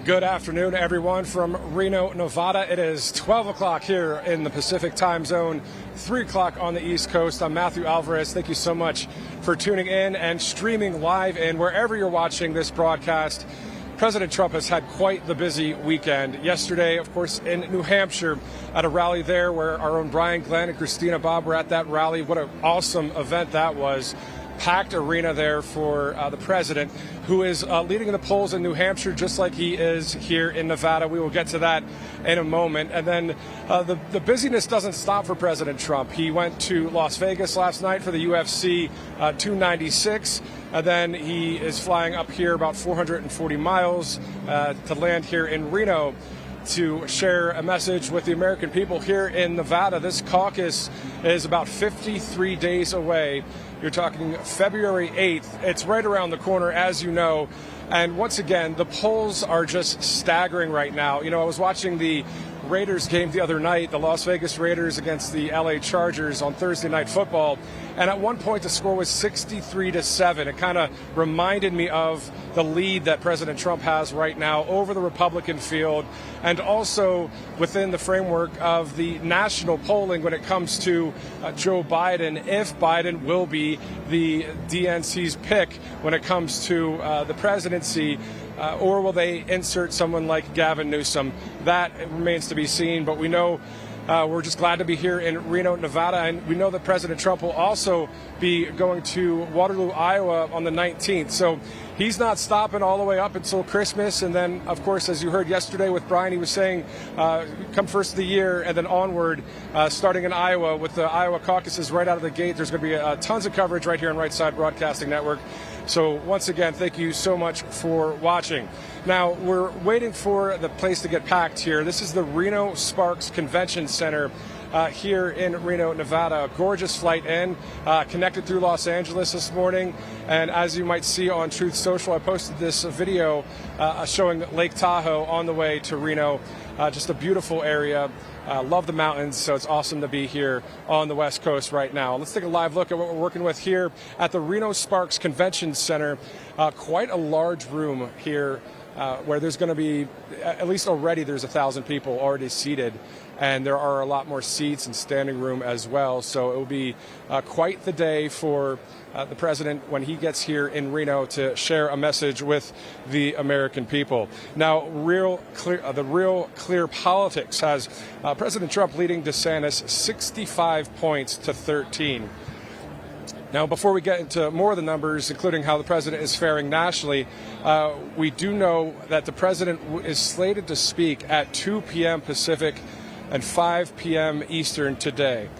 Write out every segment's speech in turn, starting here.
Good afternoon, everyone, from Reno, Nevada. It is 12 o'clock here in the Pacific time zone, 3 o'clock on the East Coast. I'm Matthew Alvarez. Thank you so much for tuning in and streaming live. And wherever you're watching this broadcast, President Trump has had quite the busy weekend. Yesterday, of course, in New Hampshire at a rally there where our own Brian Glenn and Christina Bobb were at that rally. What an awesome event that was. Packed arena there for the president, who is leading the polls in New Hampshire just like he is here in Nevada. We will get to that in a moment. And then the busyness doesn't stop for President Trump. He went to Las Vegas last night for the UFC 296. And then he is flying up here about 440 miles to land here in Reno to share a message with the American people here in Nevada. This caucus is about 53 days away. You're talking February 8th. It's right around the corner, as you know. And once again, the polls are just staggering right now. You know, I was watching the Raiders game the other night, the Las Vegas Raiders against the LA Chargers on Thursday Night Football. And at one point, the score was 63-7. It kind of reminded me of the lead that President Trump has right now over the Republican field, and also within the framework of the national polling when it comes to Joe Biden, if Biden will be the DNC's pick when it comes to the presidency. Or will they insert someone like Gavin Newsom? That remains to be seen, but we know we're just glad to be here in Reno, Nevada, and we know that President Trump will also be going to Waterloo, Iowa on the 19th. So he's not stopping all the way up until Christmas. And then, of course, as you heard yesterday with Brian, he was saying come first of the year and then onward, starting in Iowa with the Iowa caucuses right out of the gate. There's going to be tons of coverage right here on Right Side Broadcasting Network. So once again, thank you so much for watching. Now, we're waiting for the place to get packed here. This is the Reno Sparks Convention Center here in Reno, Nevada. A gorgeous flight in, connected through Los Angeles this morning. And as you might see on Truth Social, I posted this video showing Lake Tahoe on the way to Reno. Just a beautiful area. Love the mountains, so it's awesome to be here on the West Coast right now. Let's take a live look at what we're working with here at the Reno Sparks Convention Center. Quite a large room here where there's going to be, at least already, there's 1,000 people already seated. And there are a lot more seats and standing room as well. So it will be quite the day for the president when he gets here in Reno to share a message with the American people. Now, the Real Clear Politics has President Trump leading DeSantis 65 points to 13. Now, before we get into more of the numbers, including how the president is faring nationally, we do know that the president is slated to speak at 2 p.m. Pacific and 5 p.m. Eastern today.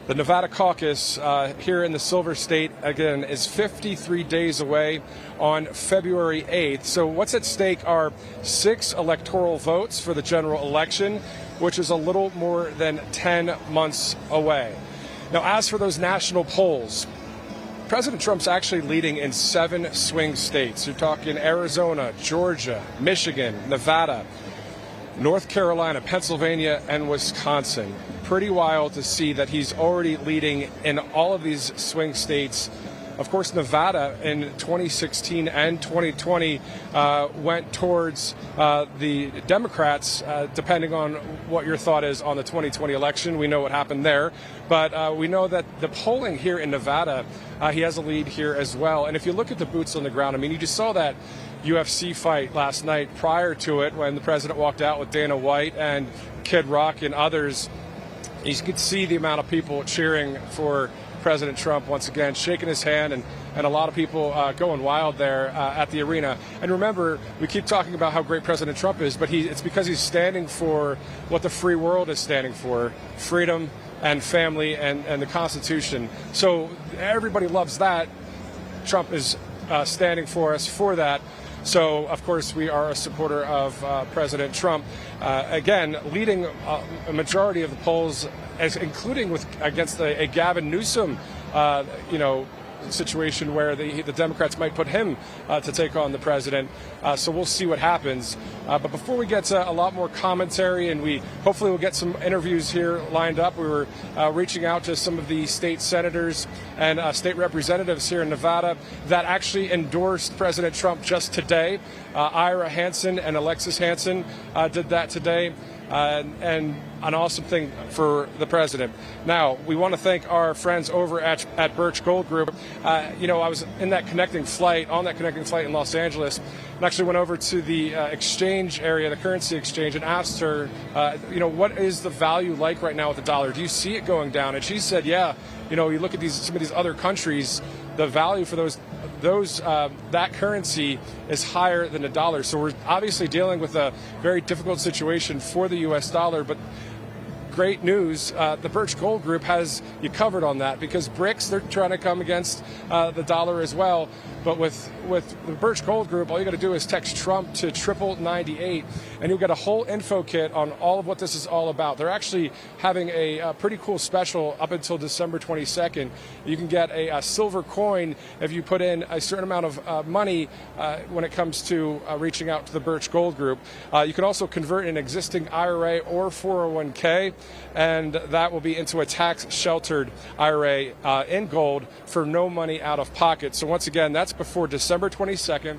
The Nevada caucus here in the Silver State, again, is 53 days away on February 8th. So what's at stake are 6 electoral votes for the general election, which is a little more than 10 months away. Now, as for those national polls, President Trump's actually leading in 7 swing states. You're talking Arizona, Georgia, Michigan, Nevada, North Carolina, Pennsylvania, and Wisconsin. Pretty wild to see that he's already leading in all of these swing states. Of course, Nevada in 2016 and 2020 went towards the Democrats, depending on what your thought is on the 2020 election. We know what happened there. But we know that the polling here in Nevada, he has a lead here as well. And if you look at the boots on the ground, I mean, you just saw that UFC fight last night prior to it when the president walked out with Dana White and Kid Rock and others. You could see the amount of people cheering for President Trump once again, shaking his hand, and a lot of people going wild there at the arena. And remember, we keep talking about how great President Trump is, but it's because he's standing for what the free world is standing for: freedom and family and the Constitution. So everybody loves that. Trump is standing for us for that. So, of course, we are a supporter of President Trump. Again, leading a majority of the polls, including against a Gavin Newsom, situation where the Democrats might put him to take on the president. So we'll see what happens. But before we get to a lot more commentary, and we hopefully will get some interviews here lined up, we were reaching out to some of the state senators and state representatives here in Nevada that actually endorsed President Trump just today. Ira Hansen and Alexis Hansen did that today. And an awesome thing for the president. Now, we want to thank our friends over at Birch Gold Group. I was on that connecting flight in Los Angeles, and actually went over to the exchange area, the currency exchange, and asked her, what is the value like right now with the dollar? Do you see it going down? And she said, yeah, you look at some of these other countries, the value for that currency is higher than the dollar. So we're obviously dealing with a very difficult situation for the U.S. dollar, but great news, the Birch Gold Group has you covered on that, because BRICS, they're trying to come against the dollar as well. But with the Birch Gold Group, all you got to do is text Trump to 988, and you'll get a whole info kit on all of what this is all about. They're actually having a pretty cool special up until December 22nd. You can get a silver coin if you put in a certain amount of money when it comes to reaching out to the Birch Gold Group. You can also convert an existing IRA or 401k, and that will be into a tax-sheltered IRA in gold for no money out of pocket. So once again, that's before December 22nd.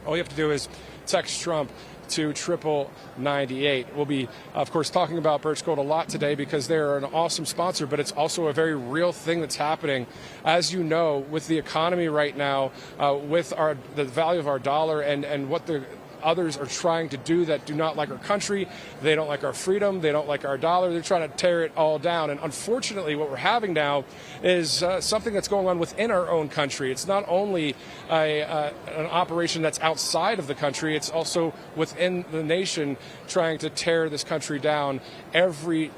All you have to do is text Trump to 988. We'll be, of course, talking about Birch Gold a lot today because they're an awesome sponsor, but it's also a very real thing that's happening. As you know, with the economy right now, with the value of our dollar and what the others are trying to do that do not like our country. They don't like our freedom. They don't like our dollar. They're trying to tear it all down. And unfortunately, what we're having now is something that's going on within our own country. It's not only an operation that's outside of the country. It's also within the nation trying to tear this country down every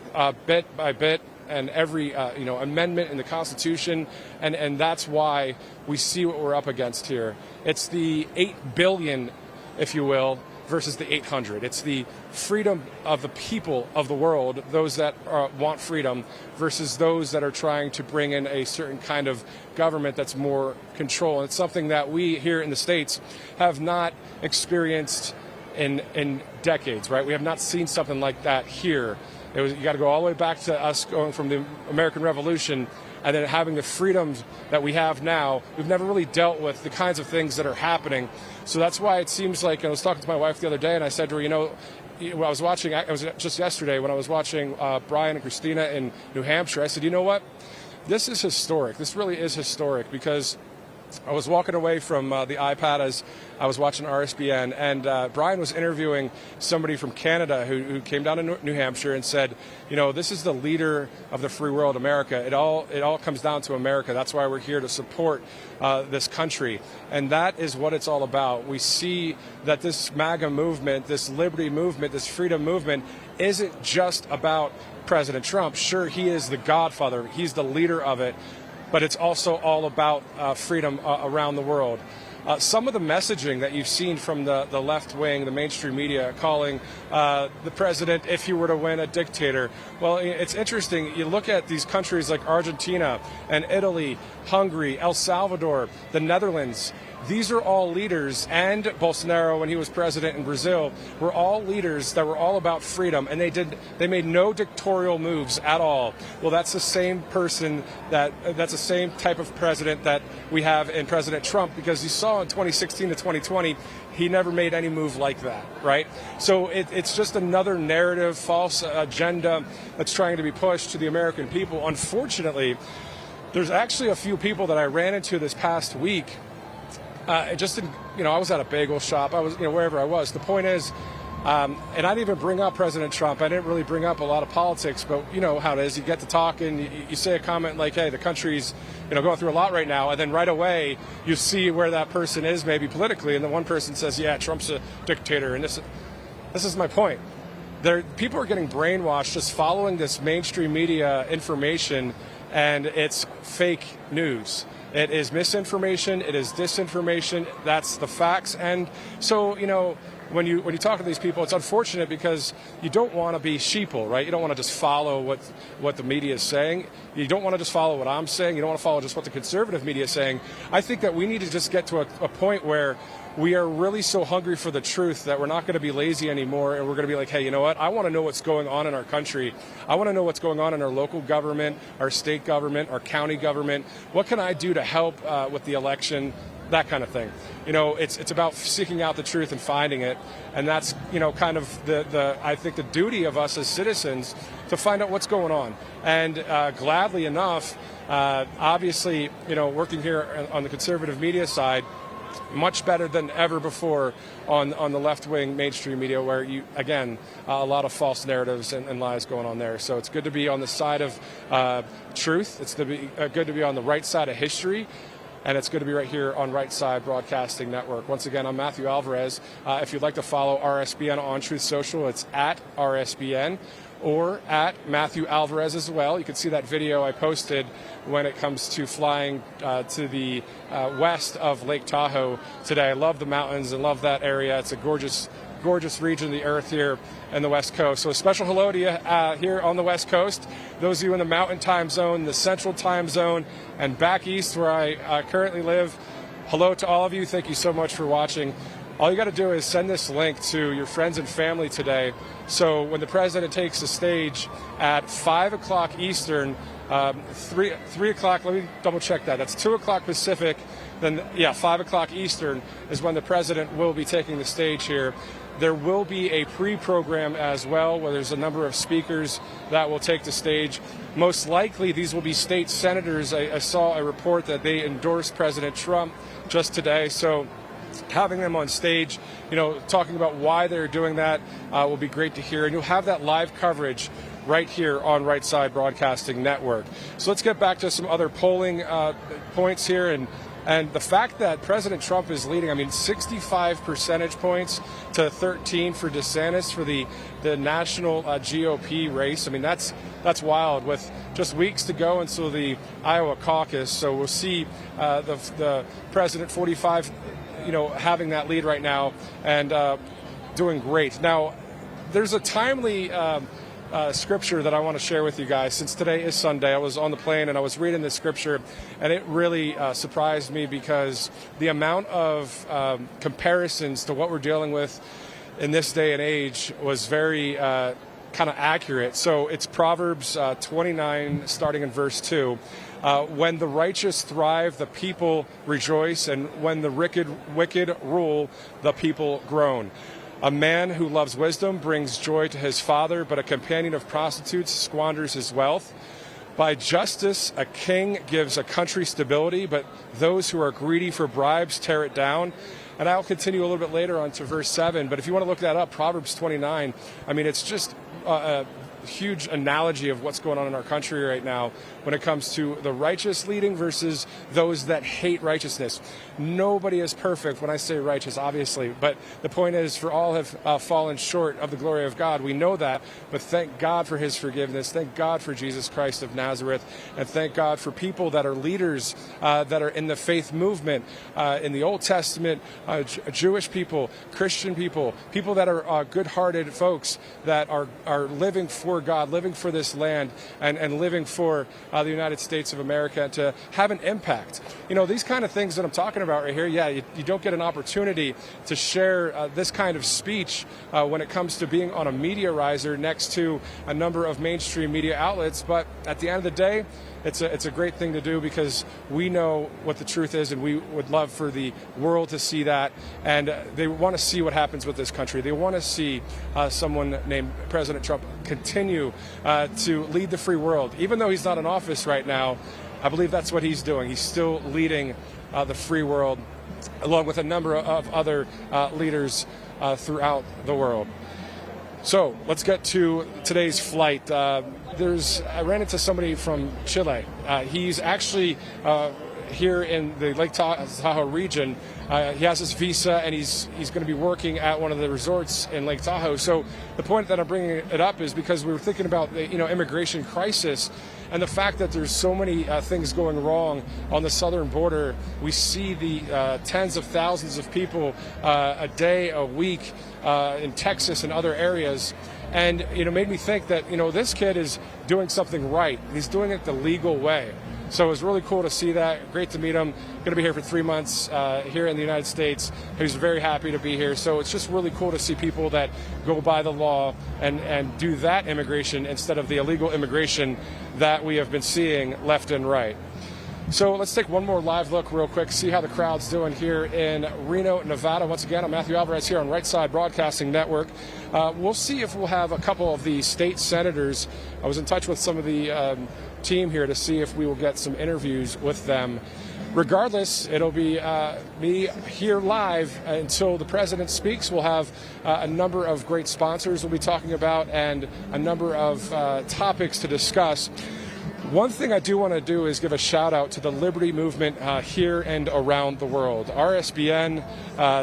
bit by bit, and every amendment in the Constitution, and that's why we see what we're up against here. It's the 8 billion, if you will, versus the 800. It's the freedom of the people of the world, those that want freedom, versus those that are trying to bring in a certain kind of government that's more control. And it's something that we here in the States have not experienced in decades, right? We have not seen something like that here. You got to go all the way back to us going from the American Revolution and then having the freedoms that we have now. We've never really dealt with the kinds of things that are happening. So that's why it seems like, I was talking to my wife the other day, and I said to her, it was just yesterday when I was watching Brian and Christina in New Hampshire, I said, you know what? This is historic. This really is historic, because I was walking away from the iPad as I was watching RSBN, and Brian was interviewing somebody from Canada who came down to New Hampshire and said, this is the leader of the free world, America. It all comes down to America. That's why we're here to support this country. And that is what it's all about. We see that this MAGA movement, this liberty movement, this freedom movement isn't just about President Trump. Sure, he is the godfather. He's the leader of it. But it's also all about freedom around the world. Some of the messaging that you've seen from the left wing, the mainstream media, calling the president, if he were to win, a dictator. Well, it's interesting. You look at these countries like Argentina and Italy, Hungary, El Salvador, the Netherlands. These are all leaders, and Bolsonaro, when he was president in Brazil, were all leaders that were all about freedom, and they made no dictatorial moves at all. Well, that's the same person that's the same type of president that we have in President Trump, because you saw in 2016 to 2020, he never made any move like that, right? So it's just another narrative, false agenda that's trying to be pushed to the American people. Unfortunately, there's actually a few people that I ran into this past week. I was at a bagel shop. I was, wherever I was. The point is, and I didn't even bring up President Trump. I didn't really bring up a lot of politics, but you know how it is. You get to talk and you say a comment like, hey, the country's, going through a lot right now. And then right away, you see where that person is maybe politically. And the one person says, yeah, Trump's a dictator. And this is my point. People are getting brainwashed just following this mainstream media information, and it's fake news. It is misinformation. It is disinformation. That's the facts. And so, when you talk to these people, it's unfortunate because you don't want to be sheeple, right? You don't want to just follow what the media is saying. You don't want to just follow what I'm saying. You don't want to follow just what the conservative media is saying. I think that we need to just get to a point where we are really so hungry for the truth that we're not going to be lazy anymore, and we're going to be like, hey, you know what? I want to know what's going on in our country. I want to know what's going on in our local government, our state government, our county government. What can I do to help with the election? That kind of thing. It's about seeking out the truth and finding it, and that's kind of the I think the duty of us as citizens to find out what's going on. And gladly enough, obviously, working here on the conservative media side, much better than ever before on the left-wing mainstream media, where a lot of false narratives and lies going on there. So it's good to be on the side of truth. It's good to be on the right side of history. And it's good to be right here on Right Side Broadcasting Network. Once again, I'm Matthew Alvarez. If you'd like to follow RSBN on Truth Social, it's at RSBN or at Matthew Alvarez as well. You can see that video I posted when it comes to flying to the west of Lake Tahoe today. I love the mountains and love that area. It's a gorgeous region of the earth here in the West Coast. So a special hello to you here on the West Coast. Those of you in the Mountain Time Zone, the Central Time Zone, and back east where I currently live, hello to all of you. Thank you so much for watching. All you got to do is send this link to your friends and family today. So when the president takes the stage at 5 o'clock Eastern, 3 o'clock, let me double check that. That's 2 o'clock Pacific. Then, 5 o'clock Eastern is when the president will be taking the stage here. There will be a pre-program as well, where there's a number of speakers that will take the stage. Most likely, these will be state senators. I saw a report that they endorsed President Trump just today. So having them on stage, talking about why they're doing that will be great to hear. And you'll have that live coverage right here on Right Side Broadcasting Network. So let's get back to some other polling points here. And the fact that President Trump is leading, 65 percentage points to 13 for DeSantis for the national GOP race. That's wild, with just weeks to go until the Iowa caucus. So we'll see the president 45, having that lead right now and doing great. Now, there's a timely scripture that I want to share with you guys. Since today is Sunday, I was on the plane and I was reading this scripture, and it really surprised me because the amount of comparisons to what we're dealing with in this day and age was very kind of accurate. So it's Proverbs 29, starting in verse 2. When the righteous thrive, the people rejoice, and when the wicked rule, the people groan. A man who loves wisdom brings joy to his father, but a companion of prostitutes squanders his wealth. By justice, a king gives a country stability, but those who are greedy for bribes tear it down. And I'll continue a little bit later on to verse 7, but if you want to look that up, Proverbs 29, it's just a huge analogy of what's going on in our country right now when it comes to the righteous leading versus those that hate righteousness. Nobody is perfect when I say righteous, obviously, but the point is, for all have fallen short of the glory of God. We know that, but thank God for his forgiveness. Thank God for Jesus Christ of Nazareth, and thank God for people that are leaders that are in the faith movement, in the Old Testament, Jewish people, Christian people, people that are good-hearted folks that are living for God, living for this land, and living for the United States of America to have an impact. These kind of things that I'm talking about right here, you don't get an opportunity to share this kind of speech when it comes to being on a media riser next to a number of mainstream media outlets. But at the end of the day, it's a great thing to do because we know what the truth is, and we would love for the world to see that. And they want to see what happens with this country. They want to see someone named President Trump continue to lead the free world. Even though he's not in office right now, I believe that's what he's doing. He's still leading the free world, along with a number of other leaders throughout the world. So let's get to today's flight. I ran into somebody from Chile. He's actually here in the Lake Tahoe region. He has his visa, and he's going to be working at one of the resorts in Lake Tahoe. So the point that I'm bringing it up is because we were thinking about the immigration crisis, And the fact that there's so many things going wrong on the southern border, we see the tens of thousands of people a day, a week in Texas and other areas. And, made me think that, this kid is doing something right. He's doing it the legal way. So it was really cool to see that. Great to meet him. Going to be here for 3 months here in the United States. He was very happy to be here. So it's just really cool to see people that go by the law and do that immigration instead of the illegal immigration that we have been seeing left and right. So let's take one more live look real quick, see how the crowd's doing here in Reno, Nevada. Once again, I'm Matthew Alvarez here on Right Side Broadcasting Network. We'll see if we'll have a couple of the state senators. I was in touch with some of the team here to see if we will get some interviews with them. Regardless, it'll be me here live until the president speaks. We'll have a number of great sponsors we'll be talking about and a number of topics to discuss. One thing I do want to do is give a shout out to the Liberty Movement here and around the world. RSBN,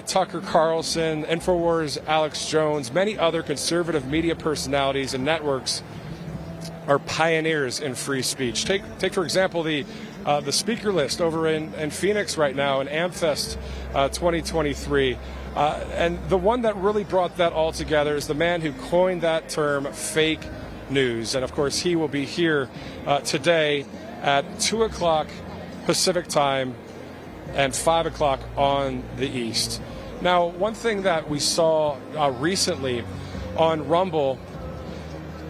Tucker Carlson, InfoWars, Alex Jones, many other conservative media personalities and networks are pioneers in free speech. Take for example, the speaker list over in Phoenix right now in AmFest 2023. And the one that really brought that all together is the man who coined that term, fake news. And of course, he will be here today at 2 o'clock Pacific time and 5 o'clock on the East. Now, one thing that we saw recently on Rumble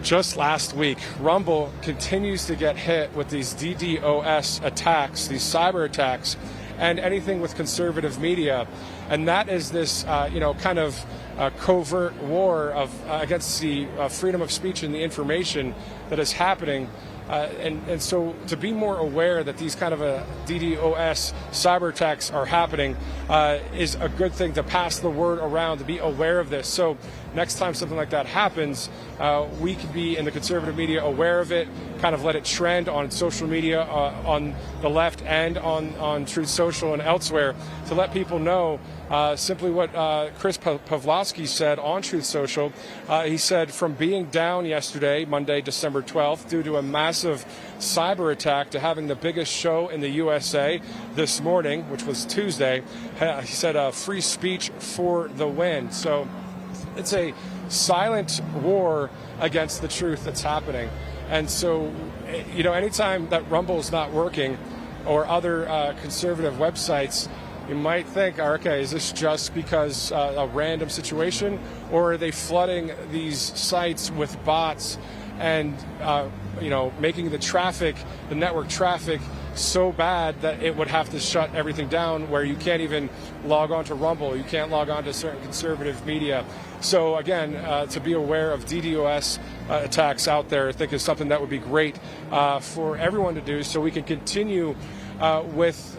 just last week, Rumble continues to get hit with these DDoS attacks, these cyber attacks, and anything with conservative media. And that is this, kind of covert war against the freedom of speech and the information that is happening. And so to be more aware that these kind of DDoS cyber attacks are happening is a good thing, to pass the word around, to be aware of this. So next time something like that happens, we can be in the conservative media aware of it, kind of let it trend on social media, on the left and on Truth Social and elsewhere, to let people know simply what Chris Pavlovsky said on Truth Social. He said, from being down yesterday, Monday, December 12th, due to a massive cyber attack, to having the biggest show in the USA this morning, which was Tuesday, he said, free speech for the win. So it's a silent war against the truth that's happening. And so, anytime that Rumble is not working, or other conservative websites, you might think, okay, is this just because a random situation, or are they flooding these sites with bots and making the network traffic so bad that it would have to shut everything down, where you can't even log on to Rumble, you can't log on to certain conservative media. So again, to be aware of DDoS attacks out there, I think is something that would be great for everyone to do, so we can continue with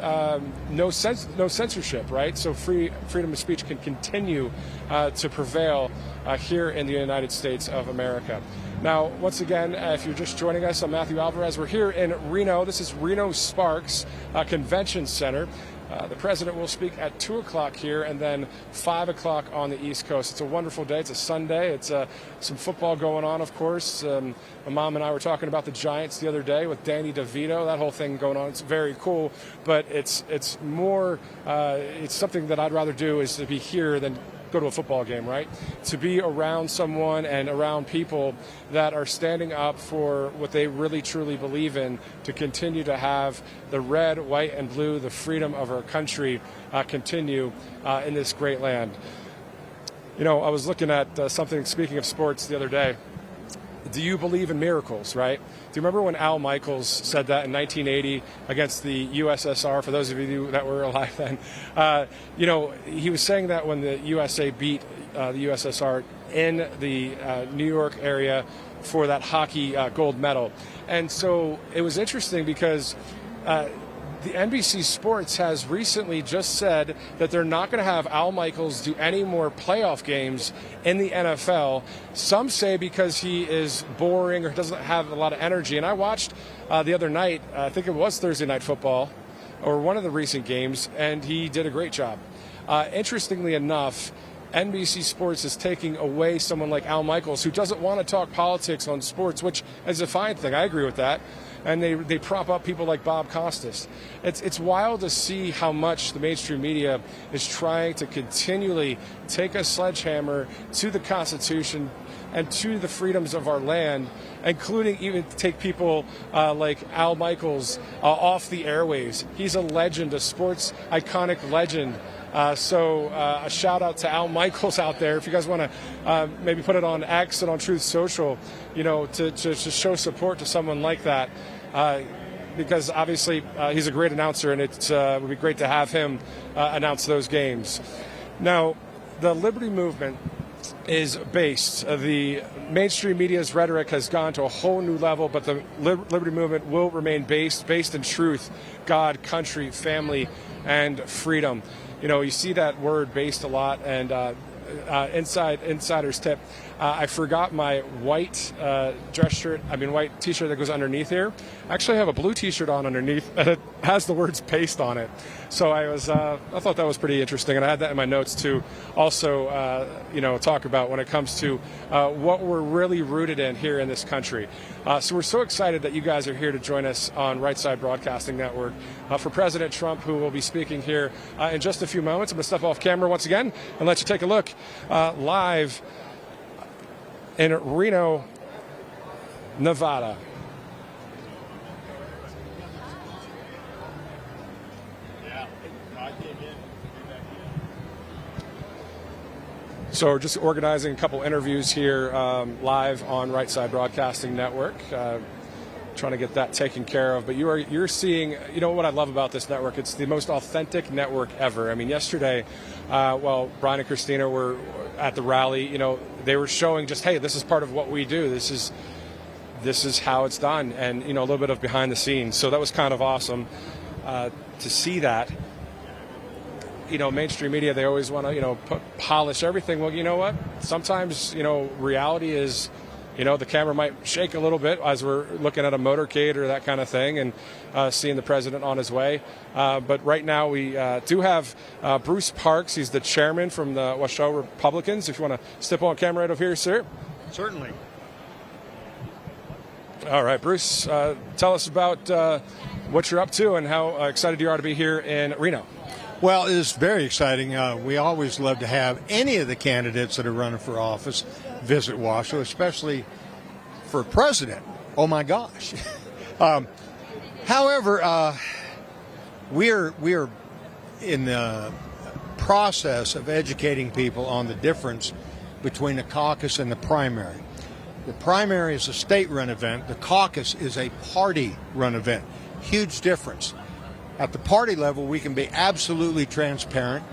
no censorship, right? So freedom of speech can continue to prevail here in the United States of America. Now, once again, if you're just joining us, I'm Matthew Alvarez. We're here in Reno. This is Reno Sparks Convention Center. The president will speak at 2 o'clock here, and then 5 o'clock on the East Coast. It's a wonderful day. It's a Sunday. It's some football going on, of course. My mom and I were talking about the Giants the other day with Danny DeVito, that whole thing going on. It's very cool, but it's more, it's something that I'd rather do is to be here than go to a football game, right? To be around someone and around people that are standing up for what they really truly believe in, to continue to have the red, white, and blue, the freedom of our country continue in this great land. I was looking at something, speaking of sports, the other day. Do you believe in miracles, right? Do you remember when Al Michaels said that in 1980 against the USSR, for those of you that were alive then? He was saying that when the USA beat the USSR in the New York area for that hockey gold medal. And so it was interesting because the NBC Sports has recently just said that they're not going to have Al Michaels do any more playoff games in the NFL. Some say because he is boring or doesn't have a lot of energy. And I watched the other night, I think it was Thursday Night Football, or one of the recent games, and he did a great job. Interestingly enough, NBC Sports is taking away someone like Al Michaels, who doesn't want to talk politics on sports, which is a fine thing. I agree with that. And they prop up people like Bob Costas. It's wild to see how much the mainstream media is trying to continually take a sledgehammer to the Constitution and to the freedoms of our land, including even take people like Al Michaels off the airwaves. He's a legend, a sports iconic legend. So a shout out to Al Michaels out there. If you guys want to maybe put it on X and on Truth Social, to show support to someone like that. Because obviously he's a great announcer, and it would be great to have him announce those games. Now, the Liberty Movement is based. The mainstream media's rhetoric has gone to a whole new level, but the Liberty Movement will remain based in truth, God, country, family, and freedom. You see that word "based" a lot, and insider's tip. I forgot my white white T-shirt that goes underneath here. I actually have a blue T-shirt on underneath, and it has the words "paste" on it. So I thought that was pretty interesting, and I had that in my notes to also, talk about when it comes to what we're really rooted in here in this country. So we're so excited that you guys are here to join us on Right Side Broadcasting Network for President Trump, who will be speaking here in just a few moments. I'm going to step off camera once again and let you take a look live in Reno, Nevada. So we're just organizing a couple interviews here live on Right Side Broadcasting Network, trying to get that taken care of. But you're seeing, what I love about this network, it's the most authentic network ever. I mean, yesterday, while Brian and Christina were at the rally, they were showing just, hey, this is part of what we do. This is how it's done, and a little bit of behind the scenes. So that was kind of awesome to see that. Mainstream media, they always want to, polish everything. Well, you know what? Sometimes, reality is, the camera might shake a little bit as we're looking at a motorcade or that kind of thing, and seeing the president on his way. But right now we do have Bruce Parks. He's the chairman from the Washoe Republicans. If you want to step on camera right over here, sir. Certainly. All right, Bruce, tell us about what you're up to and how excited you are to be here in Reno. Well, it is very exciting. We always love to have any of the candidates that are running for office visit Washoe, especially for president. Oh my gosh. However, we're in the process of educating people on the difference between the caucus and the primary. The primary is a state-run event. The caucus is a party-run event. Huge difference. At the party level, we can be absolutely transparent.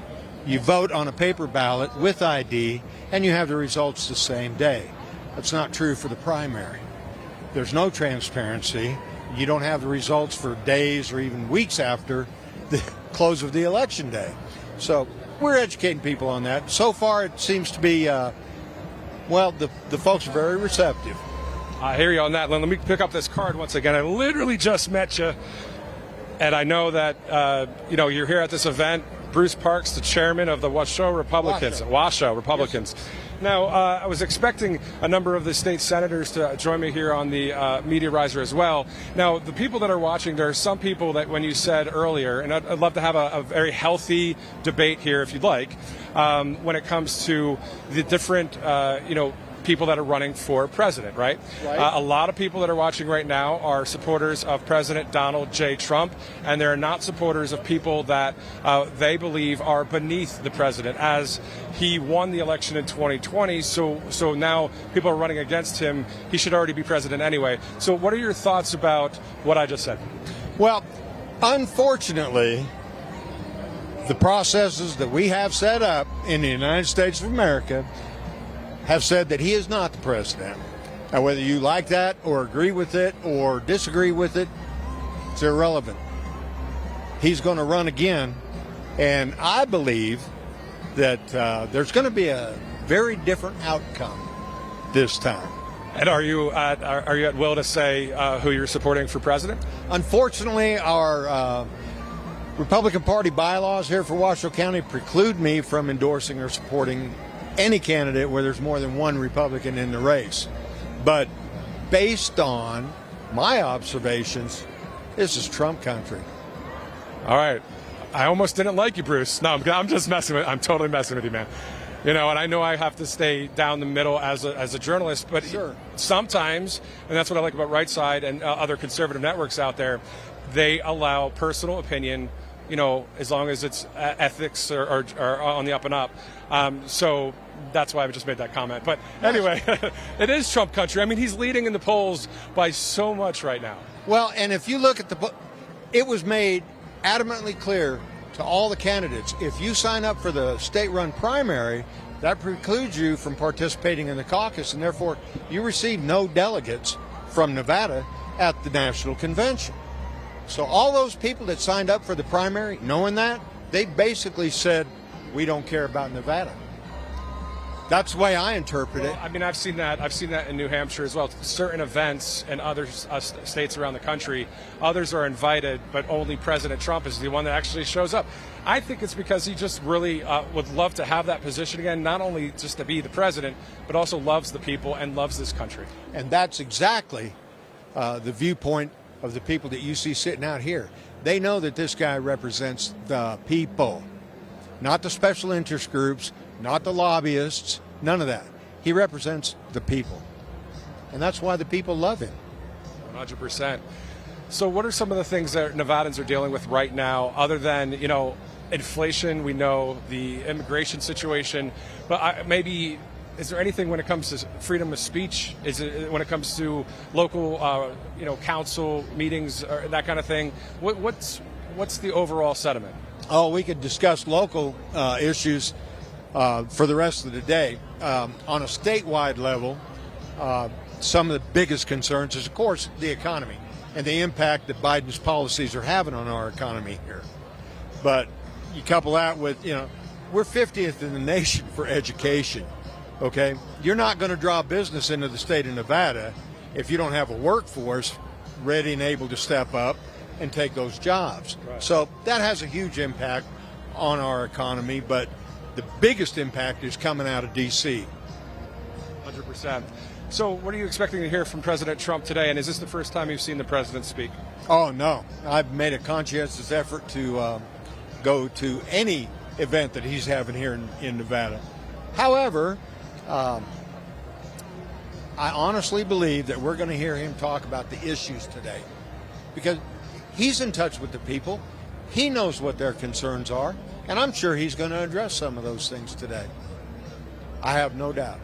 You vote on a paper ballot with ID, and you have the results the same day. That's not true for the primary. There's no transparency. You don't have the results for days or even weeks after the close of the election day. So we're educating people on that. So far, it seems to be, the folks are very receptive. I hear you on that. Let me pick up this card once again. I literally just met you. And I know that, you're here at this event. Bruce Parks, the chairman of the Washoe Republicans. Washoe Republicans. Yes. Now, I was expecting a number of the state senators to join me here on the Media Riser as well. Now, the people that are watching, there are some people that when you said earlier, and I'd love to have a very healthy debate here if you'd like, when it comes to the different, people that are running for president, right? A lot of people that are watching right now are supporters of President Donald J. Trump, and they're not supporters of people that they believe are beneath the president, as he won the election in 2020, so now people are running against him. He should already be president anyway. So what are your thoughts about what I just said? Well, unfortunately, the processes that we have set up in the United States of America have said that he is not the president. Now, whether you like that or agree with it or disagree with it, it's irrelevant. He's going to run again, and I believe that there's going to be a very different outcome this time. And are you at will to say who you're supporting for president? Unfortunately, our Republican Party bylaws here for Washoe County preclude me from endorsing or supporting any candidate where there's more than one Republican in the race. But based on my observations, this is Trump country. All right. I almost didn't like you, Bruce. No, I'm just messing with. I'm totally messing with you, man. You know, and I know I have to stay down the middle as a journalist, but sure. Sometimes, and that's what I like about Right Side and other conservative networks out there, they allow personal opinion, you know, as long as it's ethics are on the up and up. So that's why I just made that comment. But anyway, it is Trump country. I mean, he's leading in the polls by so much right now. Well, and if you look at it was made adamantly clear to all the candidates, if you sign up for the state-run primary, that precludes you from participating in the caucus, and therefore you receive no delegates from Nevada at the national convention. So all those people that signed up for the primary, knowing that, they basically said, we don't care about Nevada. That's the way I interpret it. I mean, I've seen that in New Hampshire as well. Certain events in other states around the country, others are invited, but only President Trump is the one that actually shows up. I think it's because he just really would love to have that position again, not only just to be the president, but also loves the people and loves this country. And that's exactly the viewpoint of the people that you see sitting out here. They know that this guy represents the people, not the special interest groups, not the lobbyists, none of that. He represents the people. And that's why the people love him. 100%. So what are some of the things that Nevadans are dealing with right now, other than, you know, inflation? We know the immigration situation, but maybe is there anything when it comes to freedom of speech? Is it when it comes to local, council meetings or that kind of thing? What's the overall sentiment? Oh, we could discuss local issues for the rest of the day. On a statewide level, some of the biggest concerns is, of course, the economy and the impact that Biden's policies are having on our economy here. But you couple that with, we're 50th in the nation for education, okay? You're not going to draw business into the state of Nevada if you don't have a workforce ready and able to step up and take those jobs. Right. So that has a huge impact on our economy, but the biggest impact is coming out of D.C. 100%. So what are you expecting to hear from President Trump today, and is this the first time you've seen the president speak? Oh, no. I've made a conscientious effort to go to any event that he's having here in Nevada. However, I honestly believe that we're going to hear him talk about the issues today, because he's in touch with the people. He knows what their concerns are, and I'm sure he's going to address some of those things today. I have no doubt.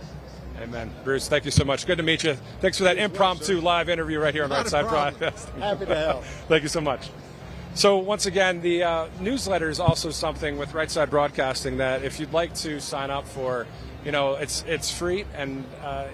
Amen. Bruce, thank you so much. Good to meet you. Thanks for that impromptu live interview right here on Right Side Broadcast. Happy to help. Thank you so much. So once again, the newsletter is also something with Right Side Broadcasting that if you'd like to sign up for, it's free. And,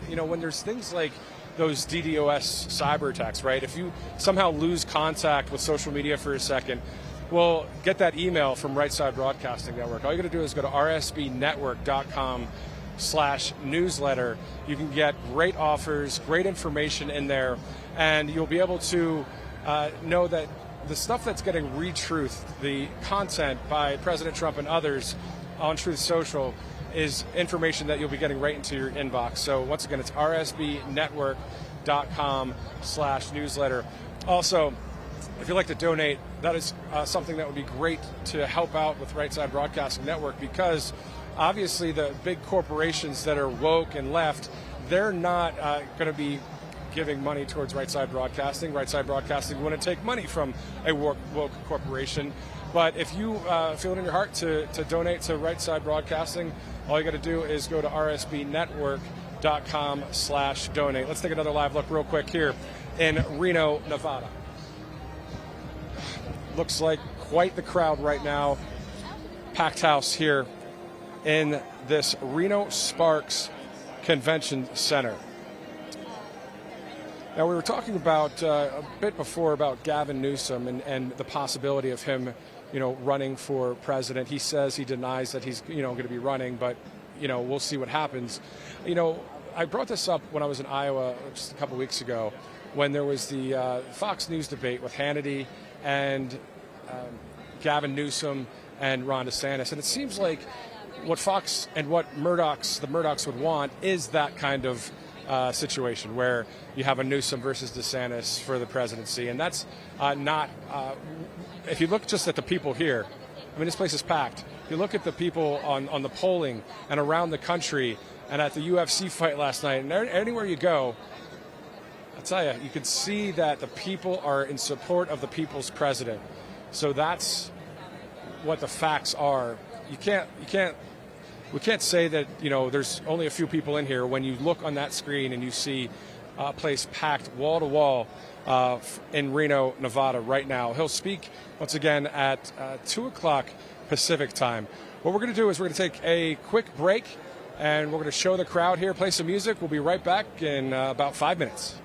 when there's things like those DDoS cyber attacks, right? If you somehow lose contact with social media for a second, well, get that email from Right Side Broadcasting Network. All you got to do is go to rsbnetwork.com/newsletter. You can get great offers, great information in there, and you'll be able to know that the stuff that's getting retruthed, the content by President Trump and others on Truth Social, is information that you'll be getting right into your inbox. So once again, it's rsbnetwork.com/newsletter. Also, if you'd like to donate, that is something that would be great to help out with Right Side Broadcasting Network, because obviously the big corporations that are woke and left, they're not going to be giving money towards Right Side Broadcasting. Right Side Broadcasting wouldn't take money from a woke corporation. But if you feel it in your heart to donate to Right Side Broadcasting, all you got to do is go to rsbnetwork.com/donate. Let's take another live look real quick here in Reno, Nevada. Looks like quite the crowd right now. Packed house here in this Reno Sparks Convention Center. Now, we were talking about a bit before about Gavin Newsom and the possibility of him, running for president. He says he denies that he's, going to be running, but, we'll see what happens. I brought this up when I was in Iowa just a couple weeks ago, when there was the Fox News debate with Hannity and Gavin Newsom and Ron DeSantis. And it seems like, what Fox and what the Murdochs would want is that kind of situation where you have a Newsom versus DeSantis for the presidency, and that's not. If you look just at the people here, I mean, this place is packed. If you look at the people on the polling and around the country, and at the UFC fight last night, and anywhere you go, I'll tell you, you can see that the people are in support of the people's president. So that's what the facts are. We can't say that, you know, there's only a few people in here when you look on that screen and you see a place packed wall to wall in Reno, Nevada right now. He'll speak once again at 2 o'clock Pacific time. What we're going to do is we're going to take a quick break, and we're going to show the crowd here, play some music. We'll be right back in about 5 minutes.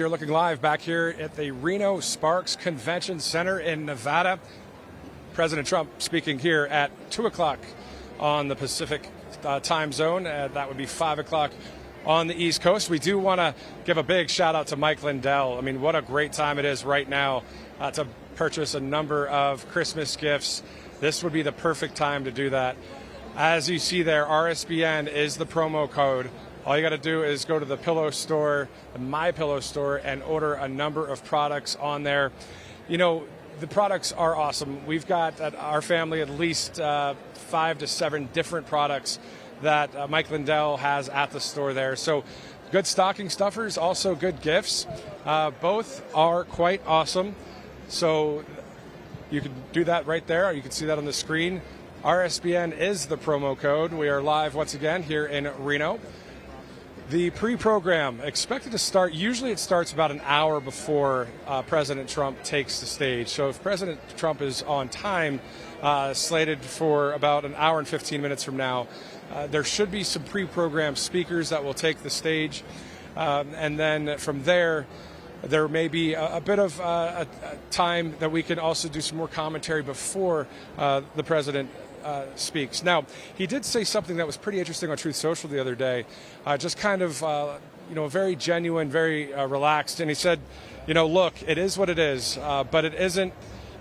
you're looking live back here at the Reno Sparks Convention Center in Nevada. President Trump speaking here at 2 o'clock on the Pacific time zone. That would be 5 o'clock on the East Coast. We do want to give a big shout out to Mike Lindell. I mean, what a great time it is right now to purchase a number of Christmas gifts. This would be the perfect time to do that. As you see there, RSBN is the promo code. All you got to do is go to the Pillow store, the My Pillow store, and order a number of products on there. You know, the products are awesome. We've got at our family at least 5 to 7 different products that Mike Lindell has at the store there. So good stocking stuffers, also good gifts. Both are quite awesome. So you can do that right there. You can see that on the screen. RSBN is the promo code. We are live once again here in Reno. The pre-program expected to start, usually it starts about an hour before President Trump takes the stage. So if President Trump is on time, slated for about an hour and 15 minutes from now, there should be some pre-programmed speakers that will take the stage. And then from there may be a bit of a time that we can also do some more commentary before the president speaks. Now, he did say something that was pretty interesting on Truth Social the other day, just kind of, very genuine, very relaxed. And he said, look, it is what it is, but isn't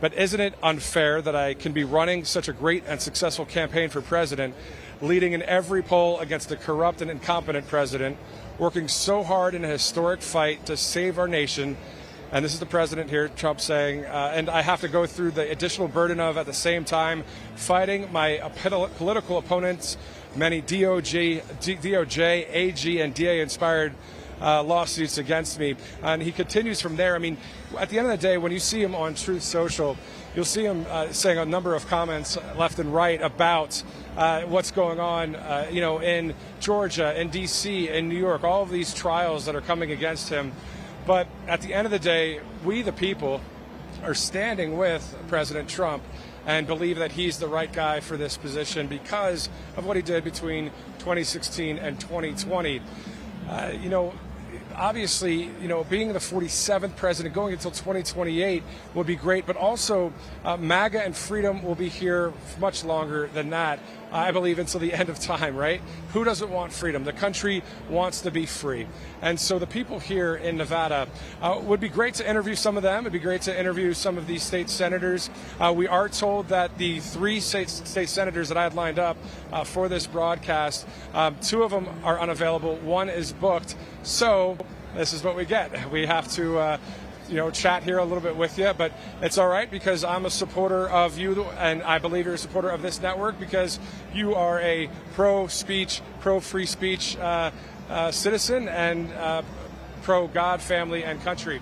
it unfair that I can be running such a great and successful campaign for president, leading in every poll against a corrupt and incompetent president, working so hard in a historic fight to save our nation. And this is the president here, Trump, saying, and I have to go through the additional burden of, at the same time, fighting my political opponents, many DOJ, AG, and DA-inspired lawsuits against me. And he continues from there. I mean, at the end of the day, when you see him on Truth Social, you'll see him saying a number of comments left and right about what's going on, in Georgia, in D.C., in New York, all of these trials that are coming against him. But at the end of the day, we, the people, are standing with President Trump and believe that he's the right guy for this position because of what he did between 2016 and 2020. Obviously, being the 47th president going until 2028 would be great, but also MAGA and freedom will be here much longer than that. I believe until the end of time, right? Who doesn't want freedom? The country wants to be free. And so the people here in Nevada, would be great to interview some of them. It'd be great to interview some of these state senators. We are told that the 3 state senators that I had lined up for this broadcast, 2 of them are unavailable. 1 is booked. So this is what we get. We have to chat here a little bit with you, but it's all right because I'm a supporter of you, and I believe you're a supporter of this network because you are a pro-speech, pro-free speech citizen and pro-God, family, and country.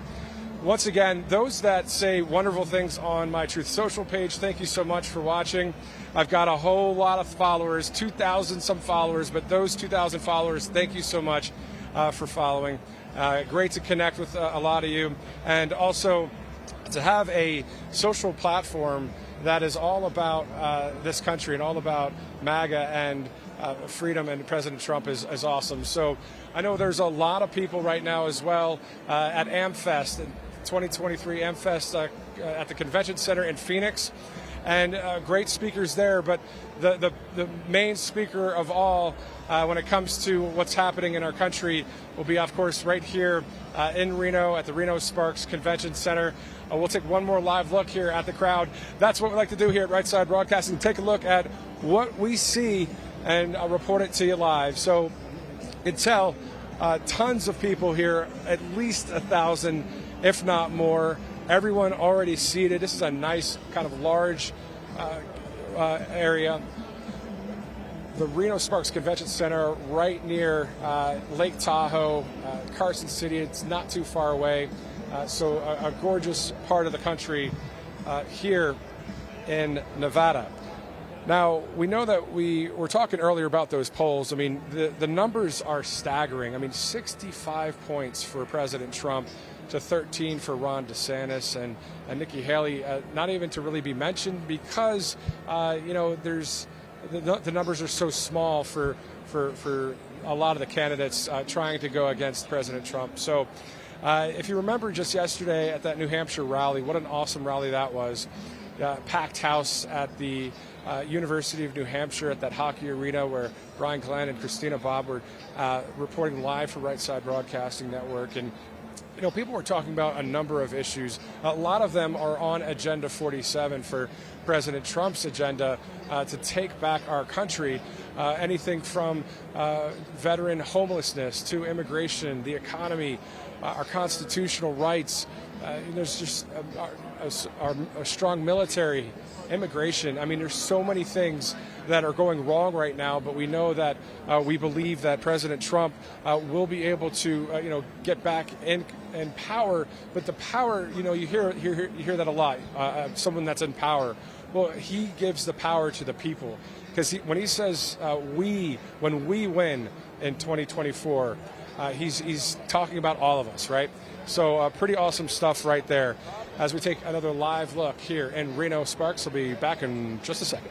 Once again, those that say wonderful things on my Truth Social page, thank you so much for watching. I've got a whole lot of followers, 2,000 some followers, but those 2,000 followers, thank you so much for following. Great to connect with a lot of you, and also to have a social platform that is all about this country and all about MAGA and freedom and President Trump is awesome. So I know there's a lot of people right now as well at AmFest, 2023 AmFest at the Convention Center in Phoenix. And great speakers there, but the main speaker of all when it comes to what's happening in our country will be, of course, right here in Reno at the Reno Sparks Convention Center. We'll take one more live look here at the crowd. That's what we like to do here at Right Side Broadcasting, take a look at what we see and report it to you live. So you can tell tons of people here, at least 1,000, if not more. Everyone already seated. This is a nice kind of large area. The Reno Sparks Convention Center right near Lake Tahoe, Carson City. It's not too far away. So a gorgeous part of the country here in Nevada. Now, we know that we were talking earlier about those polls. I mean, the numbers are staggering. I mean, 65 points for President Trump to 13 for Ron DeSantis and Nikki Haley, not even to really be mentioned because, there's the numbers are so small for a lot of the candidates trying to go against President Trump. So If you remember just yesterday at that New Hampshire rally, what an awesome rally that was. Packed house at the University of New Hampshire at that hockey arena where Brian Glenn and Christina Bobb were reporting live for Right Side Broadcasting Network. And people were talking about a number of issues. A lot of them are on Agenda 47 for President Trump's agenda to take back our country. Anything from veteran homelessness to immigration, the economy, our constitutional rights. There's just a strong military, immigration. I mean, there's so many things that are going wrong right now, but we know that we believe that President Trump will be able to, get back in power. But the power, you hear that a lot. Someone that's in power. Well, he gives the power to the people, because when he says when we win in 2024, he's talking about all of us, right? So pretty awesome stuff right there. As we take another live look here in Reno, Sparks will be back in just a second.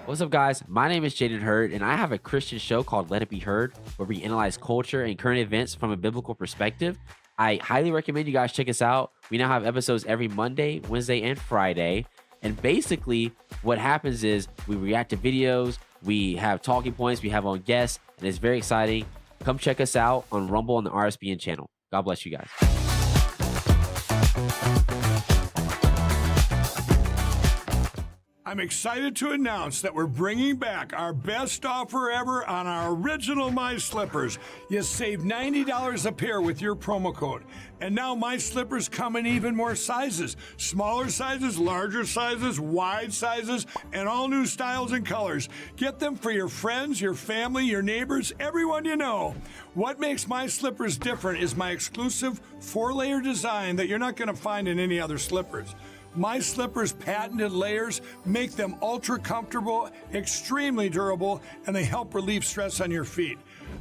What's up, guys? My name is Jaden Hurd, and I have a Christian show called Let It Be Heard, where we analyze culture and current events from a biblical perspective. I highly recommend you guys check us out. We now have episodes every Monday, Wednesday, and Friday. And basically, what happens is we react to videos, we have talking points, we have on guests, and it's very exciting. Come check us out on Rumble on the RSBN channel. God bless you guys. I'm excited to announce that we're bringing back our best offer ever on our original My Slippers. You save $90 a pair with your promo code. And now My Slippers come in even more sizes. Smaller sizes, larger sizes, wide sizes, and all new styles and colors. Get them for your friends, your family, your neighbors, everyone you know. What makes My Slippers different is my exclusive 4-layer design that you're not going to find in any other slippers. My Slippers' patented layers make them ultra comfortable, extremely durable, and they help relieve stress on your feet.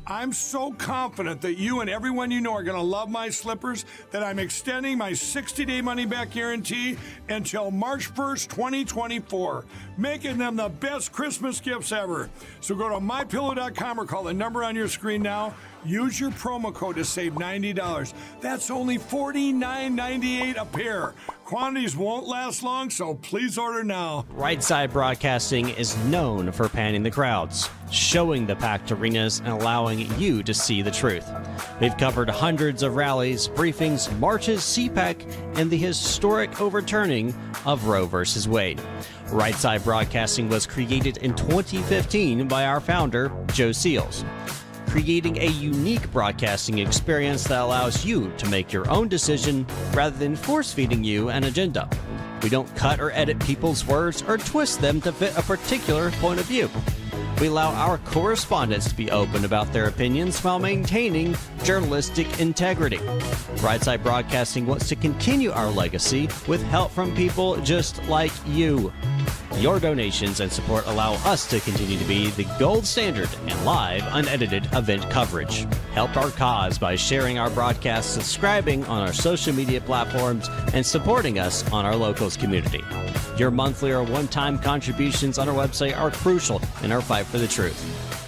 I'm so confident that you and everyone you know are going to love My Slippers that I'm extending my 60-day money-back guarantee until March 1st, 2024, making them the best Christmas gifts ever. So go to MyPillow.com or call the number on your screen now. Use your promo code to save $90. That's only $49.98 a pair. Quantities won't last long, so please order now. Right Side Broadcasting is known for panning the crowds, showing the packed arenas, and allowing you to see the truth. We've covered hundreds of rallies, briefings, marches, CPAC, and the historic overturning of Roe v. Wade. Right Side Broadcasting was created in 2015 by our founder, Joe Seals, creating a unique broadcasting experience that allows you to make your own decision rather than force-feeding you an agenda. We don't cut or edit people's words or twist them to fit a particular point of view. We allow our correspondents to be open about their opinions while maintaining journalistic integrity. Right Side Broadcasting wants to continue our legacy with help from people just like you. Your donations and support allow us to continue to be the gold standard in live, unedited event coverage. Help our cause by sharing our broadcasts, subscribing on our social media platforms, and supporting us on our locals community. Your monthly or one-time contributions on our website are crucial in our fight for the truth.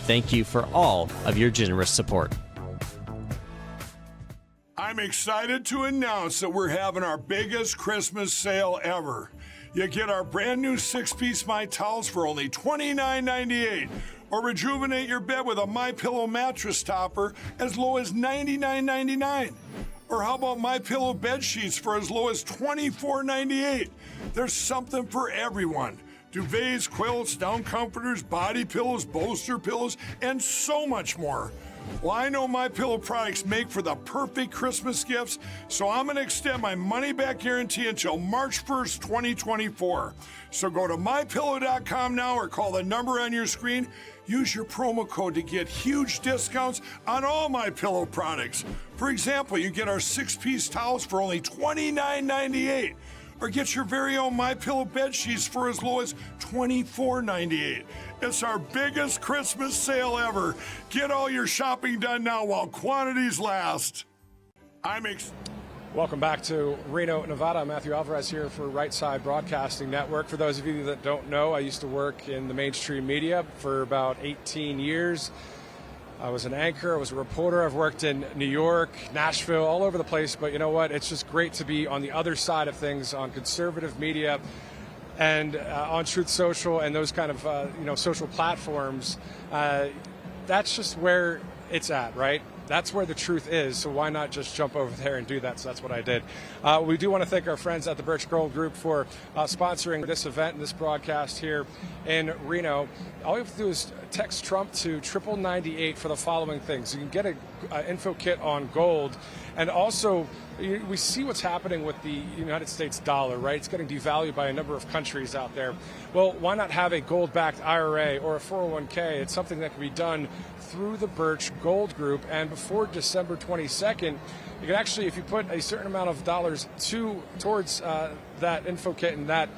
Thank you for all of your generous support. I'm excited to announce that we're having our biggest Christmas sale ever. You get our brand new 6-piece My Towels for only $29.98, or rejuvenate your bed with a My Pillow mattress topper as low as $99.99. Or how about My Pillow bed sheets for as low as $24.98? There's something for everyone. Duvets, quilts, down comforters, body pillows, bolster pillows, and so much more. Well, I know My Pillow products make for the perfect Christmas gifts, so I'm going to extend my money-back guarantee until March 1st, 2024. So go to MyPillow.com now or call the number on your screen. Use your promo code to get huge discounts on all My Pillow products. For example, you get our 6-piece towels for only $29.98. or get your very own MyPillow bed sheets for as low as $24.98. It's our biggest Christmas sale ever. Get all your shopping done now while quantities last. Welcome back to Reno, Nevada. I'm Matthew Alvarez here for Right Side Broadcasting Network. For those of you that don't know, I used to work in the mainstream media for about 18 years. I was an anchor, I was a reporter. I've worked in New York, Nashville, all over the place. But you know what? It's just great to be on the other side of things, on conservative media and on Truth Social and those kind of social platforms. That's just where it's at, right? That's where the truth is, so why not just jump over there and do that? So that's what I did. We do want to thank our friends at the Birch Gold Group for sponsoring this event and this broadcast here in Reno. All you have to do is text Trump to 9998 for the following things. You can get an info kit on gold, and also we see what's happening with the United States dollar, right? It's getting devalued by a number of countries out there. Well, why not have a gold-backed IRA or a 401k? It's something that can be done through the Birch Gold Group, and before December 22nd, you can actually, if you put a certain amount of dollars towards that info kit and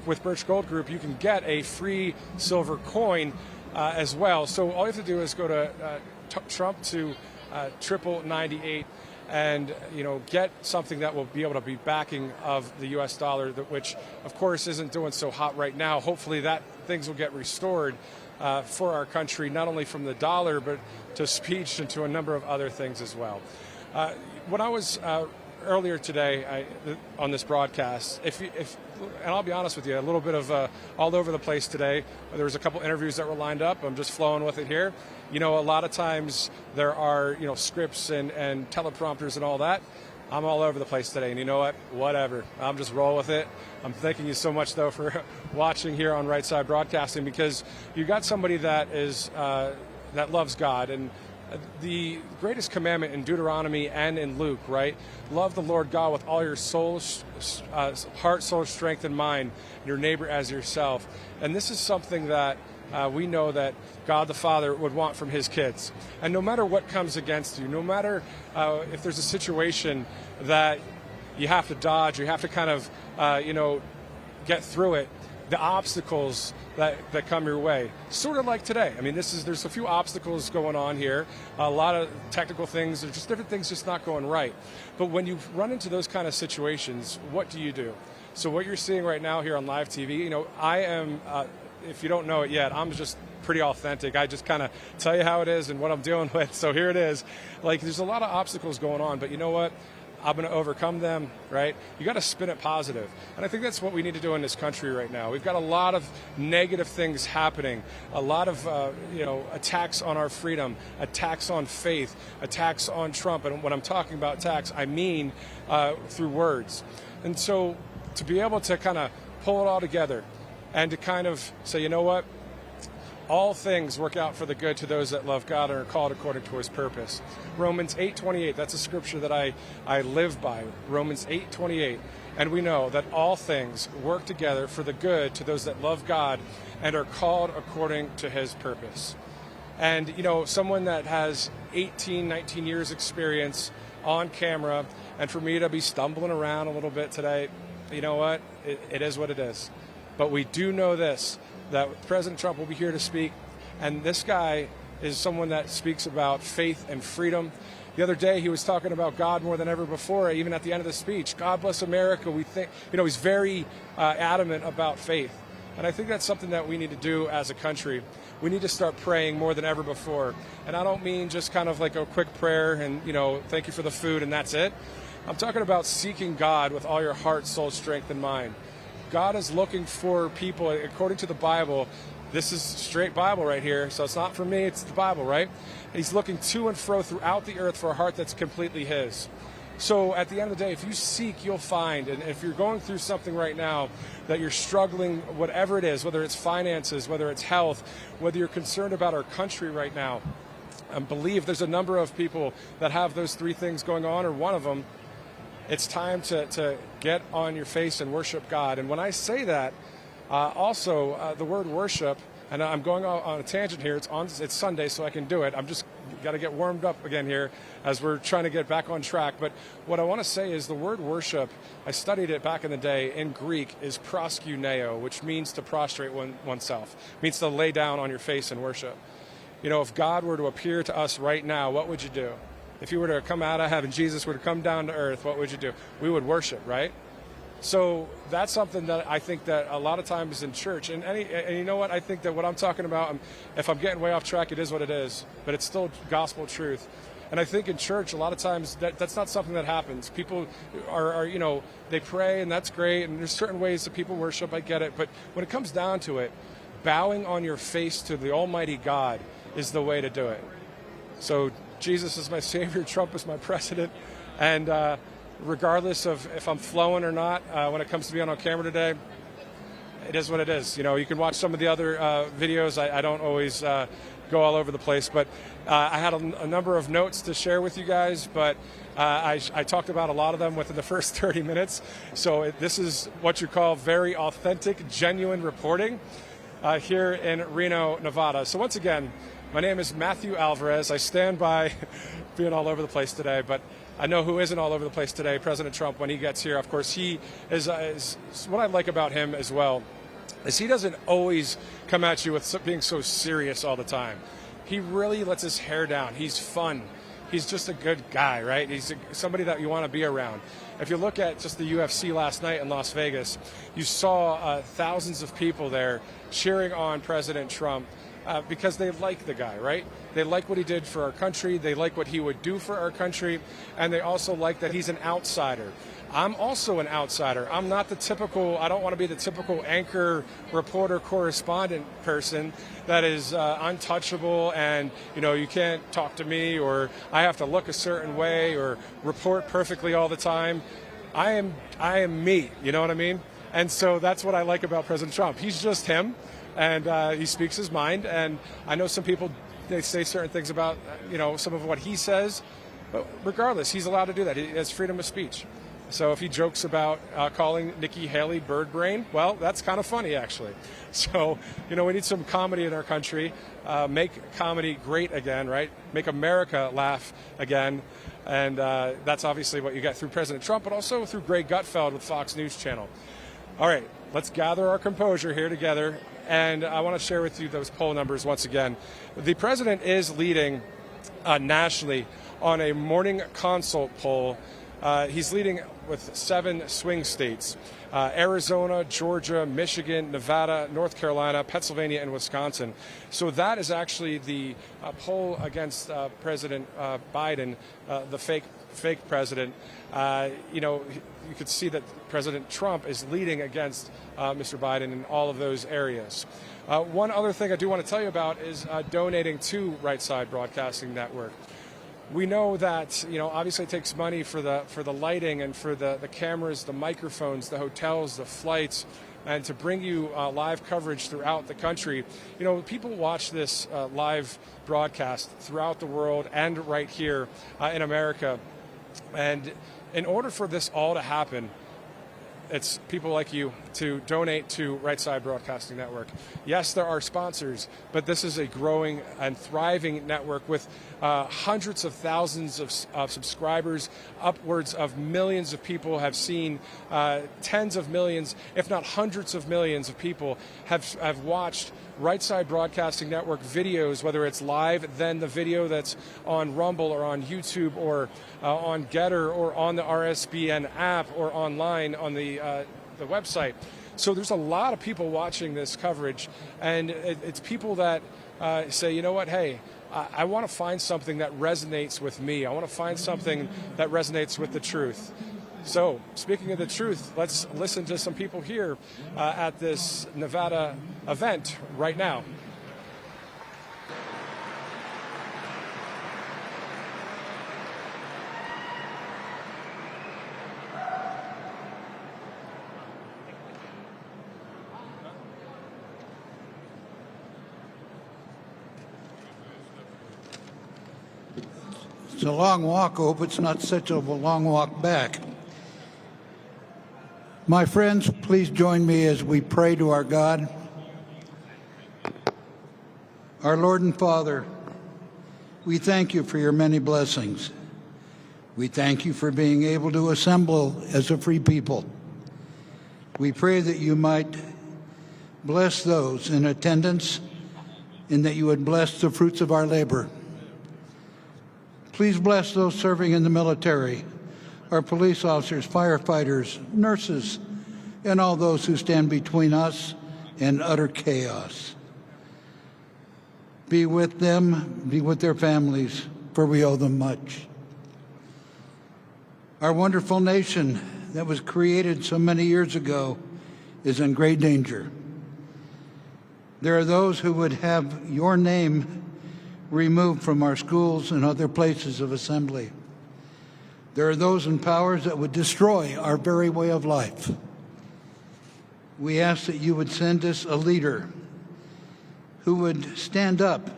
with Birch Gold Group, you can get a free silver coin as well. So all you have to do is go to Trump to 9998 and get something that will be able to be backing of the U.S. dollar, which of course isn't doing so hot right now. Hopefully that things will get restored for our country, not only from the dollar, but to speech and to a number of other things as well. When I was earlier today on this broadcast, and I'll be honest with you, a little bit of all over the place today. There was a couple interviews that were lined up. I'm just flowing with it here. A lot of times there are scripts and teleprompters and all that. I'm all over the place today, and you know what? Whatever. I'm just roll with it. I'm thanking you so much, though, for watching here on Right Side Broadcasting, because you got somebody that is that loves God, and the greatest commandment in Deuteronomy and in Luke, right? Love the Lord God with all your soul, heart, soul, strength, and mind, and your neighbor as yourself. And this is something that we know that God the Father would want from his kids. And no matter what comes against you, no matter if there's a situation that you have to dodge, you have to kind of, get through it, the obstacles that come your way, sort of like today. I mean, there's a few obstacles going on here, a lot of technical things, there's just different things just not going right. But when you run into those kind of situations, what do you do? So what you're seeing right now here on live TV, I am, if you don't know it yet, I'm just pretty authentic. I just kind of tell you how it is and what I'm dealing with. So here it is. Like, there's a lot of obstacles going on, but you know what? I'm going to overcome them, right? You got to spin it positive. And I think that's what we need to do in this country right now. We've got a lot of negative things happening, a lot of, attacks on our freedom, attacks on faith, attacks on Trump. And when I'm talking about attacks, I mean through words. And so to be able to kind of pull it all together and to kind of say, you know what? All things work out for the good to those that love God and are called according to his purpose. Romans 8:28, that's a scripture that I live by. Romans 8:28. And we know that all things work together for the good to those that love God and are called according to his purpose. And, someone that has 18, 19 years experience on camera, and for me to be stumbling around a little bit today, you know what? It is what it is. But we do know this, that President Trump will be here to speak, and this guy is someone that speaks about faith and freedom. The other day he was talking about God more than ever before, even at the end of the speech. God bless America. We think, he's very adamant about faith. And I think that's something that we need to do as a country. We need to start praying more than ever before. And I don't mean just kind of like a quick prayer and, thank you for the food and that's it. I'm talking about seeking God with all your heart, soul, strength, and mind. God is looking for people, according to the Bible. This is straight Bible right here, so it's not for me, it's the Bible, right? He's looking to and fro throughout the earth for a heart that's completely his. So at the end of the day, if you seek, you'll find. And if you're going through something right now that you're struggling, whatever it is, whether it's finances, whether it's health, whether you're concerned about our country right now, I believe there's a number of people that have those three things going on, or one of them. It's time to get on your face and worship God. And when I say that, the word worship, and I'm going on a tangent here. It's Sunday, so I can do it. I'm just got to get warmed up again here as we're trying to get back on track. But what I want to say is the word worship, I studied it back in the day in Greek, is proskuneo, which means to prostrate oneself. It means to lay down on your face and worship. You know, if God were to appear to us right now, what would you do? If you were to come out of heaven, Jesus were to come down to earth, what would you do? We would worship, right? So that's something that I think that a lot of times in church, and you know what, I think that what I'm talking about, if I'm getting way off track, it is what it is, but it's still gospel truth. And I think in church, a lot of times that's not something that happens. People are, you know, they pray and that's great, and there's certain ways that people worship, I get it. But when it comes down to it, bowing on your face to the Almighty God is the way to do it. So Jesus is my Savior, Trump is my president, and regardless of if I'm flowing or not, when it comes to being on camera today, it is what it is. You know, you can watch some of the other videos. I don't always go all over the place, but I had a number of notes to share with you guys, but I talked about a lot of them within the first 30 minutes. So this is what you call very authentic, genuine reporting here in Reno, Nevada. So once again, my name is Matthew Alvarez. I stand by being all over the place today, but I know who isn't all over the place today, President Trump, when he gets here. Of course, he is what I like about him as well, is he doesn't always come at you with being so serious all the time. He really lets his hair down. He's fun. He's just a good guy, right? He's somebody that you want to be around. If you look at just the UFC last night in Las Vegas, you saw thousands of people there cheering on President Trump because they like the guy, right? They like what he did for our country. They like what he would do for our country. And they also like that he's an outsider. I'm also an outsider. I'm not the typical, I don't want to be the typical anchor, reporter, correspondent person that is untouchable and, you know, you can't talk to me or I have to look a certain way or report perfectly all the time. I am me, you know what I mean? And so that's what I like about President Trump. He's just him, and he speaks his mind. And I know some people, they say certain things about, you know, some of what he says, but regardless, he's allowed to do that. He has freedom of speech. So if he jokes about calling Nikki Haley bird brain, well, that's kind of funny, actually. So, you know, we need some comedy in our country. Make comedy great again, right? Make America laugh again. And that's obviously what you get through President Trump, but also through Greg Gutfeld with Fox News Channel. All right, let's gather our composure here together. And I want to share with you those poll numbers once again. The president is leading nationally on a morning consult poll. He's leading with 7 swing states, Arizona, Georgia, Michigan, Nevada, North Carolina, Pennsylvania, and Wisconsin. So that is actually the poll against President Biden, the fake president. You know, you could see that President Trump is leading against Mr. Biden in all of those areas. One other thing I do want to tell you about is donating to Right Side Broadcasting Network. We know that, you know, obviously it takes money for the lighting and for the cameras, the microphones, the hotels, the flights, and to bring you live coverage throughout the country. You know, people watch this live broadcast throughout the world and right here in America. And in order for this all to happen, it's people like you to donate to Right Side Broadcasting Network. Yes, there are sponsors, but this is a growing and thriving network with hundreds of thousands of subscribers. Upwards of millions of people have seen, tens of millions, if not hundreds of millions of people have watched Right Side Broadcasting Network videos, whether it's live, then the video that's on Rumble or on YouTube or on Getter or on the RSBN app or online on the website. So there's a lot of people watching this coverage, and it's people that say, you know what, hey, I want to find something that resonates with me. I want to find something that resonates with the truth. So, speaking of the truth, let's listen to some people here at this Nevada event right now. It's a long walk, hope it's not such a long walk back. My friends, please join me as we pray to our God. Our Lord and Father, We thank you for your many blessings. We thank you for being able to assemble as a free people. We pray that you might bless those in attendance and that you would bless the fruits of our labor. Please bless those serving in the military, our police officers, firefighters, nurses, and all those who stand between us and utter chaos. Be with them, be with their families, for we owe them much. Our wonderful nation that was created so many years ago is in great danger. There are those who would have your name removed from our schools and other places of assembly. There are those in powers that would destroy our very way of life. We ask that you would send us a leader who would stand up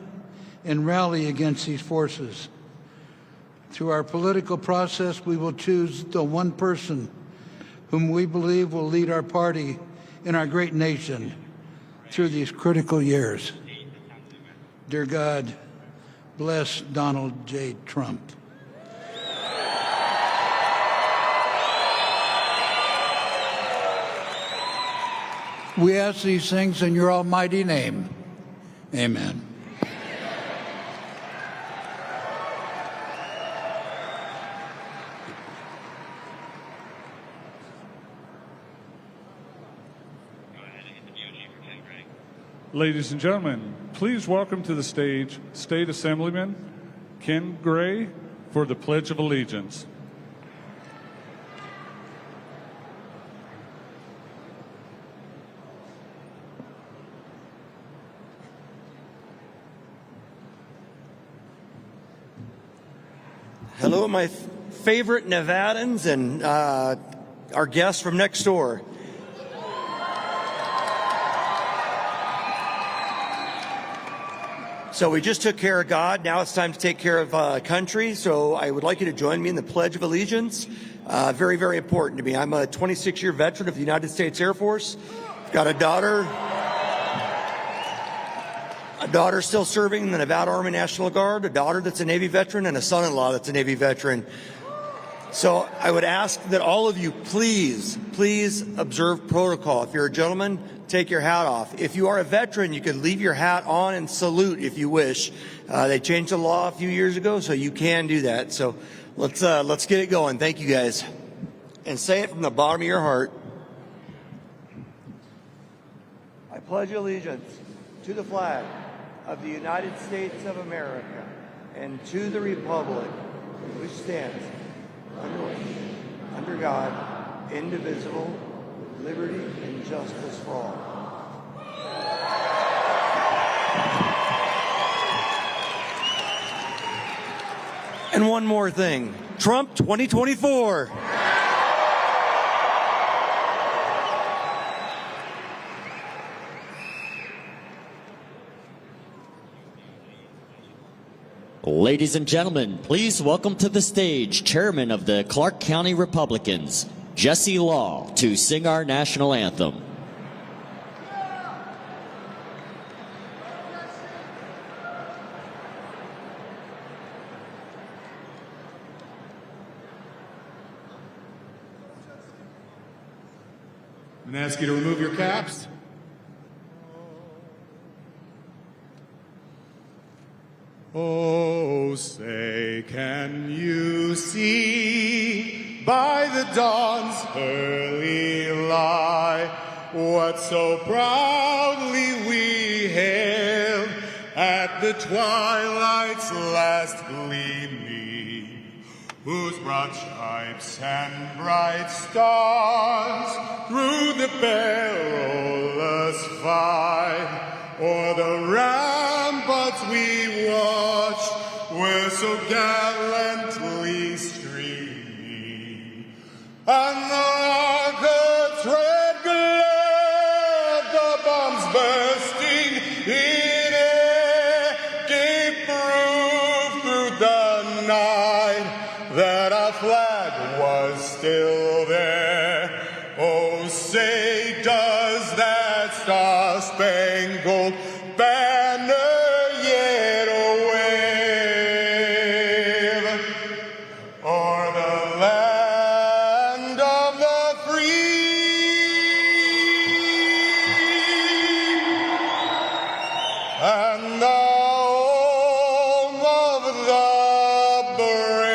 and rally against these forces. Through our political process, we will choose the one person whom we believe will lead our party and our great nation through these critical years. Dear God, bless Donald J. Trump. We ask these things in your almighty name. Amen. Ladies and gentlemen, please welcome to the stage State Assemblyman Ken Gray for the Pledge of Allegiance. Hello, my favorite Nevadans and our guests from next door. So we just took care of God. Now it's time to take care of country. So I would like you to join me in the Pledge of Allegiance. Very, very important to me. I'm a 26-year veteran of the United States Air Force. I've got a daughter still serving in the Nevada Army National Guard, a daughter that's a Navy veteran, and a son-in-law that's a Navy veteran. So I would ask that all of you please observe protocol. If you're a gentleman, take your hat off. If you are a veteran, you can leave your hat on and salute if you wish. They changed the law a few years ago, so you can do that. So let's get it going. Thank you, guys. And say it from the bottom of your heart. I pledge allegiance to the flag of the United States of America and to the republic which stands under God, indivisible, liberty and justice for all. And one more thing, Trump 2024. Ladies and gentlemen, please welcome to the stage Chairman of the Clark County Republicans, Jesse Law, to sing our national anthem. I'm going to ask you to remove your caps. Oh, say, can you see by the dawn's early light what so proudly we hailed at the twilight's last gleaming, whose broad stripes and bright stars through the perilous fight o'er the ramparts we watched were so gallantly streaming, and the rockets' red glare, the bombs bursting in air, gave proof through the night that our flag was still there. Oh, say, does that star-spangled banner yet away? and the home of the brave.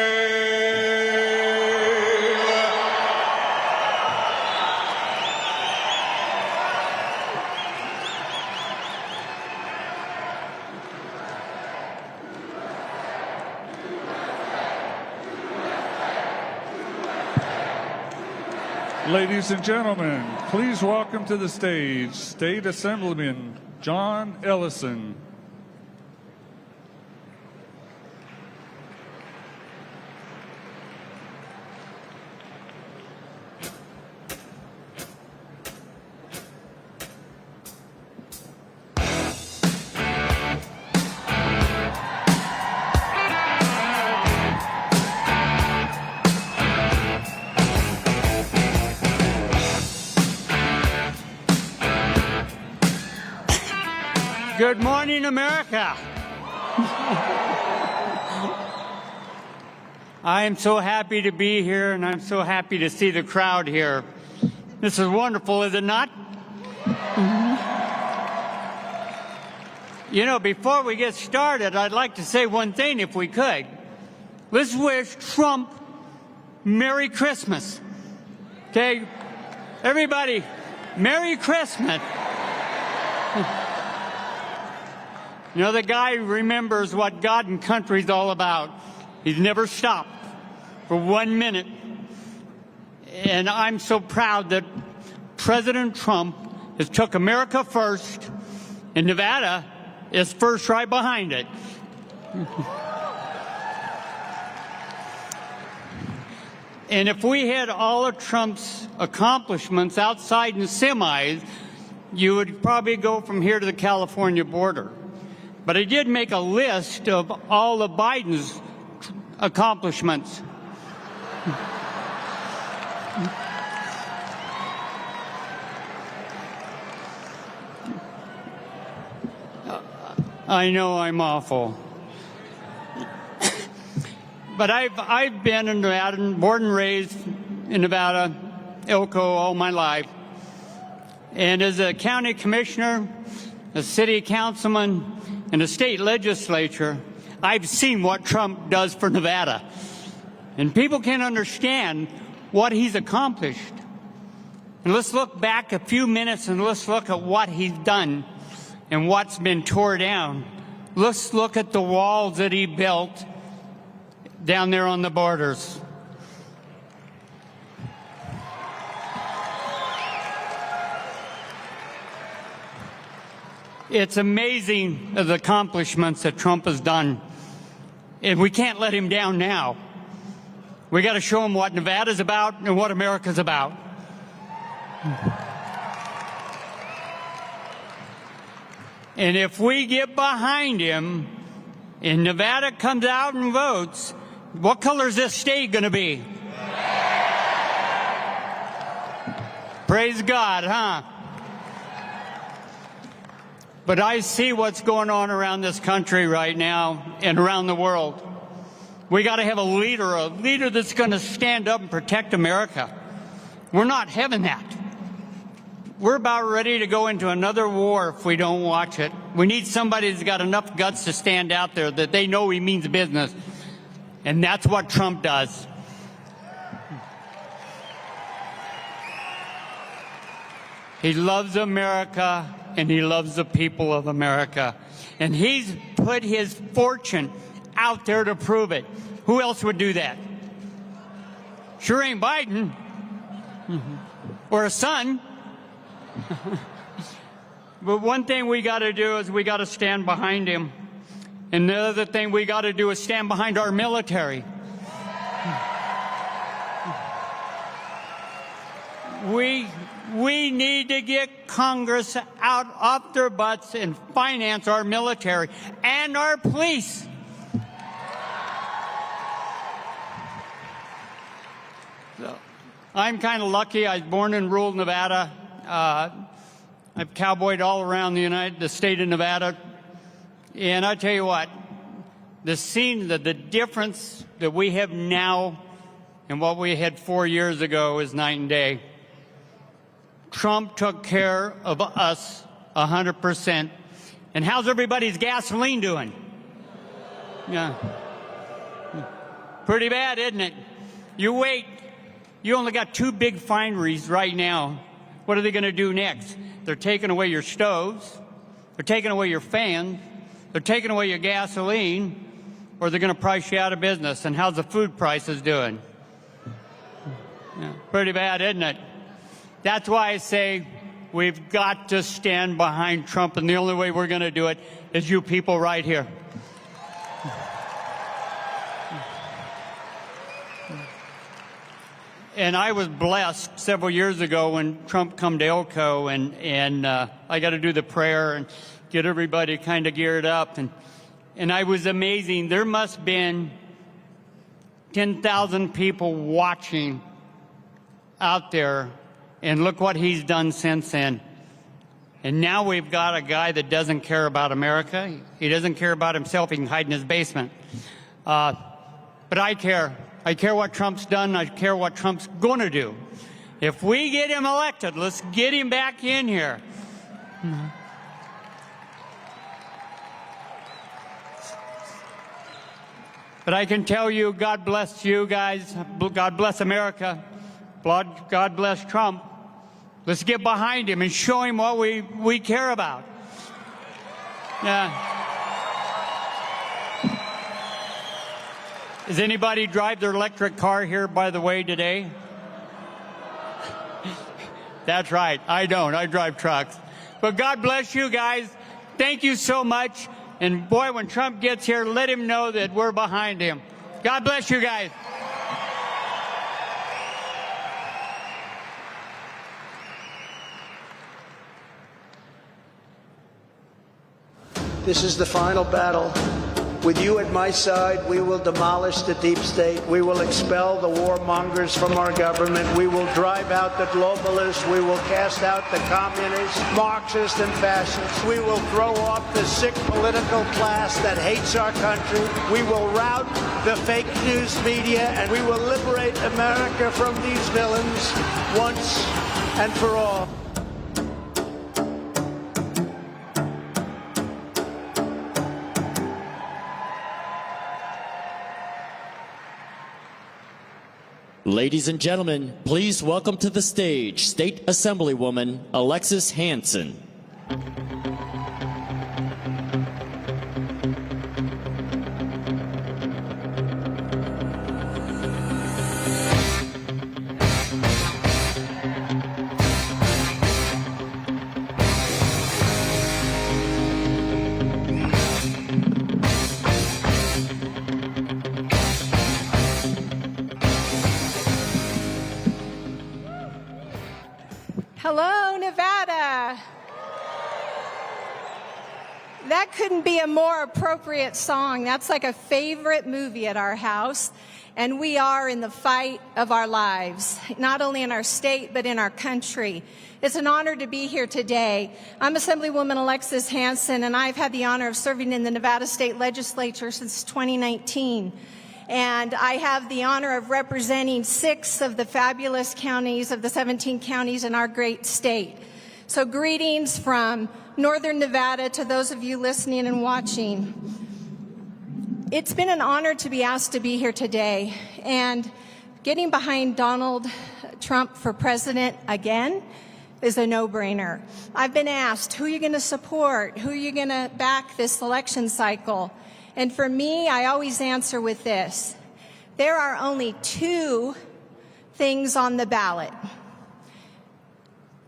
Ladies and gentlemen, please welcome to the stage State Assemblyman John Ellison. Good morning, America. I am so happy to be here, and I'm so happy to see the crowd here. This is wonderful, is it not? You know, before we get started, I'd like to say one thing, if we could. Let's wish Trump Merry Christmas. Okay? Everybody, Merry Christmas. You know, the guy remembers what God and country's all about. He's never stopped for 1 minute. And I'm so proud that President Trump has took America first, and Nevada is first right behind it. And if we had all of Trump's accomplishments outside in semis, you would probably go from here to the California border. But I did make a list of all of Biden's accomplishments. I know I'm awful. But I've been in Nevada, born and raised in Nevada, Elko, all my life. And as a county commissioner, a city councilman, and a state legislature, I've seen what Trump does for Nevada. And people can understand what he's accomplished. And let's look back a few minutes and let's look at what he's done and what's been tore down. Let's look at the walls that he built down there on the borders. It's amazing the accomplishments that Trump has done. And we can't let him down now. We got to show him what Nevada's about and what America's about. And if we get behind him and Nevada comes out and votes, what color is this state going to be? Praise God, huh? But I see what's going on around this country right now and around the world. We got to have a leader that's going to stand up and protect America. We're not having that. We're about ready to go into another war if we don't watch it. We need somebody that's got enough guts to stand out there that they know he means business. And that's what Trump does. He loves America, and he loves the people of America. And he's put his fortune out there to prove it. Who else would do that? Sure ain't Biden. Or a son. But one thing we got to do is we got to stand behind him. And the other thing we got to do is stand behind our military. We need to get Congress out off their butts and finance our military and our police. So, I'm kind of lucky. I was born in rural Nevada. I've cowboyed all around the state of Nevada. And I tell you what, the difference that we have now and what we had 4 years ago is night and day. Trump took care of us 100%. And how's everybody's gasoline doing? Yeah. Pretty bad, isn't it? You wait. You only got 2 big refineries right now. What are they going to do next? They're taking away your stoves. They're taking away your fans. They're taking away your gasoline. Or they're going to price you out of business. And how's the food prices doing? Yeah, pretty bad, isn't it? That's why I say we've got to stand behind Trump. And the only way we're going to do it is you people right here. And I was blessed several years ago when Trump come to Elko, and I got to do the prayer and get everybody kind of geared up. And I was amazing. There must have been 10,000 people watching out there, and look what he's done since then. And now we've got a guy that doesn't care about America. He doesn't care about himself. He can hide in his basement. But I care. I care what Trump's done. I care what Trump's going to do. If we get him elected, let's get him back in here. But I can tell you, God bless you guys. God bless America. God bless Trump. Let's get behind him and show him what we care about. Yeah. Does anybody drive their electric car here, by the way, today? That's right. I don't. I drive trucks. But God bless you guys. Thank you so much. And boy, when Trump gets here, let him know that we're behind him. God bless you guys. This is the final battle. With you at my side, we will demolish the deep state. We will expel the warmongers from our government. We will drive out the globalists. We will cast out the communists, Marxists, and fascists. We will throw off the sick political class that hates our country. We will rout the fake news media, and we will liberate America from these villains once and for all. Ladies and gentlemen, please welcome to the stage State Assemblywoman Alexis Hansen. Hello, Nevada. That couldn't be a more appropriate song. That's like a favorite movie at our house. And we are in the fight of our lives, not only in our state, but in our country. It's an honor to be here today. I'm Assemblywoman Alexis Hansen, and I've had the honor of serving in the Nevada State Legislature since 2019. And I have the honor of representing 6 of the fabulous counties of the 17 counties in our great state. So greetings from Northern Nevada to those of you listening and watching. It's been an honor to be asked to be here today. And getting behind Donald Trump for president again is a no-brainer. I've been asked, who are you going to support? Who are you going to back this election cycle? And for me, I always answer with this. There are only 2 things on the ballot.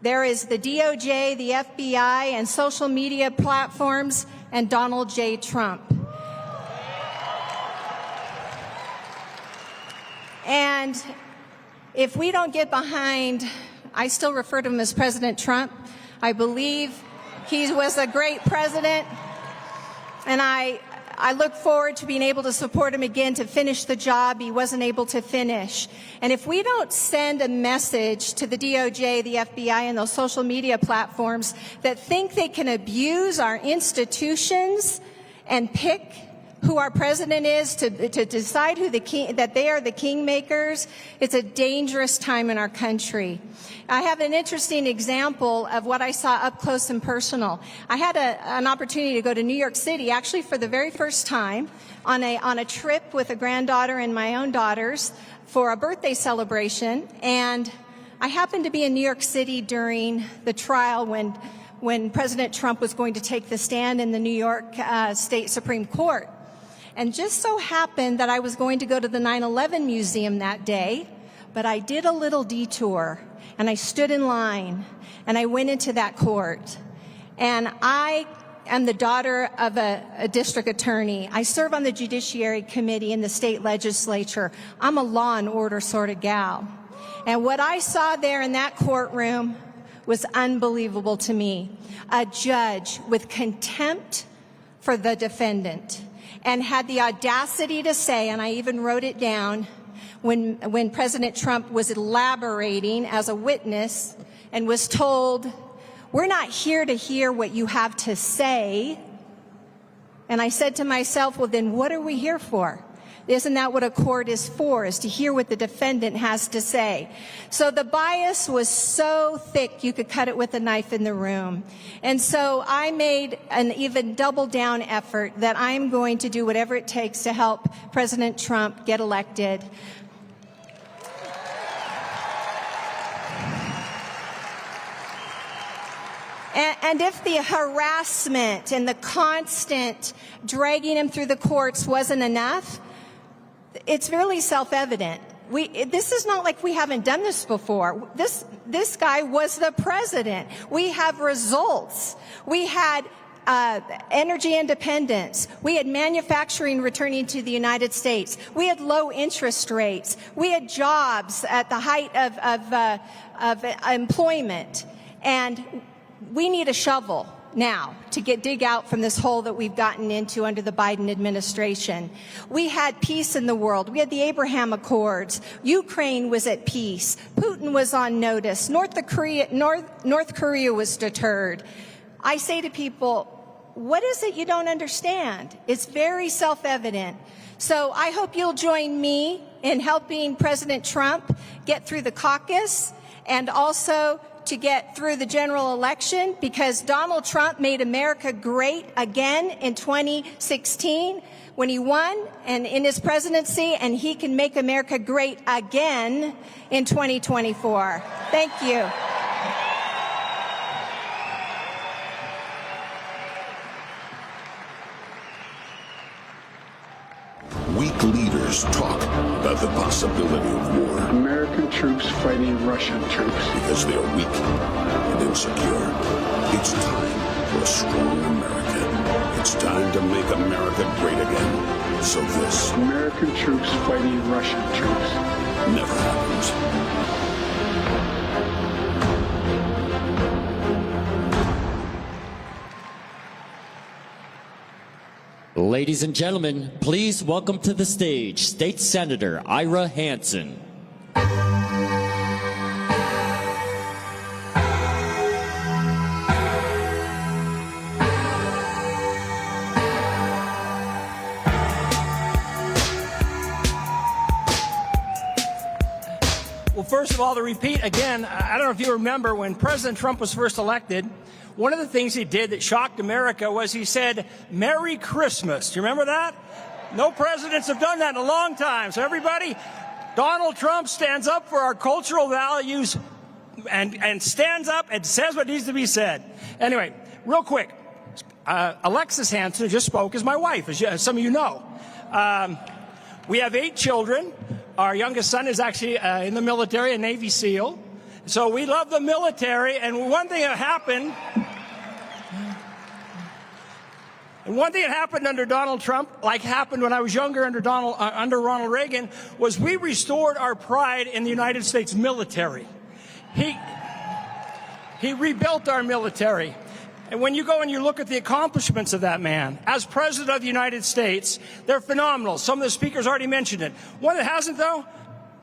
There is the DOJ, the FBI, and social media platforms, and Donald J. Trump. And if we don't get behind, I still refer to him as President Trump. I believe he was a great president, and I look forward to being able to support him again to finish the job he wasn't able to finish. And if we don't send a message to the DOJ, the FBI, and those social media platforms that think they can abuse our institutions and pick who our president is, to decide who that they are the kingmakers. It's a dangerous time in our country. I have an interesting example of what I saw up close and personal. I had an opportunity to go to New York City, actually for the very first time, on a trip with a granddaughter and my own daughters for a birthday celebration. And I happened to be in New York City during the trial when President Trump was going to take the stand in the New York State Supreme Court. And just so happened that I was going to go to the 9/11 Museum that day, but I did a little detour, and I stood in line, and I went into that court. And I am the daughter of a district attorney. I serve on the Judiciary Committee in the state legislature. I'm a law and order sort of gal. And what I saw there in that courtroom was unbelievable to me. A judge with contempt for the defendant, and had the audacity to say, and I even wrote it down, when President Trump was elaborating as a witness and was told, "We're not here to hear what you have to say." And I said to myself, well, then what are we here for? Isn't that what a court is for, is to hear what the defendant has to say? So the bias was so thick you could cut it with a knife in the room. And so I made an even double down effort that I'm going to do whatever it takes to help President Trump get elected. And if the harassment and the constant dragging him through the courts wasn't enough, it's really self-evident. This is not like we haven't done this before. This guy was the president. We have results. We had energy independence. We had manufacturing returning to the United States. We had low interest rates. We had jobs at the height of employment. And we need a shovel now to dig out from this hole that we've gotten into under the Biden administration. We had peace in the world. We had the Abraham Accords. Ukraine was at peace. Putin was on notice. North Korea was deterred. I say to people, what is it you don't understand? It's very self-evident. So I hope you'll join me in helping President Trump get through the caucus and also to get through the general election, because Donald Trump made America great again in 2016 when he won and in his presidency, and he can make America great again in 2024. Thank you. Weak leaders talk about the possibility of war. American troops fighting Russian troops. Because they are weak and insecure. It's time for a strong America. It's time to make America great again. So this, American troops fighting Russian troops, never happens. Ladies and gentlemen, please welcome to the stage State Senator Ira Hansen. Well, first of all, to repeat again, I don't know if you remember when President Trump was first elected, one of the things he did that shocked America was he said, "Merry Christmas." Do you remember that? No presidents have done that in a long time. So everybody, Donald Trump stands up for our cultural values and stands up and says what needs to be said. Anyway, real quick, Alexis Hansen, who just spoke, is my wife, as some of you know. We have 8 children. Our youngest son is actually in the military, a Navy SEAL. So we love the military, and one thing that happened under Donald Trump, like happened when I was younger under Ronald Reagan, was we restored our pride in the United States military. He rebuilt our military. And when you go and you look at the accomplishments of that man, as President of the United States, they're phenomenal. Some of the speakers already mentioned it. One that hasn't, though,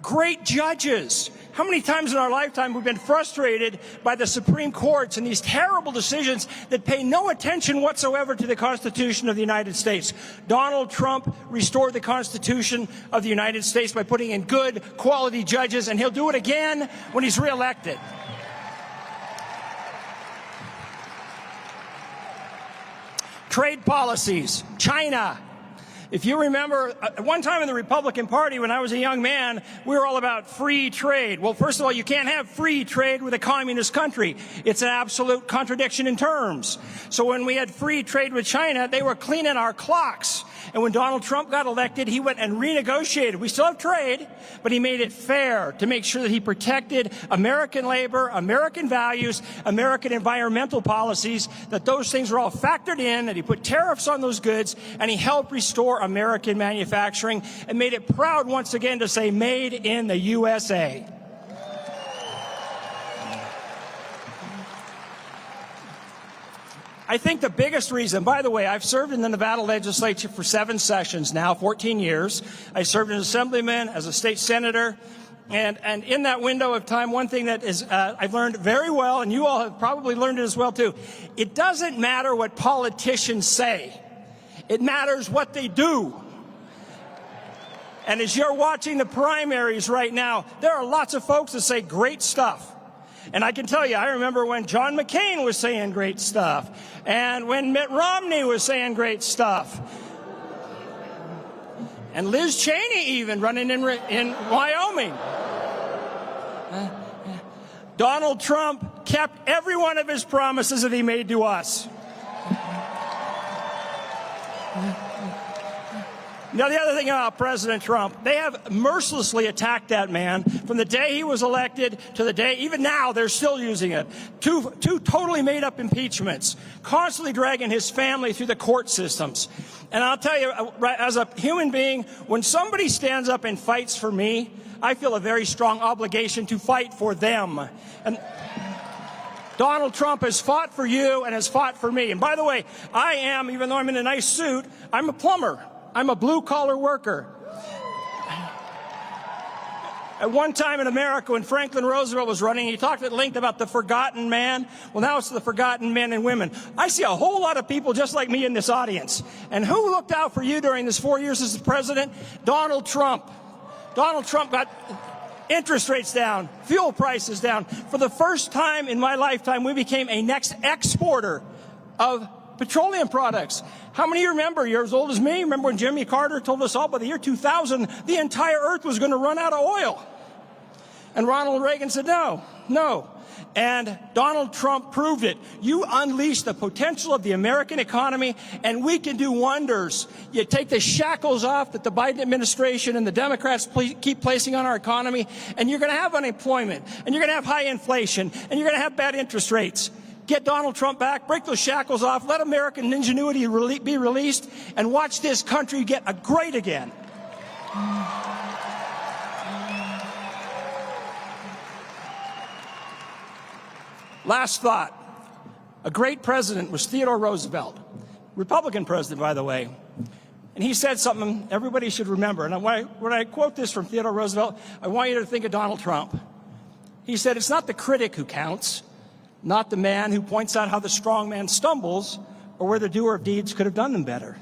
great judges. How many times in our lifetime we've been frustrated by the Supreme Courts and these terrible decisions that pay no attention whatsoever to the Constitution of the United States? Donald Trump restored the Constitution of the United States by putting in good, quality judges, and he'll do it again when he's reelected. Trade policies, China. If you remember, at one time in the Republican Party, when I was a young man, we were all about free trade. Well, first of all, you can't have free trade with a communist country. It's an absolute contradiction in terms. So when we had free trade with China, they were cleaning our clocks. And when Donald Trump got elected, he went and renegotiated. We still have trade, but he made it fair to make sure that he protected American labor, American values, American environmental policies, that those things were all factored in, that he put tariffs on those goods, and he helped restore American manufacturing and made it proud once again to say, made in the USA. I think the biggest reason, by the way, I've served in the Nevada legislature for 7 sessions now, 14 years. I served as an assemblyman, as a state senator, and in that window of time, one thing that is I've learned very well, and you all have probably learned it as well too, it doesn't matter what politicians say. It matters what they do. And as you're watching the primaries right now, there are lots of folks that say great stuff. And I can tell you, I remember when John McCain was saying great stuff, and when Mitt Romney was saying great stuff, and Liz Cheney even running in Wyoming. Donald Trump kept every one of his promises that he made to us. Now, the other thing about President Trump, they have mercilessly attacked that man from the day he was elected to the day, even now, they're still using it. Two totally made-up impeachments, constantly dragging his family through the court systems. And I'll tell you, as a human being, when somebody stands up and fights for me, I feel a very strong obligation to fight for them. And Donald Trump has fought for you and has fought for me. And by the way, I am, even though I'm in a nice suit, I'm a plumber. I'm a blue-collar worker. At one time in America, when Franklin Roosevelt was running, he talked at length about the forgotten man. Well, now it's the forgotten men and women. I see a whole lot of people just like me in this audience. And who looked out for you during this 4 years as the president? Donald Trump. Donald Trump got interest rates down, fuel prices down. For the first time in my lifetime, we became a next exporter of petroleum products. How many of you remember, you're as old as me, remember when Jimmy Carter told us all by the year 2000 the entire earth was going to run out of oil? And Ronald Reagan said no. And Donald Trump proved it. You unleash the potential of the American economy, and we can do wonders. You take the shackles off that the Biden administration and the Democrats keep placing on our economy, and you're going to have unemployment, and you're going to have high inflation, and you're going to have bad interest rates. Get Donald Trump back, break those shackles off, let American ingenuity be released, and watch this country get great again. Last thought. A great president was Theodore Roosevelt, Republican president, by the way. And he said something everybody should remember. And when I quote this from Theodore Roosevelt, I want you to think of Donald Trump. He said, it's not the critic who counts, not the man who points out how the strong man stumbles or where the doer of deeds could have done them better.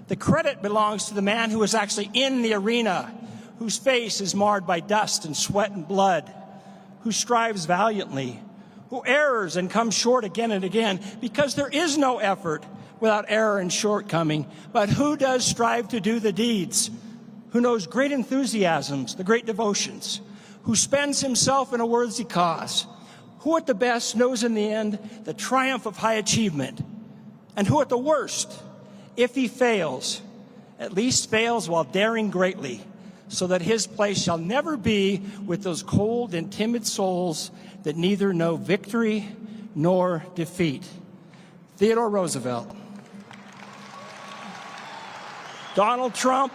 The credit belongs to the man who is actually in the arena, whose face is marred by dust and sweat and blood, who strives valiantly, who errs and comes short again and again, because there is no effort without error and shortcoming. But who does strive to do the deeds? Who knows great enthusiasms, the great devotions, who spends himself in a worthy cause, who at the best knows in the end the triumph of high achievement, and who at the worst, if he fails, at least fails while daring greatly, so that his place shall never be with those cold and timid souls that neither know victory nor defeat. Theodore Roosevelt. Donald Trump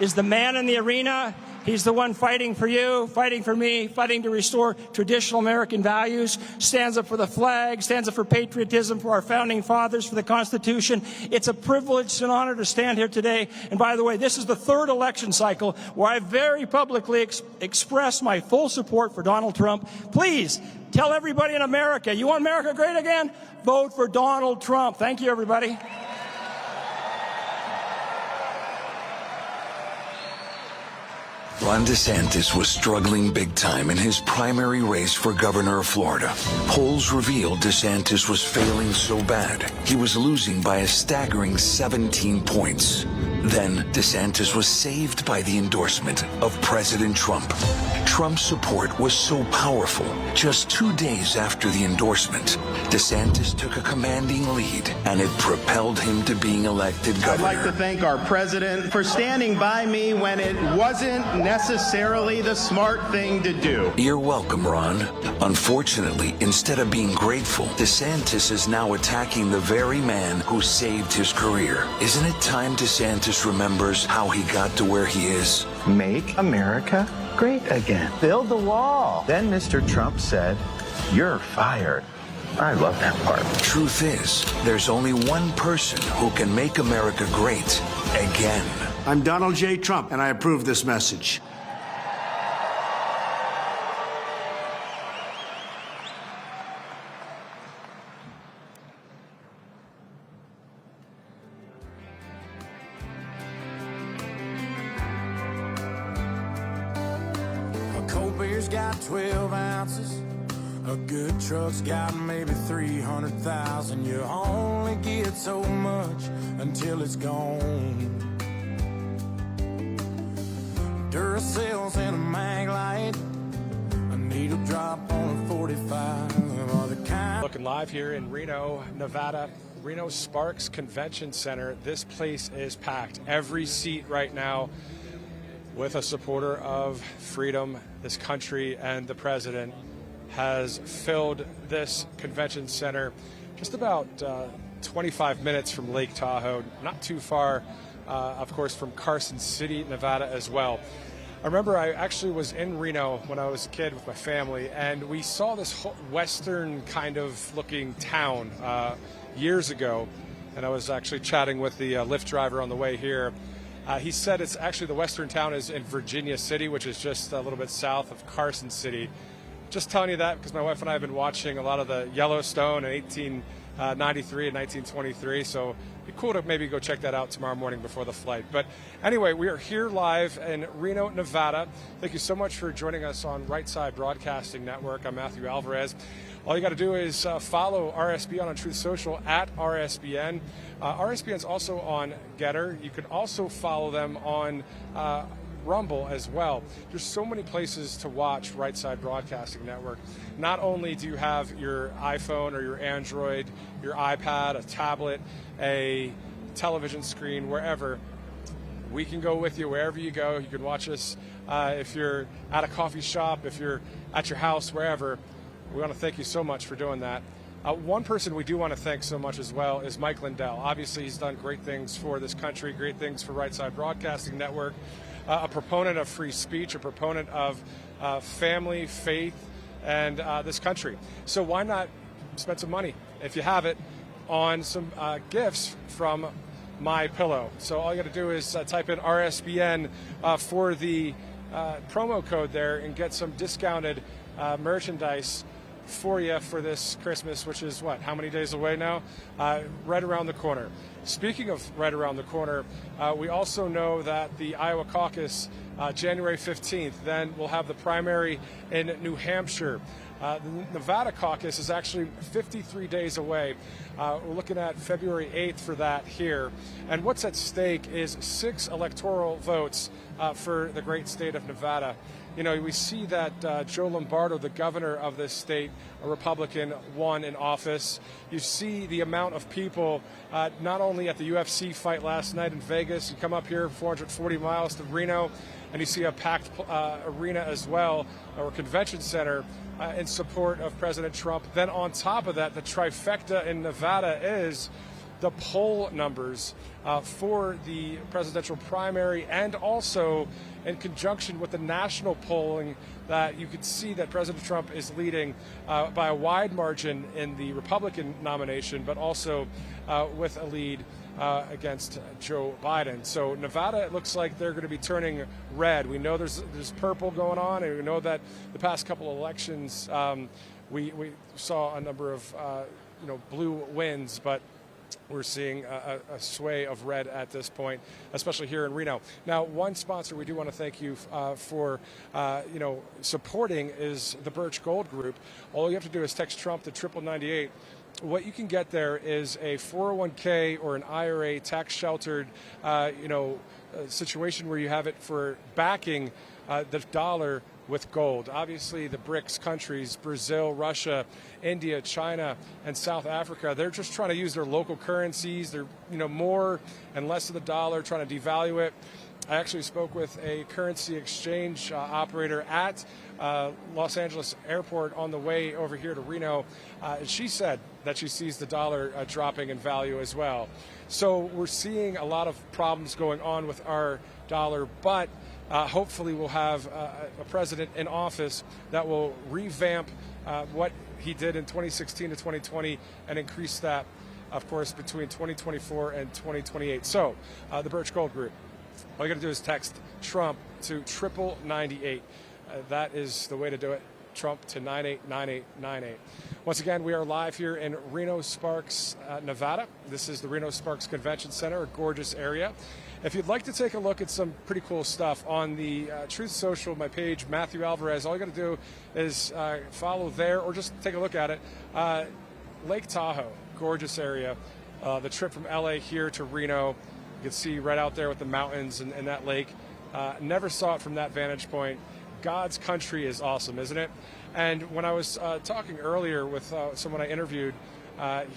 is the man in the arena, He's the one fighting for you, fighting for me, fighting to restore traditional American values, stands up for the flag, stands up for patriotism, for our founding fathers, for the Constitution. It's a privilege and honor to stand here today. And by the way, this is the third election cycle where I very publicly expressed my full support for Donald Trump. Please tell everybody in America, you want America great again? Vote for Donald Trump. Thank you, everybody. Ron DeSantis was struggling big time in his primary race for governor of Florida. Polls revealed DeSantis was failing so bad, he was losing by a staggering 17 points. Then, DeSantis was saved by the endorsement of President Trump. Trump's support was so powerful, just 2 days after the endorsement, DeSantis took a commanding lead, and it propelled him to being elected governor. I'd like to thank our president for standing by me when it wasn't necessarily the smart thing to do. You're welcome, Ron. Unfortunately, instead of being grateful, DeSantis is now attacking the very man who saved his career. Isn't it time DeSantis remembers how he got to where he is? Make America great again. Build the wall. Then Mr. Trump said, "You're fired." I love that part. Truth is, there's only one person who can make America great again. I'm Donald J. Trump, and I approve this message. A cold beer's got 12 ounces. A good truck's got maybe 300,000. You only get so much until it's gone. Duracells and a mag light, a needle drop on a 45 are the kind. Looking live here in Reno, Nevada, Reno Sparks Convention Center. This place is packed. Every seat right now with a supporter of freedom, this country, and the president has filled this convention center just about 25 minutes from Lake Tahoe, not too far, of course, from Carson City, Nevada as well. I remember I actually was in Reno when I was a kid with my family, and we saw this whole western kind of looking town years ago, and I was actually chatting with the Lyft driver on the way here. He said it's actually the western town is in Virginia City, which is just a little bit south of Carson City. Just telling you that because my wife and I have been watching a lot of the Yellowstone in 1893 and 1923, so it'd be cool to maybe go check that out tomorrow morning before the flight. But anyway, we are here live in Reno, Nevada. Thank you so much for joining us on Right Side Broadcasting Network. I'm Matthew Alvarez. All you got to do is follow RSBN on Truth Social at RSBN. RSBN's also on Getter. You can also follow them on Rumble as well. There's so many places to watch Right Side Broadcasting Network. Not only do you have your iPhone or your Android, your iPad, a tablet, a television screen, wherever, we can go with you wherever you go. You can watch us if you're at a coffee shop, if you're at your house, wherever. We want to thank you so much for doing that. One person we do want to thank so much as well is Mike Lindell. Obviously, he's done great things for this country, great things for Right Side Broadcasting Network, a proponent of free speech, a proponent of family, faith, and this country. So why not spend some money, if you have it, on some gifts from My Pillow? So all you got to do is type in RSBN for the promo code there and get some discounted merchandise for you for this Christmas, which is what, how many days away now? Right around the corner. Speaking of right around the corner, we also know that the Iowa caucus, January 15th, then we'll have the primary in New Hampshire. The Nevada caucus is actually 53 days away. We're looking at February 8th for that here. And what's at stake is 6 electoral votes for the great state of Nevada. You know, we see that Joe Lombardo, the governor of this state, a Republican, won in office. You see the amount of people, not only at the UFC fight last night in Vegas, you come up here 440 miles to Reno, and you see a packed arena as well, or convention center, in support of President Trump. Then on top of that, the trifecta in Nevada is the poll numbers for the presidential primary, and also in conjunction with the national polling, that you could see that President Trump is leading by a wide margin in the Republican nomination, but also with a lead against Joe Biden. So Nevada, it looks like they're going to be turning red. We know there's purple going on, and we know that the past couple of elections we saw a number of blue wins, but we're seeing a sway of red at this point, especially here in Reno. Now, one sponsor we do want to thank you for supporting is the Birch Gold Group. All you have to do is text Trump to 9998. What you can get there is a 401k or an IRA tax-sheltered situation where you have it for backing the dollar with gold. Obviously, the BRICS countries, Brazil, Russia, India, China, and South Africa, they're just trying to use their local currencies. They're, more and less of the dollar, trying to devalue it. I actually spoke with a currency exchange operator at Los Angeles Airport on the way over here to Reno. And she said that she sees the dollar dropping in value as well. So we're seeing a lot of problems going on with our dollar, but hopefully we'll have a president in office that will revamp what he did in 2016 to 2020 and increase that, of course, between 2024 and 2028. So the Birch Gold Group, all you got to do is text Trump to 9998. That is the way to do it. Trump to 989898. Once again, we are live here in Reno Sparks, Nevada. This is the Reno Sparks Convention Center, a gorgeous area. If you'd like to take a look at some pretty cool stuff on the Truth Social, my page, Matthew Alvarez, all you got to do is follow there or just take a look at it. Lake Tahoe, gorgeous area. The trip from LA here to Reno, you can see right out there with the mountains and that lake. Never saw it from that vantage point. God's country is awesome, isn't it? And when I was talking earlier with someone I interviewed,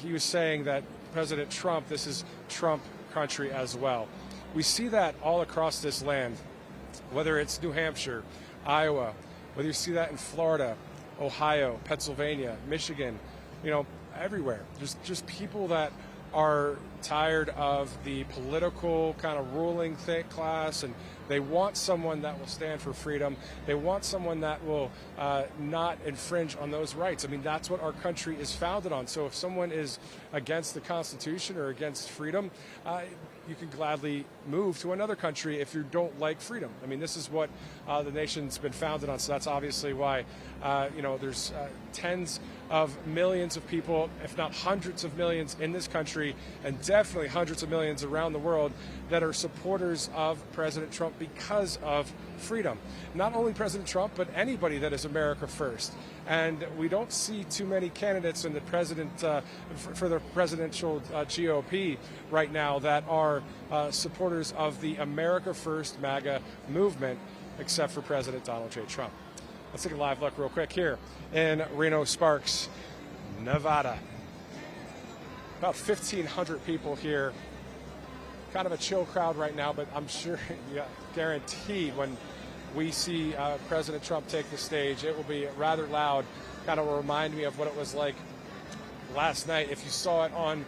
he was saying that President Trump, this is Trump country as well. We see that all across this land, whether it's New Hampshire, Iowa, whether you see that in Florida, Ohio, Pennsylvania, Michigan, everywhere. There's just people that are tired of the political kind of ruling class, and they want someone that will stand for freedom. They want someone that will not infringe on those rights. I mean, that's what our country is founded on. So if someone is against the Constitution or against freedom, you can gladly move to another country if you don't like freedom. I mean, this is what the nation's been founded on. So that's obviously why, there's tens of millions of people, if not hundreds of millions in this country, and definitely hundreds of millions around the world that are supporters of President Trump because of freedom. Not only President Trump, but anybody that is America first. And we don't see too many candidates in the for the presidential GOP right now that are supporters of the America First MAGA movement, except for President Donald J. Trump. Let's take a live look real quick here in Reno Sparks, Nevada. About 1,500 people here. Kind of a chill crowd right now, but I'm sure, guaranteed, when we see President Trump take the stage, it will be rather loud. Kind of will remind me of what it was like last night. If you saw it on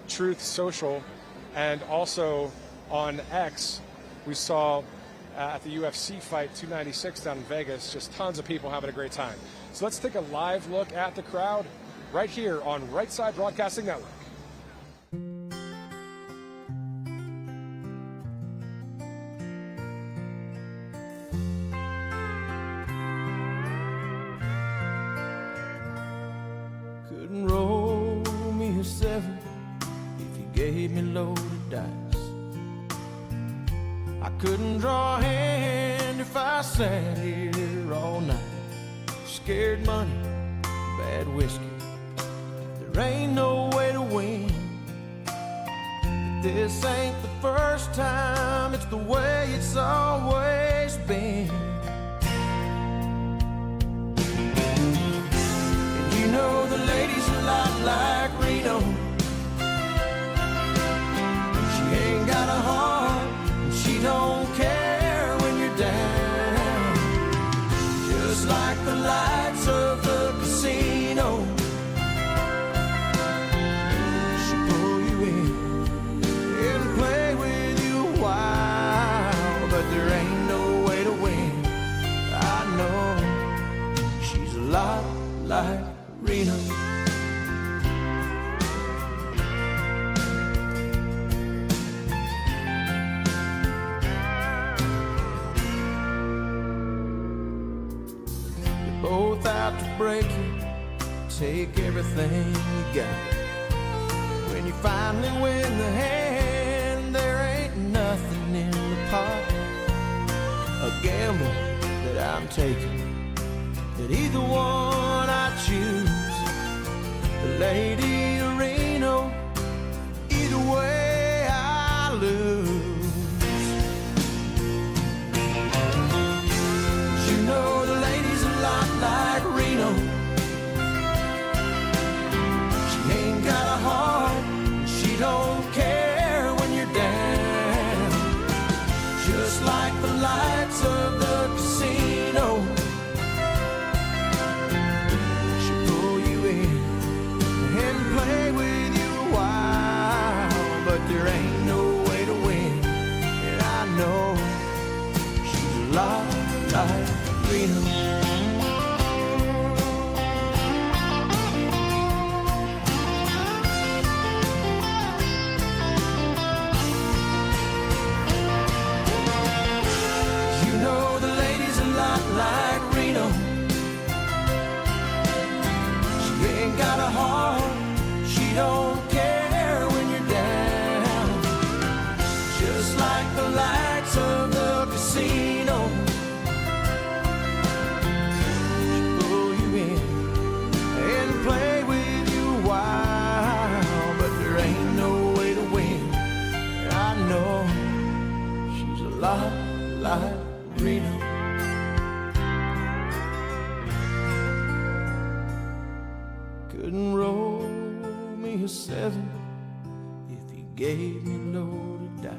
Truth Social and also on X, we saw at the UFC fight 296 down in Vegas, just tons of people having a great time. So let's take a live look at the crowd right here on Right Side Broadcasting Network. Couldn't roll me a 7 if you gave me loaded dice. I couldn't draw a hand if I sat here all night. Scared money, bad whiskey, there ain't no way to win. But this ain't the first time, it's the way it's always been. And you know the lady's a lot like Reno. She ain't got a heart, and she don't care when you're down. Just like the lights of the casino, she pull you in out to break you, take everything you got. When you finally win the hand, there ain't nothing in the pot. A gamble that I'm taking, that either one I choose, the lady of Reno, either way I lose. You know the lady's a lot like Reno. She ain't got a heart, she don't care when you're down. Just like the lights of the casino, she'll pull you in and play with you a while. But there ain't no way to win, and I know she's a lot like Reno. Like Reno, she ain't got a heart, she don't care when you're down. Just like the lights of the casino, she'll pull you in and play with you a while. But there ain't no way to win, and I know she's a lot like Reno. Couldn't roll me a 7 if you gave me loaded dice.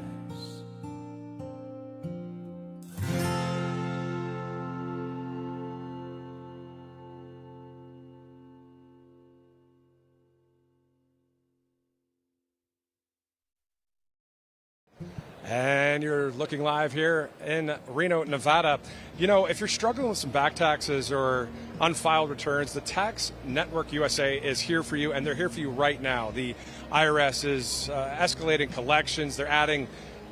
And you're looking live here in Reno, Nevada. You know, if you're struggling with some back taxes or unfiled returns, the Tax Network USA is here for you, and they're here for you right now. The IRS is escalating collections. They're adding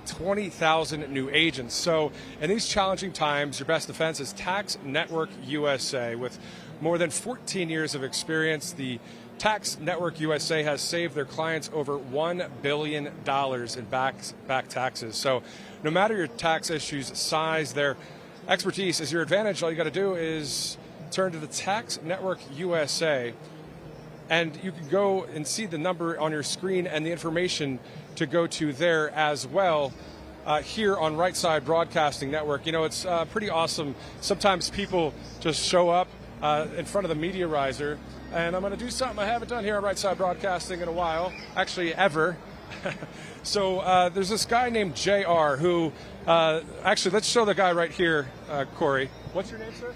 20,000 new agents. So in these challenging times, your best defense is Tax Network USA. With more than 14 years of experience, the Tax Network USA has saved their clients over $1 billion in back taxes. So no matter your tax issues, size, their expertise is your advantage. All you got to do is turn to the Tax Network USA, and you can go and see the number on your screen and the information to go to there as well. Here on Right Side Broadcasting Network. You know, it's pretty awesome. Sometimes people just show up in front of the media riser, and I'm going to do something I haven't done here on Right Side Broadcasting in a while, actually ever. So there's this guy named JR who, actually, let's show the guy right here, Corey. What's your name, sir?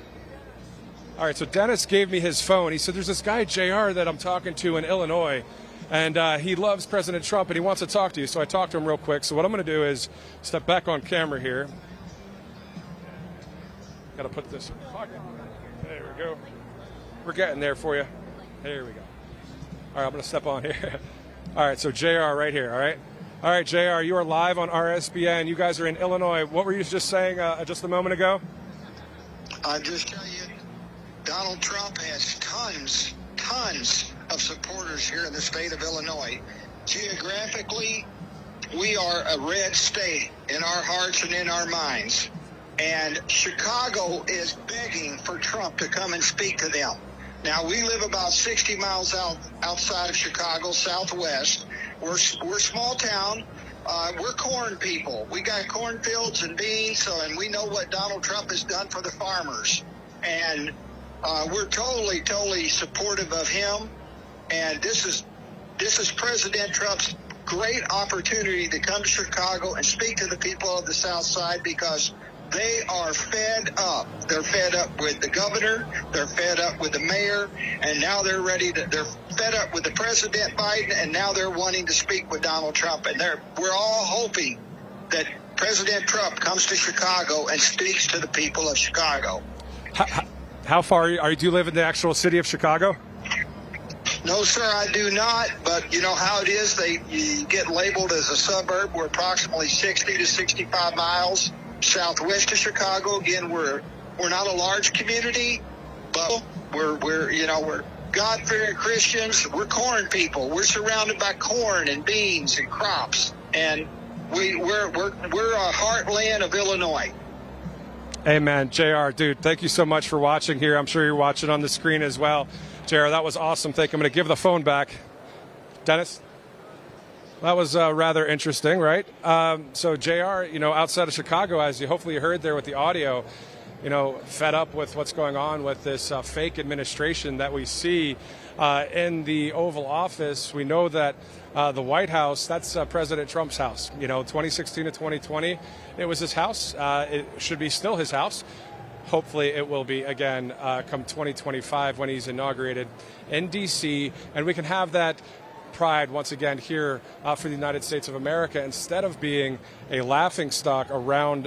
All right, so Dennis gave me his phone. He said there's this guy, JR, that I'm talking to in Illinois, and he loves President Trump, and he wants to talk to you. So I talked to him real quick. So what I'm going to do is step back on camera here. Got to put this in the pocket. There we go. We're getting there for you. There we go. All right, I'm going to step on here. All right, so JR right here, all right? All right, JR, you are live on RSBN. You guys are in Illinois. What were you just saying just a moment ago? I'll just tell you, Donald Trump has tons of supporters here in the state of Illinois. Geographically, we are a red state in our hearts and in our minds. And Chicago is begging for Trump to come and speak to them. Now, we live about 60 miles outside of Chicago, southwest. We're small town. We're corn people. We got cornfields and beans, and we know what Donald Trump has done for the farmers. And we're totally supportive of him. And this is President Trump's great opportunity to come to Chicago and speak to the people of the South Side, because they are fed up. They're fed up with the governor. They're fed up with the mayor. And now they're fed up with the President Biden, and now they're wanting to speak with Donald Trump. And we're all hoping that President Trump comes to Chicago and speaks to the people of Chicago. How far do you live in the actual city of Chicago? No, sir, I do not. But you know how it is. You get labeled as a suburb. We're approximately 60 to 65 miles southwest of Chicago. Again, we're not a large community, but We're God-fearing Christians. We're corn people. We're surrounded by corn and beans and crops, and we're a heartland of Illinois. Amen. JR, dude, thank you so much for watching here. I'm sure you're watching on the screen as well. JR, that was awesome. Thank you. I'm going to give the phone back. Dennis? That was rather interesting, right? So JR, outside of Chicago, as you hopefully heard there with the audio, fed up with what's going on with this fake administration that we see in the Oval Office. We know that the White House, that's President Trump's house. 2016 to 2020, it was his house. It should be still his house. Hopefully it will be again come 2025 when he's inaugurated in D.C. And we can have that pride once again here for the United States of America, instead of being a laughingstock around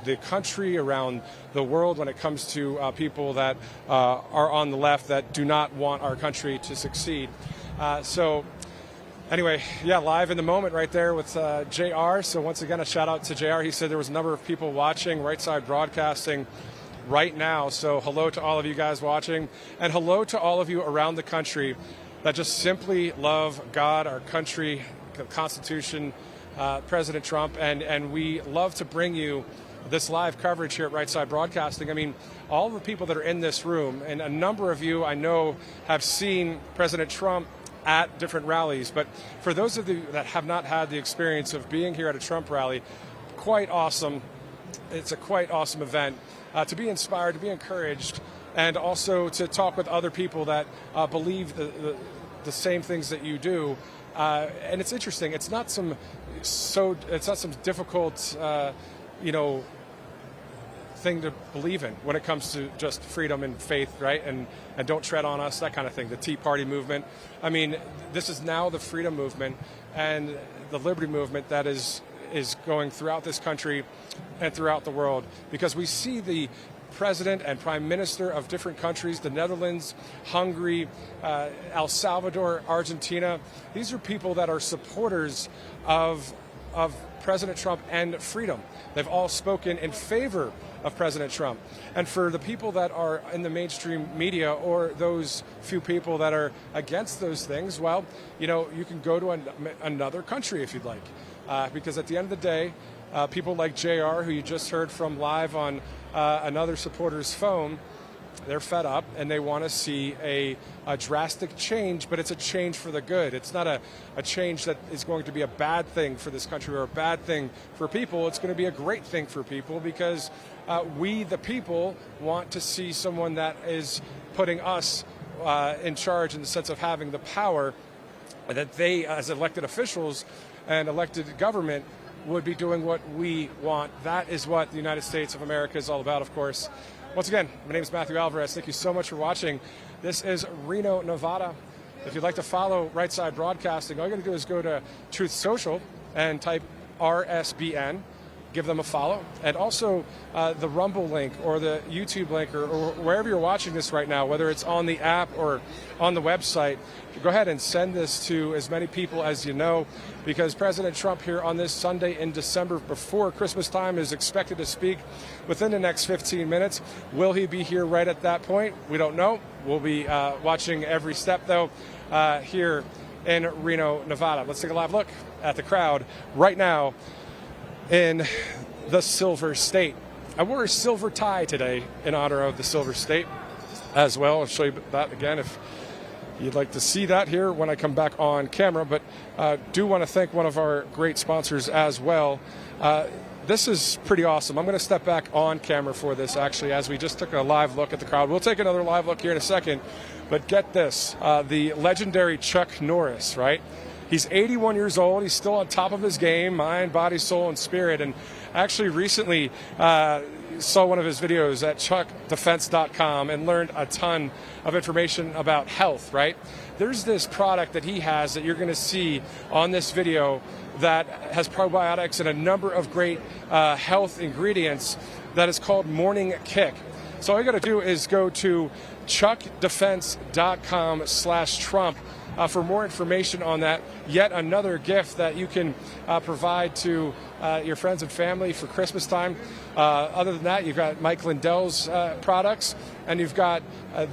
the country, around the world when it comes to people that are on the left that do not want our country to succeed. So anyway, yeah, live in the moment right there with JR. So once again, a shout out to JR. He said there was a number of people watching Right Side Broadcasting right now. So hello to all of you guys watching, and hello to all of you around the country that just simply love God, our country, the Constitution, President Trump, and we love to bring you this live coverage here at Right Side Broadcasting. I mean, all the people that are in this room, and a number of you I know have seen President Trump at different rallies, but for those of you that have not had the experience of being here at a Trump rally, quite awesome. It's a quite awesome event to be inspired, to be encouraged, and also to talk with other people that believe the same things that you do. And it's interesting. It's not some difficult, thing to believe in when it comes to just freedom and faith, right? And don't tread on us, that kind of thing. The Tea Party movement. I mean, this is now the freedom movement and the liberty movement that is going throughout this country and throughout the world, because we see the president and prime minister of different countries, the Netherlands, Hungary, El Salvador, Argentina. These are people that are supporters of President Trump and freedom. They've all spoken in favor of President Trump. And for the people that are in the mainstream media, or those few people that are against those things, well, you can go to another country if you'd like. Because at the end of the day, people like JR, who you just heard from live on another supporter's phone, they're fed up and they want to see a drastic change, but it's a change for the good. It's not a change that is going to be a bad thing for this country or a bad thing for people. It's going to be a great thing for people, because we, the people, want to see someone that is putting us in charge, in the sense of having the power that they, as elected officials and elected government, would be doing what we want. That is what the United States of America is all about, of course. Once again, my name is Matthew Alvarez. Thank you so much for watching. This is Reno, Nevada. If you'd like to follow Right Side Broadcasting, all you got to do is go to Truth Social and type RSBN. Give them a follow. And also the Rumble link or the YouTube link, or wherever you're watching this right now, whether it's on the app or on the website, go ahead and send this to as many people as you know, because President Trump here on this Sunday in December before Christmas time is expected to speak within the next 15 minutes. Will he be here right at that point? We don't know. We'll be watching every step, though, here in Reno, Nevada. Let's take a live look at the crowd right now in the Silver State. I wore a silver tie today in honor of the Silver State as well. I'll show you that again if you'd like to see that here when I come back on camera. But do want to thank one of our great sponsors as well. This is pretty awesome. I'm going to step back on camera for this, actually, as we just took a live look at the crowd. We'll take another live look here in a second. But get this, the legendary Chuck Norris, right? He's 81 years old. He's still on top of his game, mind, body, soul, and spirit. And actually recently saw one of his videos at chuckdefense.com and learned a ton of information about health, right? There's this product that he has that you're going to see on this video that has probiotics and a number of great health ingredients that is called Morning Kick. So all you got to do is go to chuckdefense.com/Trump. for more information on that. Yet another gift that you can provide to your friends and family for Christmas time. Other than that, you've got Mike Lindell's products, and you've got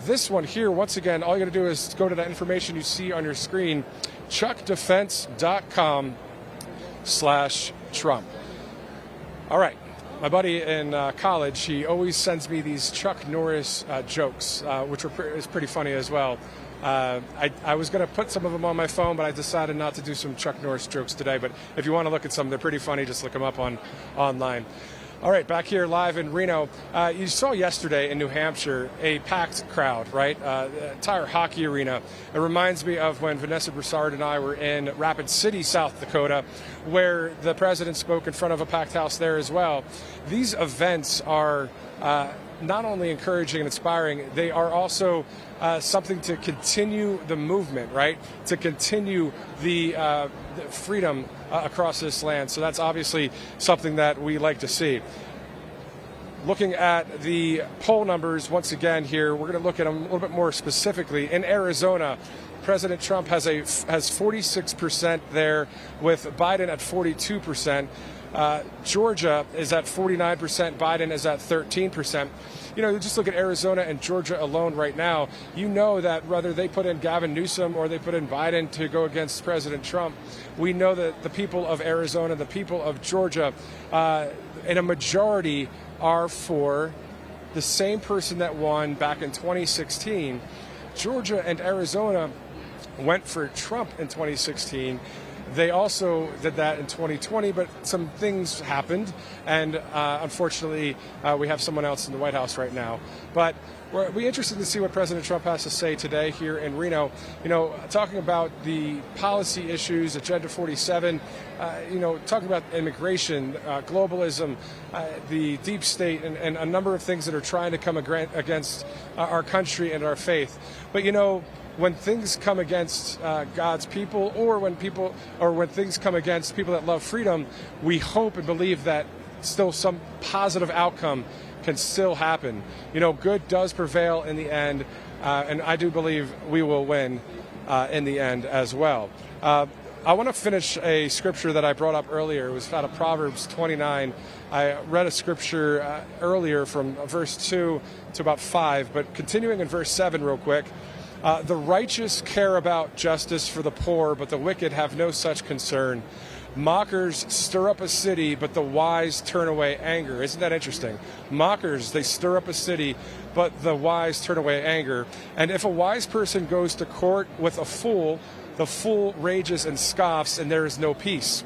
this one here. Once again, all you got to do is go to that information you see on your screen, chuckdefense.com/Trump. All right. My buddy in college, he always sends me these Chuck Norris jokes, which is pretty funny as well. I was going to put some of them on my phone, but I decided not to do some Chuck Norris jokes today. But if you want to look at some, they're pretty funny. Just look them up online. All right, back here live in Reno. You saw yesterday in New Hampshire a packed crowd, right? The entire hockey arena. It reminds me of when Vanessa Broussard and I were in Rapid City, South Dakota, where the president spoke in front of a packed house there as well. These events are not only encouraging and inspiring, they are also something to continue the movement, right? To continue the freedom across this land. So that's obviously something that we like to see. Looking at the poll numbers once again here, we're going to look at them a little bit more specifically. In Arizona, President Trump has 46% there, with Biden at 42%. Georgia is at 49%. Biden is at 13%. You know, just look at Arizona and Georgia alone right now. You know that whether they put in Gavin Newsom or they put in Biden to go against President Trump, we know that the people of Arizona, the people of Georgia, in a majority are for the same person that won back in 2016. Georgia and Arizona went for Trump in 2016. They also did that in 2020, but some things happened, and unfortunately, we have someone else in the White House right now. But we'll be interested to see what President Trump has to say today here in Reno. You know, talking about the policy issues, Agenda 47, you know, talking about immigration, globalism, the deep state, and a number of things that are trying to come against our country and our faith. But, you know, when things come against God's people, or when things come against people that love freedom, we hope and believe that still some positive outcome can still happen. You know, good does prevail in the end, and I do believe we will win in the end as well. I want to finish a scripture that I brought up earlier. It was out of Proverbs 29. I read a scripture earlier from verse 2 to about 5, but continuing in verse 7 real quick. The righteous care about justice for the poor, but the wicked have no such concern. Mockers stir up a city, but the wise turn away anger. Isn't that interesting? Mockers, they stir up a city, but the wise turn away anger. And if a wise person goes to court with a fool, the fool rages and scoffs, and there is no peace.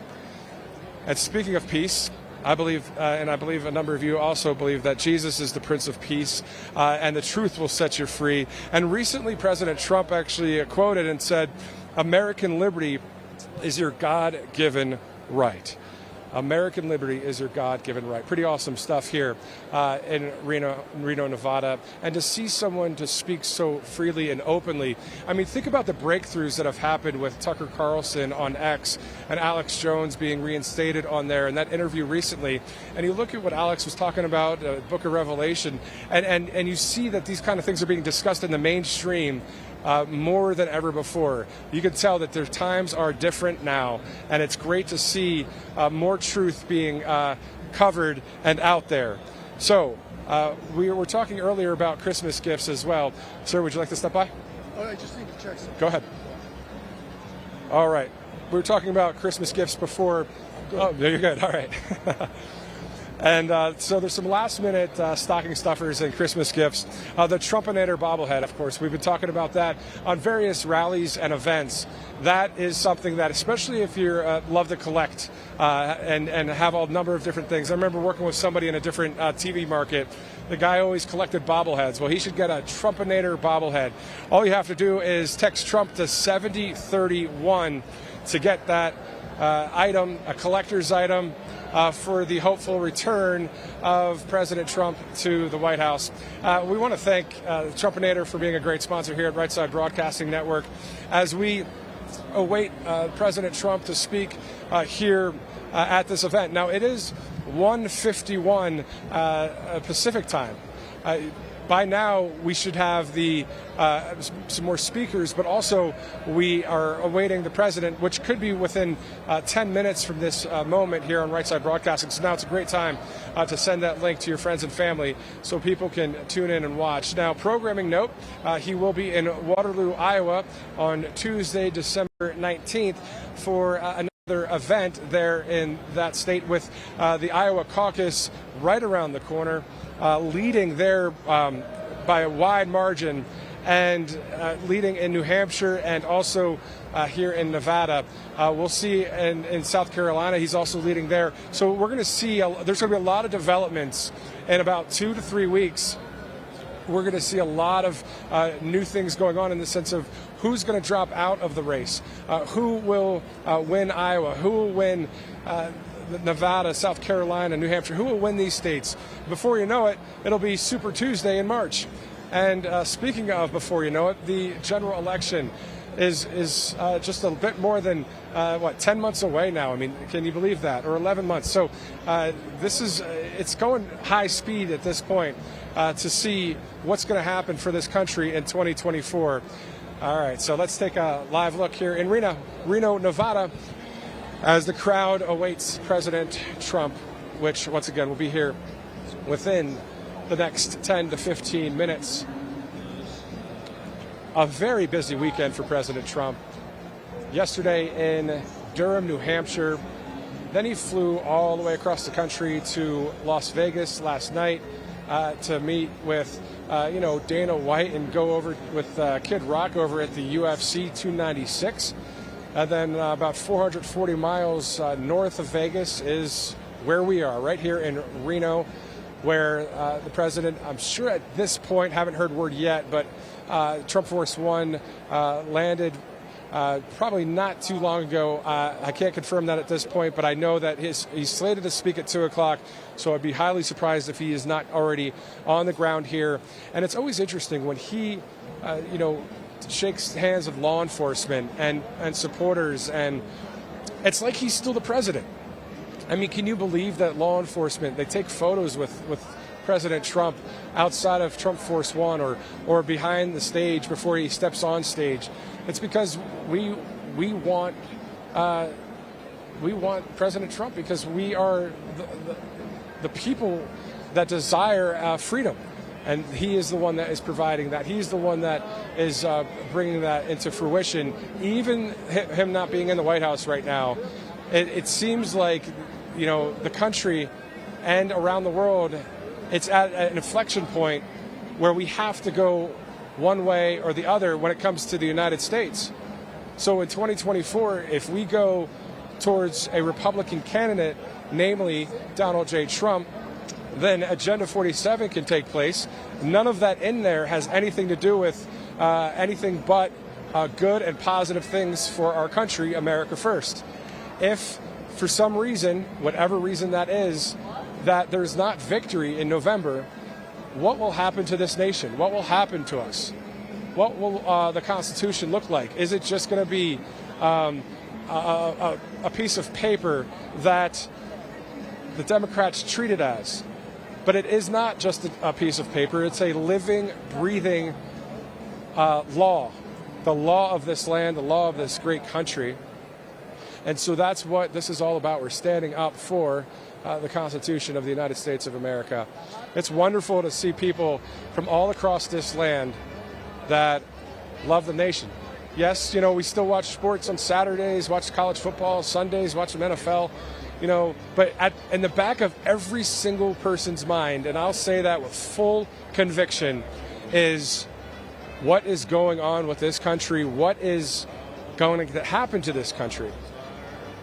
And speaking of peace, I believe, and I believe a number of you also believe, that Jesus is the Prince of Peace, and the truth will set you free. And recently, President Trump actually quoted and said, "American liberty is your God-given right." American liberty is your God-given right. Pretty awesome stuff here in Reno, Nevada. And to see someone to speak so freely and openly. I mean, think about the breakthroughs that have happened with Tucker Carlson on X and Alex Jones being reinstated on there, and that interview recently. And you look at what Alex was talking about, Book of Revelation, and you see that these kind of things are being discussed in the mainstream more than ever before. You can tell that their times are different now, and it's great to see more truth being covered and out there. So we were talking earlier about Christmas gifts as well. Sir, would you like to step by? Oh, I just need to check something. Go ahead. All right. We were talking about Christmas gifts before. Oh, you're good. All right. And so there's some last-minute stocking stuffers and Christmas gifts. The Trumpinator bobblehead, of course. We've been talking about that on various rallies and events. That is something that, especially if you love to collect and have a number of different things. I remember working with somebody in a different TV market. The guy always collected bobbleheads. Well, he should get a Trumpinator bobblehead. All you have to do is text Trump to 7031 to get that item, a collector's item, for the hopeful return of President Trump to the White House. We want to thank Trumpinator for being a great sponsor here at Right Side Broadcasting Network as we await President Trump to speak here at this event. Now, it is 1:51 Pacific time. by now we should have the some more speakers, but also we are awaiting the president, which could be within 10 minutes from this moment here on Right Side Broadcasting. So now it's a great time to send that link to your friends and family so people can tune in and watch. Now, programming note, he will be in Waterloo, Iowa on Tuesday, December 19th for another event there in that state with the Iowa Caucus right around the corner, leading there by a wide margin, and leading in New Hampshire and also here in Nevada. We'll see in South Carolina, he's also leading there. So we're going to see, there's going to be a lot of developments in about 2 to 3 weeks. We're going to see a lot of new things going on in the sense of who's going to drop out of the race, who will win Iowa, who will win Nevada, South Carolina, New Hampshire, who will win these states. Before you know it, it'll be Super Tuesday in March. And speaking of before you know it, the general election is just a bit more than 10 months away now. I mean, can you believe that? Or 11 months. So it's going high speed at this point to see what's going to happen for this country in 2024. All right, so let's take a live look here in Reno, Nevada, as the crowd awaits President Trump, which once again will be here within the next 10 to 15 minutes. A very busy weekend for President Trump. Yesterday in Durham, New Hampshire. Then he flew all the way across the country to Las Vegas last night to meet with, Dana White and go over with Kid Rock over at the UFC 296. And then about 440 miles north of Vegas is where we are, right here in Reno, where the president, I'm sure at this point, haven't heard word yet, but Trump Force One landed probably not too long ago. I can't confirm that at this point, but I know that he's slated to speak at 2 o'clock, so I'd be highly surprised if he is not already on the ground here. And it's always interesting when he, shakes hands with law enforcement and supporters, and it's like he's still the president. I mean, can you believe that law enforcement, they take photos with President Trump outside of Trump Force One or behind the stage before he steps on stage? It's because we want President Trump because we are the people that desire freedom. And he is the one that is providing that. He's the one that is bringing that into fruition. Even him not being in the White House right now, it seems like, the country and around the world, it's at an inflection point where we have to go one way or the other when it comes to the United States. So in 2024, if we go towards a Republican candidate, namely Donald J. Trump, then Agenda 47 can take place. None of that in there has anything to do with anything but good and positive things for our country, America first. If for some reason, whatever reason that is, that there's not victory in November, what will happen to this nation? What will happen to us? What will the Constitution look like? Is it just going to be a piece of paper that the Democrats treat it as? But it is not just a piece of paper. It's a living, breathing law, the law of this land, the law of this great country. And so that's what this is all about. We're standing up for the Constitution of the United States of America. It's wonderful to see people from all across this land that love the nation. Yes, we still watch sports on Saturdays, watch college football, Sundays, watch some NFL. But in the back of every single person's mind, and I'll say that with full conviction, is what is going on with this country, what is going to happen to this country.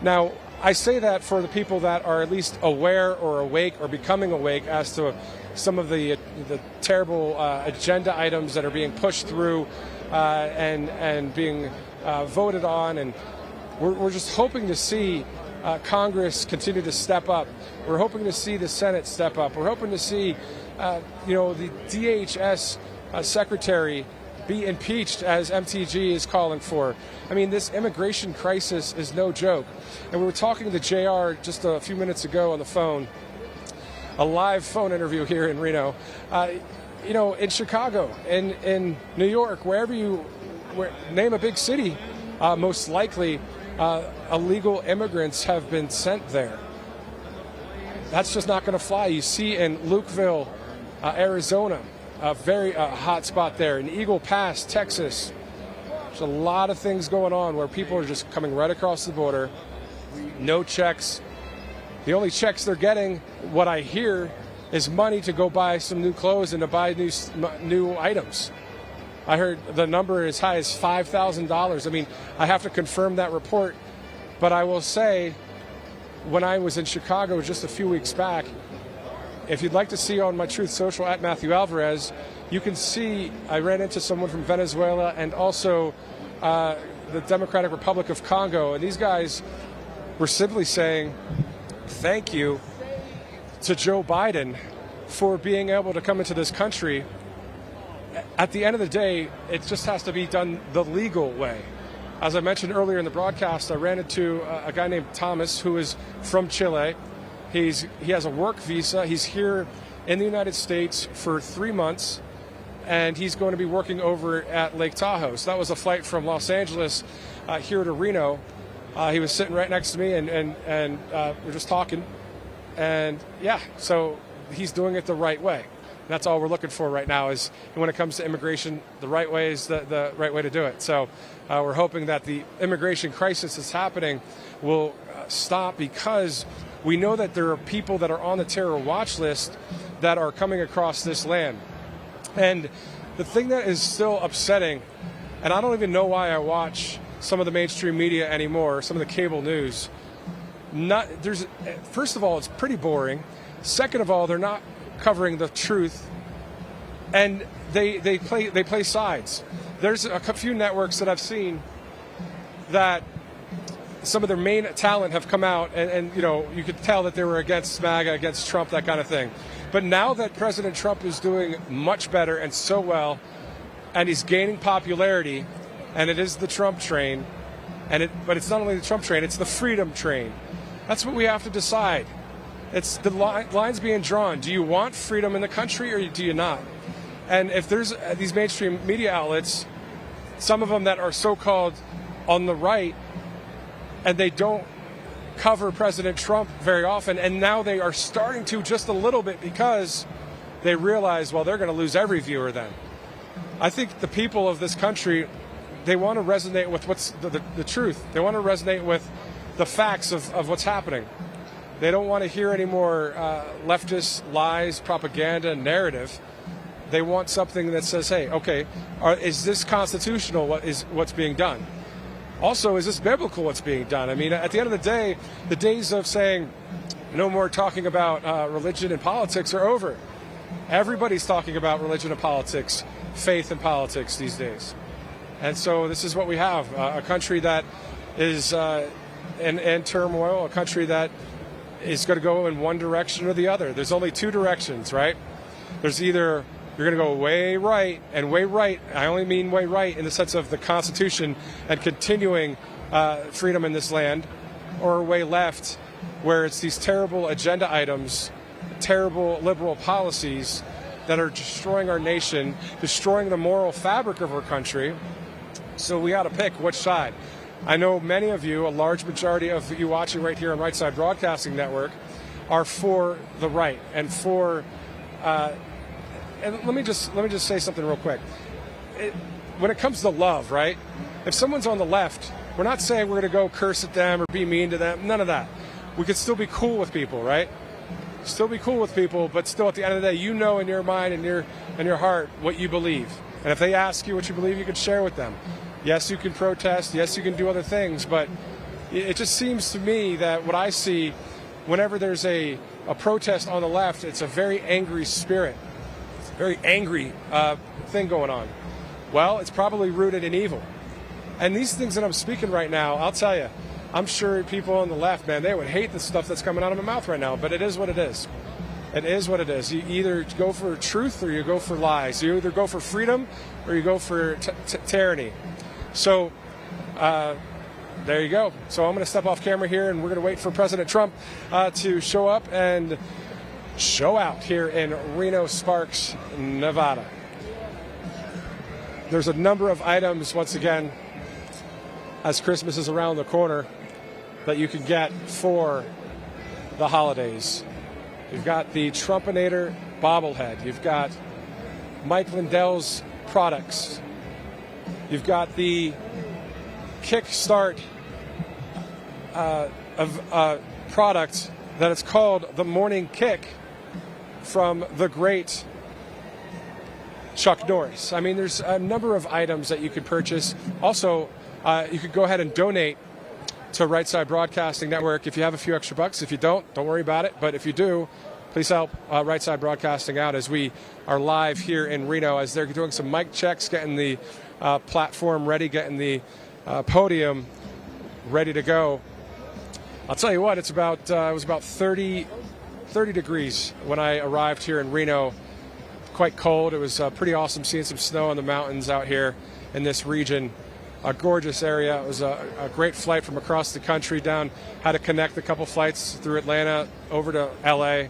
Now, I say that for the people that are at least aware or awake or becoming awake as to some of the terrible agenda items that are being pushed through and being voted on, and we're just hoping to see Congress continue to step up. We're hoping to see the Senate step up. We're hoping to see, the DHS secretary be impeached, as MTG is calling for. I mean, this immigration crisis is no joke. And we were talking to JR just a few minutes ago on the phone, a live phone interview here in Reno. in Chicago, in New York, wherever name a big city, most likely illegal immigrants have been sent there. That's just not going to fly. You see in Lukeville, Arizona, a very hot spot there. In Eagle Pass, Texas, there's a lot of things going on where people are just coming right across the border. No checks. The only checks they're getting, what I hear, is money to go buy some new clothes and to buy new items. I heard the number as high as $5,000. I mean, I have to confirm that report, but I will say, when I was in Chicago just a few weeks back, if you'd like to see on my Truth Social at Matthew Alvarez, you can see I ran into someone from Venezuela and also the Democratic Republic of Congo, and these guys were simply saying thank you to Joe Biden for being able to come into this country. At the end of the day, it just has to be done the legal way. As I mentioned earlier in the broadcast, I ran into a guy named Thomas who is from Chile. He has a work visa. He's here in the United States for 3 months, and he's going to be working over at Lake Tahoe. So that was a flight from Los Angeles here to Reno. He was sitting right next to me, and we're just talking. And yeah, so he's doing it the right way. That's all we're looking for right now is when it comes to immigration, the right way is the right way to do it. So we're hoping that the immigration crisis that's happening will stop, because we know that there are people that are on the terror watch list that are coming across this land. And the thing that is still upsetting, and I don't even know why I watch some of the mainstream media anymore, some of the cable news, first of all, it's pretty boring. Second of all, they're not covering the truth, and they play sides. There's a few networks that I've seen that some of their main talent have come out, and you could tell that they were against MAGA, against Trump, that kind of thing. But now that President Trump is doing much better and so well, and he's gaining popularity, and it is the Trump train, but it's not only the Trump train, it's the freedom train. That's what we have to decide. It's the lines being drawn. Do you want freedom in the country or do you not? And if there's these mainstream media outlets, some of them that are so-called on the right, and they don't cover President Trump very often, and now they are starting to just a little bit because they realize, well, they're going to lose every viewer then. I think the people of this country, they want to resonate with what's the truth. They want to resonate with the facts of what's happening. They don't want to hear any more leftist lies, propaganda, narrative. They want something that says, hey, okay, is this constitutional, what's being done? Also, is this biblical, what's being done? I mean, at the end of the day, the days of saying no more talking about religion and politics are over. Everybody's talking about religion and politics, faith and politics these days. And so this is what we have, a country that is in turmoil, a country that is going to go in one direction or the other. There's only two directions, right? There's either you're going to go way right, and way right, I only mean way right in the sense of the Constitution and continuing freedom in this land, or way left, where it's these terrible agenda items, terrible liberal policies that are destroying our nation, destroying the moral fabric of our country. So we got to pick which side. I know many of you, a large majority of you watching right here on Right Side Broadcasting Network, are for the right and for. And let me just say something real quick. When it comes to love, right? If someone's on the left, we're not saying we're going to go curse at them or be mean to them. None of that. We could still be cool with people, right? Still be cool with people, but still at the end of the day, you know in your mind and your heart what you believe. And if they ask you what you believe, you can share with them. Yes, you can protest. Yes, you can do other things. But it just seems to me that what I see whenever there's a protest on the left, it's a very angry spirit. It's a very angry thing going on. Well, it's probably rooted in evil. And these things that I'm speaking right now, I'll tell you, I'm sure people on the left, man, they would hate the stuff that's coming out of my mouth right now. But it is what it is. It is what it is. You either go for truth or you go for lies. You either go for freedom or you go for tyranny. So there you go. So I'm going to step off camera here, and we're going to wait for President Trump to show up and show out here in Reno Sparks, Nevada. There's a number of items, once again, as Christmas is around the corner, that you can get for the holidays. You've got the Trumpinator bobblehead. You've got Mike Lindell's products. You've got the Kickstart product that it's called the Morning Kick from the great Chuck Norris. I mean, there's a number of items that you could purchase. Also, you could go ahead and donate to Right Side Broadcasting Network if you have a few extra bucks. If you don't worry about it. But if you do, please help Right Side Broadcasting out as we are live here in Reno, as they're doing some mic checks, getting the platform ready, getting the podium ready to go. I'll tell you what, it was about 30 degrees when I arrived here in Reno. Quite cold. It was pretty awesome seeing some snow in the mountains out here in this region. A gorgeous area. It was a great flight from across the country down. Had to connect a couple flights through Atlanta over to LA.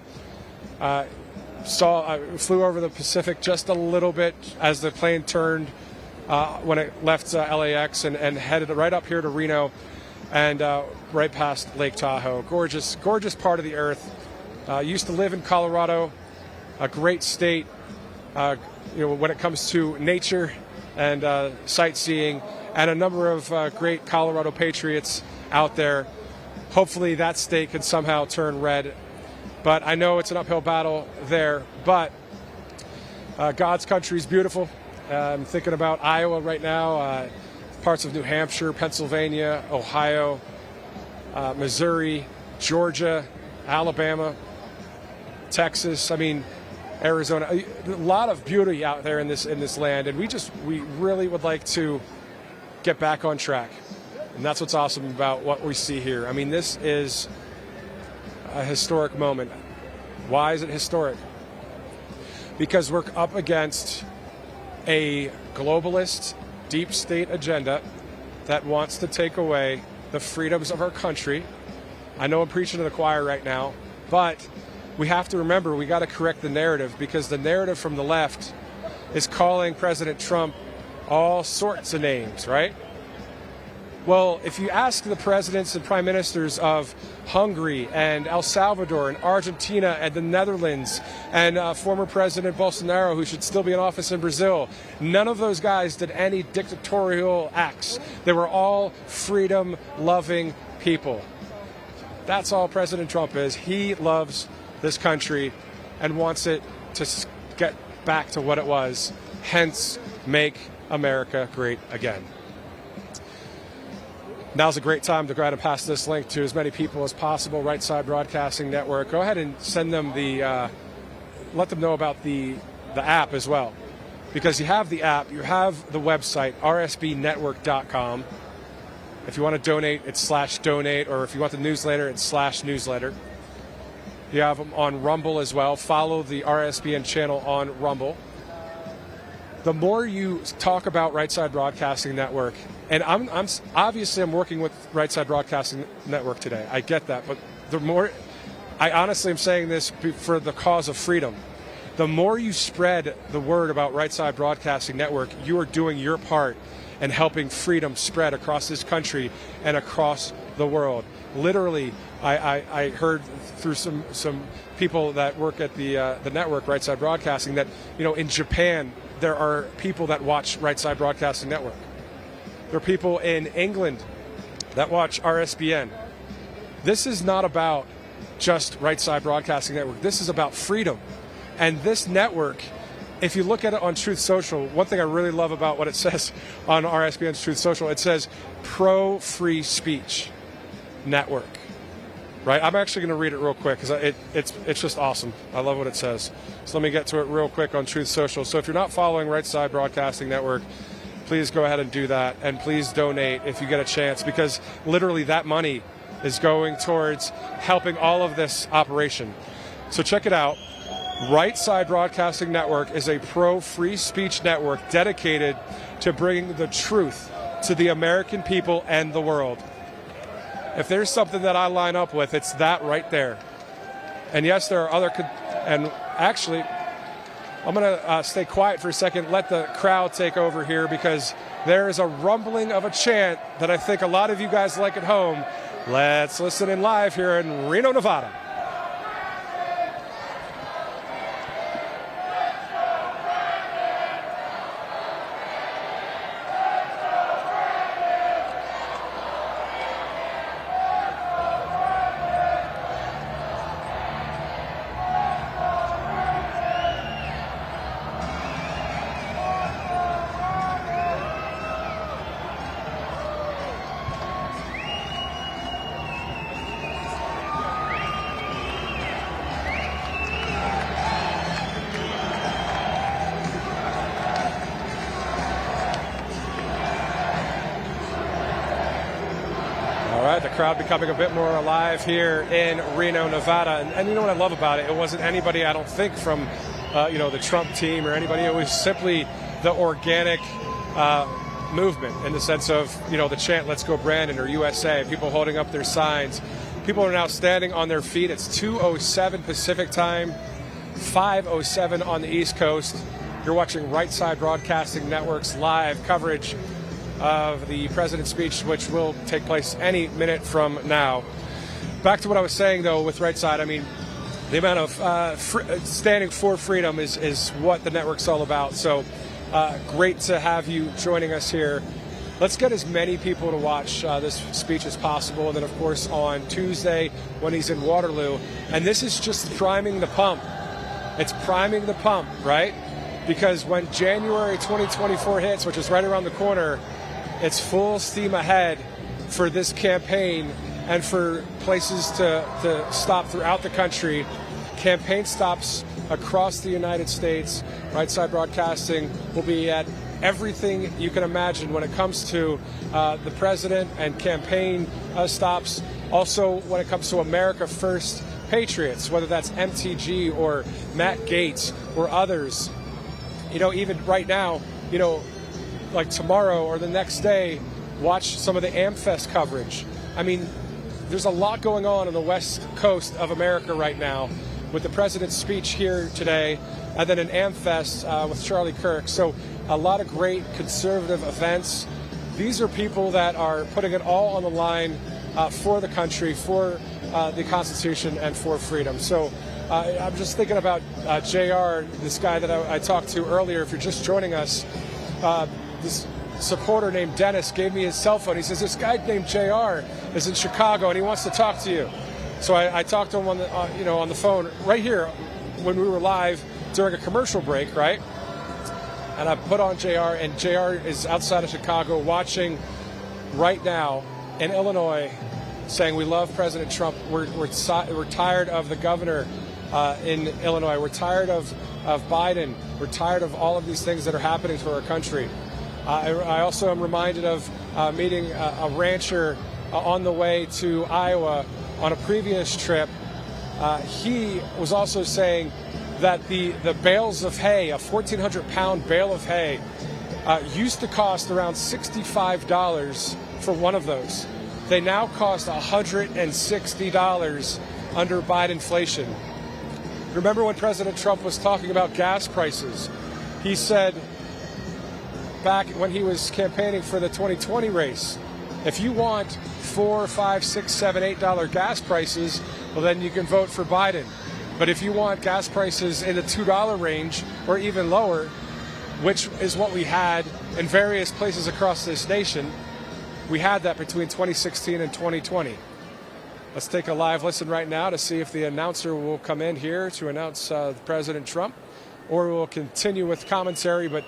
Flew over the Pacific just a little bit as the plane turned when it left LAX and headed right up here to Reno and right past Lake Tahoe. Gorgeous part of the earth. Used to live in Colorado, a great state. When it comes to nature and sightseeing, and a number of great Colorado patriots out there. Hopefully that state can somehow turn red. But I know it's an uphill battle there. But God's country is beautiful. I'm thinking about Iowa right now, parts of New Hampshire, Pennsylvania, Ohio, Missouri, Georgia, Alabama, Texas. I mean, Arizona. A lot of beauty out there in this land, and we really would like to get back on track. And that's what's awesome about what we see here. I mean, this is a historic moment. Why is it historic? Because we're up against a globalist deep state agenda that wants to take away the freedoms of our country. I know I'm preaching to the choir right now, but we have to remember we got to correct the narrative, because the narrative from the left is calling President Trump all sorts of names, right? Well, if you ask the presidents and prime ministers of Hungary and El Salvador and Argentina and the Netherlands and former President Bolsonaro, who should still be in office in Brazil, none of those guys did any dictatorial acts. They were all freedom-loving people. That's all President Trump is. He loves this country and wants it to get back to what it was, hence Make America Great Again. Now's a great time to go ahead and pass this link to as many people as possible. Right Side Broadcasting Network. Go ahead and send them let them know about the app as well. Because you have the app, you have the website, rsbnetwork.com. If you want to donate, it's /donate, or if you want the newsletter, it's /newsletter. You have them on Rumble as well. Follow the RSBN channel on Rumble. The more you talk about Right Side Broadcasting Network, and I'm obviously working with Right Side Broadcasting Network today. I get that, but the more, I honestly am saying this for the cause of freedom. The more you spread the word about Right Side Broadcasting Network, you are doing your part and helping freedom spread across this country and across the world. Literally, I heard through some people that work at the network, Right Side Broadcasting, that in Japan there are people that watch Right Side Broadcasting Network. There are people in England that watch RSBN. This is not about just Right Side Broadcasting Network. This is about freedom. And this network, if you look at it on Truth Social, one thing I really love about what it says on RSBN's Truth Social, it says pro-free speech network. Right? I'm actually going to read it real quick because it's just awesome. I love what it says. So let me get to it real quick on Truth Social. So if you're not following Right Side Broadcasting Network, please go ahead and do that. And please donate if you get a chance, because literally that money is going towards helping all of this operation. So check it out. Right Side Broadcasting Network is a pro-free speech network dedicated to bringing the truth to the American people and the world. If there's something that I line up with, it's that right there. And yes, there are other And actually, I'm going to stay quiet for a second, let the crowd take over here, because there is a rumbling of a chant that I think a lot of you guys like at home. Let's listen in live here in Reno, Nevada. The crowd becoming a bit more alive here in Reno, Nevada. And you know what I love about it? It wasn't anybody, I don't think, from the Trump team or anybody. It was simply the organic movement, in the sense of, the chant, "Let's go Brandon," or USA, people holding up their signs. People are now standing on their feet. It's 2:07 Pacific time, 5:07 on the East Coast. You're watching Right Side Broadcasting Network's live coverage of the president's speech, which will take place any minute from now. Back to what I was saying, though, with Right Side, I mean, the amount of standing for freedom is what the network's all about. So great to have you joining us here. Let's get as many people to watch this speech as possible. And then, of course, on Tuesday when he's in Waterloo. And this is just priming the pump. It's priming the pump, right? Because when January 2024 hits, which is right around the corner, it's full steam ahead for this campaign and for places to stop throughout the country. Campaign stops across the United States. Right Side Broadcasting will be at everything you can imagine when it comes to the president and campaign stops. Also, when it comes to America First Patriots, whether that's MTG or Matt Gaetz or others. Even right now, like tomorrow or the next day, watch some of the AmFest coverage. I mean, there's a lot going on the West Coast of America right now, with the president's speech here today, and then an AmFest with Charlie Kirk. So a lot of great conservative events. These are people that are putting it all on the line for the country, for the Constitution, and for freedom. So I'm just thinking about JR, this guy that I talked to earlier. If you're just joining us, this supporter named Dennis gave me his cell phone. He says, this guy named JR is in Chicago and he wants to talk to you. So I talked to him on the phone right here when we were live during a commercial break, right? And I put on JR, and JR is outside of Chicago watching right now in Illinois, saying we love President Trump. We're tired of the governor in Illinois. We're tired of Biden. We're tired of all of these things that are happening to our country. I also am reminded of meeting a rancher on the way to Iowa on a previous trip. He was also saying that the bales of hay, a 1,400-pound bale of hay, used to cost around $65 for one of those. They now cost $160 under Biden inflation. Remember when President Trump was talking about gas prices? He said back when he was campaigning for the 2020 race, if you want $4, $5, $6, $7, $8 gas prices, well, then you can vote for Biden. But if you want gas prices in the $2 range or even lower, which is what we had in various places across this nation, we had that between 2016 and 2020. Let's take a live listen right now to see if the announcer will come in here to announce President Trump, or we'll continue with commentary. But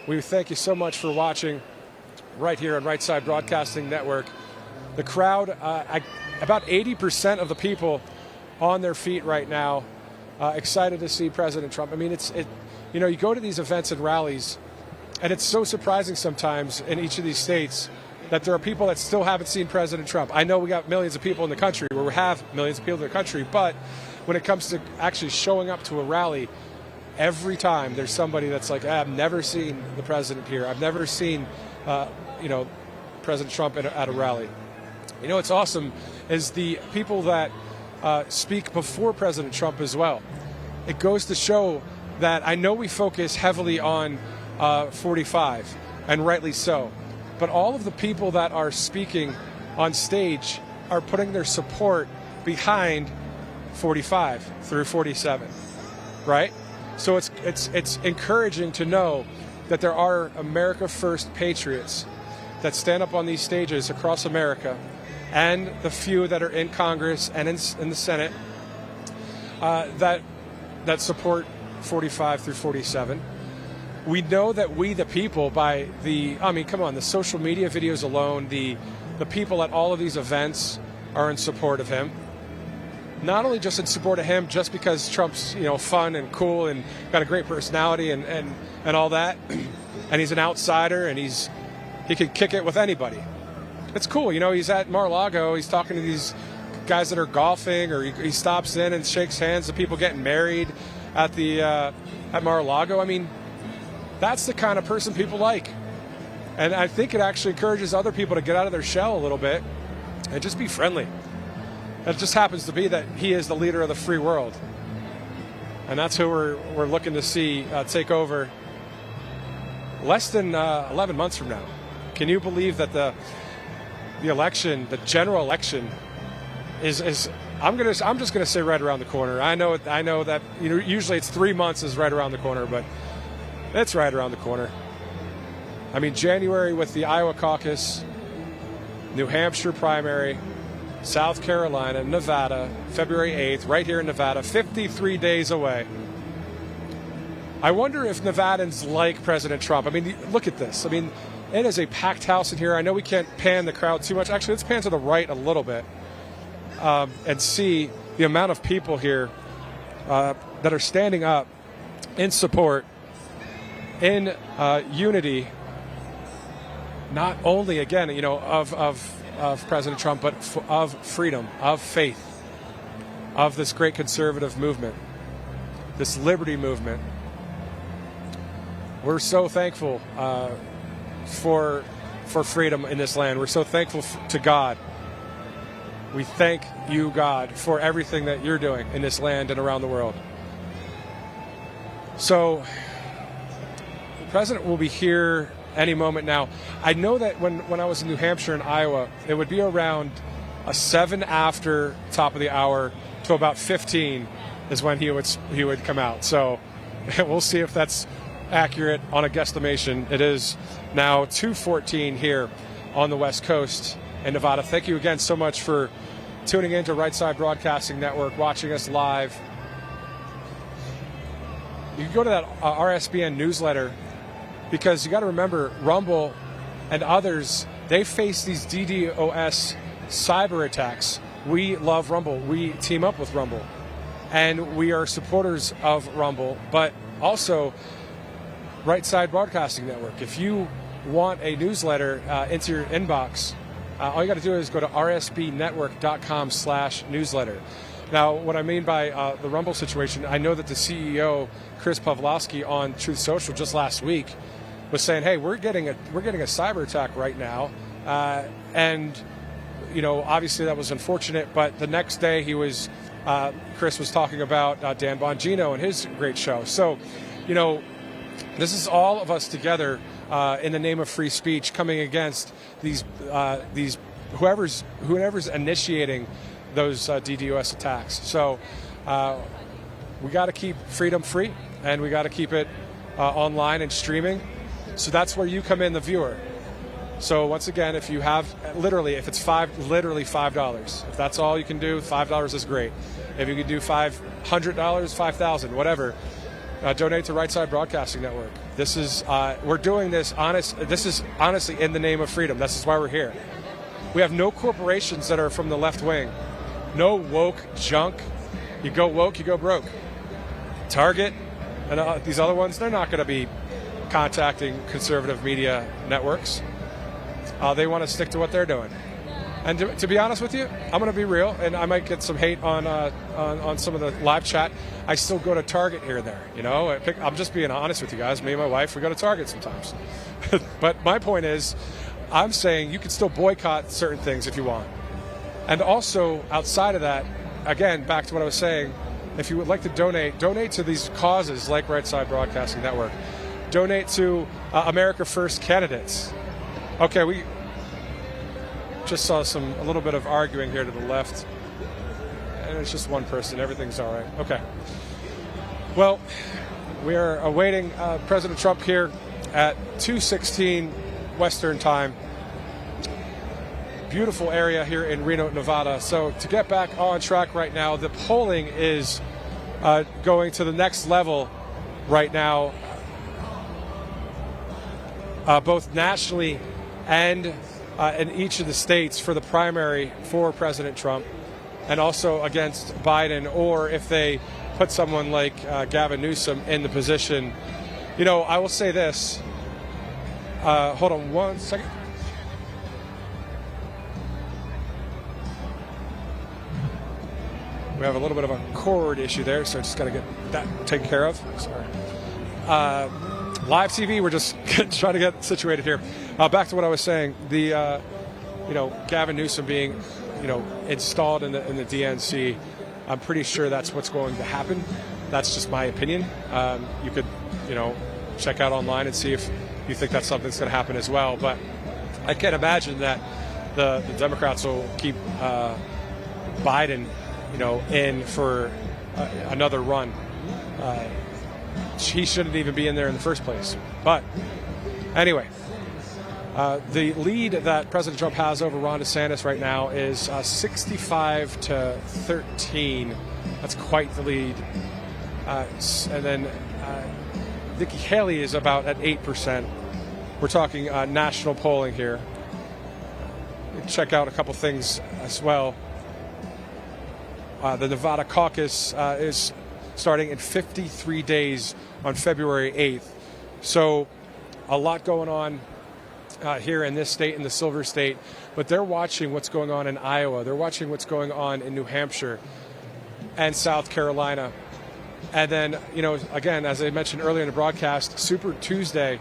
we thank you so much for watching right here on Right Side Broadcasting Network. The crowd, about 80% of the people on their feet right now, excited to see President Trump. I mean, you go to these events and rallies, and it's so surprising sometimes in each of these states that there are people that still haven't seen President Trump. I know we got millions of people in the country, or we have millions of people in the country, but when it comes to actually showing up to a rally, every time there's somebody that's like, I've never seen the president here. I've never seen, President Trump at a rally. What's awesome is the people that speak before President Trump as well. it goes to show that I know we focus heavily on 45, and rightly so, but all of the people that are speaking on stage are putting their support behind 45 through 47, right? So it's encouraging to know that there are America First patriots that stand up on these stages across America, and the few that are in Congress and in the Senate that support 45 through 47. We know that we, the people, the social media videos alone, the people at all of these events are in support of him. Not only just in support of him, just because Trump's fun and cool and got a great personality and all that, and he's an outsider and he can kick it with anybody. It's cool, he's at Mar-a-Lago, he's talking to these guys that are golfing, or he stops in and shakes hands to people getting married at Mar-a-Lago. I mean, that's the kind of person people like. And I think it actually encourages other people to get out of their shell a little bit and just be friendly. It just happens to be that he is the leader of the free world. And that's who we're looking to see take over less than 11 months from now. Can you believe that the election, the general election, is I'm just gonna say right around the corner. I know that usually it's 3 months is right around the corner, but it's right around the corner. I mean, January with the Iowa caucus, New Hampshire primary, South Carolina, Nevada, February 8th, right here in Nevada, 53 days away. I wonder if Nevadans like President Trump. I mean, look at this. I mean, it is a packed house in here. I know we can't pan the crowd too much. Actually, let's pan to the right a little bit and see the amount of people here that are standing up in support, in unity, not only, again, of President Trump, but of freedom, of faith, of this great conservative movement, this liberty movement. We're so thankful for freedom in this land. We're so thankful to God. We thank you, God, for everything that you're doing in this land and around the world. So the president will be here any moment now. I know that when I was in New Hampshire and Iowa, it would be around 7 after top of the hour to about 15 is when he would come out. So we'll see if that's accurate on a guesstimation. It is now 2:14 here on the West Coast in Nevada. Thank you again so much for tuning in to Right Side Broadcasting Network, watching us live. You can go to that RSBN newsletter, because you got to remember, Rumble and others, they face these DDoS cyber attacks. We love Rumble. We team up with Rumble, and we are supporters of Rumble, but also Right Side Broadcasting Network. If you want a newsletter into your inbox, all you got to do is go to rsbnetwork.com/newsletter. Now, what I mean by the Rumble situation, I know that the CEO, Chris Pavlovsky, on Truth Social just last week was saying, "Hey, we're getting a cyber attack right now," and obviously that was unfortunate. But the next day, Chris was talking about Dan Bongino and his great show. So, this is all of us together in the name of free speech, coming against these whoever's initiating those DDoS attacks. So we got to keep freedom free, and we got to keep it online and streaming. So that's where you come in, the viewer. So once again, if you have if it's $5, if that's all you can do, $5 is great. If you can do $500, $5,000, whatever, donate to Right Side Broadcasting Network. This is we're doing this This is honestly in the name of freedom. This is why we're here. We have no corporations that are from the left wing. No woke junk. You go woke, you go broke. Target and these other ones, they're not going to be contacting conservative media networks. They want to stick to what they're doing. And to be honest with you, I'm going to be real, and I might get some hate on some of the live chat. I still go to Target here and there. I'm just being honest with you guys. Me and my wife, we go to Target sometimes. But my point is, I'm saying you can still boycott certain things if you want. And also, outside of that, again, back to what I was saying, if you would like to donate to these causes like Right Side Broadcasting Network. Donate to America First candidates. Okay, we just saw a little bit of arguing here to the left. And it's just one person. Everything's all right. Okay. Well, we are awaiting President Trump here at 2:16 Western Time. Beautiful area here in Reno, Nevada. So to get back on track right now, the polling is going to the next level right now, both nationally and in each of the states for the primary for President Trump, and also against Biden, or if they put someone like Gavin Newsom in the position. You know, I will say this. Hold on one second. We have a little bit of a cord issue there, so I just got to get that taken care of. Sorry. Live TV, we're just trying to get situated here. Back to what I was saying. The Gavin Newsom being installed in the DNC, I'm pretty sure that's what's going to happen. That's just my opinion. You could, check out online and see if you think that's something that's going to happen as well. But I can't imagine that the Democrats will keep Biden, in for another run. He shouldn't even be in there in the first place. But anyway. The lead that President Trump has over Ron DeSantis right now is 65-13. That's quite the lead. And then Nikki Haley is about at 8%. We're talking national polling here. Check out a couple things as well. The Nevada Caucus is starting in 53 days on February 8th. So a lot going on here in this state, in the Silver State, but they're watching what's going on in Iowa. They're watching what's going on in New Hampshire and South Carolina. And then, again, as I mentioned earlier in the broadcast, Super Tuesday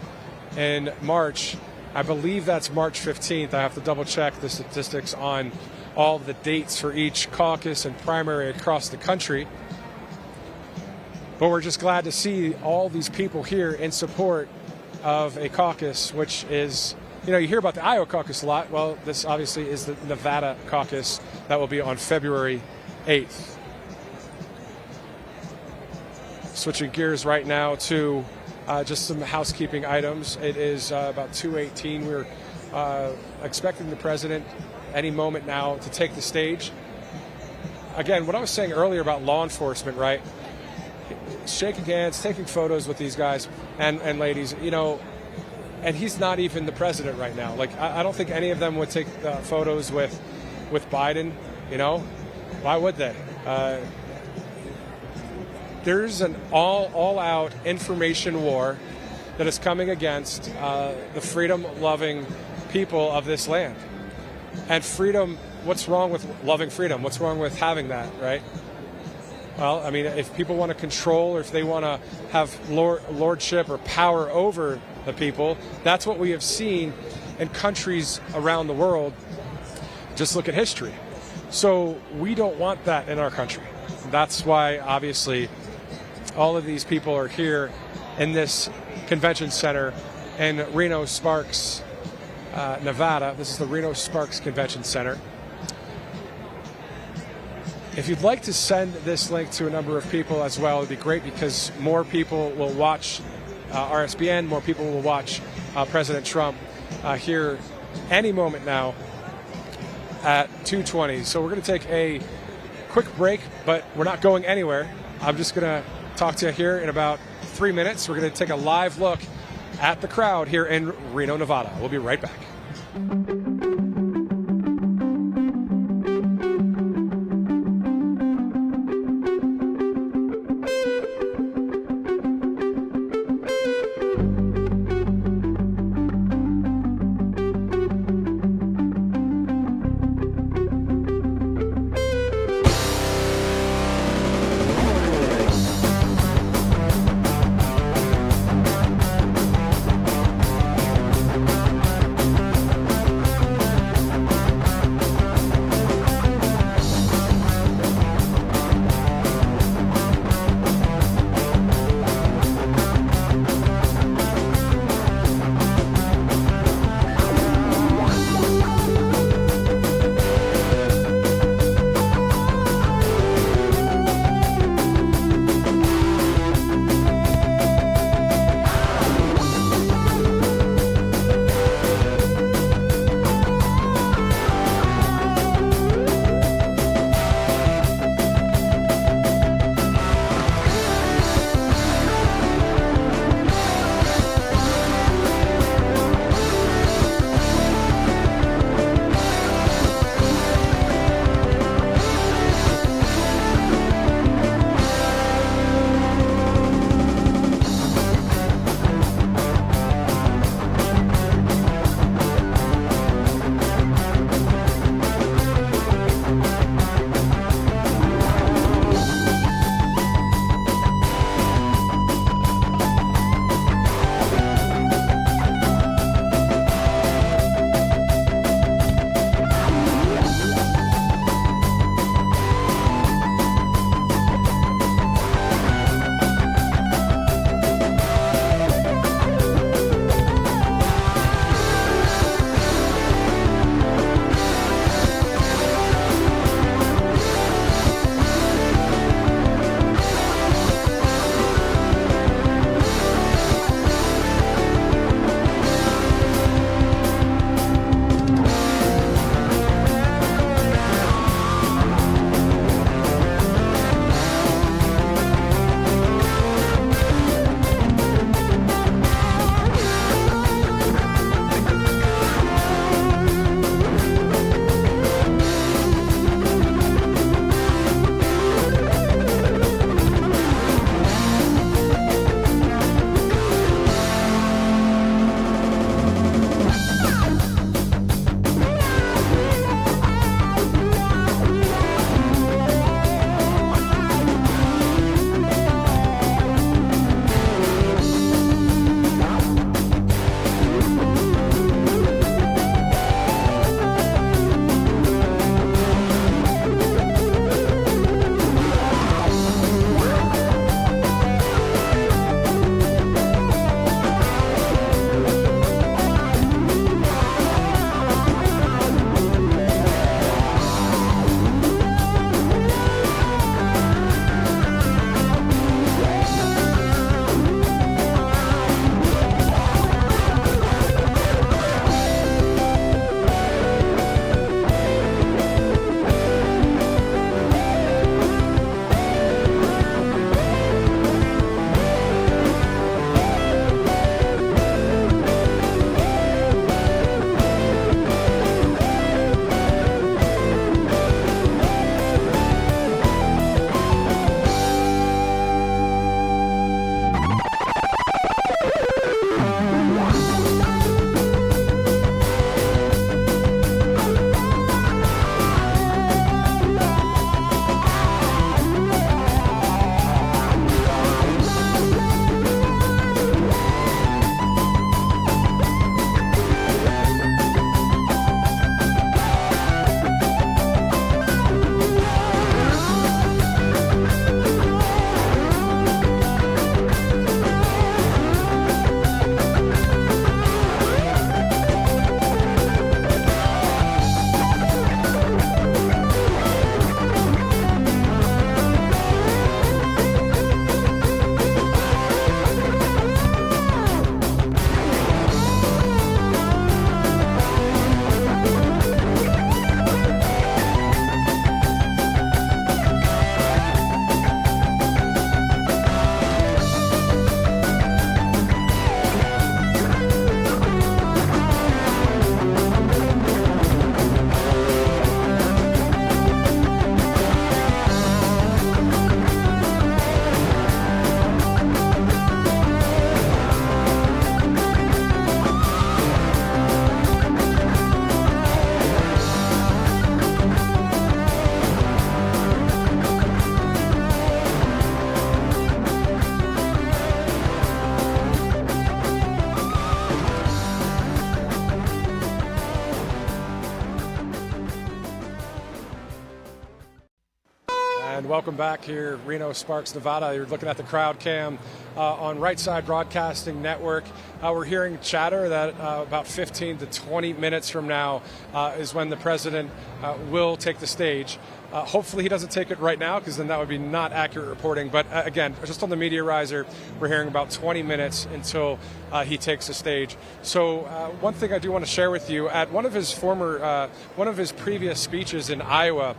in March, I believe that's March 15th. I have to double check the statistics on all the dates for each caucus and primary across the country. But we're just glad to see all these people here in support of a caucus, which is, you hear about the Iowa caucus a lot. Well, this obviously is the Nevada caucus that will be on February 8th. Switching gears right now to just some housekeeping items. It is about 2:18. We're expecting the president any moment now to take the stage. Again, what I was saying earlier about law enforcement, right? Shaking hands, taking photos with these guys and ladies, and he's not even the president right now. Like, I don't think any of them would take photos with Biden, Why would they? There's an all-out information war that is coming against the freedom-loving people of this land. And freedom, what's wrong with loving freedom? What's wrong with having that, right? Well, I mean, if people want to control, or if they want to have lordship or power over the people, that's what we have seen in countries around the world. Just look at history. So we don't want that in our country. That's why, obviously, all of these people are here in this convention center in Reno Sparks, Nevada. This is the Reno Sparks Convention Center. If you'd like to send this link to a number of people as well, it'd be great, because more people will watch RSBN, more people will watch President Trump here any moment now at 2:20. So we're going to take a quick break, but we're not going anywhere. I'm just going to talk to you here in about 3 minutes. We're going to take a live look at the crowd here in Reno, Nevada. We'll be right back. welcome back here, Reno, Sparks, Nevada. You're looking at the crowd cam on Right Side Broadcasting Network. We're hearing chatter that about 15 to 20 minutes from now is when the president will take the stage. Hopefully he doesn't take it right now, because then that would be not accurate reporting. But again, just on the media riser, we're hearing about 20 minutes until he takes the stage. So one thing I do want to share with you, at one of his previous speeches in Iowa,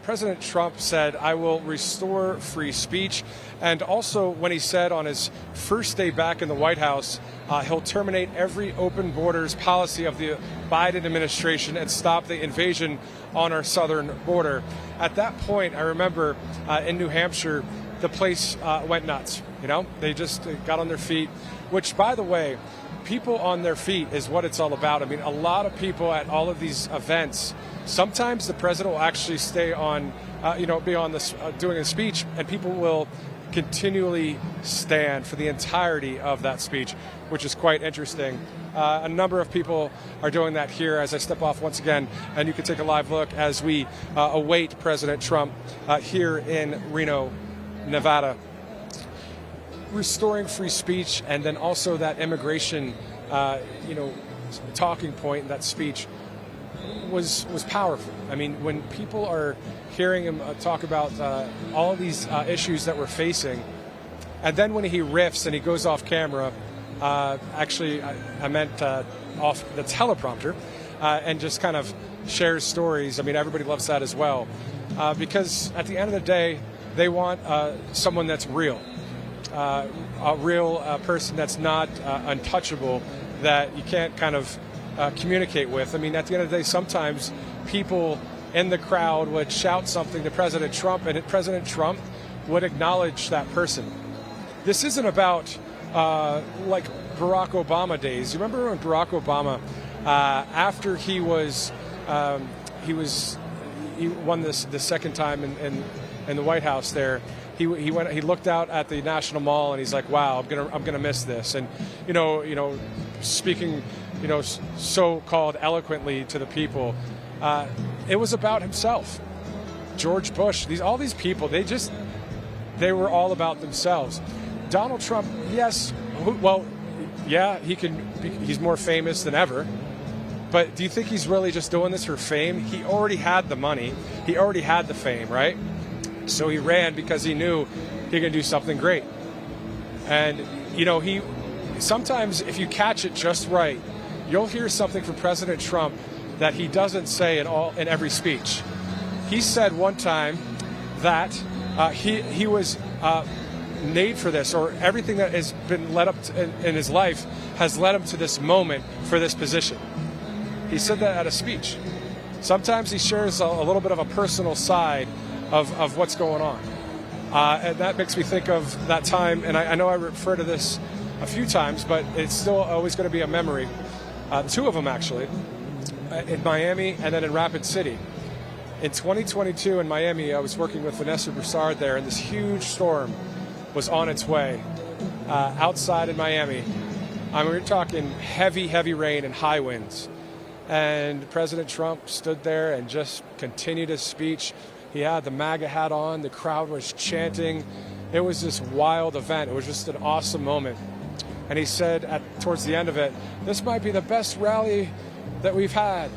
President Trump said, "I will restore free speech." And also when he said on his first day back in the White House, he'll terminate every open borders policy of the Biden administration and stop the invasion on our southern border. At that point, I remember in New Hampshire, the place went nuts. You know, they just got on their feet, which, by the way, people on their feet is what it's all about. I mean, a lot of people at all of these events, sometimes the president will actually stay on, be on this doing a speech, and people will continually stand for the entirety of that speech, which is quite interesting. A number of people are doing that here as I step off once again, and you can take a live look as we await President Trump here in Reno, Nevada. Restoring free speech, and then also that immigration, talking point, that speech was powerful. I mean, when people are hearing him talk about all of these issues that we're facing, and then when he riffs and he goes off camera, actually I meant off the teleprompter, and just kind of shares stories. I mean, everybody loves that as well, because at the end of the day, they want someone that's real, a real person that's not untouchable, that you can't kind of communicate with. I mean, at the end of the day, sometimes people in the crowd would shout something to President Trump, and President Trump would acknowledge that person. This isn't about like Barack Obama days. You remember when Barack Obama, after he won this the second time in the White House there, he looked out at the National Mall and he's like, "Wow, I'm gonna miss this." And speaking so-called eloquently to the people, it was about himself. George Bush, all these people, they were all about themselves. Donald Trump, yes, well, yeah, he's more famous than ever. But do you think he's really just doing this for fame? He already had the money. He already had the fame, right? So he ran because he knew he could do something great. And, sometimes if you catch it just right, you'll hear something from President Trump that he doesn't say in every speech. He said one time that he was made for this, or everything that has been led up to in his life has led him to this moment for this position. He said that at a speech. Sometimes he shares a little bit of a personal side of what's going on. And that makes me think of that time, and I know I refer to this a few times, but it's still always going to be a memory. Two of them, actually, in Miami and then in Rapid City. In 2022 in Miami, I was working with Vanessa Broussard there, and this huge storm was on its way outside in Miami. I mean, we're talking heavy, heavy rain and high winds. And President Trump stood there and just continued his speech. He had the MAGA hat on. The crowd was chanting. It was this wild event. It was just an awesome moment. And he said towards the end of it, "This might be the best rally that we've had."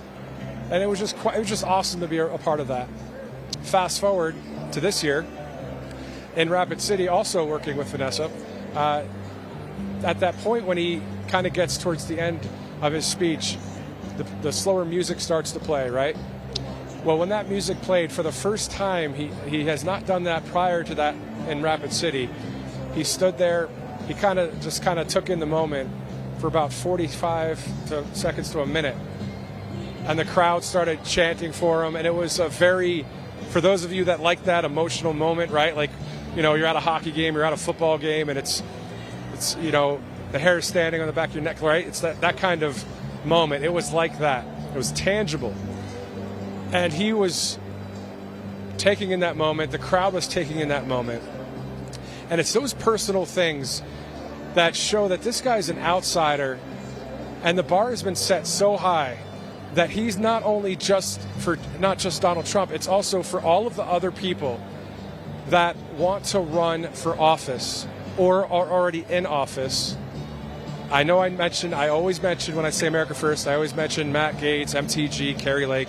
And it was just awesome to be a part of that. Fast forward to this year in Rapid City, also working with Vanessa. At that point when he kind of gets towards the end of his speech, the slower music starts to play, right? Well, when that music played for the first time, he has not done that prior to that in Rapid City. He stood there. He kind of took in the moment for about 45 seconds to a minute. And the crowd started chanting for him. And it was for those of you that like that emotional moment, right? Like, you're at a hockey game, you're at a football game, and it's the hair standing on the back of your neck, right? It's that kind of moment. It was like that. It was tangible. And he was taking in that moment. The crowd was taking in that moment. And it's those personal things that show that this guy's an outsider, and the bar has been set so high that he's not just Donald Trump, it's also for all of the other people that want to run for office or are already in office. I know I always mention when I say America First, I always mention Matt Gaetz, MTG, Kari Lake.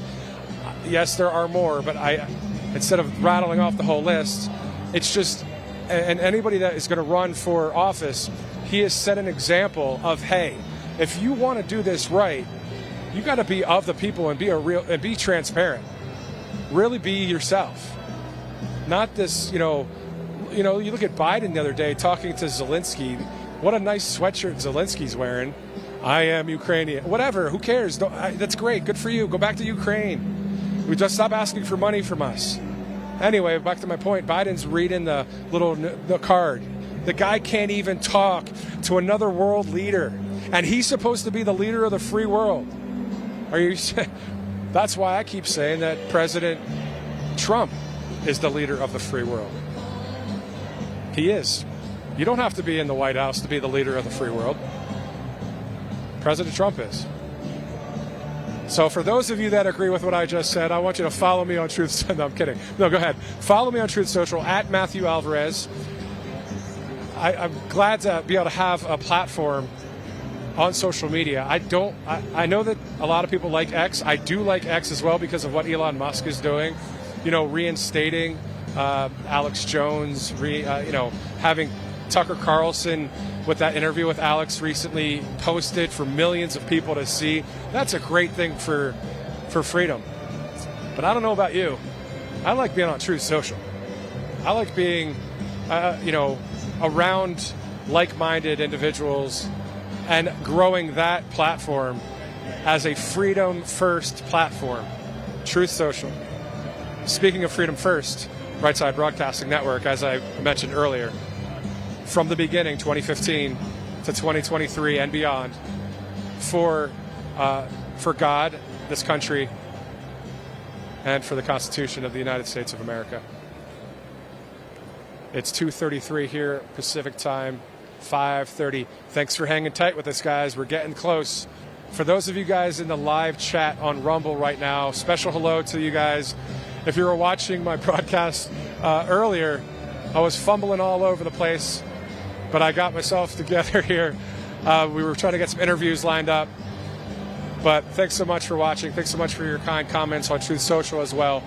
Yes, there are more, but instead of rattling off the whole list, it's just, and anybody that is going to run for office, he has set an example of, hey, if you want to do this right, you got to be of the people and be transparent. Really be yourself. Not this, you look at Biden the other day talking to Zelensky. What a nice sweatshirt Zelensky's wearing. I am Ukrainian. Whatever, who cares? That's great. Good for you. Go back to Ukraine. We just stop asking for money from us. Anyway, back to my point. Biden's reading the card. The guy can't even talk to another world leader. And he's supposed to be the leader of the free world. That's why I keep saying that President Trump is the leader of the free world. He is. You don't have to be in the White House to be the leader of the free world. President Trump is. So for those of you that agree with what I just said, I want you to follow me on Truth. No, I'm kidding. No, go ahead. Follow me on Truth Social at Matthew Alvarez. I'm glad to be able to have a platform on social media. I know that a lot of people like X. I do like X as well because of what Elon Musk is doing. Reinstating Alex Jones, having Tucker Carlson with that interview with Alex recently posted for millions of people to see. That's a great thing for freedom. But I don't know about you. I like being on Truth Social. I like being, around like-minded individuals and growing that platform as a freedom-first platform. Truth Social. Speaking of freedom first, Right Side Broadcasting Network, as I mentioned earlier, from the beginning, 2015 to 2023 and beyond, for God, this country, and for the Constitution of the United States of America. It's 2:33 here Pacific time, 5:30. Thanks for hanging tight with us, guys. We're getting close. For those of you guys in the live chat on Rumble right now, special hello to you guys. If you were watching my broadcast earlier, I was fumbling all over the place, but I got myself together here. We were trying to get some interviews lined up. But thanks so much for watching. Thanks so much for your kind comments on Truth Social as well.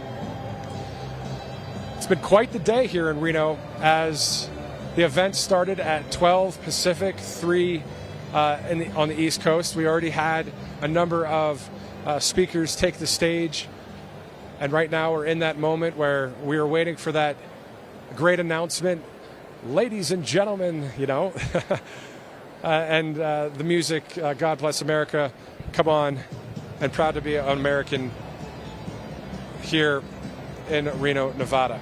It's been quite the day here in Reno as the event started at 12 Pacific, 3 on the East Coast. We already had a number of speakers take the stage. And right now we're in that moment where we are waiting for that great announcement. Ladies and gentlemen, and the music, God Bless America, come on, and proud to be an American here in Reno, Nevada.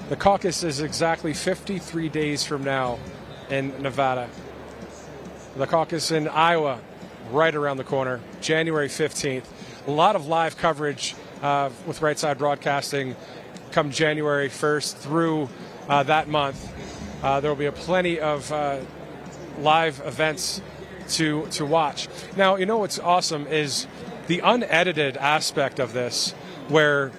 The caucus is exactly 53 days from now in Nevada. The caucus in Iowa, right around the corner, January 15th. A lot of live coverage with Right Side Broadcasting come January 1st through that month. There will be plenty of live events to watch. Now, what's awesome is the unedited aspect of this, where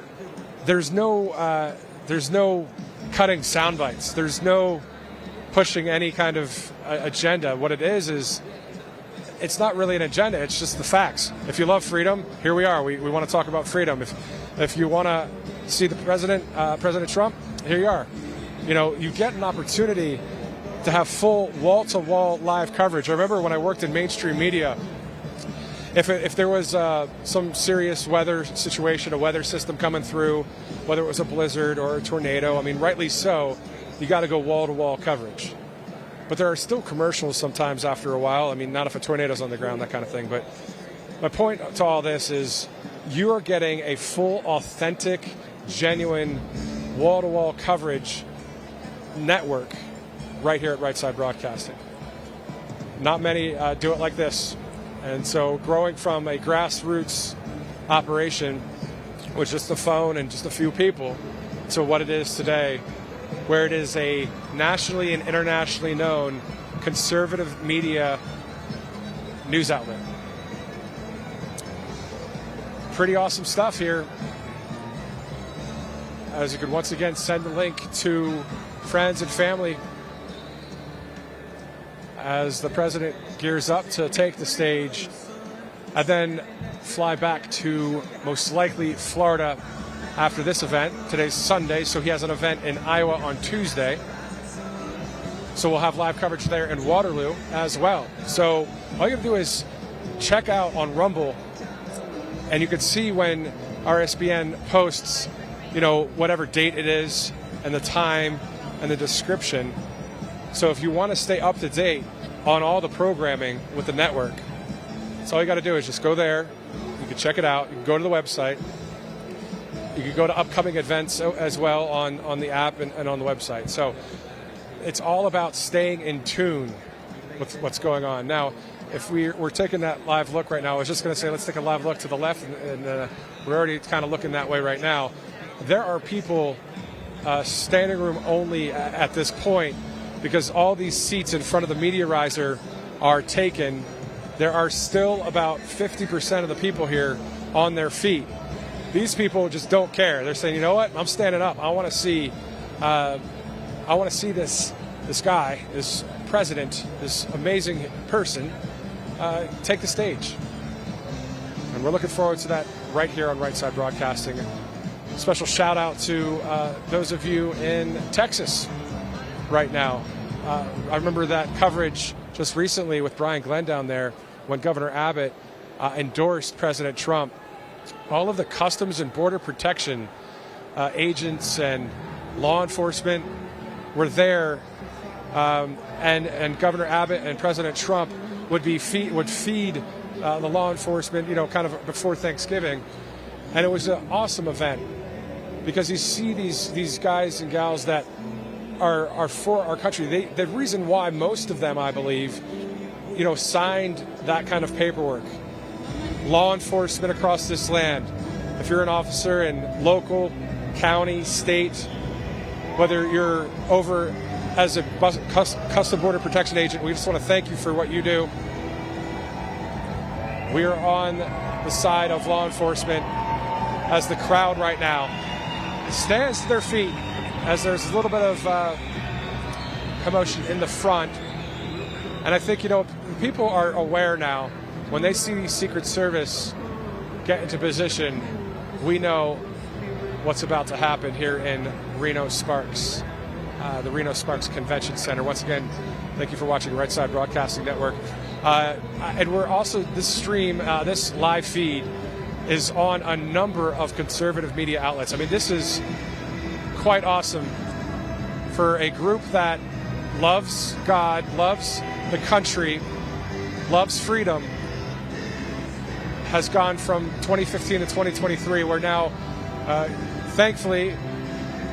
there's no cutting sound bites. There's no pushing any kind of agenda. What it is it's not really an agenda. It's just the facts. If you love freedom, here we are. We want to talk about freedom. If you want to see the President Trump, here you are. You get an opportunity to have full wall-to-wall live coverage. I remember when I worked in mainstream media, if there was some serious weather situation, a weather system coming through, whether it was a blizzard or a tornado, rightly so, you got to go wall-to-wall coverage. But there are still commercials sometimes after a while. Not if a tornado's on the ground, that kind of thing. But my point to all this is you are getting a full, authentic, genuine, wall-to-wall coverage network right here at Right Side Broadcasting. Not many do it like this. And so growing from a grassroots operation with just a phone and just a few people to what it is today, where it is a nationally and internationally known conservative media news outlet. pretty awesome stuff here. As you could once again send the link to friends and family as the president gears up to take the stage and then fly back to most likely Florida after this event. Today's Sunday, so he has an event in Iowa on Tuesday. So we'll have live coverage there in Waterloo as well. So all you have to do is check out on Rumble, and you can see when RSBN posts, whatever date it is and the time and the description. So if you want to stay up to date on all the programming with the network, so all you got to do is just go there. You can check it out. You can go to the website. You can go to upcoming events as well on the app and on the website. So it's all about staying in tune with what's going on. Now, if we're taking that live look right now, I was just going to say let's take a live look to the left, and we're already kind of looking that way right now. There are people standing room only at this point because all these seats in front of the media riser are taken. There are still about 50% of the people here on their feet. These people just don't care. They're saying, you know what? I'm standing up. I want to see this guy, this president, this amazing person, take the stage. And we're looking forward to that right here on Right Side Broadcasting. Special shout out to those of you in Texas right now. I remember that coverage just recently with Brian Glenn down there when Governor Abbott endorsed President Trump. All of the Customs and Border Protection agents and law enforcement were there, and Governor Abbott and President Trump would feed the law enforcement, kind of before Thanksgiving, and it was an awesome event because you see these guys and gals that are for our country. The reason why most of them, I believe, signed that kind of paperwork. Law enforcement across this land. If you're an officer in local, county, state, whether you're over as a Custom Border Protection agent, we just want to thank you for what you do. We are on the side of law enforcement as the crowd right now stands to their feet as there's a little bit of commotion in the front. And I think, people are aware now. When they see the Secret Service get into position, we know what's about to happen here in Reno Sparks, the Reno Sparks Convention Center. Once again, thank you for watching Right Side Broadcasting Network. And we're also, this stream, this live feed is on a number of conservative media outlets. I mean, this is quite awesome for a group that loves God, loves the country, loves freedom, has gone from 2015 to 2023, where now, thankfully,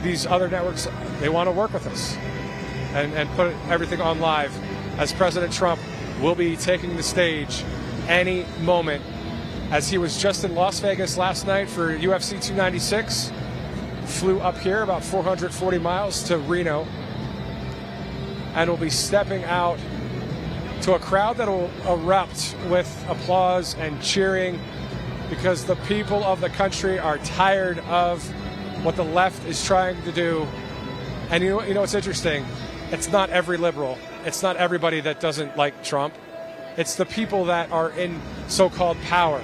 these other networks, they want to work with us and put everything on live, as President Trump will be taking the stage any moment, as he was just in Las Vegas last night for UFC 296, flew up here about 440 miles to Reno, and will be stepping out to a crowd that will erupt with applause and cheering, because the people of the country are tired of what the left is trying to do. And you know what's interesting? It's not every liberal. It's not everybody that doesn't like Trump. It's the people that are in so-called power.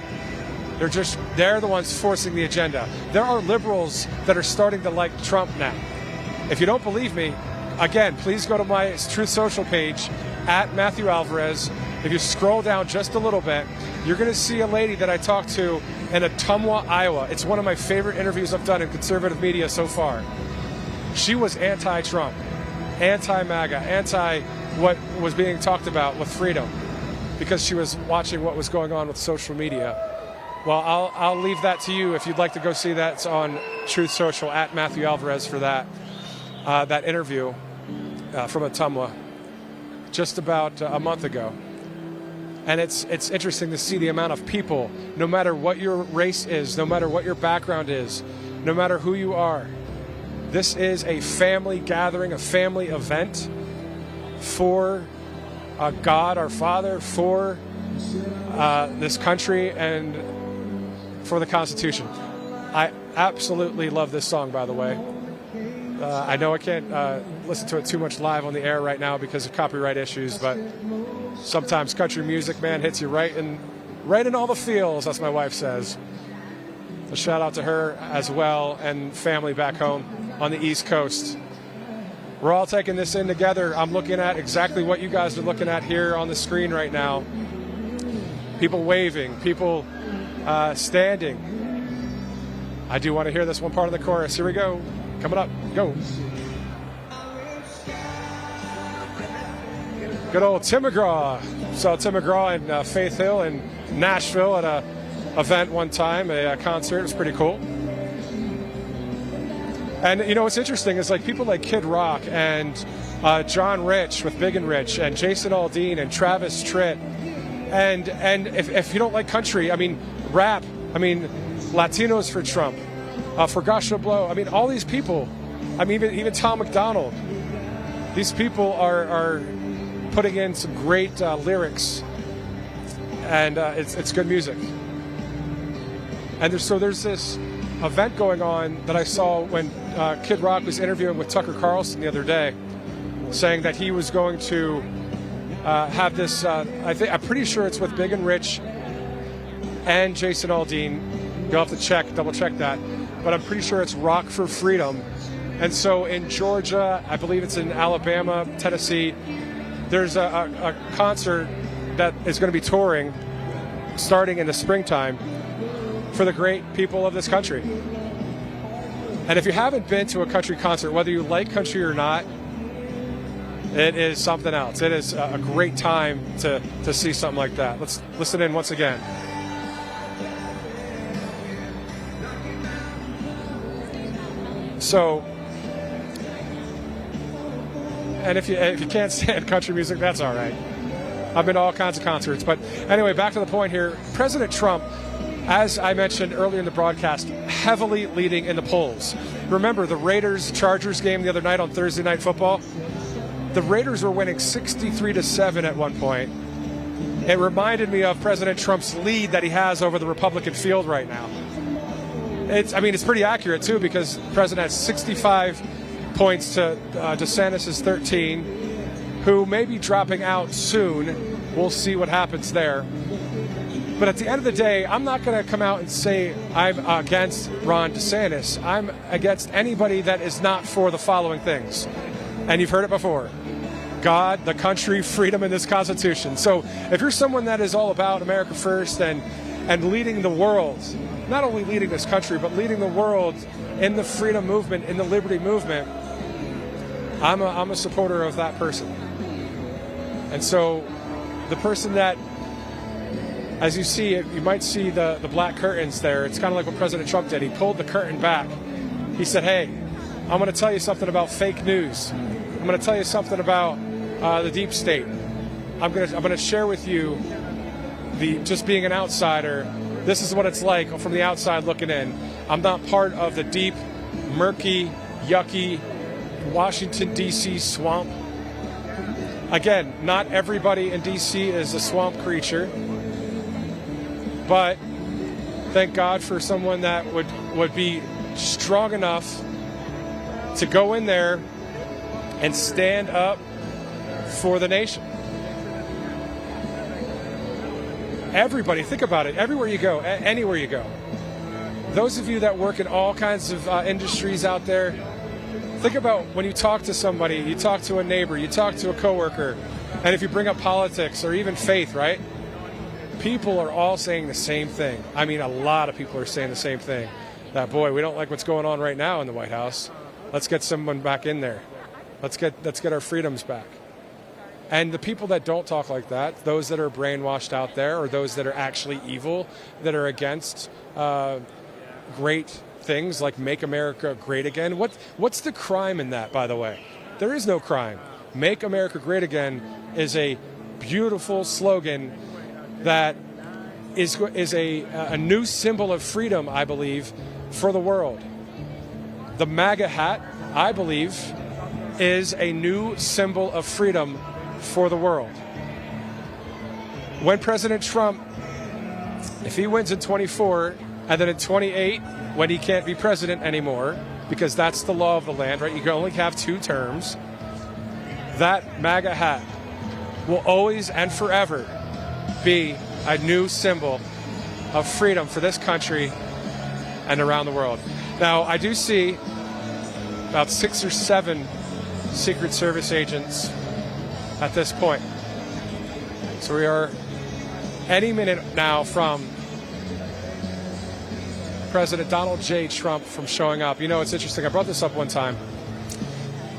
They're the ones forcing the agenda. There are liberals that are starting to like Trump now. If you don't believe me, again, please go to my Truth Social page at Matthew Alvarez. If you scroll down just a little bit, you're going to see a lady that I talked to in Ottumwa, Iowa. It's one of my favorite interviews I've done in conservative media so far. She was anti-Trump, anti-MAGA, anti what was being talked about with freedom, because she was watching what was going on with social media. Well, I'll leave that to you. If you'd like to go see that, it's on Truth Social at Matthew Alvarez for that interview from Ottumwa just about a month ago. And it's interesting to see the amount of people, no matter what your race is, no matter what your background is, no matter who you are. This is a family gathering, a family event for God, our Father, for this country, and for the Constitution. I absolutely love this song, by the way. I know I can't listen to it too much live on the air right now because of copyright issues, but sometimes country music, man, hits you right in all the feels, as my wife says. A shout out to her as well and family back home on the East Coast. We're all taking this in together. I'm looking at exactly what you guys are looking at here on the screen right now. People waving, people standing. I do want to hear this one part of the chorus. Here we go. Coming up. Go. Good old Tim McGraw. Saw Tim McGraw in Faith Hill in Nashville at a event one time, a concert. It was pretty cool. And you know what's interesting is like people like Kid Rock and John Rich with Big and Rich and Jason Aldean and Travis Tritt and if you don't like country, I mean rap, I mean Latinos for Trump, for Gosh Blow, I mean all these people, I mean even Tom McDonald, these people are putting in some great lyrics, and it's good music. And there's this event going on that I saw when Kid Rock was interviewing with Tucker Carlson the other day, saying that he was going to have this. I'm pretty sure it's with Big and Rich and Jason Aldean. You'll have to double check that, but I'm pretty sure it's Rock for Freedom. And so in Georgia, I believe it's in Alabama, Tennessee, there's a concert that is going to be touring starting in the springtime for the great people of this country. And if you haven't been to a country concert, whether you like country or not, it is something else. It is a great time to see something like that. Let's listen in once again. So, and if you can't stand country music, that's all right. I've been to all kinds of concerts. But anyway, back to the point here. President Trump, as I mentioned earlier in the broadcast, heavily leading in the polls. Remember the Raiders-Chargers game the other night on Thursday Night Football? The Raiders were winning 63-7 at one point. It reminded me of President Trump's lead that he has over the Republican field right now. It's pretty accurate, too, because the president has 65 points to DeSantis' 13, who may be dropping out soon. We'll see what happens there. But at the end of the day, I'm not going to come out and say I'm against Ron DeSantis. I'm against anybody that is not for the following things. And you've heard it before. God, the country, freedom, and this Constitution. So if you're someone that is all about America first and leading the world, not only leading this country, but leading the world in the freedom movement, in the liberty movement, I'm a supporter of that person. And so the person that, as you see, you might see the black curtains there. It's kind of like what President Trump did. He pulled the curtain back. He said, hey, I'm going to tell you something about fake news. I'm going to tell you something about the deep state. I'm going to share with you just being an outsider. This is what it's like from the outside looking in. I'm not part of the deep, murky, yucky Washington, D.C. swamp. Again, not everybody in D.C. is a swamp creature. But thank God for someone that would be strong enough to go in there and stand up for the nation. Everybody, think about it. Everywhere you go, anywhere you go. Those of you that work in all kinds of industries out there, think about when you talk to somebody, you talk to a neighbor, you talk to a coworker, and if you bring up politics or even faith, right? People are all saying the same thing. I mean, a lot of people are saying the same thing. That, boy, we don't like what's going on right now in the White House. Let's get someone back in there. Let's get our freedoms back. And the people that don't talk like that, those that are brainwashed out there, or those that are actually evil, that are against great things like Make America Great Again. What's the crime in that, by the way? There is no crime. Make America Great Again is a beautiful slogan that is a new symbol of freedom, I believe, for the world. The MAGA hat, I believe, is a new symbol of freedom for the world. When President Trump, if he wins in 24, And then in 28, when he can't be president anymore, because that's the law of the land, right? You can only have 2 terms. That MAGA hat will always and forever be a new symbol of freedom for this country and around the world. Now, I do see about 6 or 7 Secret Service agents at this point. So we are any minute now from President Donald J. Trump from showing up. You know, it's interesting. I brought this up one time.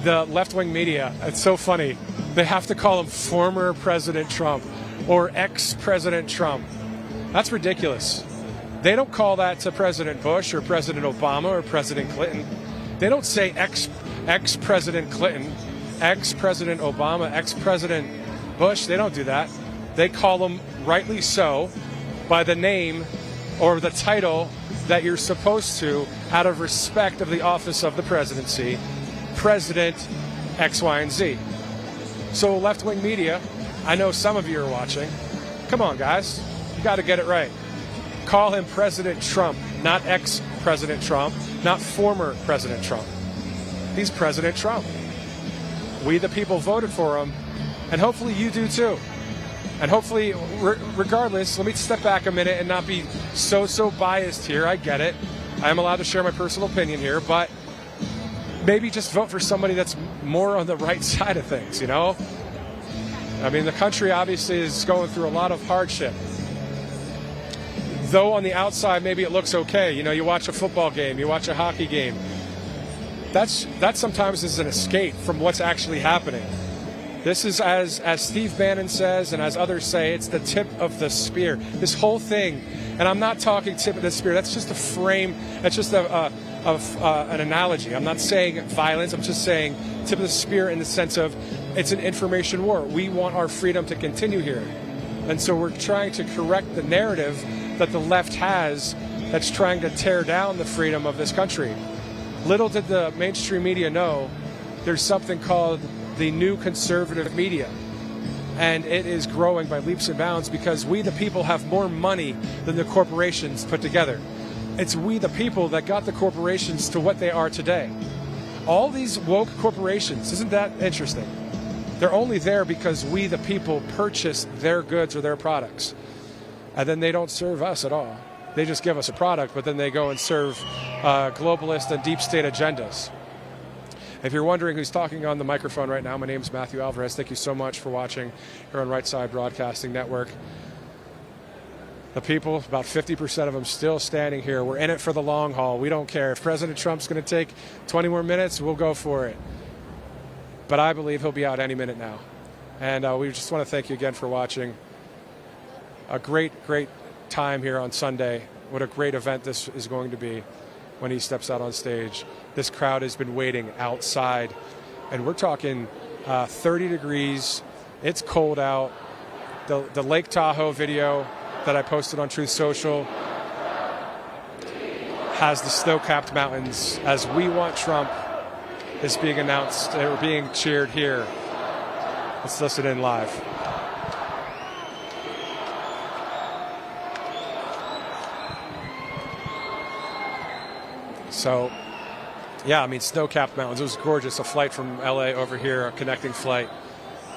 The left-wing media, it's so funny. They have to call him former President Trump or ex-President Trump. That's ridiculous. They don't call that to President Bush or President Obama or President Clinton. They don't say ex-President Clinton, ex-President Obama, ex-President Bush. They don't do that. They call them, rightly so, by the name or the title that you're supposed to out of respect of the office of the presidency, President X, Y, and Z. So left-wing media, I know some of you are watching. Come on, guys. You got to get it right. Call him President Trump, not ex-President Trump, not former President Trump. He's President Trump. We, the people, voted for him, and hopefully you do too. And hopefully, regardless, let me step back a minute and not be so biased here. I get it. I am allowed to share my personal opinion here, but maybe just vote for somebody that's more on the right side of things, you know? I mean, the country obviously is going through a lot of hardship. Though on the outside, maybe it looks okay. You know, you watch a football game, you watch a hockey game. That sometimes is an escape from what's actually happening. This is, as Steve Bannon says and as others say, it's the tip of the spear. This whole thing, and I'm not talking tip of the spear, that's just a frame, that's just an analogy. I'm not saying violence, I'm just saying tip of the spear in the sense of it's an information war. We want our freedom to continue here. And so we're trying to correct the narrative that the left has that's trying to tear down the freedom of this country. Little did the mainstream media know there's something called the new conservative media. And it is growing by leaps and bounds because we, the people, have more money than the corporations put together. It's we, the people, that got the corporations to what they are today. All these woke corporations, isn't that interesting? They're only there because we, the people, purchase their goods or their products. And then they don't serve us at all. They just give us a product, but then they go and serve globalist and deep state agendas. If you're wondering who's talking on the microphone right now, my name is Matthew Alvarez. Thank you so much for watching here on Right Side Broadcasting Network. The people, about 50% of them still standing here. We're in it for the long haul. We don't care. If President Trump's going to take 20 more minutes, we'll go for it. But I believe he'll be out any minute now. And we just want to thank you again for watching. A great time here on Sunday. What a great event this is going to be when he steps out on stage. This crowd has been waiting outside, and we're talking 30 degrees. It's cold out. The Lake Tahoe video that I posted on Truth Social has the snow-capped mountains as We Want Trump is being announced or being cheered here. Let's listen in live. So, yeah, I mean, snow-capped mountains. It was gorgeous. A flight from LA over here, a connecting flight.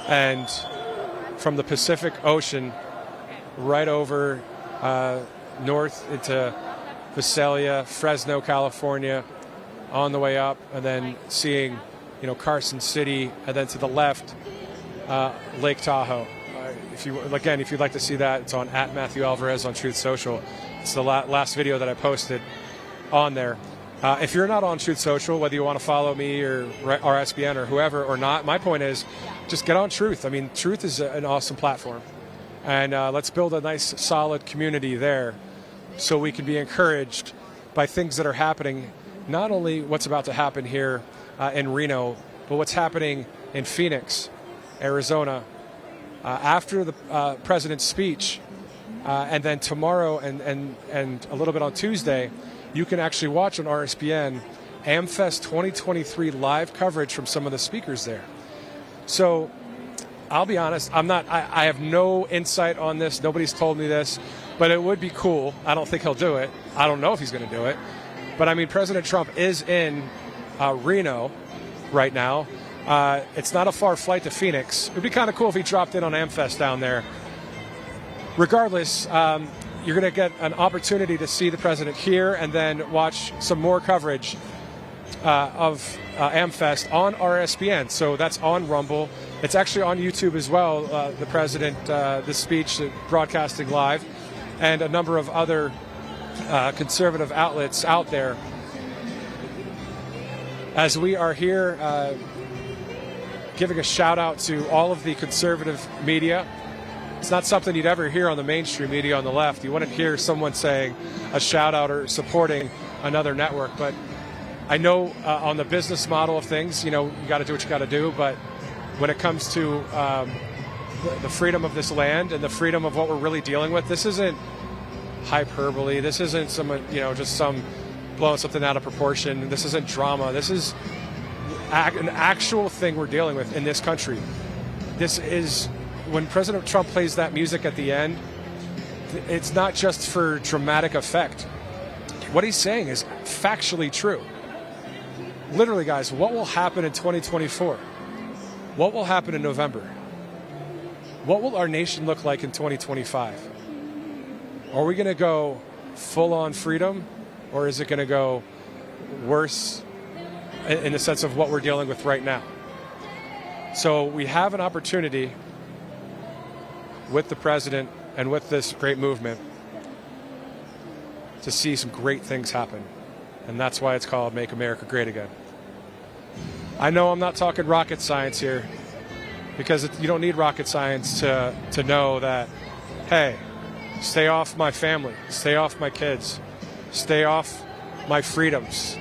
And from the Pacific Ocean right over north into Visalia, Fresno, California, on the way up, and then seeing, Carson City, and then to the left, Lake Tahoe. If you'd like to see that, it's on @MatthewAlvarez on Truth Social. It's the last video that I posted on there. If you're not on Truth Social, whether you want to follow me or RSBN or whoever or not, my point is just get on Truth. I mean, Truth is an awesome platform. And let's build a nice, solid community there so we can be encouraged by things that are happening, not only what's about to happen here in Reno, but what's happening in Phoenix, Arizona. After the president's speech, and then tomorrow and a little bit on Tuesday, you can actually watch on RSBN AmFest 2023 live coverage from some of the speakers there. So I'll be honest, I have no insight on this. Nobody's told me this, but it would be cool. I don't think he'll do it. I don't know if he's going to do it. But I mean, President Trump is in Reno right now. It's not a far flight to Phoenix. It would be kind of cool if he dropped in on AmFest down there. Regardless, you're going to get an opportunity to see the president here and then watch some more coverage of AmFest on RSBN. So that's on Rumble. It's actually on YouTube as well, the president, the speech broadcasting live, and a number of other conservative outlets out there. As we are here giving a shout out to all of the conservative media. It's not something you'd ever hear on the mainstream media on the left. You wouldn't hear someone saying a shout out or supporting another network. But I know on the business model of things, you got to do what you got to do. But when it comes to the freedom of this land and the freedom of what we're really dealing with, this isn't hyperbole. This isn't just some blowing something out of proportion. This isn't drama. This is an actual thing we're dealing with in this country. This is, when President Trump plays that music at the end, it's not just for dramatic effect. What he's saying is factually true. Literally, guys, what will happen in 2024? What will happen in November? What will our nation look like in 2025? Are we going to go full-on freedom, or is it going to go worse in the sense of what we're dealing with right now? So we have an opportunity with the president and with this great movement to see some great things happen. And that's why it's called Make America Great Again. I know I'm not talking rocket science here, because you don't need rocket science to know that, hey, stay off my family, stay off my kids, stay off my freedoms,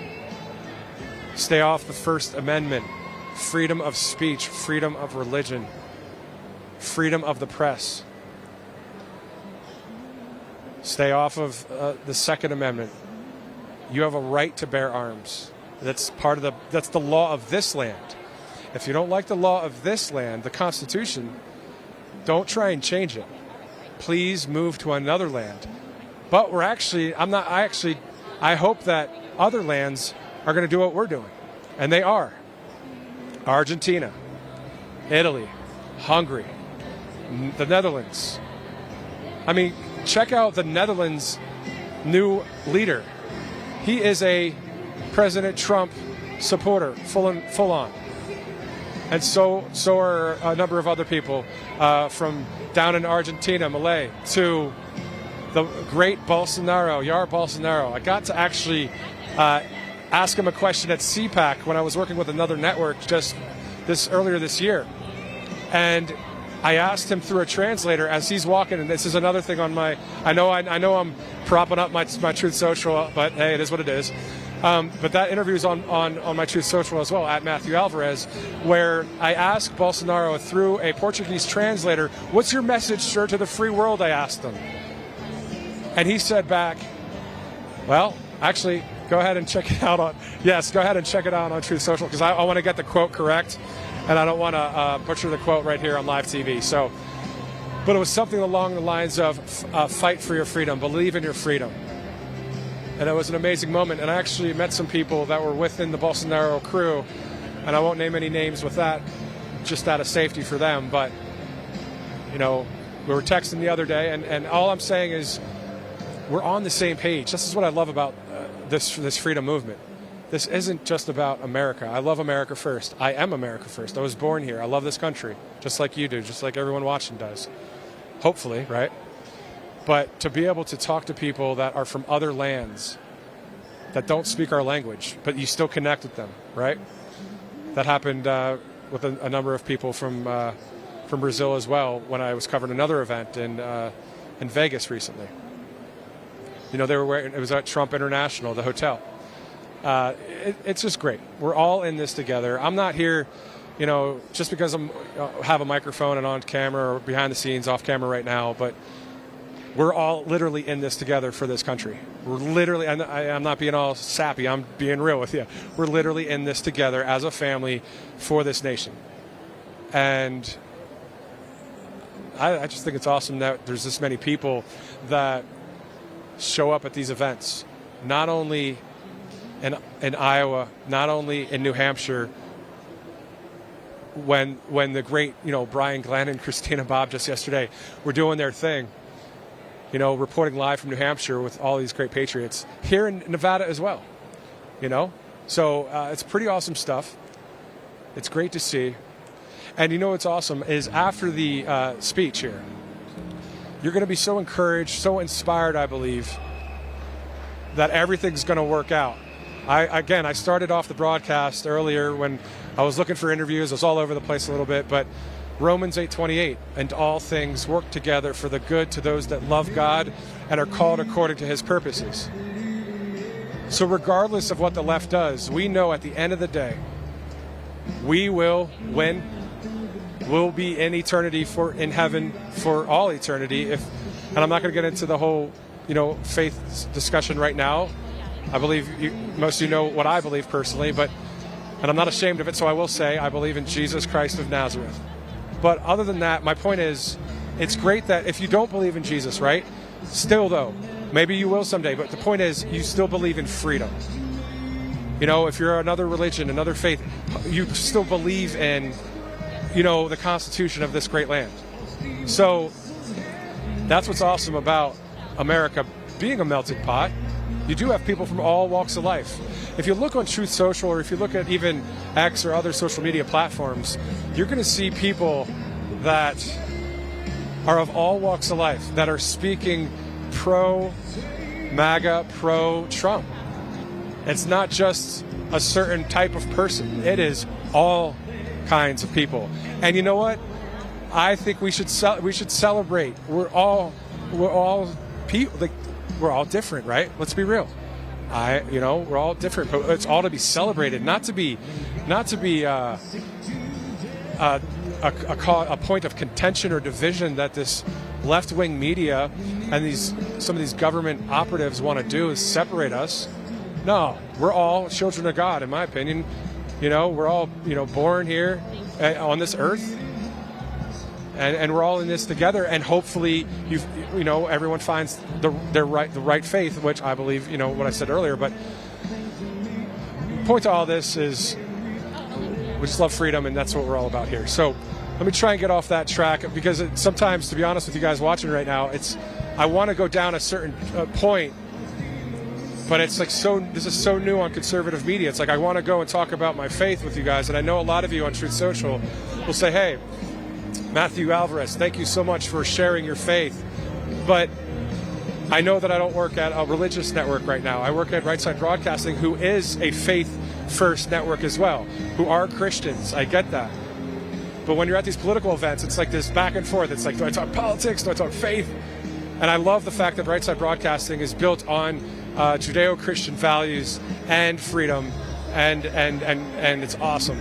stay off the First Amendment, freedom of speech, freedom of religion, freedom of the press. Stay off of the Second Amendment. You have a right to bear arms. That's the law of this land. If you don't like the law of this land, the Constitution, don't try and change it. Please move to another land. But I hope that other lands are going to do what we're doing. And they are. Argentina, Italy, Hungary, the Netherlands. I mean, check out the Netherlands' new leader. He is a President Trump supporter, full on. And so are a number of other people from down in Argentina, Malay, to the great Bolsonaro, Jair Bolsonaro. I got to actually ask him a question at CPAC when I was working with another network just earlier this year. And I asked him through a translator as he's walking, and this is another thing on my, I know I'm propping up my Truth Social, but hey, it is what it is. But that interview is on my Truth Social as well, at Matthew Alvarez, where I asked Bolsonaro through a Portuguese translator, "What's your message, sir, to the free world?" I asked him. And he said back, well, actually, go ahead and check it out on Truth Social, because I want to get the quote correct, and I don't want to butcher the quote right here on live TV. So, but it was something along the lines of fight for your freedom, believe in your freedom. And it was an amazing moment. And I actually met some people that were within the Bolsonaro crew, and I won't name any names with that, just out of safety for them. But, we were texting the other day, and all I'm saying is we're on the same page. This is what I love about this freedom movement. This isn't just about America. I love America first. I am America first. I was born here. I love this country, just like you do, just like everyone watching does. Hopefully, right? But to be able to talk to people that are from other lands that don't speak our language, but you still connect with them, right? That happened with a number of people from Brazil as well when I was covering another event in Vegas recently. They were wearing, it was at Trump International, the hotel. It's just great. We're all in this together. I'm not here, just because I'm have a microphone and on camera or behind the scenes, off camera right now, but we're all literally in this together for this country. We're literally, I'm not being all sappy, I'm being real with you. We're literally in this together as a family for this nation. And I just think it's awesome that there's this many people that show up at these events, not only in Iowa, not only in New Hampshire, when the great, Brian Glenn and Christina Bobb just yesterday were doing their thing, reporting live from New Hampshire with all these great patriots, here in Nevada as well, So it's pretty awesome stuff. It's great to see. And what's awesome is after the speech here, you're going to be so encouraged, so inspired, I believe, that everything's going to work out. I started off the broadcast earlier when I was looking for interviews. I was all over the place a little bit, but Romans 8:28, and all things work together for the good to those that love God and are called according to his purposes. So regardless of what the left does, we know at the end of the day, we will win. We'll be in eternity in heaven for all eternity. And I'm not going to get into the whole, faith discussion right now. I believe most of you know what I believe personally, and I'm not ashamed of it, so I will say I believe in Jesus Christ of Nazareth. But other than that, my point is, it's great that if you don't believe in Jesus, right? Still, though, maybe you will someday, but the point is, you still believe in freedom. If you're another religion, another faith, you still believe in, the Constitution of this great land. So that's what's awesome about America being a melting pot. You do have people from all walks of life. If you look on Truth Social, or if you look at even X or other social media platforms, you're going to see people that are of all walks of life that are speaking pro-MAGA, pro-Trump. It's not just a certain type of person. It is all kinds of people. And you know what? I think we should celebrate. We're all people. We're all different, right? Let's be real. We're all different, but it's all to be celebrated, not to be a point of contention or division that this left-wing media and some of these government operatives want to do, is separate us. No, we're all children of God, in my opinion. We're all born here on this earth. And we're all in this together, and hopefully, everyone finds the right faith, which I believe, what I said earlier. But the point to all this is, we just love freedom, and that's what we're all about here. So let me try and get off that track, because sometimes, to be honest with you guys watching right now, I want to go down a certain point, but it's like this is so new on conservative media. It's like I want to go and talk about my faith with you guys, and I know a lot of you on Truth Social will say, hey, Matthew Alvarez, thank you so much for sharing your faith. But I know that I don't work at a religious network right now. I work at Right Side Broadcasting, who is a faith-first network as well, who are Christians. I get that. But when you're at these political events, it's like this back and forth. It's like, do I talk politics? Do I talk faith? And I love the fact that Right Side Broadcasting is built on Judeo-Christian values and freedom, and it's awesome.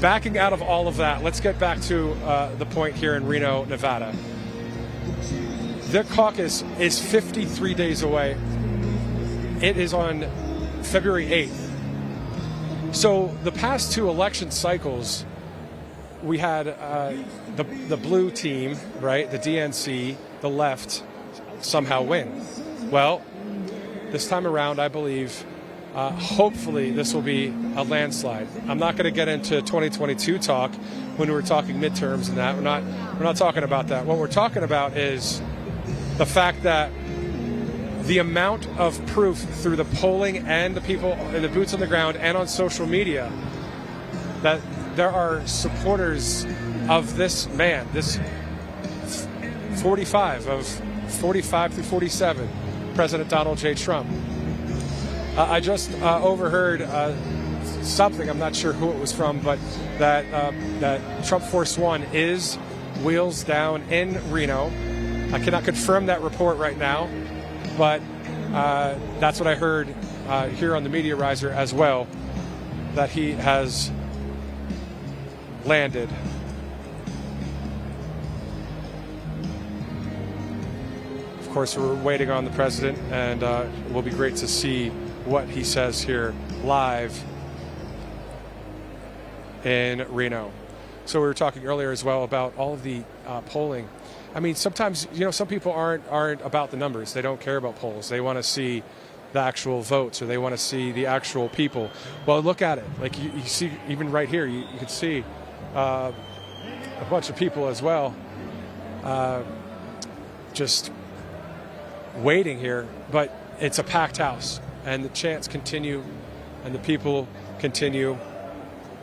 Backing out of all of that, let's get back to the point here in Reno, Nevada. The caucus is 53 days away. It is on February 8th. So the past two election cycles, we had the blue team, right, the DNC, the left, somehow win. Well, this time around, I believe, hopefully this will be a landslide. I'm not going to get into 2022 talk when we're talking midterms and that. We're not talking about that. What we're talking about is the fact that the amount of proof through the polling and the people and the boots on the ground and on social media that there are supporters of this man, this 45 through 47, President Donald J. Trump. I just overheard something, I'm not sure who it was from, but that Trump Force One is wheels down in Reno. I cannot confirm that report right now, but that's what I heard here on the Media Riser as well, that he has landed. Of course, we're waiting on the president, and it will be great to see what he says here live in Reno. So we were talking earlier as well about all of the polling. I mean, sometimes, some people aren't about the numbers. They don't care about polls. They want to see the actual votes, or they want to see the actual people. Well, look at it. Like you see, even right here, you can see a bunch of people as well, just waiting here. But it's a packed house, and the chants continue, and the people continue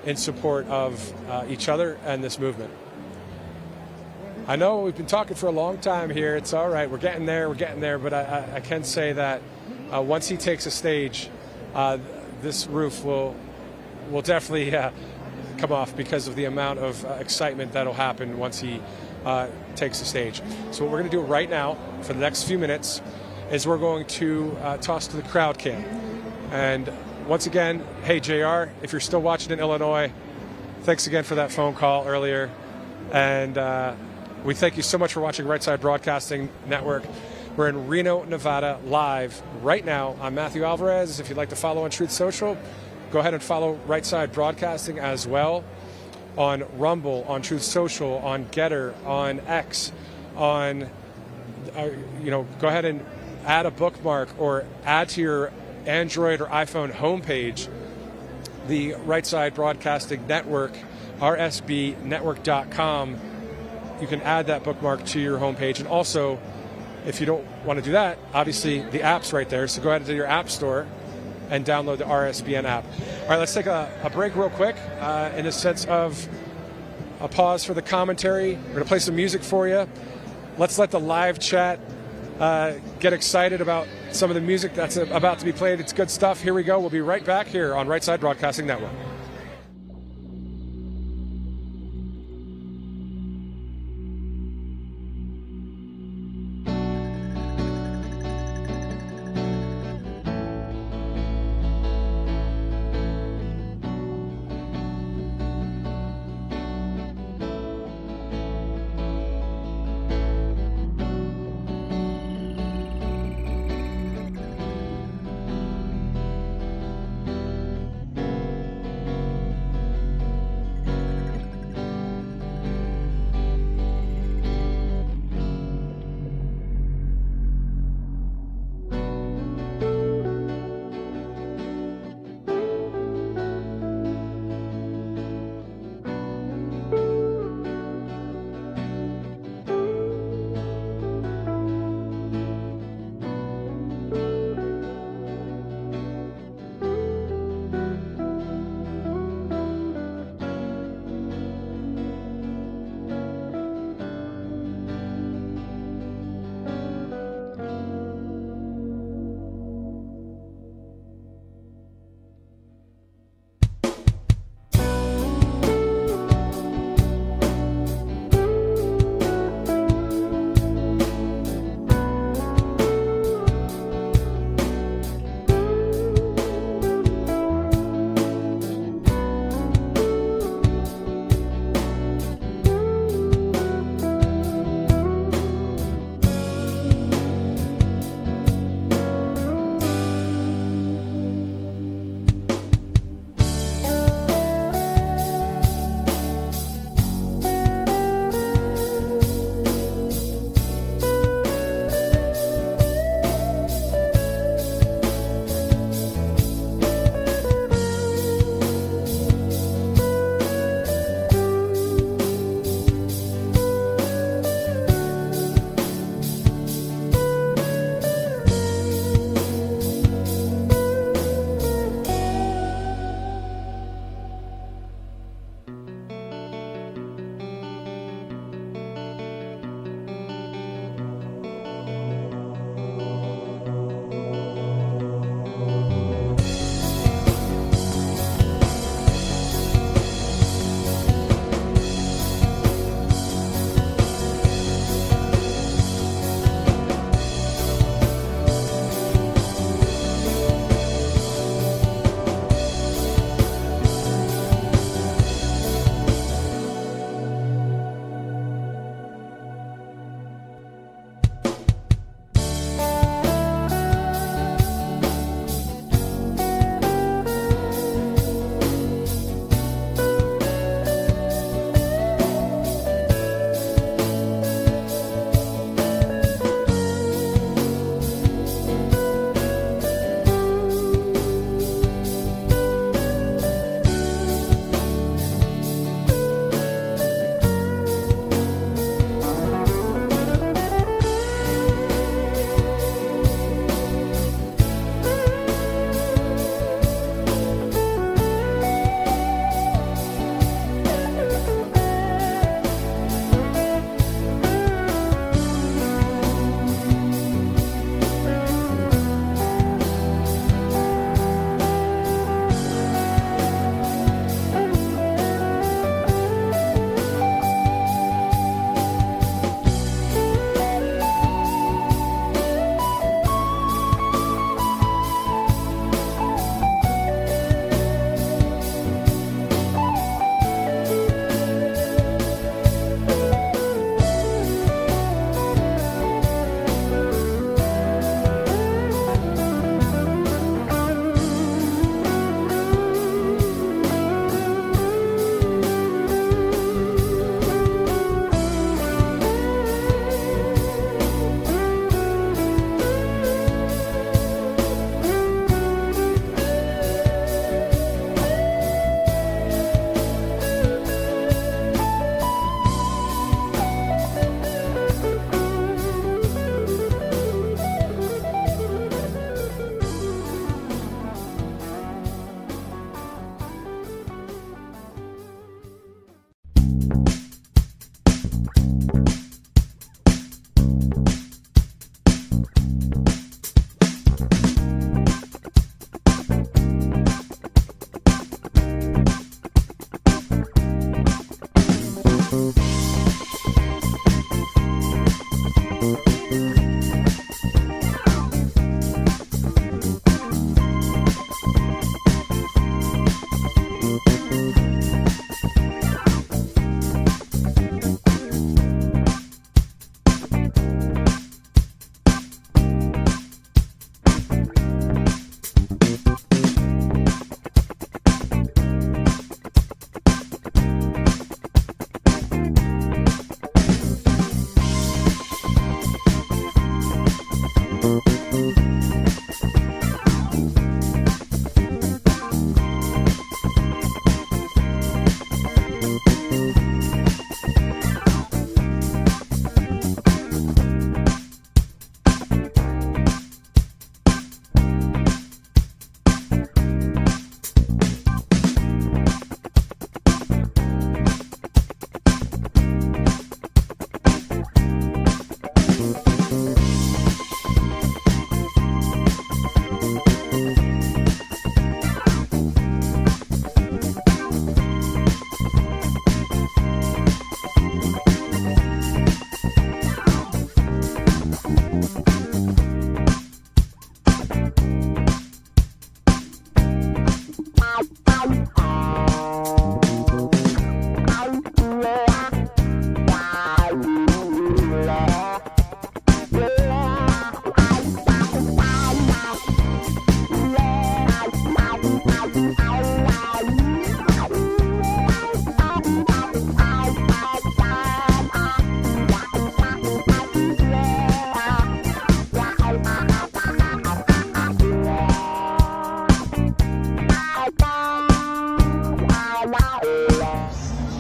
in support of each other and this movement. I know we've been talking for a long time here. It's all right. We're getting there. But I can say that once he takes a stage, this roof will definitely come off because of the amount of excitement that'll happen once he takes the stage. So what we're going to do right now for the next few minutes is we're going to toss to the crowd cam. And once again, hey, JR, if you're still watching in Illinois, thanks again for that phone call earlier. And we thank you so much for watching Right Side Broadcasting Network. We're in Reno, Nevada, live right now. I'm Matthew Alvarez. If you'd like to follow on Truth Social, go ahead and follow Right Side Broadcasting as well on Rumble, on Truth Social, on Getter, on X, on, go ahead and add a bookmark or add to your Android or iPhone homepage the Right Side Broadcasting Network, RSBnetwork.com. You can add that bookmark to your homepage. And also, if you don't want to do that, obviously the app's right there. So go ahead to your app store and download the RSBN app. All right, let's take a break real quick in the sense of a pause for the commentary. We're going to play some music for you. Let's let the live chat get excited about some of the music that's about to be played. It's good stuff. Here we go. We'll be right back here on Right Side Broadcasting Network.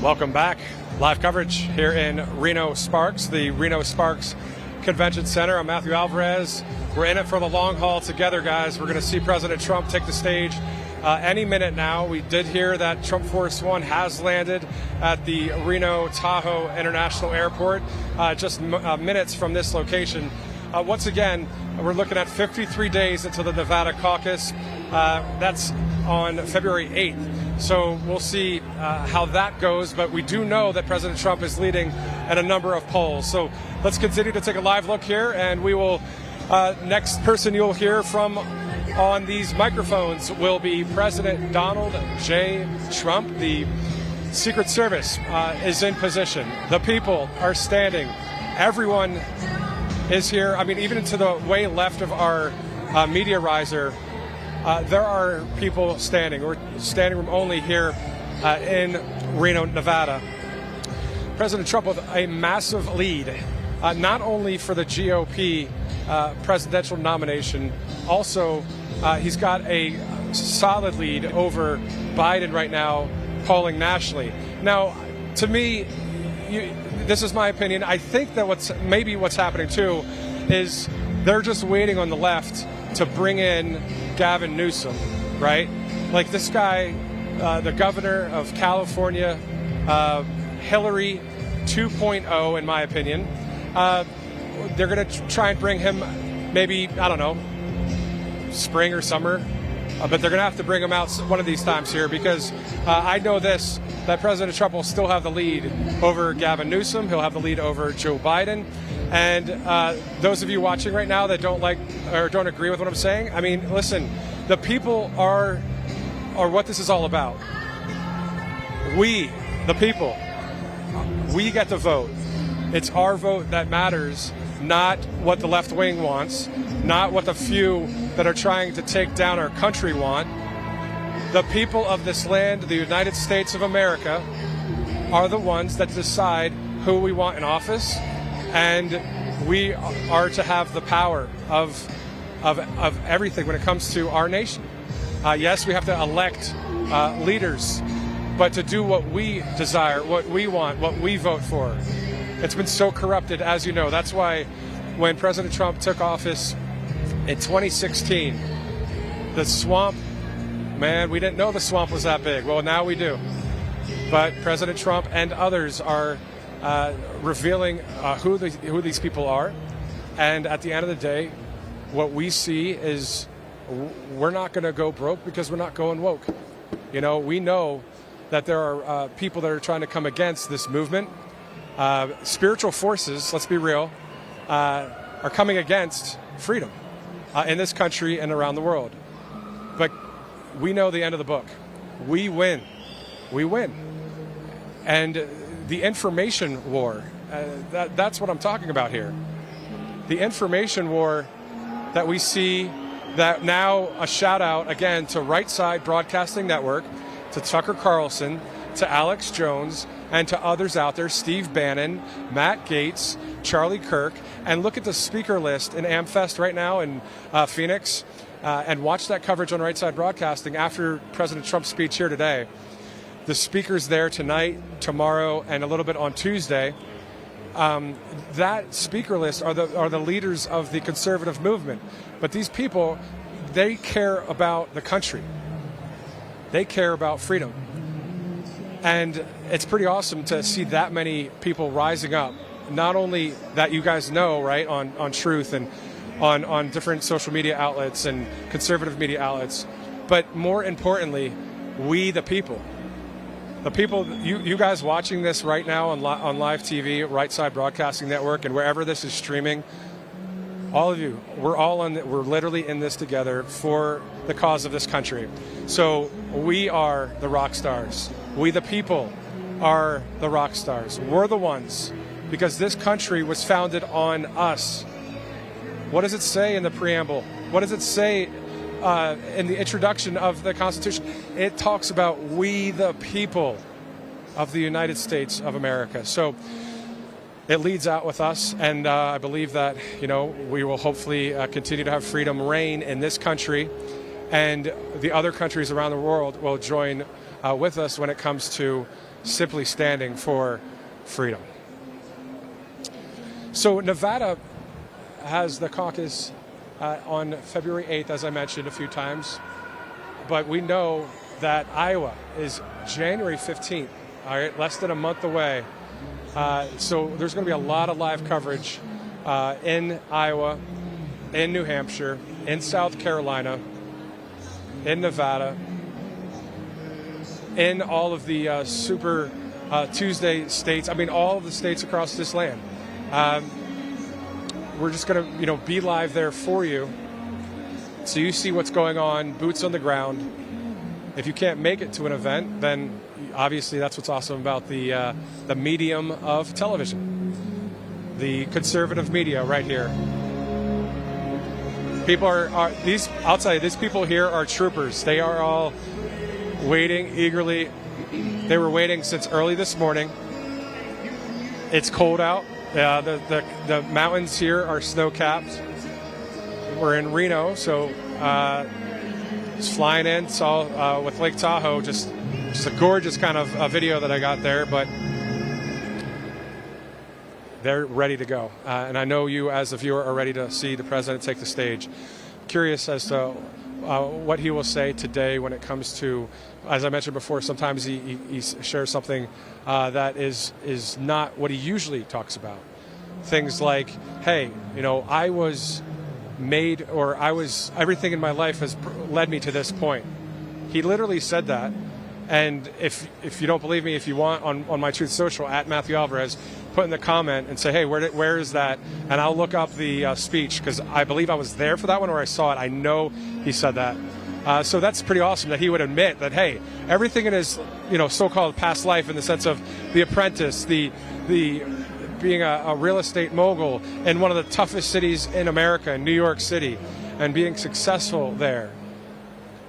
Welcome back. Live coverage here in Reno Sparks, the Reno Sparks Convention Center. I'm Matthew Alvarez. We're in it for the long haul together, guys. We're going to see President Trump take the stage any minute now. We did hear that Trump Force One has landed at the Reno Tahoe International Airport just minutes from this location. Once again, we're looking at 53 days until the Nevada caucus. That's on February 8th. So we'll see how that goes, but we do know that President Trump is leading at a number of polls. So let's continue to take a live look here, and we will, next person you'll hear from on these microphones will be President Donald J. Trump. The Secret Service is in position. The people are standing. Everyone is here. I mean, even to the way left of our media riser, there are people standing. We're standing room only here in Reno, Nevada. President Trump with a massive lead, not only for the GOP presidential nomination, also he's got a solid lead over Biden right now, polling nationally. Now, to me, this is my opinion. I think that what's happening too is they're just waiting on the left to bring in Gavin Newsom, right? Like this guy, the governor of California, Hillary 2.0, in my opinion. They're going to try and bring him maybe, I don't know, spring or summer. But they're going to have to bring him out one of these times here because I know this, that President Trump will still have the lead over Gavin Newsom. He'll have the lead over Joe Biden. And those of you watching right now that don't like or don't agree with what I'm saying, I mean, listen, the people are what this is all about. We, the people, we get to vote. It's our vote that matters, not what the left wing wants, not what the few that are trying to take down our country want. The people of this land, the United States of America, are the ones that decide who we want in office, and we are to have the power of everything when it comes to our nation. Yes, we have to elect leaders, but to do what we desire, what we want, what we vote for. It's been so corrupted, as you know. That's why when President Trump took office in 2016, the swamp, man, we didn't know the swamp was that big. Well, now we do. But President Trump and others are revealing who these people are. And at the end of the day, what we see is we're not going to go broke because we're not going woke. You know, we know that there are people that are trying to come against this movement. Spiritual forces, let's be real, are coming against freedom in this country and around the world. But we know the end of the book. We win. We win. And the information war, that's what I'm talking about here. The information war that we see, that now a shout out again to Right Side Broadcasting Network, to Tucker Carlson, to Alex Jones, and to others out there, Steve Bannon, Matt Gaetz, Charlie Kirk, and look at the speaker list in AmFest right now in Phoenix, and watch that coverage on Right Side Broadcasting after President Trump's speech here today. The speakers there tonight, tomorrow, and a little bit on Tuesday, that speaker list are the leaders of the conservative movement. But these people, they care about the country. They care about freedom. And it's pretty awesome to see that many people rising up. Not only that you guys know, right, on Truth and on different social media outlets and conservative media outlets, but more importantly, we the people. The people, you guys watching this right now on live TV, Right Side Broadcasting Network, and wherever this is streaming, all of you, we're literally in this together for the cause of this country. So we are the rock stars. We the people are the rock stars. We're the ones, because this country was founded on us. What does it say in the preamble? What does it say in the introduction of the Constitution? It talks about we the people of the United States of America. So it leads out with us, and I believe that, you know, we will hopefully continue to have freedom reign in this country, and the other countries around the world will join with us when it comes to simply standing for freedom. So Nevada has the caucus on February 8th, as I mentioned a few times. But we know that Iowa is January 15th, all right, less than a month away. So there's going to be a lot of live coverage in Iowa, in New Hampshire, in South Carolina, in Nevada, in all of the Super Tuesday states. I mean, all of the states across this land. We're just going to, be live there for you, so you see what's going on, boots on the ground. If you can't make it to an event, then obviously that's what's awesome about the medium of television, the conservative media right here. People are these. I'll tell you, these people here are troopers. They are all waiting eagerly. They were waiting since early this morning. It's cold out. The mountains here are snow-capped. We're in Reno, so just flying in. Saw with Lake Tahoe, just a gorgeous kind of video that I got there, but they're ready to go. And I know you, as a viewer, are ready to see the president take the stage. Curious as to what he will say today when it comes to, as I mentioned before, sometimes he shares something that is not what he usually talks about. Things like, hey, I was made, or everything in my life has led me to this point. He literally said that. And if you don't believe me, if you want, on my Truth Social, at Matthew Alvarez, put in the comment and say, hey, where is that? And I'll look up the speech, because I believe I was there for that one, or I saw it. I know he said that. So that's pretty awesome that he would admit that, hey, everything in his so-called past life, in the sense of The Apprentice, the being a real estate mogul in one of the toughest cities in America, in New York City, and being successful there.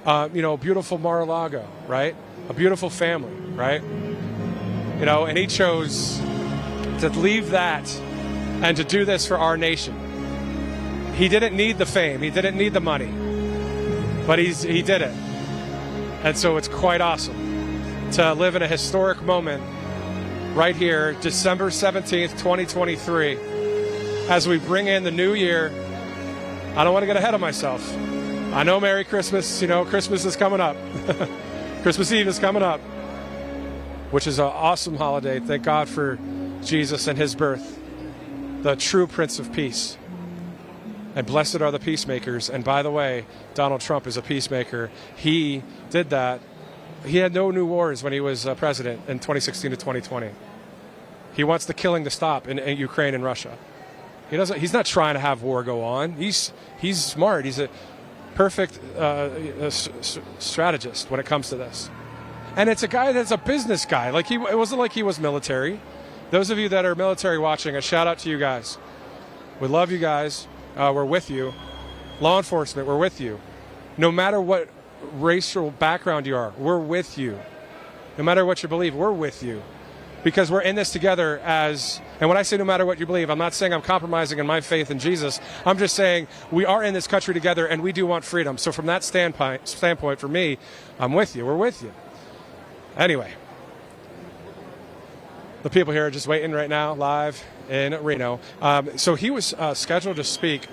Beautiful Mar-a-Lago, right? A beautiful family, right? And he chose to leave that and to do this for our nation. He didn't need the fame. He didn't need the money. But he did it. And so it's quite awesome to live in a historic moment right here, December 17th, 2023, as we bring in the new year. I don't want to get ahead of myself. I know Merry Christmas, Christmas is coming up. Christmas Eve is coming up, which is an awesome holiday. Thank God for Jesus and his birth, the true Prince of Peace. And blessed are the peacemakers. And by the way, Donald Trump is a peacemaker. He did that. He had no new wars when he was president in 2016 to 2020. He wants the killing to stop in Ukraine and Russia. He's not trying to have war go on. He's smart. He's a perfect strategist when it comes to this. And it's a guy that's a business guy. It wasn't like he was military. Those of you that are military watching, a shout out to you guys. We love you guys. We're with you. Law enforcement, we're with you. No matter what racial background you are, we're with you. No matter what you believe, we're with you. Because we're in this together and when I say no matter what you believe, I'm not saying I'm compromising in my faith in Jesus. I'm just saying we are in this country together and we do want freedom. So from that standpoint, for me, I'm with you. We're with you. Anyway, the people here are just waiting right now, live in Reno. So he was scheduled to speak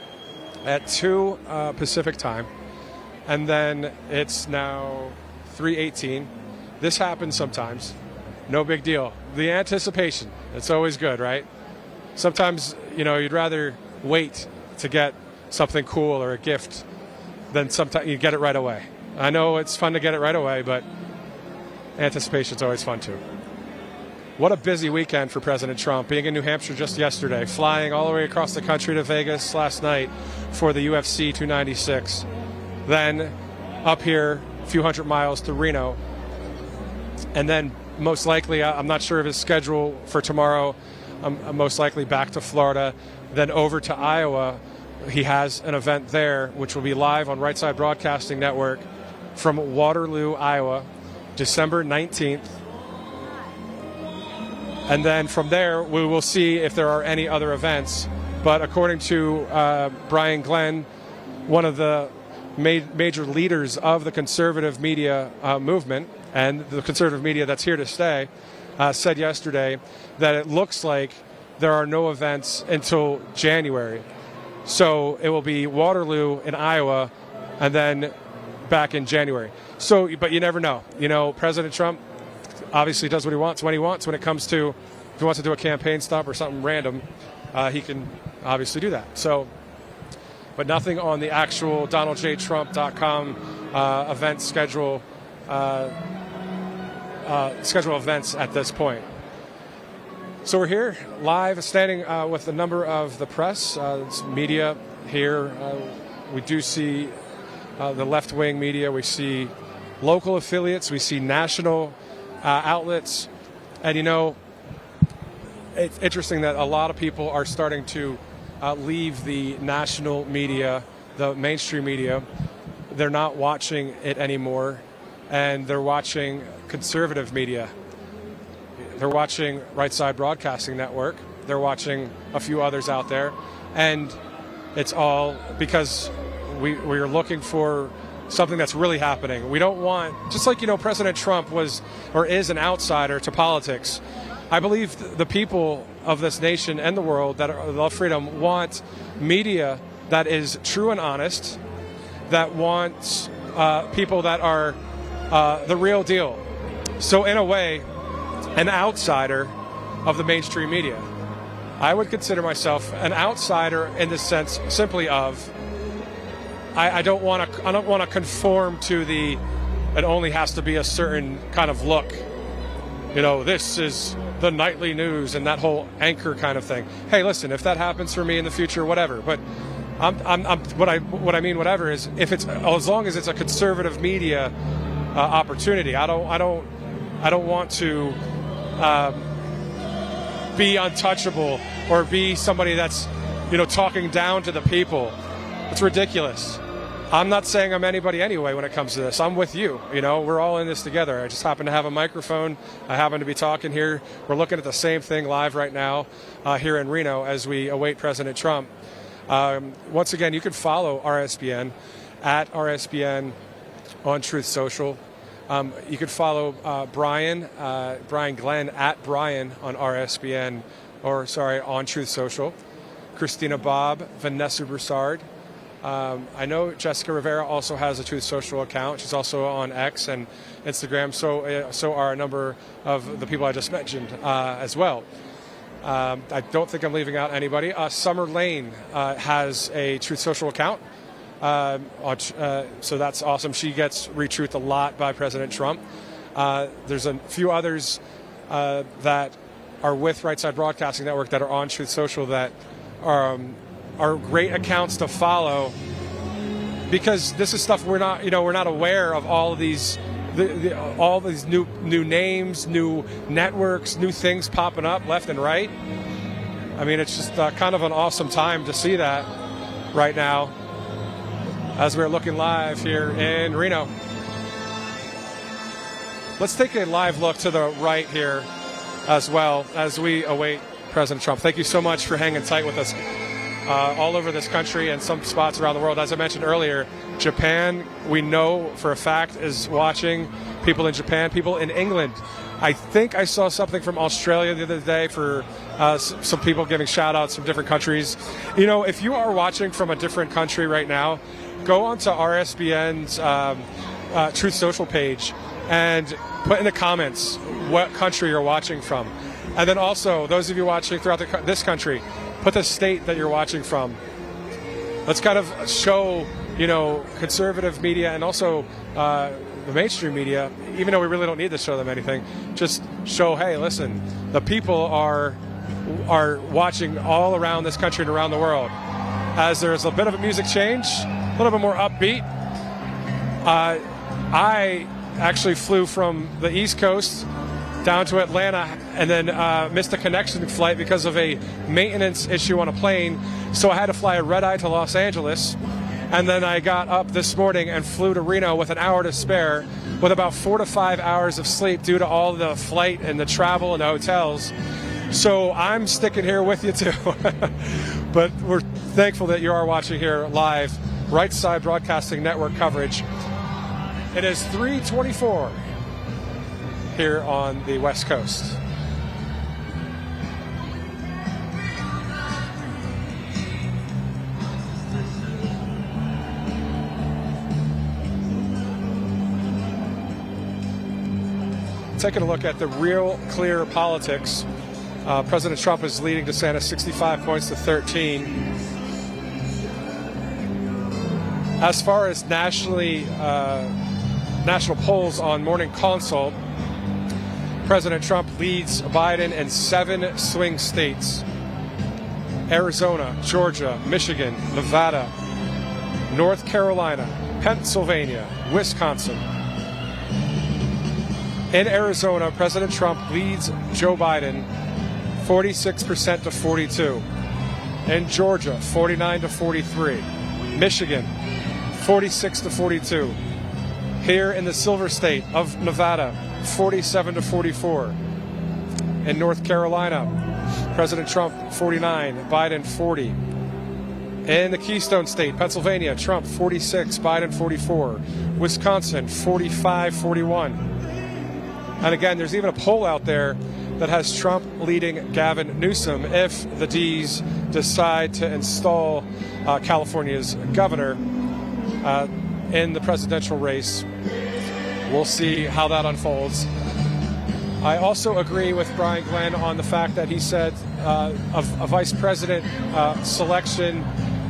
at 2 Pacific time, and then it's now 3:18. This happens sometimes. No big deal. The anticipation, it's always good, right? Sometimes, you'd rather wait to get something cool or a gift than sometimes you get it right away. I know it's fun to get it right away, but anticipation's always fun too. What a busy weekend for President Trump, being in New Hampshire just yesterday, flying all the way across the country to Vegas last night for the UFC 296. Then up here, a few hundred miles to Reno, and then most likely, I'm not sure of his schedule for tomorrow, most likely back to Florida, then over to Iowa. He has an event there, which will be live on Right Side Broadcasting Network from Waterloo, Iowa, December 19th. And then from there, we will see if there are any other events. But according to Brian Glenn, one of the major leaders of the conservative media movement, and the conservative media that's here to stay, said yesterday that it looks like there are no events until January. So it will be Waterloo in Iowa and then back in January. So, but you never know. You know, President Trump obviously does what he wants when he wants. When it comes to, if he wants to do a campaign stop or something random, he can obviously do that. So, but nothing on the actual DonaldJTrump.com event schedule events at this point. So we're here live, standing with a number of the press, media here. We do see the left-wing media. We see local affiliates. We see national outlets. And, you know, it's interesting that a lot of people are starting to leave the national media, the mainstream media. They're not watching it anymore, and they're watching conservative media. They're watching Right Side Broadcasting Network. They're watching a few others out there. And it's all because we're looking for something that's really happening. We don't want, just like, you know, President Trump was or is an outsider to politics. I believe the people of this nation and the world that love freedom want media that is true and honest, that wants people that are the real deal. So in a way, an outsider of the mainstream media. I would consider myself an outsider in the sense simply of I don't want to conform to the it only has to be a certain kind of look. You know, this is the nightly news and that whole anchor kind of thing. Hey, listen, if that happens for me in the future, whatever. But what I mean, whatever, is if it's as long as it's a conservative media opportunity. I don't want to be untouchable or be somebody that's, you know, talking down to the people. It's ridiculous. I'm not saying I'm anybody anyway when it comes to this. I'm with you. You know, we're all in this together. I just happen to have a microphone. I happen to be talking here. We're looking at the same thing live right now here in Reno as we await President Trump. Once again, you can follow RSBN at RSBN on Truth Social. You could follow Brian Glenn at Brian on RSBN, on Truth Social. Christina Bobb, Vanessa Broussard. I know Jessica Rivera also has a Truth Social account. She's also on X and Instagram. So are a number of the people I just mentioned as well. I don't think I'm leaving out anybody. Summer Lane has a Truth Social account. So that's awesome. She gets retruth a lot by President Trump. There's a few others that are with Right Side Broadcasting Network that are on Truth Social that are great accounts to follow, because this is stuff we're not aware of. All of these, all these new names, new networks, new things popping up left and right. I mean, it's just kind of an awesome time to see that right now, as we're looking live here in Reno. Let's take a live look to the right here as well as we await President Trump. Thank you so much for hanging tight with us all over this country and some spots around the world. As I mentioned earlier, Japan, we know for a fact, is watching. People in Japan, people in England. I think I saw something from Australia the other day for some people giving shout outs from different countries. You know, if you are watching from a different country right now, go onto RSBN's Truth Social page and put in the comments what country you're watching from. And then also, those of you watching throughout this country, put the state that you're watching from. Let's kind of show, you know, conservative media and also the mainstream media, even though we really don't need to show them anything, just show, hey, listen, the people are watching all around this country and around the world. As there's a bit of a music change, a little bit more upbeat. I actually flew from the East Coast down to Atlanta and then missed a connection flight because of a maintenance issue on a plane. So I had to fly a red-eye to Los Angeles. And then I got up this morning and flew to Reno with an hour to spare, with about 4 to 5 hours of sleep due to all the flight and the travel and the hotels. So I'm sticking here with you too. But we're thankful that you are watching here live, Right Side Broadcasting Network coverage. It is 3:24 here on the West Coast. taking a look at the real clear politics. President Trump is leading DeSantis 65 points to 13. As far as national polls on Morning Consult, President Trump leads Biden in 7 swing states: Arizona, Georgia, Michigan, Nevada, North Carolina, Pennsylvania, Wisconsin. In Arizona, President Trump leads Joe Biden 46% to 42. In Georgia, 49 to 43. Michigan, 46 to 42. Here in the Silver State of Nevada, 47 to 44. In North Carolina, President Trump 49, Biden 40. In the Keystone State, Pennsylvania, Trump 46, Biden 44. Wisconsin 45-41. And again, there's even a poll out there that has Trump leading Gavin Newsom if the D's decide to install California's governor in the presidential race. We'll see how that unfolds. I also agree with Brian Glenn on the fact that he said a vice president selection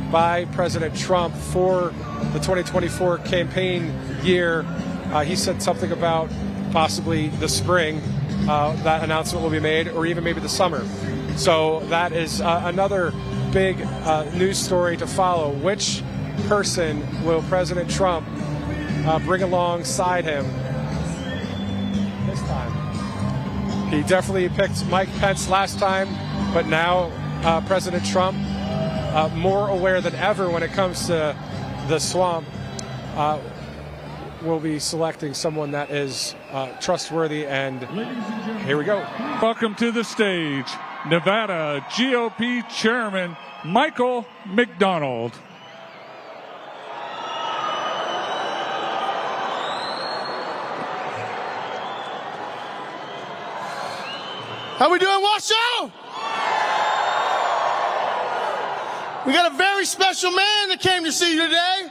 by President Trump for the 2024 campaign year. He said something about possibly the spring that announcement will be made, or even maybe the summer. So that is another big news story to follow. Which person will President Trump bring alongside him this time? He definitely picked Mike Pence last time, but now President Trump, more aware than ever when it comes to the swamp, will be selecting someone that is trustworthy. And here we go. Welcome to the stage, Nevada GOP Chairman Michael McDonald. How we doing, Washoe? We got a very special man that came to see you today.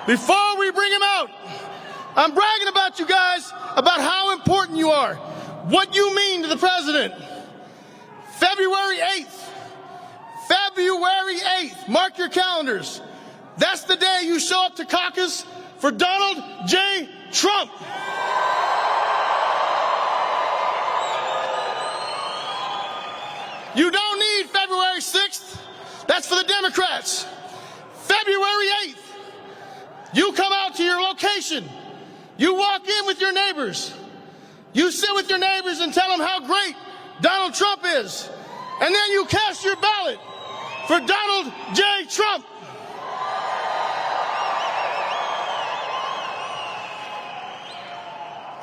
Before we bring him out, I'm bragging about you guys, about how important you are, what you mean to the president. February 8th, mark your calendars. That's the day you show up to Caucus for Donald J. Trump. You don't need February 6th. That's for the Democrats. February 8th, you come out to your location. You walk in with your neighbors. You sit with your neighbors and tell them how great Donald Trump is. And then you cast your ballot for Donald J. Trump.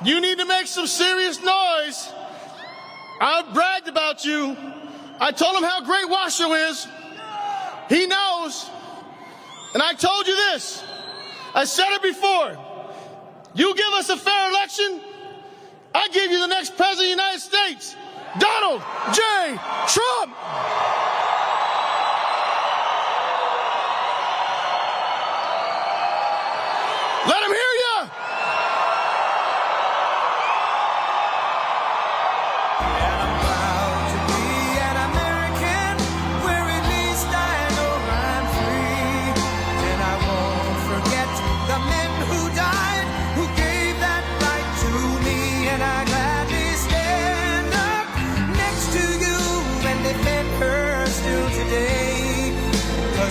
You need to make some serious noise. I bragged about you. I told him how great Washoe is. He knows. And I told you this. I said it before. You give us a fair election, I give you the next president of the United States, Donald J. Trump. Let him hear you.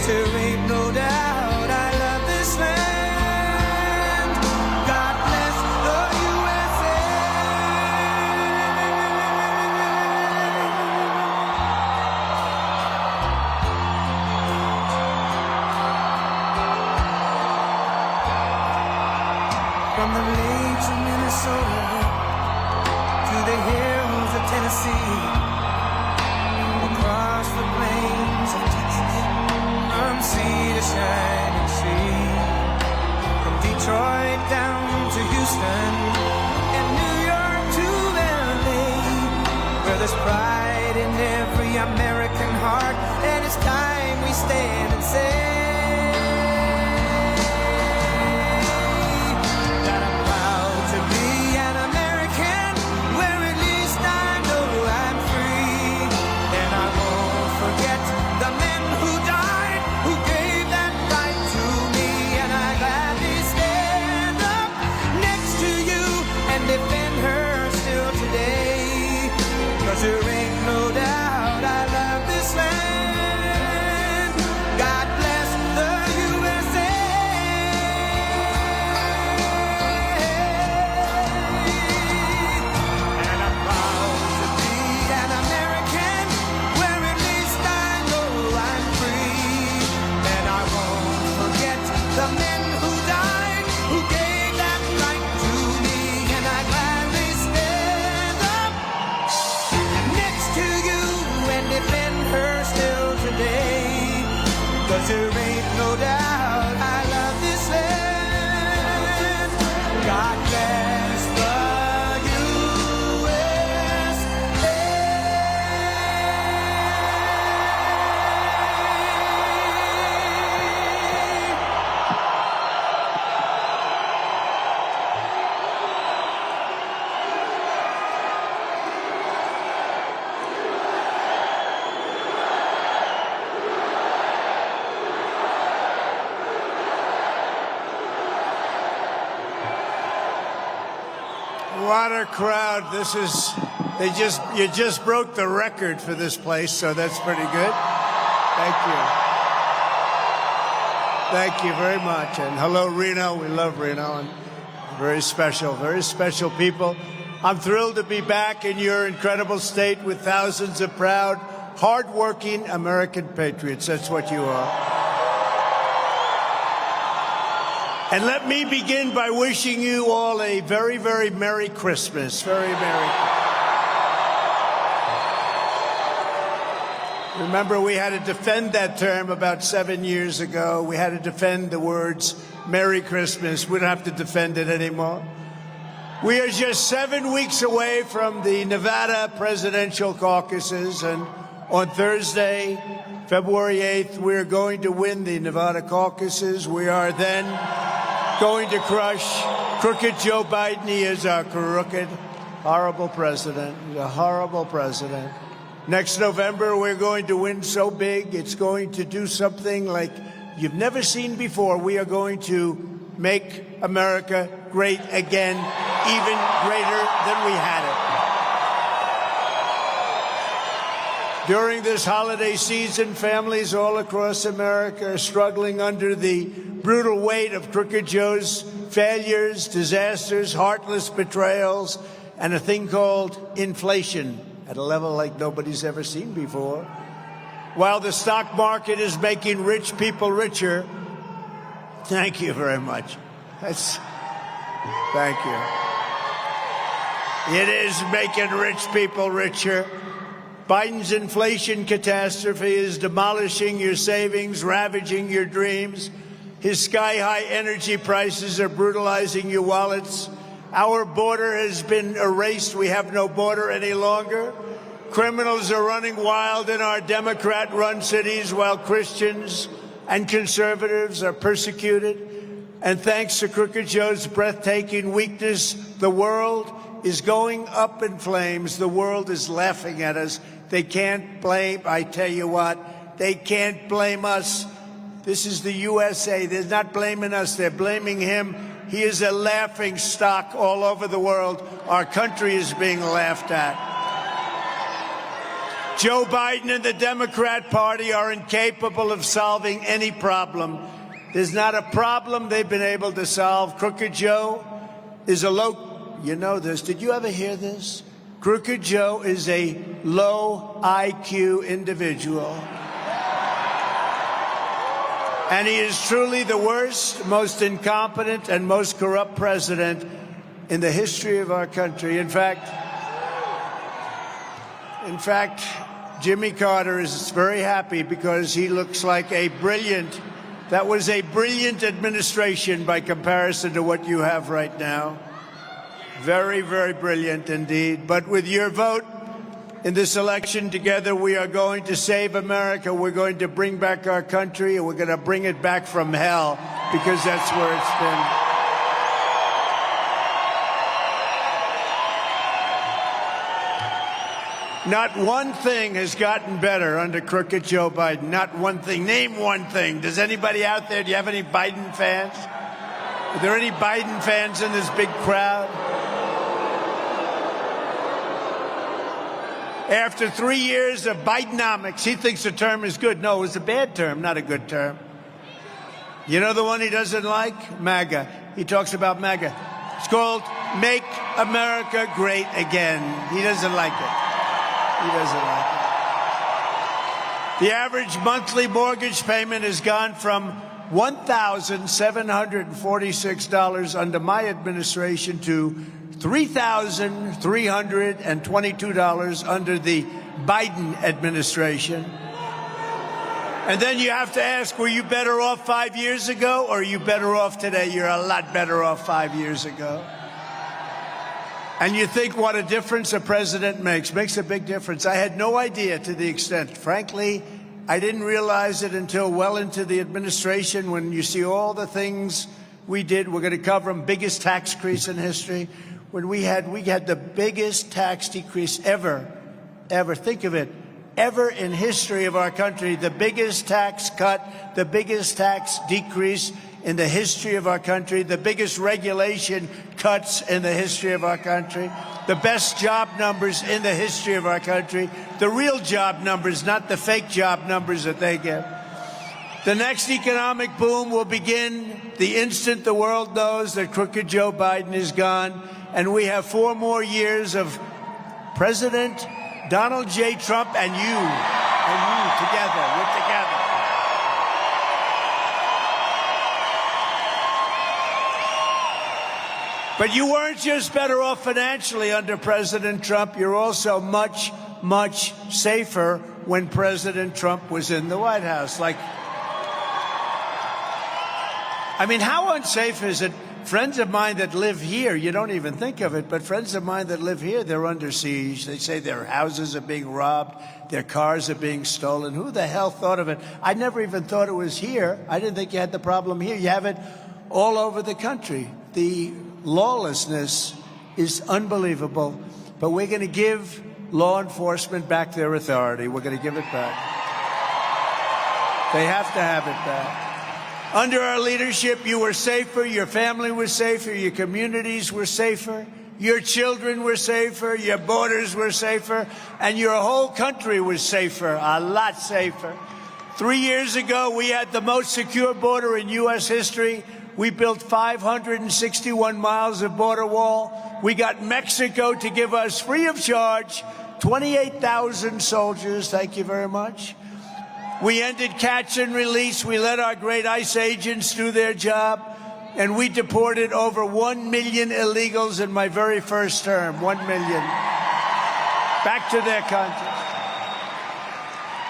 There ain't no doubt I love this land. God bless the USA. From the lakes of Minnesota to the hills of Tennessee, across the plains of Texas, from sea to shining sea, from Detroit down to Houston and New York to LA, where there's pride in every American heart, and it's time we stand and say, got a no doubt I love this land. God bless the What a crowd. You just broke the record for this place, so that's pretty good. Thank you. Thank you very much. And hello, Reno. We love Reno. And very special people. I'm thrilled to be back in your incredible state with thousands of proud, hardworking American patriots. That's what you are. And let me begin by wishing you all a very, very Merry Christmas. Very Merry Christmas. Remember, we had to defend that term about 7 years ago. We had to defend the words Merry Christmas. We don't have to defend it anymore. We are just 7 weeks away from the Nevada presidential caucuses, and on Thursday, February 8th, we are going to win the Nevada caucuses. We are then going to crush crooked Joe Biden. He is our crooked, horrible president. He's a horrible president. Next November, we're going to win so big, it's going to do something like you've never seen before. We are going to make America great again, even greater than we had it. During this holiday season, families all across America are struggling under the brutal weight of Crooked Joe's failures, disasters, heartless betrayals, and a thing called inflation at a level like nobody's ever seen before. While the stock market is making rich people richer, thank you very much. Thank you. It is making rich people richer. Biden's inflation catastrophe is demolishing your savings, ravaging your dreams. His sky-high energy prices are brutalizing your wallets. Our border has been erased. We have no border any longer. Criminals are running wild in our Democrat-run cities while Christians and conservatives are persecuted. And thanks to Crooked Joe's breathtaking weakness, the world is going up in flames. The world is laughing at us. They can't blame, I tell you what, they can't blame us. This is the USA. They're not blaming us. They're blaming him. He is a laughing stock all over the world. Our country is being laughed at. Joe Biden and the Democrat Party are incapable of solving any problem. There's not a problem they've been able to solve. Crooked Joe is a low, you know this. Did you ever hear this? Crooked Joe is a low IQ individual. And he is truly the worst, most incompetent, and most corrupt president in the history of our country. In fact, Jimmy Carter is very happy because he looks like that was a brilliant administration by comparison to what you have right now. Very, very brilliant indeed. But with your vote in this election, together we are going to save America. We're going to bring back our country, and we're going to bring it back from hell, because that's where it's been. Not one thing has gotten better under Crooked Joe Biden. Not one thing. Name one thing. Does anybody out there, do you have any Biden fans? Are there any Biden fans in this big crowd? After 3 years of Bidenomics, he thinks the term is good. No, it was a bad term, not a good term. You know the one he doesn't like? MAGA. He talks about MAGA. It's called Make America Great Again. He doesn't like it. He doesn't like it. The average monthly mortgage payment has gone from $1,746 under my administration to $3,322 under the Biden administration. And then you have to ask, were you better off 5 years ago, or are you better off today? You're a lot better off 5 years ago. And you think what a difference a president makes. Makes a big difference. I had no idea to the extent, frankly, I didn't realize it until well into the administration when you see all the things we did. We're going to cover them. Biggest tax increase in history. When we had the biggest tax decrease ever. Think of it. Ever in history of our country, the biggest tax cut, the biggest tax decrease in the history of our country, the biggest regulation cuts in the history of our country, the best job numbers in the history of our country, the real job numbers, not the fake job numbers that they get. The next economic boom will begin the instant the world knows that crooked Joe Biden is gone, and we have 4 more years of President Donald J. Trump and you together. We're together. But you weren't just better off financially under President Trump. You're also much, much safer when President Trump was in the White House. How unsafe is it? Friends of mine that live here, you don't even think of it, but friends of mine that live here, they're under siege. They say their houses are being robbed, their cars are being stolen. Who the hell thought of it? I never even thought it was here. I didn't think you had the problem here. You have it all over the country. The lawlessness is unbelievable, but we're going to give law enforcement back their authority. We're going to give it back. They have to have it back. Under our leadership, you were safer, your family was safer, your communities were safer, your children were safer, your borders were safer, and your whole country was safer, a lot safer. 3 years ago, we had the most secure border in U.S. history. We built 561 miles of border wall. We got Mexico to give us, free of charge, 28,000 soldiers. Thank you very much. We ended catch and release. We let our great ICE agents do their job. And we deported over 1 million illegals in my very first term. 1 million. Back to their country.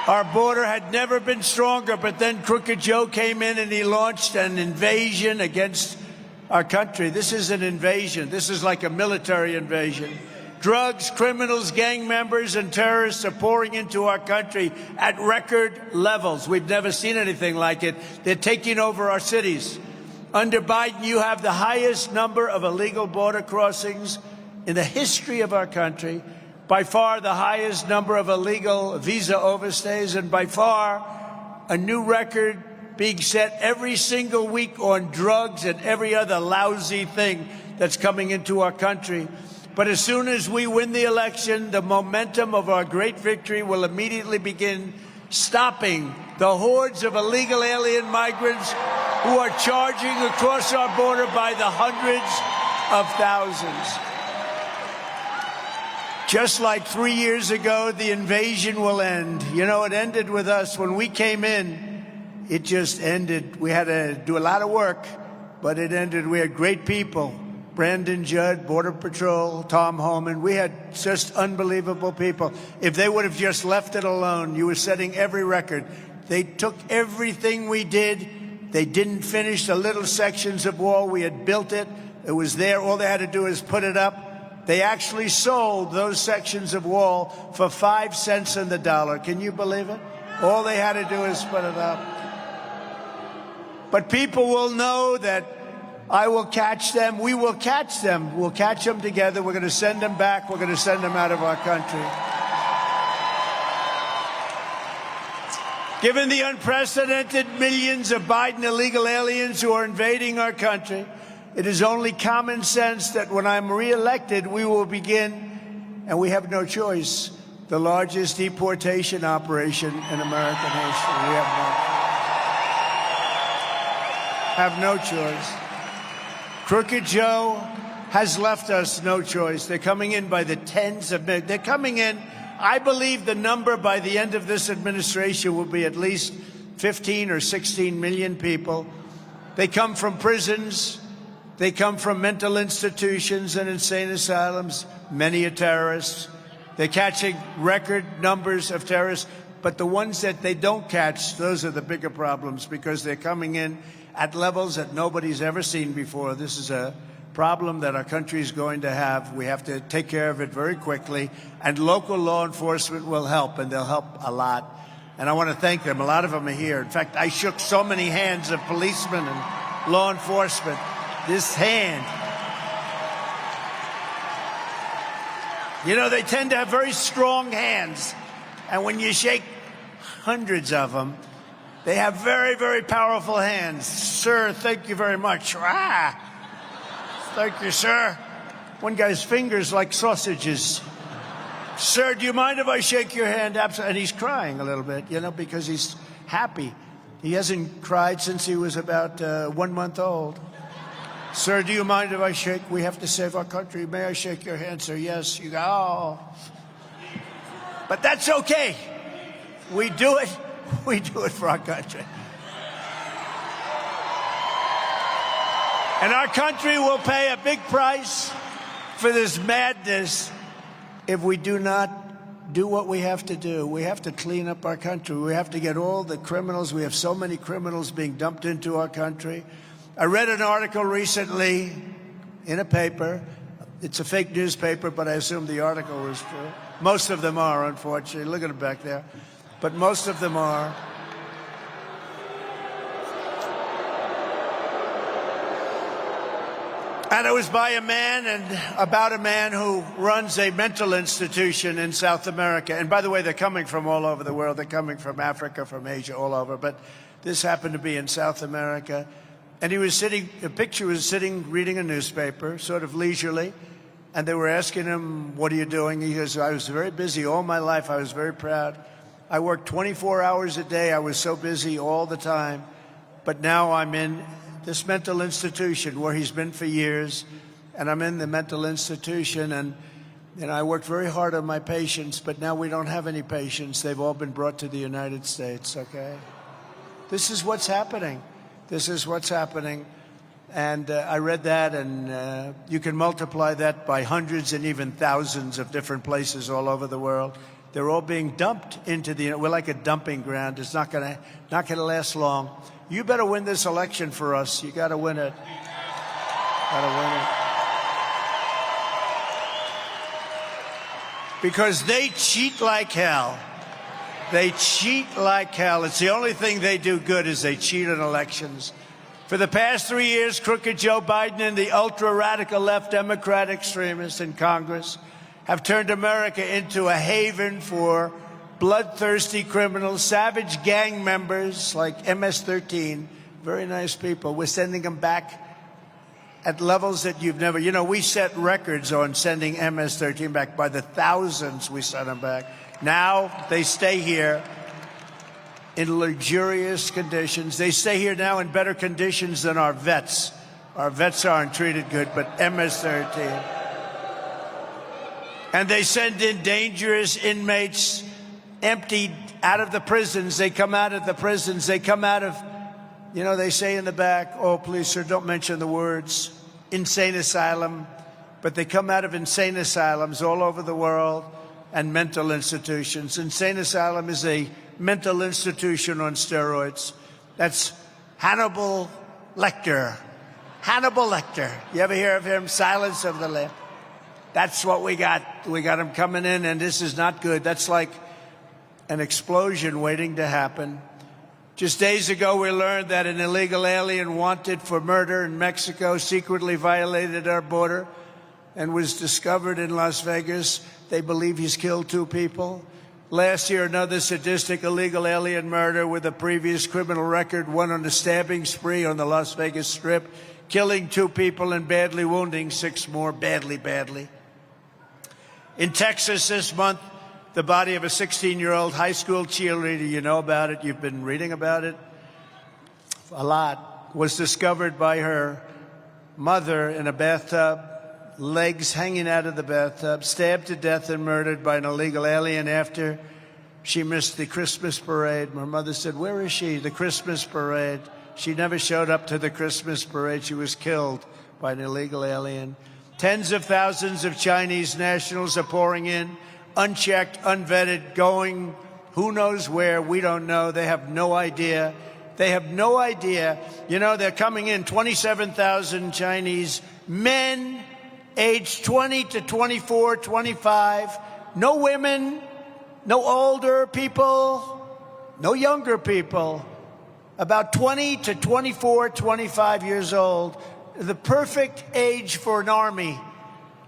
Our border had never been stronger, but then Crooked Joe came in and he launched an invasion against our country. This is an invasion. This is like a military invasion. Drugs, criminals, gang members, and terrorists are pouring into our country at record levels. We've never seen anything like it. They're taking over our cities. Under Biden, you have the highest number of illegal border crossings in the history of our country, by far the highest number of illegal visa overstays, and by far a new record being set every single week on drugs and every other lousy thing that's coming into our country. But as soon as we win the election, the momentum of our great victory will immediately begin stopping the hordes of illegal alien migrants who are charging across our border by the hundreds of thousands. Just like 3 years ago, the invasion will end. You know, it ended with us. When we came in, it just ended. We had to do a lot of work, but it ended. We had great people. Brandon Judd, Border Patrol, Tom Homan. We had just unbelievable people. If they would have just left it alone, you were setting every record. They took everything we did. They didn't finish the little sections of wall. We had built it. It was there. All they had to do is put it up. They actually sold those sections of wall for 5 cents on the dollar. Can you believe it? All they had to do is put it up. But people will know that I will catch them. We will catch them. We'll catch them together. We're going to send them back. We're going to send them out of our country. Given the unprecedented millions of Biden illegal aliens who are invading our country, it is only common sense that when I'm reelected, we will begin, and we have no choice, the largest deportation operation in American history. We have no choice. Crooked Joe has left us no choice. They're coming in by the tens of millions. They're coming in. I believe the number by the end of this administration will be at least 15 or 16 million people. They come from prisons. They come from mental institutions and insane asylums. Many are terrorists. They're catching record numbers of terrorists. But the ones that they don't catch, those are the bigger problems because they're coming in at levels that nobody's ever seen before. This is a problem that our country is going to have. We have to take care of it very quickly, and local law enforcement will help, and they'll help a lot. And I want to thank them. A lot of them are here. In fact, I shook so many hands of policemen and law enforcement. This hand. You know, they tend to have very strong hands. And when you shake hundreds of them, they have very, very powerful hands. Sir, thank you very much. Ah, thank you, sir. One guy's fingers like sausages. Sir, do you mind if I shake your hand? Absolutely. And he's crying a little bit, you know, because he's happy. He hasn't cried since he was about 1 month old. Sir, do you mind if I shake? We have to save our country. May I shake your hand, sir? Yes. You go, oh. But that's okay. We do it. We do it for our country. And our country will pay a big price for this madness if we do not do what we have to do. We have to clean up our country. We have to get all the criminals. We have so many criminals being dumped into our country. I read an article recently in a paper. It's a fake newspaper, but I assume the article was true. Most of them are, unfortunately. Look at it back there. But most of them are. And it was by a man and about a man who runs a mental institution in South America. And by the way, they're coming from all over the world. They're coming from Africa, from Asia, all over. But this happened to be in South America. And he was sitting, the picture was sitting, reading a newspaper, sort of leisurely. And they were asking him, what are you doing? He goes, I was very busy all my life. I was very proud. I worked 24 hours a day. I was so busy all the time. But now I'm in this mental institution where he's been for years. And I'm in the mental institution. And I worked very hard on my patients. But now we don't have any patients. They've all been brought to the United States, okay? This is what's happening. This is what's happening. And I read that, and you can multiply that by hundreds and even thousands of different places all over the world. They're all being dumped into we're like a dumping ground. It's not gonna last long. You better win this election for us. You gotta win it. Gotta win it. Because they cheat like hell. They cheat like hell. It's the only thing they do good is they cheat in elections. For the past 3 years, crooked Joe Biden and the ultra-radical left Democrat extremists in Congress have turned America into a haven for bloodthirsty criminals, savage gang members like MS-13, very nice people. We're sending them back at levels that you've never... You know, we set records on sending MS-13 back. By the thousands we sent them back. Now they stay here in luxurious conditions. They stay here now in better conditions than our vets. Our vets aren't treated good, but MS-13. And they send in dangerous inmates emptied out of the prisons. They come out of the prisons. They come out of, you know, they say in the back, oh, please, sir, don't mention the words, insane asylum. But they come out of insane asylums all over the world and mental institutions. Insane asylum is a mental institution on steroids. That's Hannibal Lecter. Hannibal Lecter. You ever hear of him? Silence of the Lambs. That's what we got. We got him coming in, and this is not good. That's like an explosion waiting to happen. Just days ago, we learned that an illegal alien wanted for murder in Mexico secretly violated our border and was discovered in Las Vegas. They believe he's killed 2 people. Last year, another sadistic illegal alien murder with a previous criminal record, one on a stabbing spree on the Las Vegas Strip, killing 2 people and badly wounding 6 more, badly. In Texas this month, the body of a 16-year-old high school cheerleader, you know about it, you've been reading about it a lot, was discovered by her mother in a bathtub, legs hanging out of the bathtub, stabbed to death and murdered by an illegal alien after she missed the Christmas parade. Her mother said, where is she? The Christmas parade. She never showed up to the Christmas parade. She was killed by an illegal alien. Tens of thousands of Chinese nationals are pouring in, unchecked, unvetted, going who knows where. We don't know. They have no idea. They have no idea. You know, they're coming in 27,000 Chinese men, aged 20 to 24, 25. No women, no older people, no younger people. About 20 to 24, 25 years old. The perfect age for an army.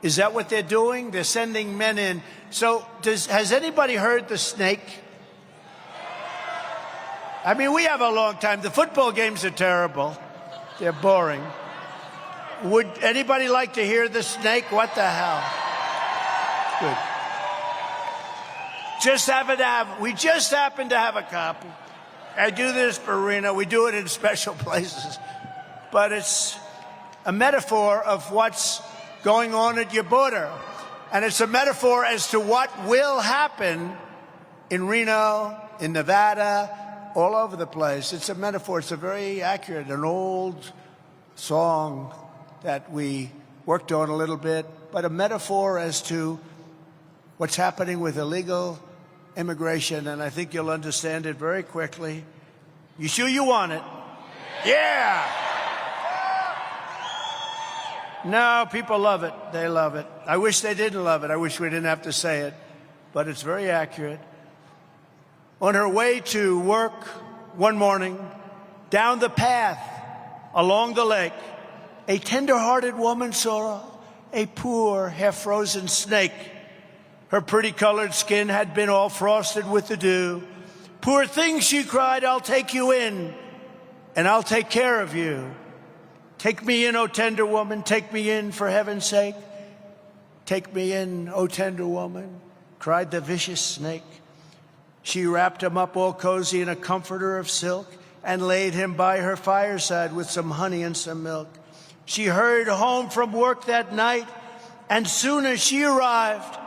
Is that what they're doing? They're sending men in. So has anybody heard the snake? I mean, we have a long time. The football games are terrible. They're boring. Would anybody like to hear the snake? What the hell? Good. We just happen to have a copy. I do this for Reno. We do it in special places. But it's a metaphor of what's going on at your border. And it's a metaphor as to what will happen in Reno, in Nevada, all over the place. It's a metaphor. It's a very accurate, an old song that we worked on a little bit, but a metaphor as to what's happening with illegal immigration, and I think you'll understand it very quickly. You sure you want it? Yeah! No, people love it. They love it. I wish they didn't love it. I wish we didn't have to say it, but it's very accurate. On her way to work one morning, down the path along the lake, a tender-hearted woman saw a poor, half-frozen snake. Her pretty-colored skin had been all frosted with the dew. "Poor thing," she cried, "I'll take you in, and I'll take care of you. Take me in, O tender woman, take me in for heaven's sake. Take me in, O tender woman," cried the vicious snake. She wrapped him up all cozy in a comforter of silk and laid him by her fireside with some honey and some milk. She hurried home from work that night, and soon as she arrived,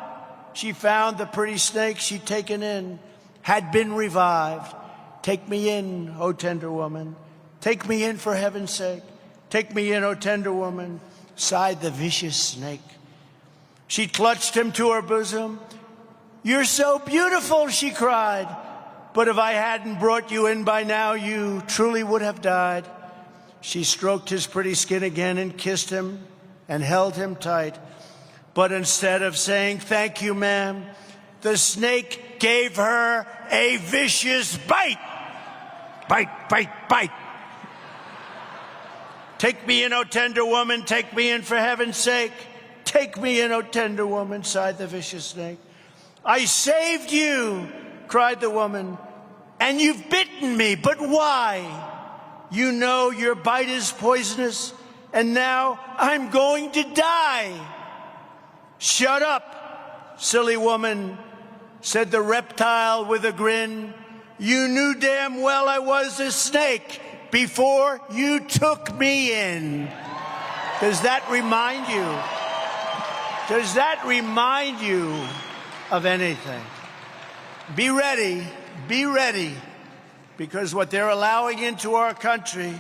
she found the pretty snake she'd taken in had been revived. "Take me in, O tender woman. Take me in for heaven's sake. Take me in, O tender woman," sighed the vicious snake. She clutched him to her bosom. "You're so beautiful," she cried, "but if I hadn't brought you in by now, you truly would have died." She stroked his pretty skin again and kissed him and held him tight. But instead of saying, "Thank you, ma'am," the snake gave her a vicious bite. Bite, bite, bite. "Take me in, O tender woman, take me in for heaven's sake. Take me in, O tender woman," sighed the vicious snake. "I saved you," cried the woman, "and you've bitten me, but why? You know your bite is poisonous, and now I'm going to die." "Shut up, silly woman," said the reptile with a grin. "You knew damn well I was a snake before you took me in." Does that remind you? Does that remind you of anything? Be ready, because what they're allowing into our country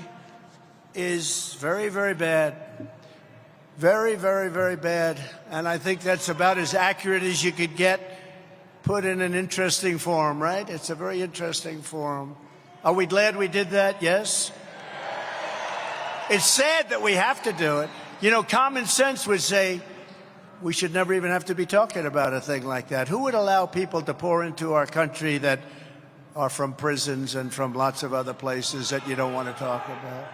is very, very bad. Very, very, very bad. And I think that's about as accurate as you could get, put in an interesting form, right? It's a very interesting form. Are we glad we did that? Yes? It's sad that we have to do it. You know, common sense would say we should never even have to be talking about a thing like that. Who would allow people to pour into our country that are from prisons and from lots of other places that you don't want to talk about?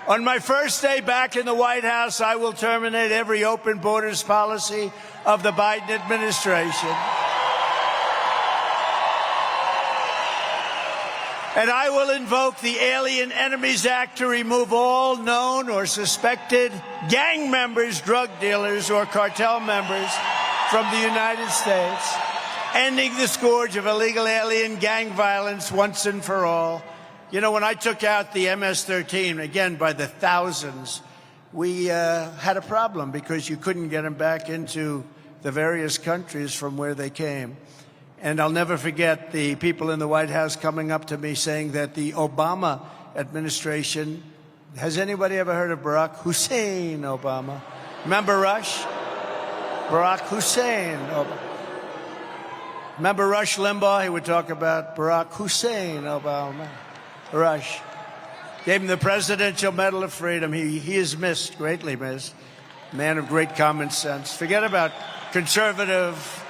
On my first day back in the White House, I will terminate every open borders policy of the Biden administration. And I will invoke the Alien Enemies Act to remove all known or suspected gang members, drug dealers, or cartel members from the United States, ending the scourge of illegal alien gang violence once and for all. You know, when I took out the MS-13, again, by the thousands, we had a problem because you couldn't get them back into the various countries from where they came. And I'll never forget the people in the White House coming up to me saying that the Obama administration, has anybody ever heard of Barack Hussein Obama? Remember Rush? Barack Hussein Obama. Remember Rush Limbaugh? He would talk about Barack Hussein Obama. Rush. Gave him the Presidential Medal of Freedom. He is missed, greatly missed. Man of great common sense. Forget about conservative,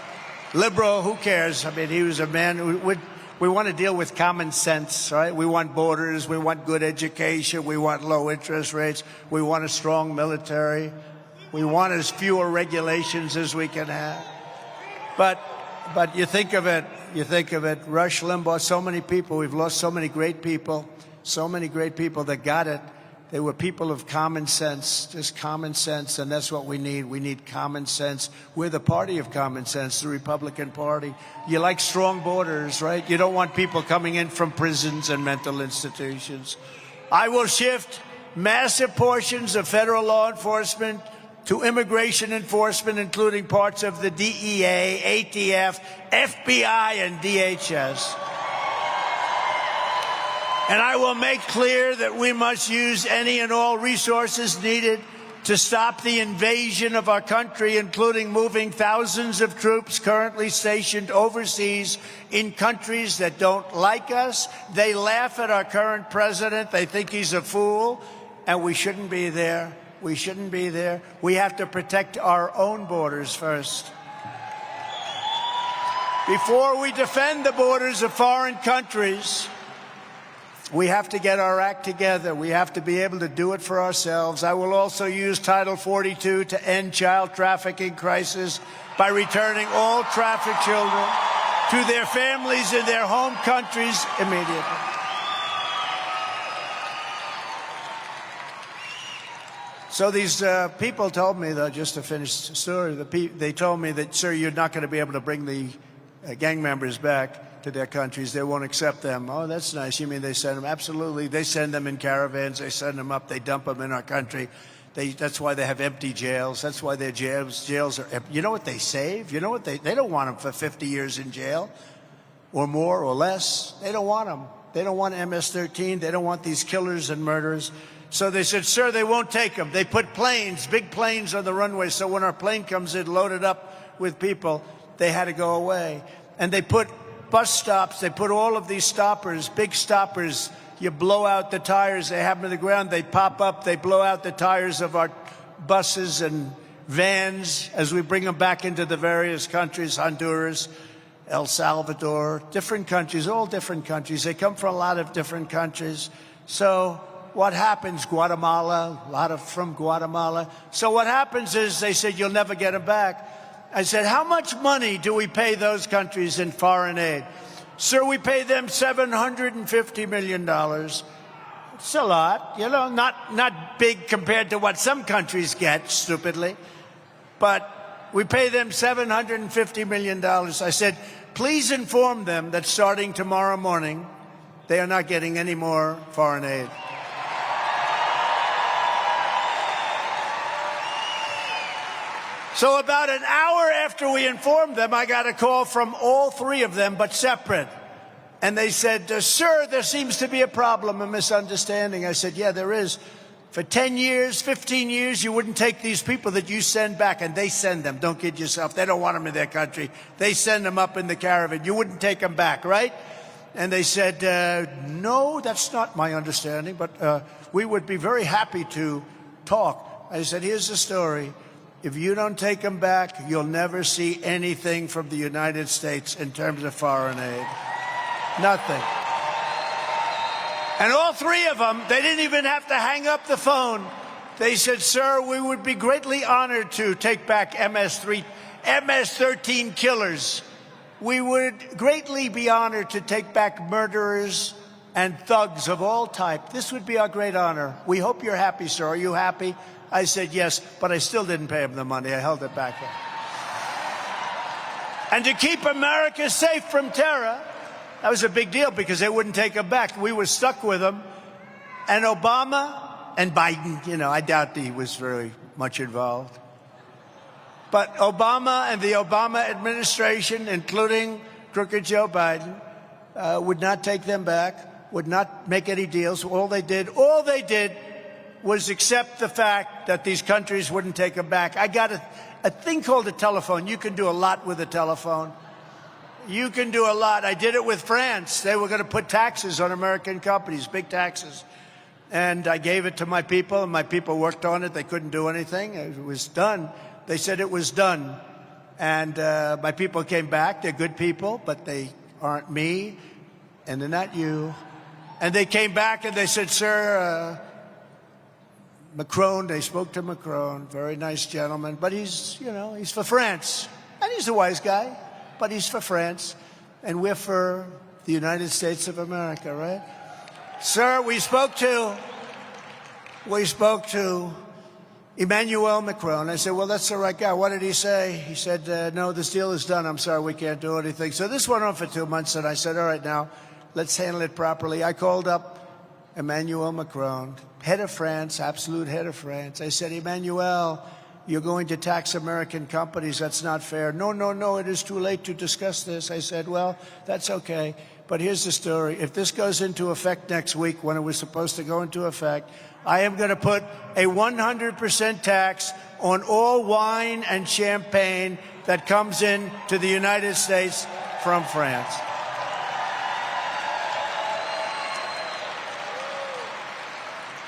liberal, who cares? I mean, he was a man who we want to deal with common sense, right? We want borders, we want good education, we want low interest rates, we want a strong military, we want as fewer regulations as we can have. But you think of it, Rush Limbaugh, so many people, we've lost so many great people that got it. They were people of common sense, just common sense, and that's what we need. We need common sense. We're the party of common sense, the Republican Party. You like strong borders, right? You don't want people coming in from prisons and mental institutions. I will shift massive portions of federal law enforcement to immigration enforcement, including parts of the DEA, ATF, FBI, and DHS. And I will make clear that we must use any and all resources needed to stop the invasion of our country, including moving thousands of troops currently stationed overseas in countries that don't like us. They laugh at our current president. They think he's a fool, and we shouldn't be there. We shouldn't be there. We have to protect our own borders first. Before we defend the borders of foreign countries, we have to get our act together. We have to be able to do it for ourselves. I will also use Title 42 to end child trafficking crisis by returning all trafficked children to their families in their home countries immediately. So these people told me, though, just to finish the story, they told me that, sir, you're not going to be able to bring the gang members back to their countries. They won't accept them. Oh, that's nice. You mean they send them? Absolutely. They send them in caravans. They send them up. They dump them in our country. That's why they have empty jails. That's why their jails are empty. You know what they save? You know what they don't want them for 50 years in jail or more or less. They don't want them. They don't want MS-13. They don't want these killers and murderers. So they said, sir, they won't take them. They put planes, big planes on the runway. So when our plane comes in loaded up with people, they had to go away. And they put bus stops. They put all of these stoppers, big stoppers. You blow out the tires. They have them on the ground. They pop up. They blow out the tires of our buses and vans as we bring them back into the various countries, Honduras, El Salvador, different countries, all different countries. They come from a lot of different countries. So what happens? Guatemala, a lot of from Guatemala. So what happens is they said, you'll never get them back. I said, how much money do we pay those countries in foreign aid? Sir, we pay them $750 million. It's a lot, you know, not big compared to what some countries get, stupidly. But we pay them $750 million. I said, please inform them that starting tomorrow morning, they are not getting any more foreign aid. So about an hour after we informed them, I got a call from all three of them, but separate. And they said, sir, there seems to be a problem, a misunderstanding. I said, yeah, there is. For 10 years, 15 years, you wouldn't take these people that you send back, and they send them. Don't kid yourself. They don't want them in their country. They send them up in the caravan. You wouldn't take them back, right? And they said, no, that's not my understanding, but we would be very happy to talk. I said, here's the story. If you don't take them back, you'll never see anything from the United States in terms of foreign aid. Nothing. And all three of them, they didn't even have to hang up the phone. They said, sir, we would be greatly honored to take back MS-13 killers. We would greatly be honored to take back murderers and thugs of all type. This would be our great honor. We hope you're happy, sir. Are you happy? I said yes, but I still didn't pay him the money. I held it back. And to keep America safe from terror, that was a big deal because they wouldn't take them back. We were stuck with them. And Obama and Biden, you know, I doubt he was very much involved. But Obama and the Obama administration, including crooked Joe Biden, would not take them back, would not make any deals. All they did was accept the fact that these countries wouldn't take them back. I got a thing called a telephone. You can do a lot with a telephone. You can do a lot. I did it with France. They were going to put taxes on American companies, big taxes. And I gave it to my people, and my people worked on it. They couldn't do anything. It was done. They said it was done. And my people came back. They're good people, but they aren't me, and they're not you. And they came back, and they said, sir, Macron, they spoke to Macron, very nice gentleman, but he's, you know, he's for France. And he's a wise guy, but he's for France. And we're for the United States of America, right? Sir, we spoke to Emmanuel Macron. I said, well, that's the right guy. What did he say? He said, no, this deal is done. I'm sorry, we can't do anything. So this went on for 2 months, and I said, all right, now, let's handle it properly. I called up Emmanuel Macron, head of France, absolute head of France. I said, Emmanuel, you're going to tax American companies. That's not fair. No, no, no, it is too late to discuss this. I said, well, that's okay. But here's the story. If this goes into effect next week, when it was supposed to go into effect, I am going to put a 100% tax on all wine and champagne that comes in to the United States from France.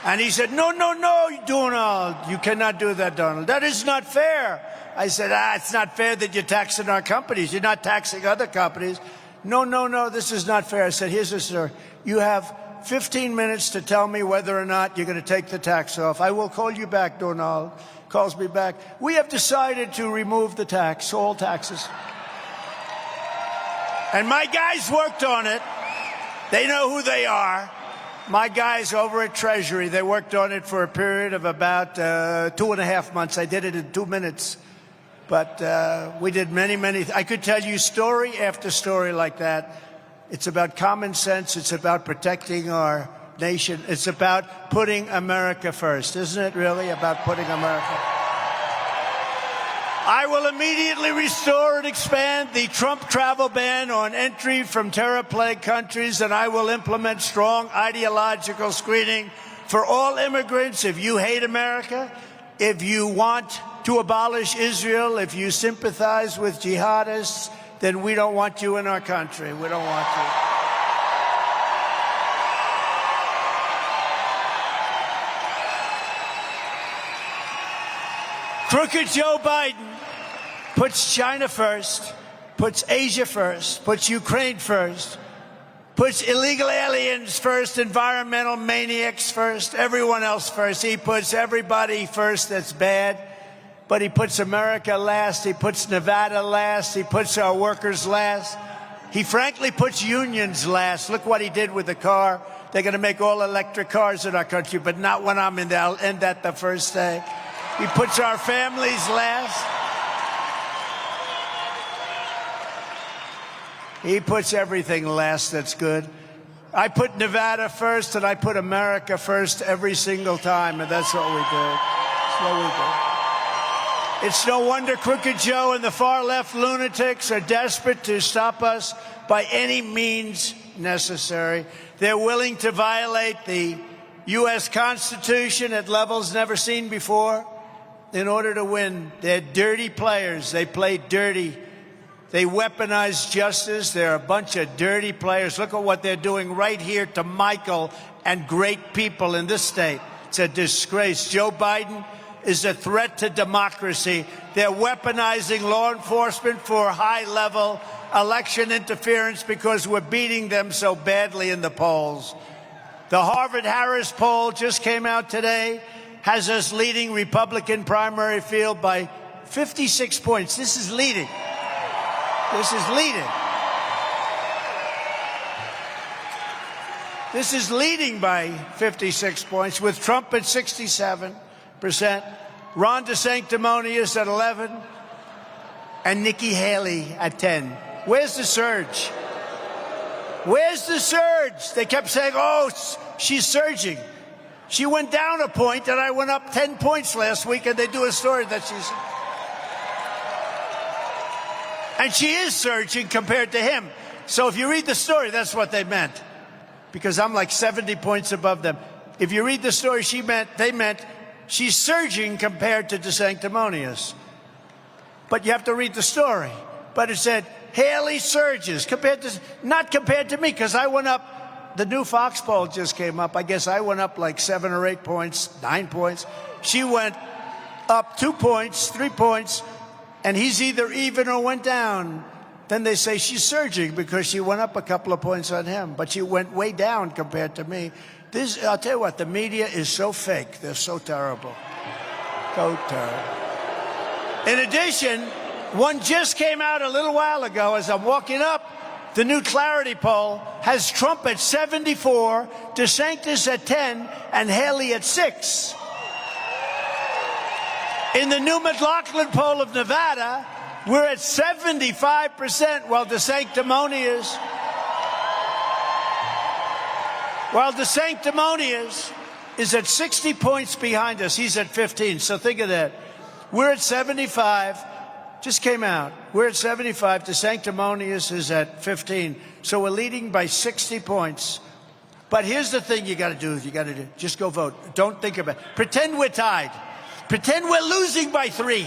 And he said, no, no, no, Donald, you cannot do that, Donald. That is not fair. I said, it's not fair that you're taxing our companies. You're not taxing other companies. No, no, no, this is not fair. I said, here's the story. You have 15 minutes to tell me whether or not you're going to take the tax off. I will call you back, Donald. Calls me back. We have decided to remove the tax, all taxes. And my guys worked on it. They know who they are. My guys over at Treasury, they worked on it for a period of about 2.5 months. I did it in 2 minutes. But we did many, I could tell you story after story like that. It's about common sense. It's about protecting our nation. It's about putting America first. Isn't it really about putting America? I will immediately restore and expand the Trump travel ban on entry from terror-plagued countries, and I will implement strong ideological screening for all immigrants. If you hate America, if you want to abolish Israel, if you sympathize with jihadists, then we don't want you in our country. We don't want you. Crooked Joe Biden puts China first, puts Asia first, puts Ukraine first, puts illegal aliens first, environmental maniacs first, everyone else first. He puts everybody first that's bad, but he puts America last. He puts Nevada last. He puts our workers last. He frankly puts unions last. Look what he did with the car. They're going to make all electric cars in our country, but not when I'm in there. I'll end that the first day. He puts our families last. He puts everything last that's good. I put Nevada first, and I put America first every single time, and that's what we do. That's what we do. It's no wonder Crooked Joe and the far-left lunatics are desperate to stop us by any means necessary. They're willing to violate the U.S. Constitution at levels never seen before in order to win. They're dirty players. They play dirty. They weaponize justice. They're a bunch of dirty players. Look at what they're doing right here to Michael and great people in this state. It's a disgrace. Joe Biden is a threat to democracy. They're weaponizing law enforcement for high-level election interference because we're beating them so badly in the polls. The Harvard-Harris poll just came out today, has us leading Republican primary field by 56 points. This is leading. This is leading. This is leading by 56 points, with Trump at 67%, Ron DeSanctimonious at 11%, and Nikki Haley at 10%. Where's the surge? Where's the surge? They kept saying, oh, she's surging. She went down a point, and I went up 10 points last week, and they do a story that she's... And she is surging compared to him. So if you read the story, that's what they meant. Because I'm like 70 points above them. If you read the story, they meant she's surging compared to DeSanctimonious. But you have to read the story. But it said Haley surges not compared to me, because I went up. The new Fox poll just came up. I guess I went up like 7 or 8 points, 9 points. She went up 2 points, 3 points, and he's either even or went down. Then they say she's surging because she went up a couple of points on him, but she went way down compared to me. I'll tell you what, the media is so fake. They're so terrible. So terrible. In addition, one just came out a little while ago as I'm walking up. The new Clarity poll has Trump at 74, DeSantis at 10, and Haley at 6. In the new McLaughlin poll of Nevada, we're at 75%, while DeSanctimonious is at 60 points behind us. He's at 15, so think of that. We're at 75. Just came out. We're at 75. DeSanctimonious is at 15. So we're leading by 60 points. But here's the thing you got to do. Just go vote. Don't think about it. Pretend we're tied. Pretend we're losing by 3.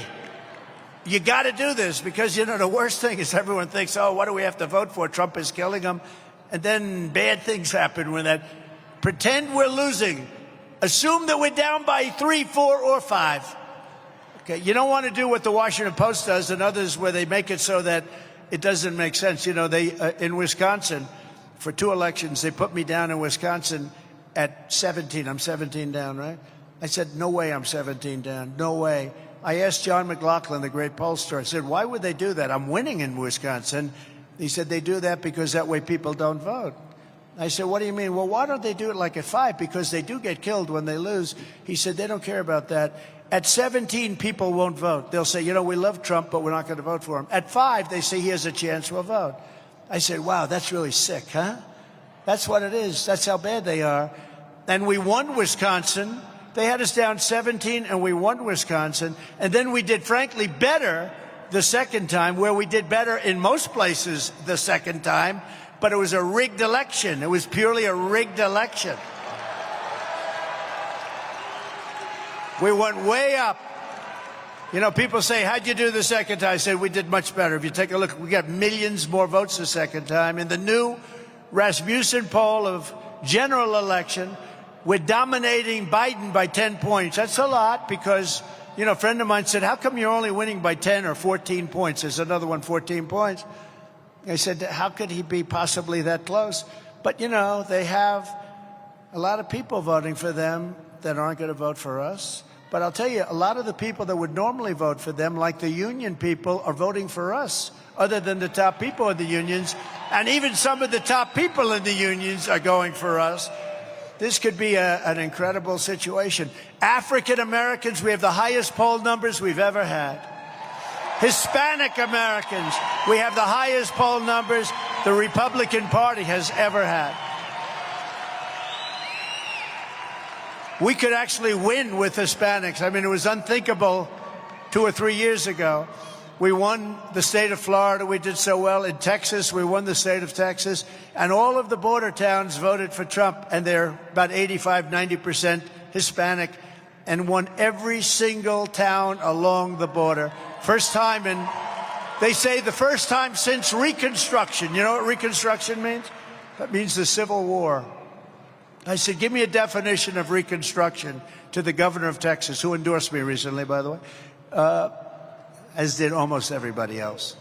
You got to do this because, the worst thing is everyone thinks, oh, what do we have to vote for? Trump is killing them. And then bad things happen when that. Pretend we're losing. Assume that we're down by 3, 4, or 5. Okay, you don't want to do what the Washington Post does and others where they make it so that it doesn't make sense. They in Wisconsin, for 2 elections, they put me down in Wisconsin at 17. I'm 17 down, right? I said, no way I'm 17 down. No way. I asked John McLaughlin, the great pollster, I said, why would they do that? I'm winning in Wisconsin. He said, they do that because that way people don't vote. I said, what do you mean? Well, why don't they do it like at 5? Because they do get killed when they lose. He said, they don't care about that. At 17, people won't vote. They'll say, we love Trump, but we're not going to vote for him. At 5, they say he has a chance, we'll vote. I said, wow, that's really sick, huh? That's what it is. That's how bad they are. And we won Wisconsin. They had us down 17, and we won Wisconsin. And then we did, frankly, better the second time, where we did better in most places the second time. But it was a rigged election. It was purely a rigged election. We went way up. People say, how'd you do the second time? I said, we did much better. If you take a look, we got millions more votes the second time. In the new Rasmussen poll of general election, we're dominating Biden by 10 points. That's a lot because, a friend of mine said, how come you're only winning by 10 or 14 points? There's another one, 14 points. I said, how could he be possibly that close? But, they have a lot of people voting for them that aren't going to vote for us. But I'll tell you, a lot of the people that would normally vote for them, like the union people, are voting for us, other than the top people in the unions. And even some of the top people in the unions are going for us. This could be an incredible situation. African Americans, we have the highest poll numbers we've ever had. Hispanic Americans, we have the highest poll numbers the Republican Party has ever had. We could actually win with Hispanics. I mean, it was unthinkable 2 or 3 years ago. We won the state of Florida. We did so well. In Texas, we won the state of Texas. And all of the border towns voted for Trump, and they're about 85, 90% Hispanic, and won every single town along the border. First time they say the first time since Reconstruction. You know what Reconstruction means? That means the Civil War. I said, give me a definition of Reconstruction to the governor of Texas, who endorsed me recently, by the way, as did almost everybody else.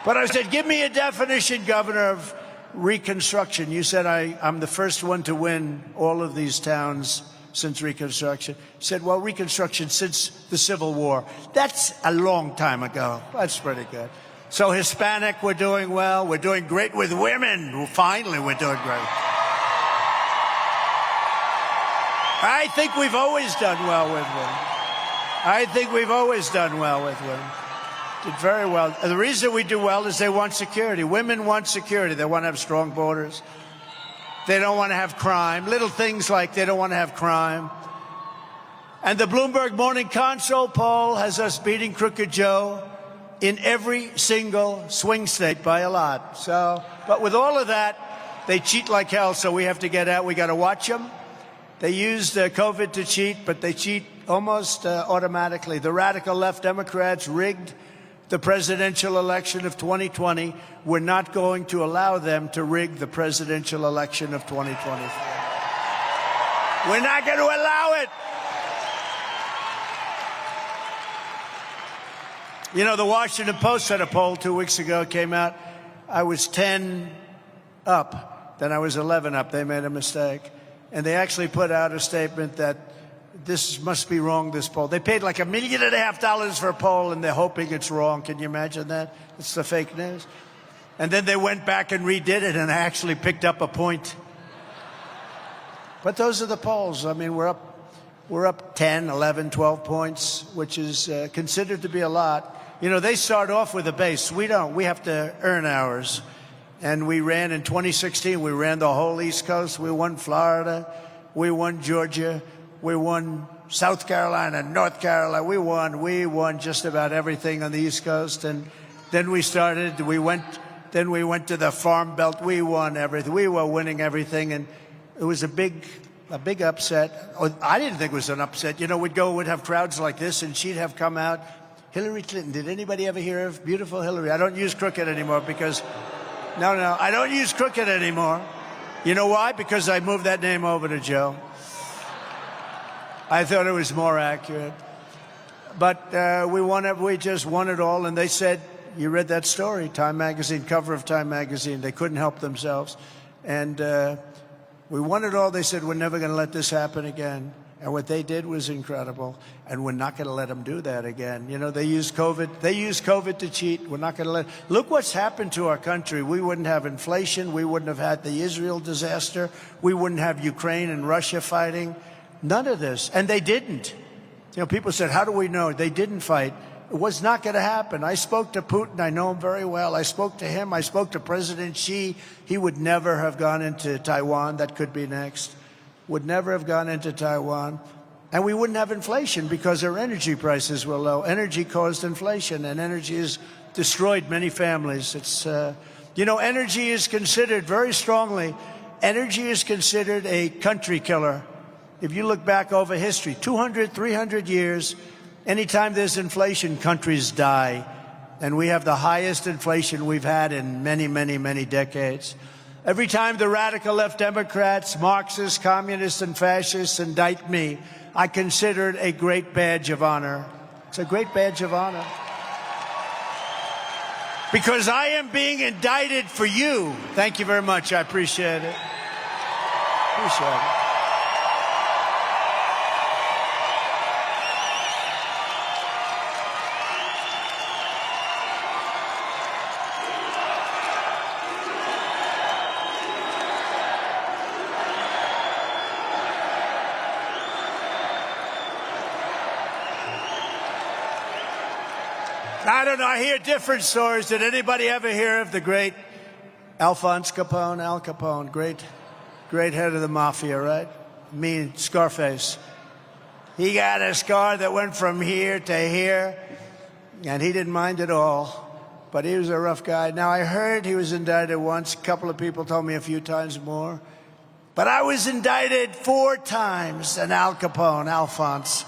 But I said, give me a definition, Governor, of Reconstruction. You said I'm the first one to win all of these towns since Reconstruction. He said, well, Reconstruction since the Civil War. That's a long time ago. That's pretty good. So Hispanic, we're doing well. We're doing great with women. Finally, we're doing great. I think we've always done well with women. I think we've always done well with women. Did very well. And the reason we do well is they want security. Women want security. They want to have strong borders. They don't want to have crime. Little things like they don't want to have crime. And the Bloomberg Morning Console poll has us beating Crooked Joe in every single swing state by a lot. But with all of that, they cheat like hell, so we have to get out. We got to watch them. They used COVID to cheat, but they cheat almost automatically. The radical left Democrats rigged the presidential election of 2020. We're not going to allow them to rig the presidential election of 2024. We're not going to allow it. You know, the Washington Post had a poll 2 weeks ago. It came out. I was 10 up. Then I was 11 up. They made a mistake. And they actually put out a statement that this must be wrong, this poll. They paid like $1.5 million for a poll, and they're hoping it's wrong. Can you imagine that? It's the fake news. And then they went back and redid it, and actually picked up a point. But those are the polls. I mean, we're up 10, 11, 12 points, which is considered to be a lot. You know, they start off with a base. We don't. We have to earn ours. And we ran in 2016. We ran the whole East Coast. We won Florida. We won Georgia. We won South Carolina, North Carolina. We won just about everything on the East Coast. And then we went to the Farm Belt. We won everything. We were winning everything. And it was a big upset. I didn't think it was an upset. You know, we'd have crowds like this, and she'd have come out. Hillary Clinton. Did anybody ever hear of beautiful Hillary? I don't use crooked anymore because, no, I don't use crooked anymore. You know why? Because I moved that name over to Joe. I thought it was more accurate. But we just won it all. And they said, you read that story, Time Magazine, cover of Time Magazine. They couldn't help themselves. And we won it all. They said, we're never going to let this happen again. And what they did was incredible. And we're not going to let them do that again. You know, they used COVID to cheat. We're not going to let. Look what's happened to our country. We wouldn't have inflation. We wouldn't have had the Israel disaster. We wouldn't have Ukraine and Russia fighting. None of this. And they didn't. You know, people said, how do we know? They didn't fight. It was not going to happen. I spoke to Putin. I know him very well. I spoke to him. I spoke to President Xi. He would never have gone into Taiwan. That could be next. Would never have gone into Taiwan. And we wouldn't have inflation because our energy prices were low. Energy caused inflation, and energy has destroyed many families. It's, you know, energy is considered very strongly. Energy is considered a country killer. If you look back over history, 200, 300 years, anytime there's inflation, countries die. And we have the highest inflation we've had in many, many, many decades. Every time the radical left Democrats, Marxists, communists, and fascists indict me, I consider it a great badge of honor. It's a great badge of honor. Because I am being indicted for you. Thank you very much. I appreciate it. Appreciate it. I don't know. I hear different stories. Did anybody ever hear of the great Alphonse Capone? Al Capone, great head of the mafia, right? Mean Scarface. He got a scar that went from here to here, and he didn't mind at all. But he was a rough guy. Now, I heard he was indicted once. A couple of people told me a few times more. But I was indicted 4 times, and Al Capone, Alphonse.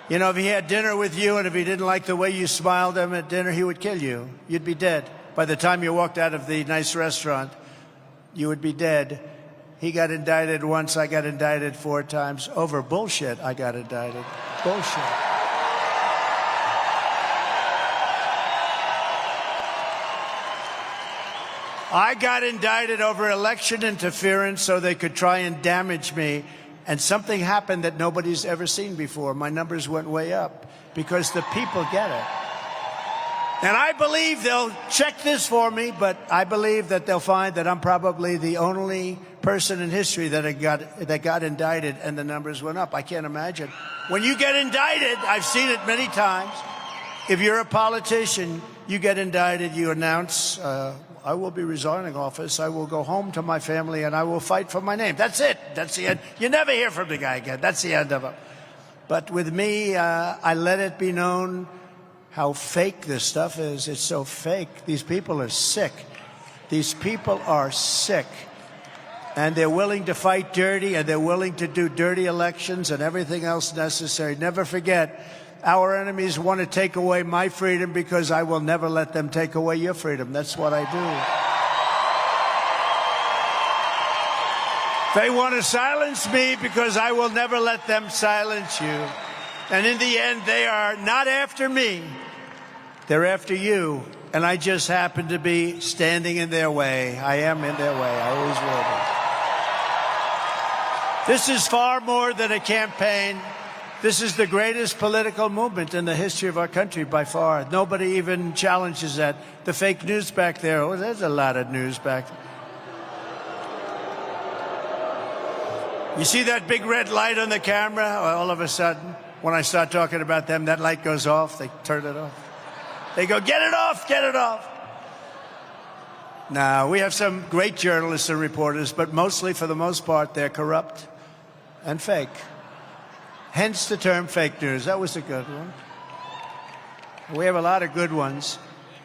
You know, if he had dinner with you and if he didn't like the way you smiled at him at dinner, he would kill you. You'd be dead. By the time you walked out of the nice restaurant, you would be dead. He got indicted once. I got indicted 4 times. Over bullshit, I got indicted. Bullshit. I got indicted over election interference so they could try and damage me. And something happened that nobody's ever seen before. My numbers went way up because the people get it. And I believe they'll check this for me, but I believe that they'll find that I'm probably the only person in history that got indicted and the numbers went up. I can't imagine. When you get indicted, I've seen it many times. If you're a politician, you get indicted, you announce, I will be resigning office. I will go home to my family and I will fight for my name. That's it. That's the end. You never hear from the guy again. That's the end of it. But with me, I let it be known how fake this stuff is. It's so fake. These people are sick. These people are sick. And they're willing to fight dirty, and they're willing to do dirty elections and everything else necessary. Never forget, Our enemies want to take away my freedom because I will never let them take away your freedom. That's what I do. They want to silence me because I will never let them silence you. And in the end, they are not after me. They're after you. And I just happen to be standing in their way. I am in their way. I always will be. This is far more than a campaign. This is the greatest political movement in the history of our country by far. Nobody even challenges that. The fake news back there, oh, there's a lot of news back there. You see that big red light on the camera? All of a sudden, when I start talking about them, that light goes off. They turn it off. They go, get it off, get it off. Now, we have some great journalists and reporters, but mostly, for the most part, they're corrupt and fake. Hence the term fake news. That was a good one. We have a lot of good ones.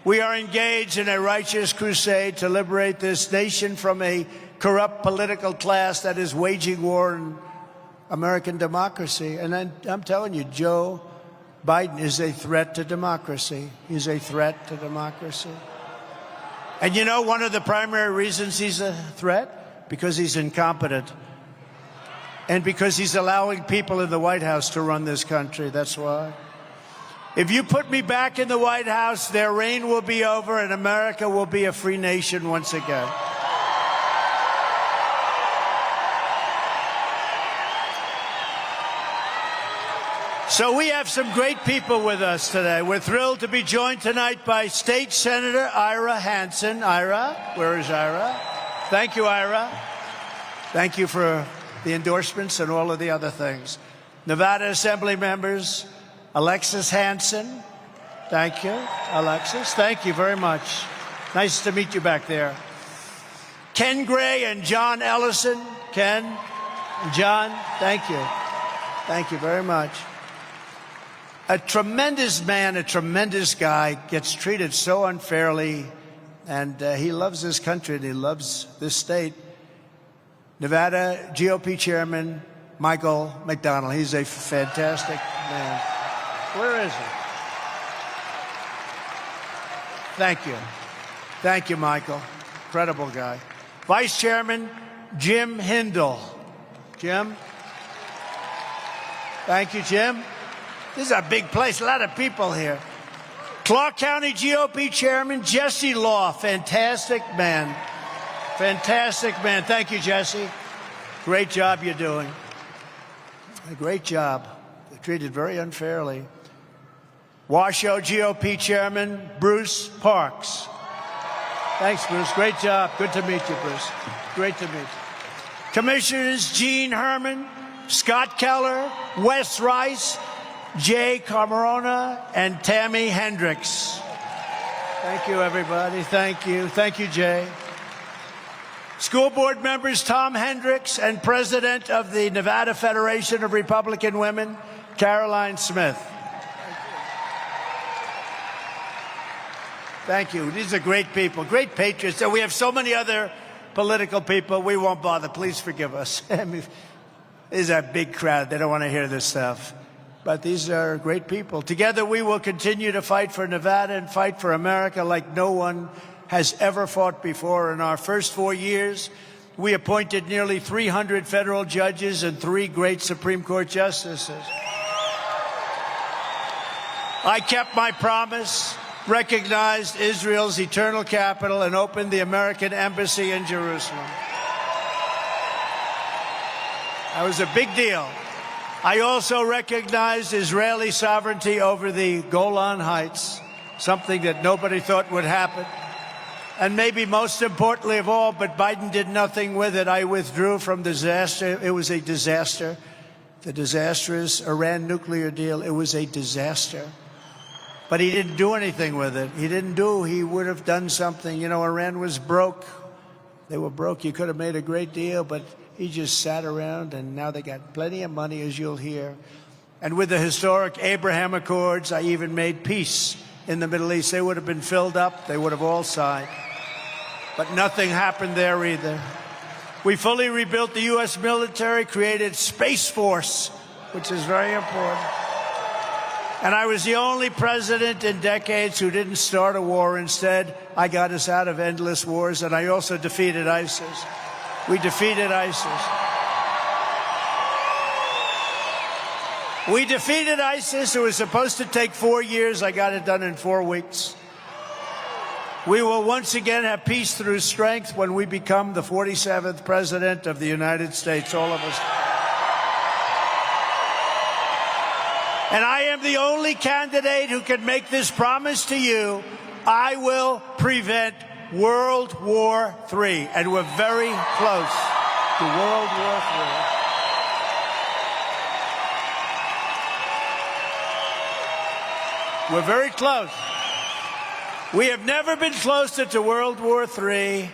We are engaged in a righteous crusade to liberate this nation from a corrupt political class that is waging war on American democracy. And I'm telling you, Joe Biden is a threat to democracy. He's a threat to democracy. And you know one of the primary reasons he's a threat? Because he's incompetent. And because he's allowing people in the White House to run this country. That's why. If you put me back in the White House, their reign will be over and America will be a free nation once again. So we have some great people with us today. We're thrilled to be joined tonight by State Senator Ira Hansen. Ira, where is Ira? Thank you, Ira. Thank you for the endorsements and all of the other things. Nevada Assembly members, Alexis Hansen. Thank you, Alexis. Thank you very much. Nice to meet you back there. Ken Gray and John Ellison. Ken and John, thank you. Thank you very much. A tremendous man, a tremendous guy, gets treated so unfairly, and he loves this country and he loves this state. Nevada GOP Chairman Michael McDonald. He's a fantastic man. Where is he? Thank you. Thank you, Michael. Incredible guy. Vice Chairman Jim Hindle. Jim? Thank you, Jim. This is a big place, a lot of people here. Clark County GOP Chairman Jesse Law, fantastic man. Fantastic man. Thank you, Jesse. Great job you're doing. A great job. They're treated very unfairly. Washoe GOP Chairman Bruce Parks. Thanks, Bruce. Great job. Good to meet you, Bruce. Great to meet you. Commissioners Gene Herman, Scott Keller, Wes Rice, Jay Camarona, and Tammy Hendricks. Thank you, everybody. Thank you. Thank you, Jay. School board members Tom Hendricks and President of the Nevada Federation of Republican Women, Caroline Smith. Thank you. These are great people, great patriots. And we have so many other political people. We won't bother. Please forgive us. I mean, this is a big crowd. They don't want to hear this stuff. But these are great people. Together we will continue to fight for Nevada and fight for America like no one has ever fought before. In our first 4 years, we appointed nearly 300 federal judges and 3 great Supreme Court justices. I kept my promise, recognized Israel's eternal capital, and opened the American embassy in Jerusalem. That was a big deal. I also recognized Israeli sovereignty over the Golan Heights, something that nobody thought would happen. And maybe most importantly of all, but Biden did nothing with it, I withdrew from disaster. It was a disaster. The disastrous Iran nuclear deal, it was a disaster. But he didn't do anything with it. He would have done something. You know, Iran was broke. They were broke. You could have made a great deal, but he just sat around, and now they got plenty of money, as you'll hear. And with the historic Abraham Accords, I even made peace in the Middle East. They would have been filled up. They would have all signed. But nothing happened there either. We fully rebuilt the U.S. military, created Space Force, which is very important. And I was the only president in decades who didn't start a war. Instead, I got us out of endless wars, and I also defeated ISIS. We defeated ISIS. We defeated ISIS. It was supposed to take 4 years. I got it done in 4 weeks. We will once again have peace through strength when we become the 47th president of the United States, all of us. And I am the only candidate who can make this promise to you. I will prevent World War III. And we're very close to World War III. We're very close. We have never been closer to World War III.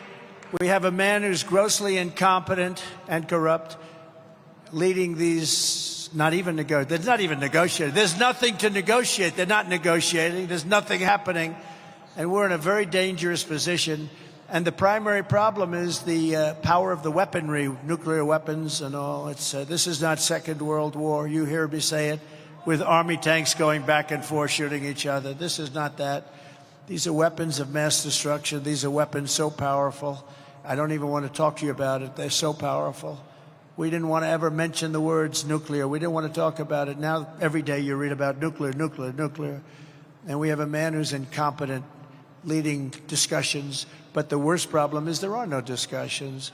We have a man who's grossly incompetent and corrupt, leading these. They're not even negotiating. There's nothing to negotiate. They're not negotiating. There's nothing happening. And we're in a very dangerous position. And the primary problem is the power of the weaponry, nuclear weapons and all. This is not Second World War. You hear me say it, with army tanks going back and forth shooting each other. This is not that. These are weapons of mass destruction. These are weapons so powerful. I don't even want to talk to you about it. They're so powerful. We didn't want to ever mention the words nuclear. We didn't want to talk about it. Now, every day you read about nuclear. And we have a man who's incompetent leading discussions. But the worst problem is there are no discussions.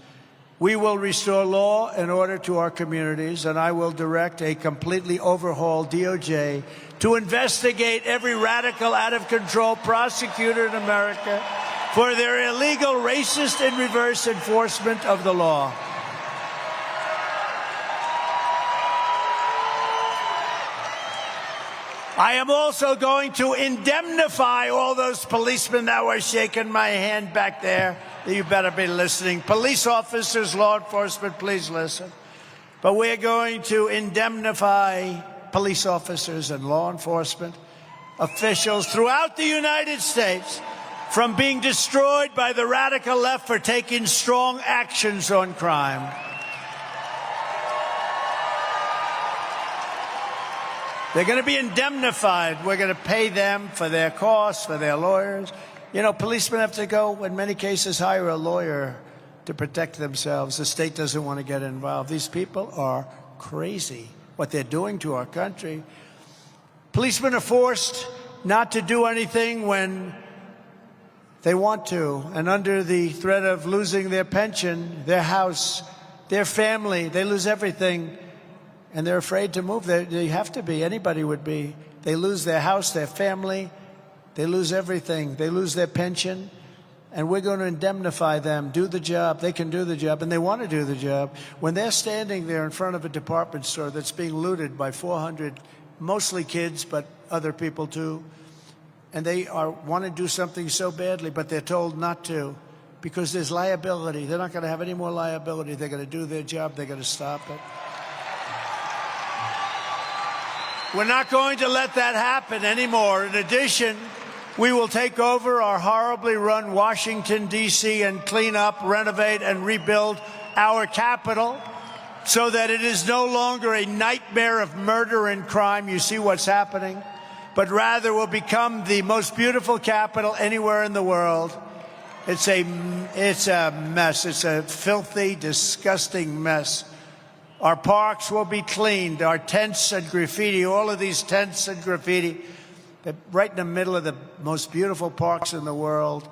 We will restore law and order to our communities, and I will direct a completely overhauled DOJ to investigate every radical, out-of-control prosecutor in America for their illegal, racist, and reverse enforcement of the law. I am also going to indemnify all those policemen that were shaking my hand back there. You better be listening. Police officers, law enforcement, please listen. But we're going to indemnify police officers and law enforcement officials throughout the United States from being destroyed by the radical left for taking strong actions on crime. They're going to be indemnified. We're going to pay them for their costs, for their lawyers. You know, policemen have to go, in many cases, hire a lawyer to protect themselves. The state doesn't want to get involved. These people are crazy, what they're doing to our country. Policemen are forced not to do anything when they want to, and under the threat of losing their pension, their house, their family, they lose everything. And they're afraid to move. They have to be. Anybody would be. They lose their house, their family. They lose everything. They lose their pension. And we're going to indemnify them, do the job. They can do the job, and they want to do the job. When they're standing there in front of a department store that's being looted by 400, mostly kids, but other people too, and they want to do something so badly, but they're told not to because there's liability. They're not going to have any more liability. They're going to do their job. They're going to stop it. We're not going to let that happen anymore. In addition, we will take over our horribly run Washington, D.C. and clean up, renovate, and rebuild our capital so that it is no longer a nightmare of murder and crime. You see what's happening? But rather will become the most beautiful capital anywhere in the world. It's a mess. It's a filthy, disgusting mess. Our parks will be cleaned. Our tents and graffiti, all of these tents and graffiti, they're right in the middle of the most beautiful parks in the world.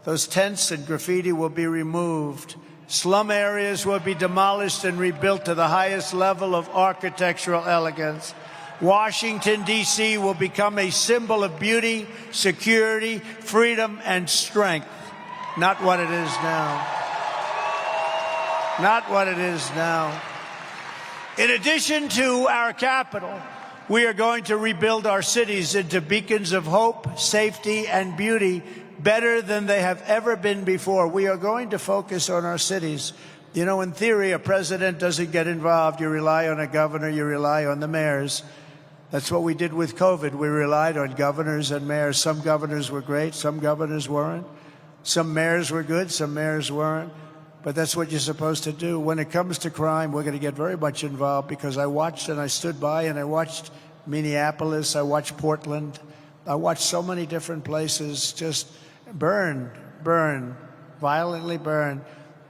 Those tents and graffiti will be removed. Slum areas will be demolished and rebuilt to the highest level of architectural elegance. Washington, D.C. will become a symbol of beauty, security, freedom, and strength. Not what it is now. Not what it is now. In addition to our capital, we are going to rebuild our cities into beacons of hope, safety, and beauty better than they have ever been before. We are going to focus on our cities. You know, in theory, a president doesn't get involved. You rely on a governor. You rely on the mayors. That's what we did with COVID. We relied on governors and mayors. Some governors were great. Some governors weren't. Some mayors were good. Some mayors weren't. But that's what you're supposed to do. When it comes to crime, we're going to get very much involved because I watched and I stood by and I watched Minneapolis. I watched Portland. I watched so many different places just burn, violently burn.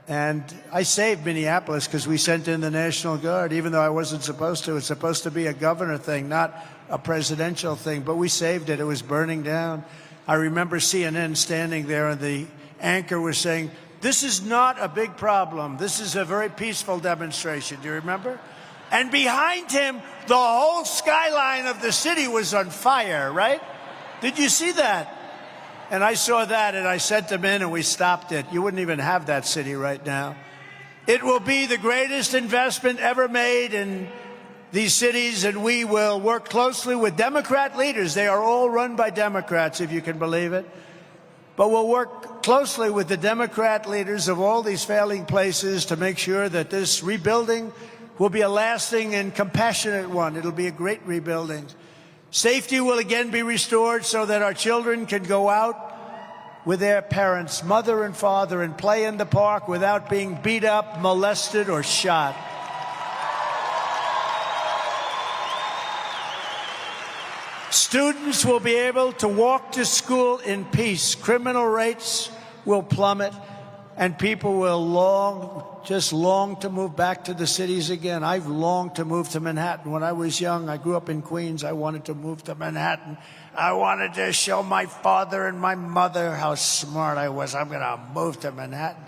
And I saved Minneapolis because we sent in the National Guard, even though I wasn't supposed to. It's supposed to be a governor thing, not a presidential thing. But we saved it. It was burning down. I remember CNN standing there, and the anchor was saying, "This is not a big problem. This is a very peaceful demonstration." Do you remember? And behind him, the whole skyline of the city was on fire, right? Did you see that? And I saw that, and I sent them in, and we stopped it. You wouldn't even have that city right now. It will be the greatest investment ever made in these cities, and we will work closely with Democrat leaders. They are all run by Democrats, if you can believe it. But we'll work closely with the Democrat leaders of all these failing places to make sure that this rebuilding will be a lasting and compassionate one. It'll be a great rebuilding. Safety will again be restored so that our children can go out with their parents, mother and father, and play in the park without being beat up, molested, or shot. Students will be able to walk to school in peace. Criminal rates will plummet, and people will just long to move back to the cities again. I've longed to move to Manhattan. When I was young, I grew up in Queens. I wanted to move to Manhattan. I wanted to show my father and my mother how smart I was. I'm going to move to Manhattan.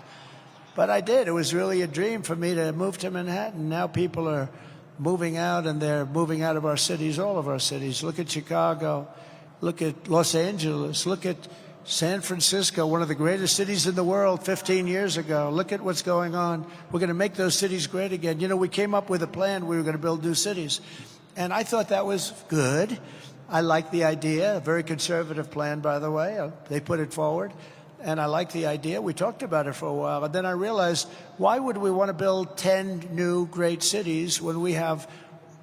But I did. It was really a dream for me to move to Manhattan. Now people are moving out, and they're moving out of our cities, all of our cities. Look at Chicago. Look at Los Angeles. Look at San Francisco, one of the greatest cities in the world 15 years ago. Look at what's going on. We're going to make those cities great again. You know, we came up with a plan. We were going to build new cities. And I thought that was good. I liked the idea. A very conservative plan, by the way. They put it forward. And I liked the idea. We talked about it for a while. And then I realized, why would we want to build 10 new great cities when we have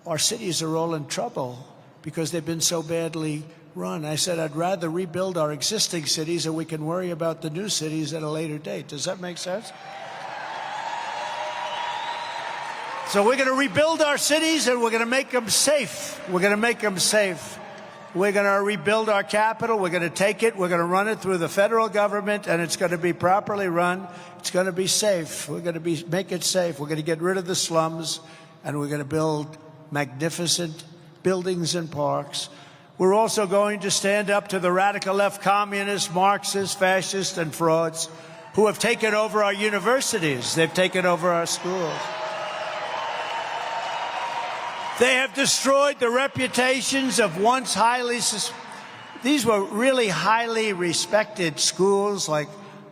our cities are all in trouble because they've been so badly run? I said, I'd rather rebuild our existing cities and we can worry about the new cities at a later date. Does that make sense? So we're going to rebuild our cities, and we're going to make them safe. We're going to make them safe. We're going to rebuild our capital. We're going to take it. We're going to run it through the federal government, and it's going to be properly run. It's going to be safe. We're going to make it safe. We're going to get rid of the slums, and we're going to build magnificent buildings and parks. We're also going to stand up to the radical left communists, Marxists, fascists, and frauds who have taken over our universities. They've taken over our schools. They have destroyed the reputations of once these were really highly respected schools like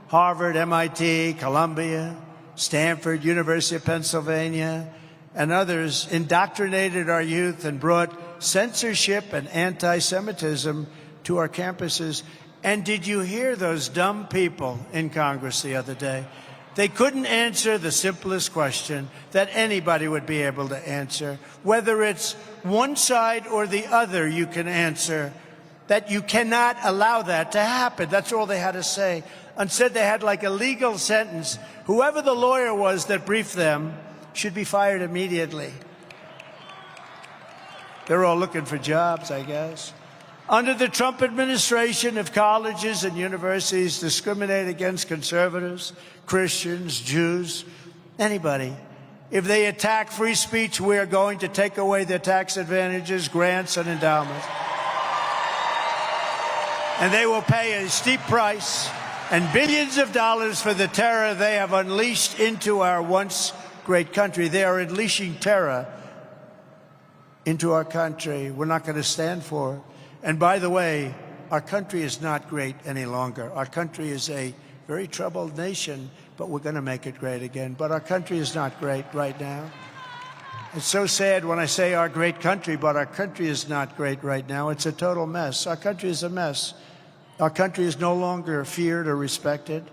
Harvard, MIT, Columbia, Stanford, University of Pennsylvania, and others indoctrinated our youth and brought censorship and anti-Semitism to our campuses. And did you hear those dumb people in Congress the other day? They couldn't answer the simplest question that anybody would be able to answer. Whether it's one side or the other, you can answer that you cannot allow that to happen. That's all they had to say. Instead, they had like a legal sentence. Whoever the lawyer was that briefed them should be fired immediately. They're all looking for jobs, I guess. Under the Trump administration, if colleges and universities discriminate against conservatives, Christians, Jews, anybody, if they attack free speech, we are going to take away their tax advantages, grants, and endowments. And they will pay a steep price and billions of dollars for the terror they have unleashed into our once great country. They are unleashing terror into our country. We're not going to stand for it. And by the way, our country is not great any longer. Our country is a very troubled nation, but we're going to make it great again. But our country is not great right now. It's so sad when I say our great country, but our country is not great right now. It's a total mess. Our country is a mess. Our country is no longer feared or respected.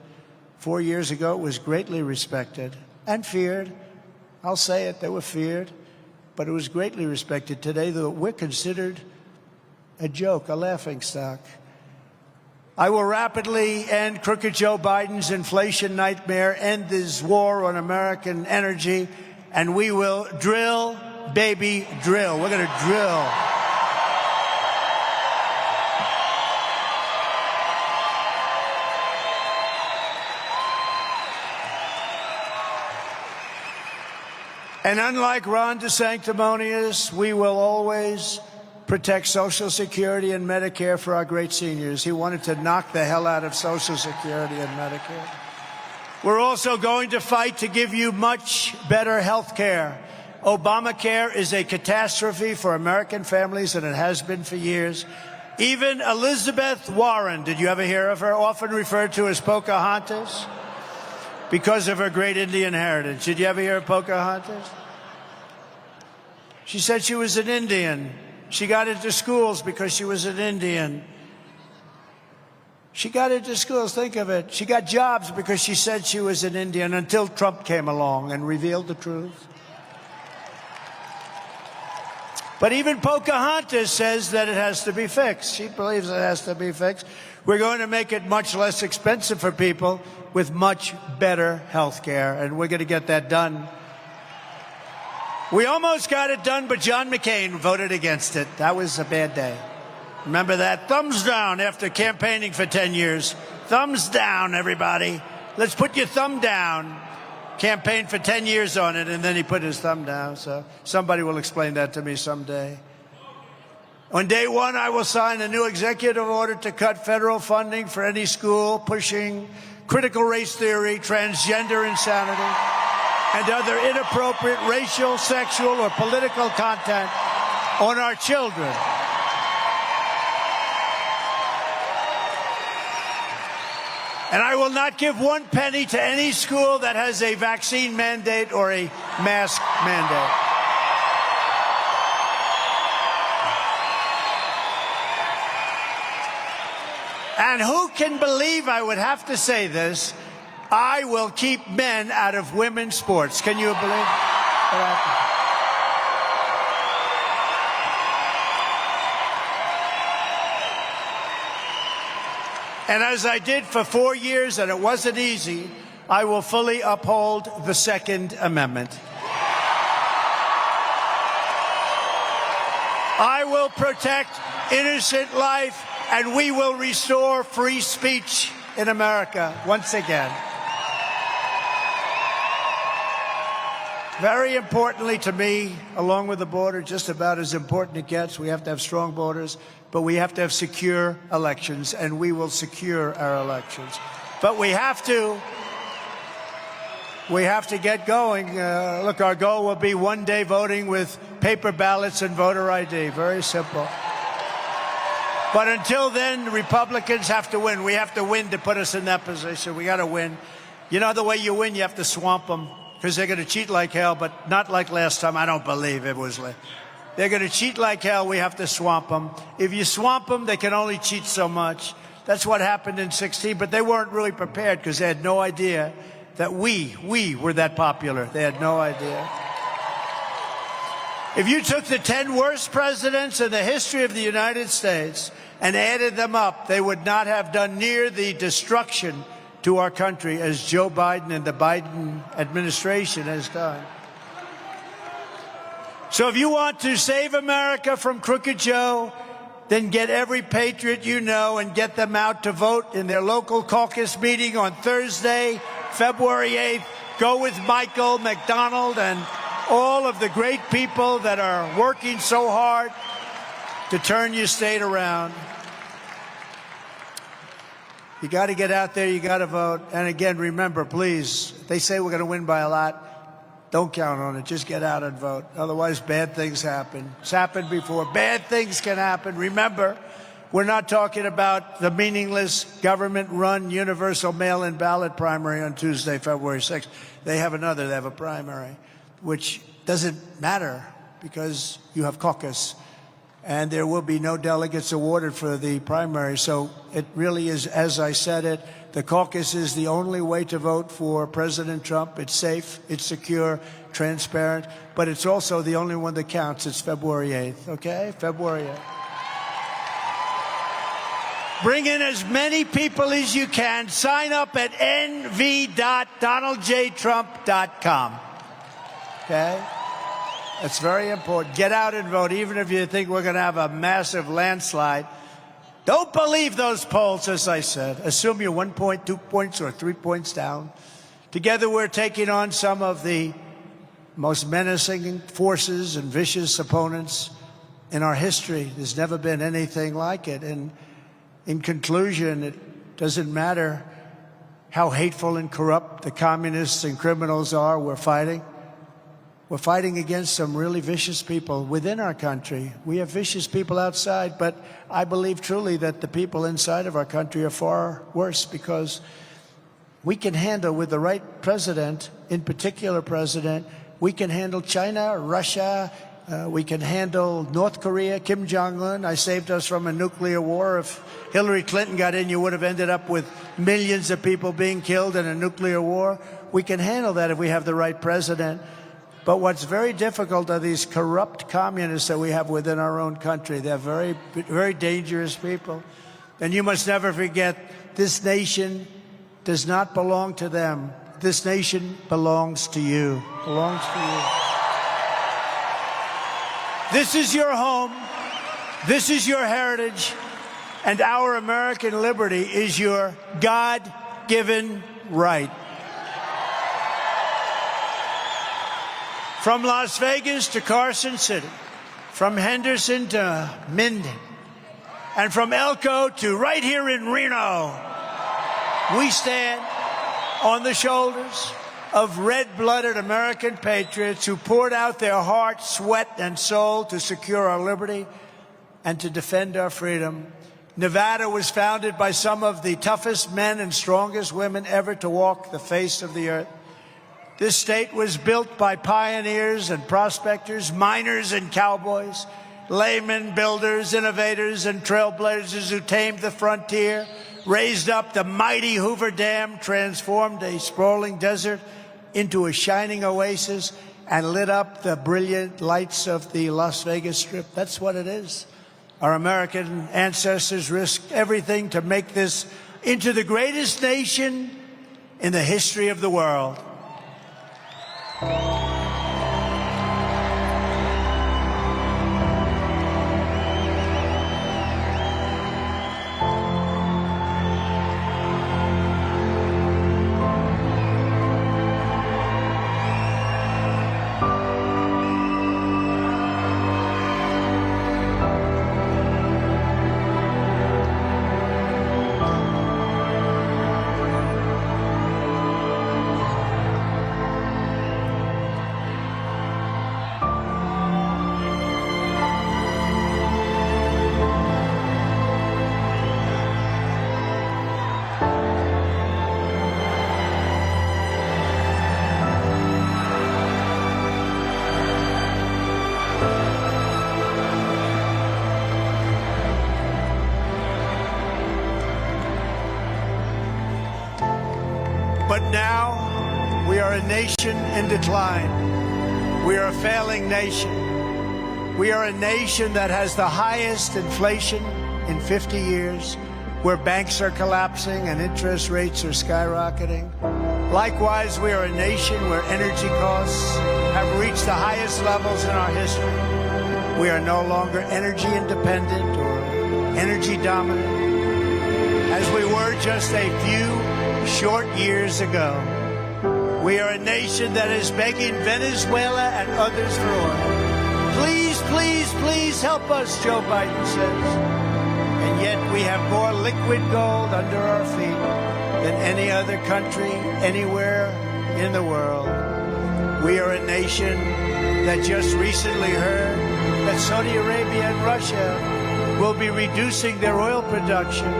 4 years ago, it was greatly respected and feared. I'll say it, they were feared, but it was greatly respected. Today, we're considered a joke, a laughingstock. I will rapidly end crooked Joe Biden's inflation nightmare, end this war on American energy, and we will drill, baby, drill. We're going to drill. And unlike Ron DeSanctimonious, we will always protect Social Security and Medicare for our great seniors. He wanted to knock the hell out of Social Security and Medicare. We're also going to fight to give you much better health care. Obamacare is a catastrophe for American families, and it has been for years. Even Elizabeth Warren, did you ever hear of her? Often referred to as Pocahontas because of her great Indian heritage. Did you ever hear of Pocahontas? She said she was an Indian. She got into schools because she was an Indian. She got into schools, think of it. She got jobs because she said she was an Indian until Trump came along and revealed the truth. But even Pocahontas says that it has to be fixed. She believes it has to be fixed. We're going to make it much less expensive for people with much better health care, and we're going to get that done. We almost got it done, but John McCain voted against it. That was a bad day. Remember that? Thumbs down after campaigning for 10 years. Thumbs down, everybody. Let's put your thumb down. Campaigned for 10 years on it, and then he put his thumb down. So somebody will explain that to me someday. On day one, I will sign a new executive order to cut federal funding for any school pushing critical race theory, transgender insanity, and other inappropriate racial, sexual, or political content on our children. And I will not give 1 penny to any school that has a vaccine mandate or a mask mandate. And who can believe I would have to say this? I will keep men out of women's sports. Can you believe that? And as I did for 4 years, and it wasn't easy, I will fully uphold the Second Amendment. I will protect innocent life, and we will restore free speech in America once again. Very importantly to me, along with the border, just about as important it gets, we have to have strong borders, but we have to have secure elections, and we will secure our elections. But we have to get going. Look, our goal will be one-day voting with paper ballots and voter ID. Very simple. But until then, Republicans have to win. We have to win to put us in that position. We got to win. You know the way you win, you have to swamp them, because they're going to cheat like hell, but not like last time. I don't believe it was like. They're going to cheat like hell. We have to swamp them. If you swamp them, they can only cheat so much. That's what happened in 2016, but they weren't really prepared because they had no idea that we were that popular. They had no idea. If you took the 10 worst presidents in the history of the United States and added them up, they would not have done near the destruction to our country as Joe Biden and the Biden administration has done. So if you want to save America from Crooked Joe, then get every patriot you know and get them out to vote in their local caucus meeting on Thursday, February 8th. Go with Michael McDonald and all of the great people that are working so hard to turn your state around. You got to get out there. You got to vote. And again, remember, please, they say we're going to win by a lot. Don't count on it. Just get out and vote. Otherwise, bad things happen. It's happened before. Bad things can happen. Remember, we're not talking about the meaningless government-run universal mail-in ballot primary on Tuesday, February 6th. They have another. They have a primary, which doesn't matter because you have caucus. And there will be no delegates awarded for the primary. So it really is, as I said it, the caucus is the only way to vote for President Trump. It's safe, it's secure, transparent, but it's also the only one that counts. It's February 8th, okay? February 8th. Bring in as many people as you can. Sign up at nv.donaldjtrump.com, okay? That's very important. Get out and vote, even if you think we're going to have a massive landslide. Don't believe those polls, as I said. Assume you're 1 point, 2 points, or 3 points down. Together, we're taking on some of the most menacing forces and vicious opponents in our history. There's never been anything like it. And in conclusion, it doesn't matter how hateful and corrupt the communists and criminals are, we're fighting. We're fighting against some really vicious people within our country. We have vicious people outside, but I believe truly that the people inside of our country are far worse, because we can handle, with the right president, in particular president, we can handle China, Russia, we can handle North Korea, Kim Jong-un. I saved us from a nuclear war. If Hillary Clinton got in, you would have ended up with millions of people being killed in a nuclear war. We can handle that if we have the right president. But what's very difficult are these corrupt communists that we have within our own country. They're very, very dangerous people. And you must never forget, this nation does not belong to them. This nation belongs to you. Belongs to you. This is your home. This is your heritage. And our American liberty is your God-given right. From Las Vegas to Carson City, from Henderson to Minden, and from Elko to right here in Reno, we stand on the shoulders of red-blooded American patriots who poured out their heart, sweat, and soul to secure our liberty and to defend our freedom. Nevada was founded by some of the toughest men and strongest women ever to walk the face of the earth. This state was built by pioneers and prospectors, miners and cowboys, laymen, builders, innovators, and trailblazers who tamed the frontier, raised up the mighty Hoover Dam, transformed a sprawling desert into a shining oasis, and lit up the brilliant lights of the Las Vegas Strip. That's what it is. Our American ancestors risked everything to make this into the greatest nation in the history of the world. But now we are a nation in decline. We are a failing nation. We are a nation that has the highest inflation in 50 years, where banks are collapsing and interest rates are skyrocketing. Likewise, we are a nation where energy costs have reached the highest levels in our history. We are no longer energy independent or energy dominant, as we were just a few short years ago. We are a nation that is begging Venezuela and others for oil. Please, please, please help us, Joe Biden says. And yet we have more liquid gold under our feet than any other country anywhere in the world. We are a nation that just recently heard that Saudi Arabia and Russia will be reducing their oil production,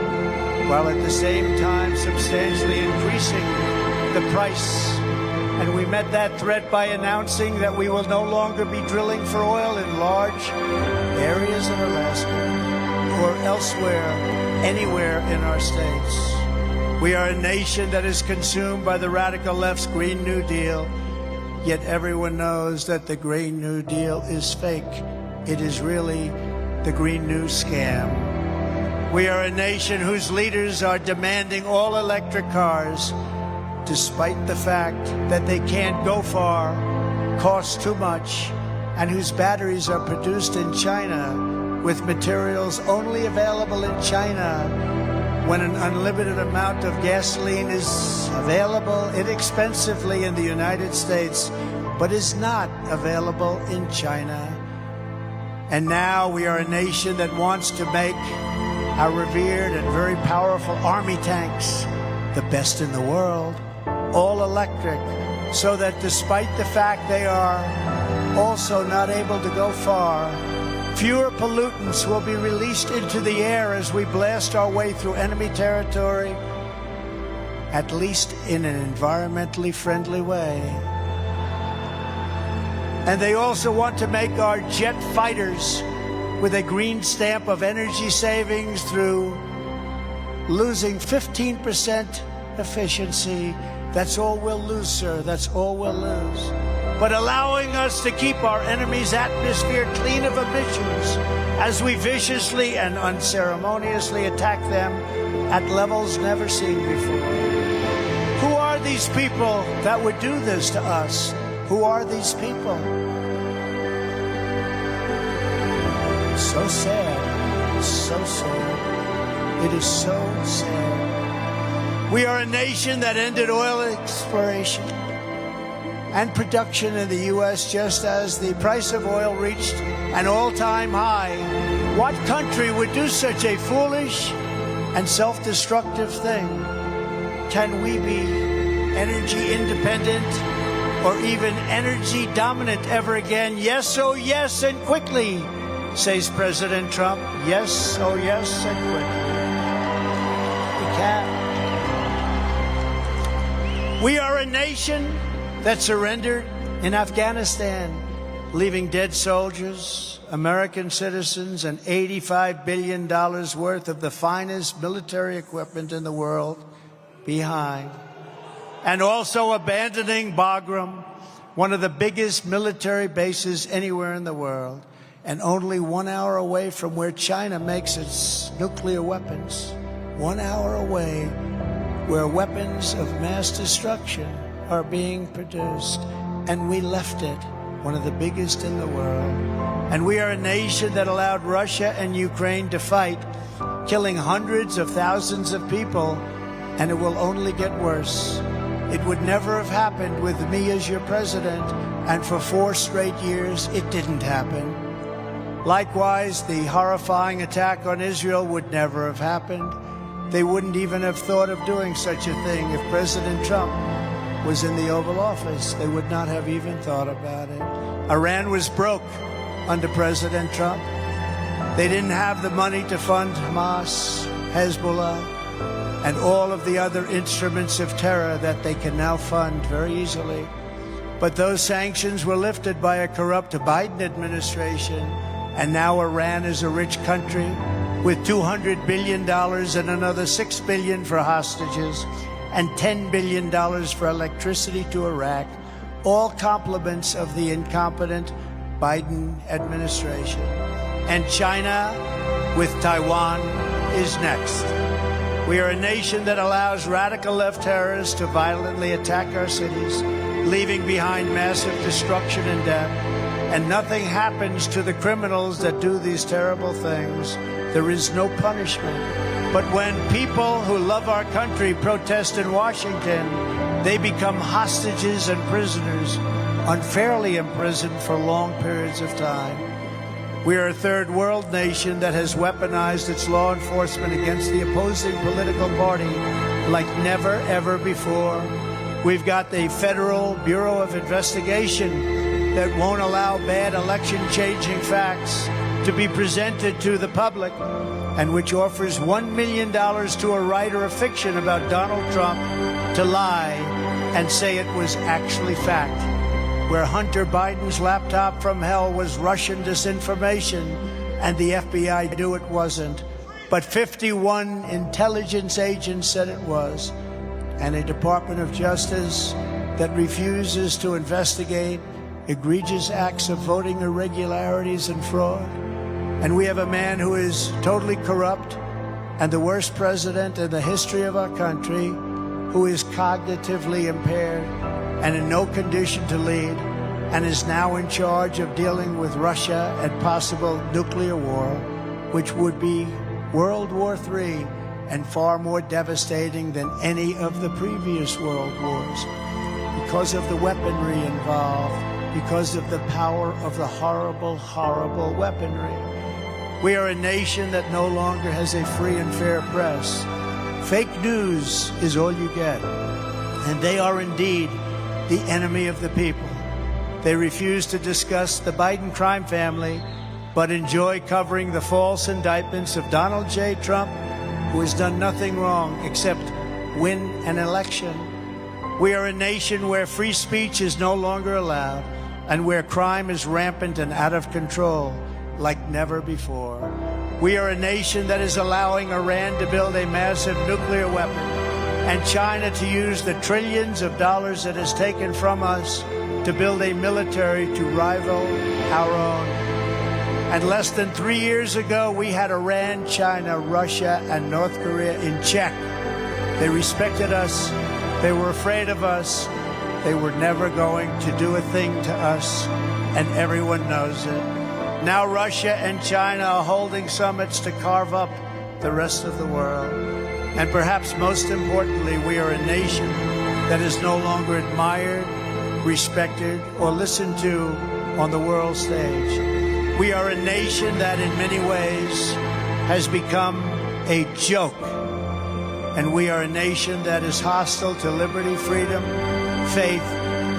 while at the same time substantially increasing the price. And we met that threat by announcing that we will no longer be drilling for oil in large areas of Alaska or elsewhere, anywhere in our states. We are a nation that is consumed by the radical left's Green New Deal, yet everyone knows that the Green New Deal is fake. It is really the Green New Scam. We are a nation whose leaders are demanding all electric cars, despite the fact that they can't go far, cost too much, and whose batteries are produced in China with materials only available in China, when an unlimited amount of gasoline is available inexpensively in the United States. but is not available in China. And now we are a nation that wants to make our revered and very powerful army tanks the best in the world, all electric, so that despite the fact they are also not able to go far, fewer pollutants will be released into the air as we blast our way through enemy territory, at least in an environmentally friendly way. And they also want to make our jet fighters with a green stamp of energy savings through losing 15% efficiency. That's all we'll lose, sir. That's all we'll lose. But allowing us to keep our enemy's atmosphere clean of emissions as we viciously and unceremoniously attack them at levels never seen before. Who are these people that would do this to us? Who are these people? So sad. So sad. It is so sad. We are a nation that ended oil exploration and production in the U.S. just as the price of oil reached an all-time high. What country would do such a foolish and self-destructive thing? Can we be energy independent or even energy dominant ever again? Yes, oh yes, and quickly, says President Trump. Yes, oh yes, and quickly. We can. We are a nation that surrendered in Afghanistan, leaving dead soldiers, American citizens, and $85 billion worth of the finest military equipment in the world behind. And also abandoning Bagram, one of the biggest military bases anywhere in the world, and only 1 hour away from where China makes its nuclear weapons. 1 hour away, where weapons of mass destruction are being produced. And we left it, one of the biggest in the world. And we are a nation that allowed Russia and Ukraine to fight, killing hundreds of thousands of people, and it will only get worse. It would never have happened with me as your president, and for 4 straight years, it didn't happen. Likewise, the horrifying attack on Israel would never have happened. They wouldn't even have thought of doing such a thing if President Trump was in the Oval Office. They would not have even thought about it. Iran was broke under President Trump. They didn't have the money to fund Hamas, Hezbollah, and all of the other instruments of terror that they can now fund very easily. But those sanctions were lifted by a corrupt Biden administration, and now Iran is a rich country with $200 billion and another $6 billion for hostages and $10 billion for electricity to Iraq, all compliments of the incompetent Biden administration. And China, with Taiwan, is next. We are a nation that allows radical left terrorists to violently attack our cities, leaving behind massive destruction and death. And nothing happens to the criminals that do these terrible things. There is no punishment. But when people who love our country protest in Washington, they become hostages and prisoners, unfairly imprisoned for long periods of time. We are a third world nation that has weaponized its law enforcement against the opposing political party like never, ever before. We've got the Federal Bureau of Investigation that won't allow bad election-changing facts to be presented to the public, and which offers $1 million to a writer of fiction about Donald Trump to lie and say it was actually fact. Where Hunter Biden's laptop from hell was Russian disinformation, and the FBI knew it wasn't, but 51 intelligence agents said it was, and a Department of Justice that refuses to investigate egregious acts of voting irregularities and fraud. And we have a man who is totally corrupt and the worst president in the history of our country, who is cognitively impaired and in no condition to lead, and is now in charge of dealing with Russia and possible nuclear war, which would be World War III and far more devastating than any of the previous world wars. because of the weaponry involved, because of the power of the horrible, horrible weaponry. We are a nation that no longer has a free and fair press. Fake news is all you get, and they are indeed the enemy of the people. They refuse to discuss the Biden crime family, but enjoy covering the false indictments of Donald J. Trump, who has done nothing wrong except win an election. We are a nation where free speech is no longer allowed and where crime is rampant and out of control like never before. We are a nation that is allowing Iran to build a massive nuclear weapon and China to use the trillions of dollars it has taken from us to build a military to rival our own. And less than 3 years ago, we had Iran, China, Russia, and North Korea in check. They respected us. They were afraid of us. They were never going to do a thing to us, and everyone knows it. Now Russia and China are holding summits to carve up the rest of the world. And perhaps most importantly, we are a nation that is no longer admired, respected, or listened to on the world stage. We are a nation that in many ways has become a joke. And we are a nation that is hostile to liberty, freedom, faith,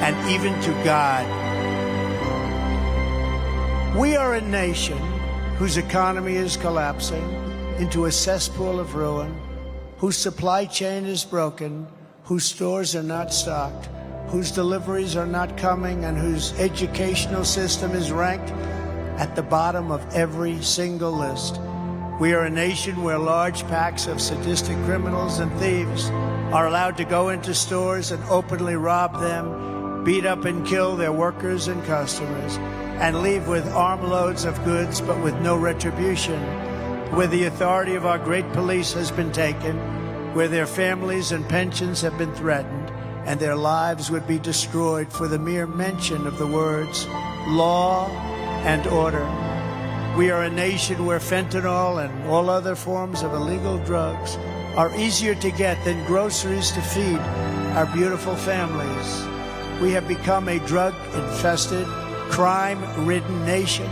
and even to God. We are a nation whose economy is collapsing into a cesspool of ruin, whose supply chain is broken, whose stores are not stocked, whose deliveries are not coming, and whose educational system is ranked at the bottom of every single list. We are a nation where large packs of sadistic criminals and thieves are allowed to go into stores and openly rob them, beat up and kill their workers and customers, and leave with armloads of goods but with no retribution, where the authority of our great police has been taken, where their families and pensions have been threatened, and their lives would be destroyed for the mere mention of the words law and order. We are a nation where fentanyl and all other forms of illegal drugs are easier to get than groceries to feed our beautiful families. We have become a drug-infested, crime-ridden nation,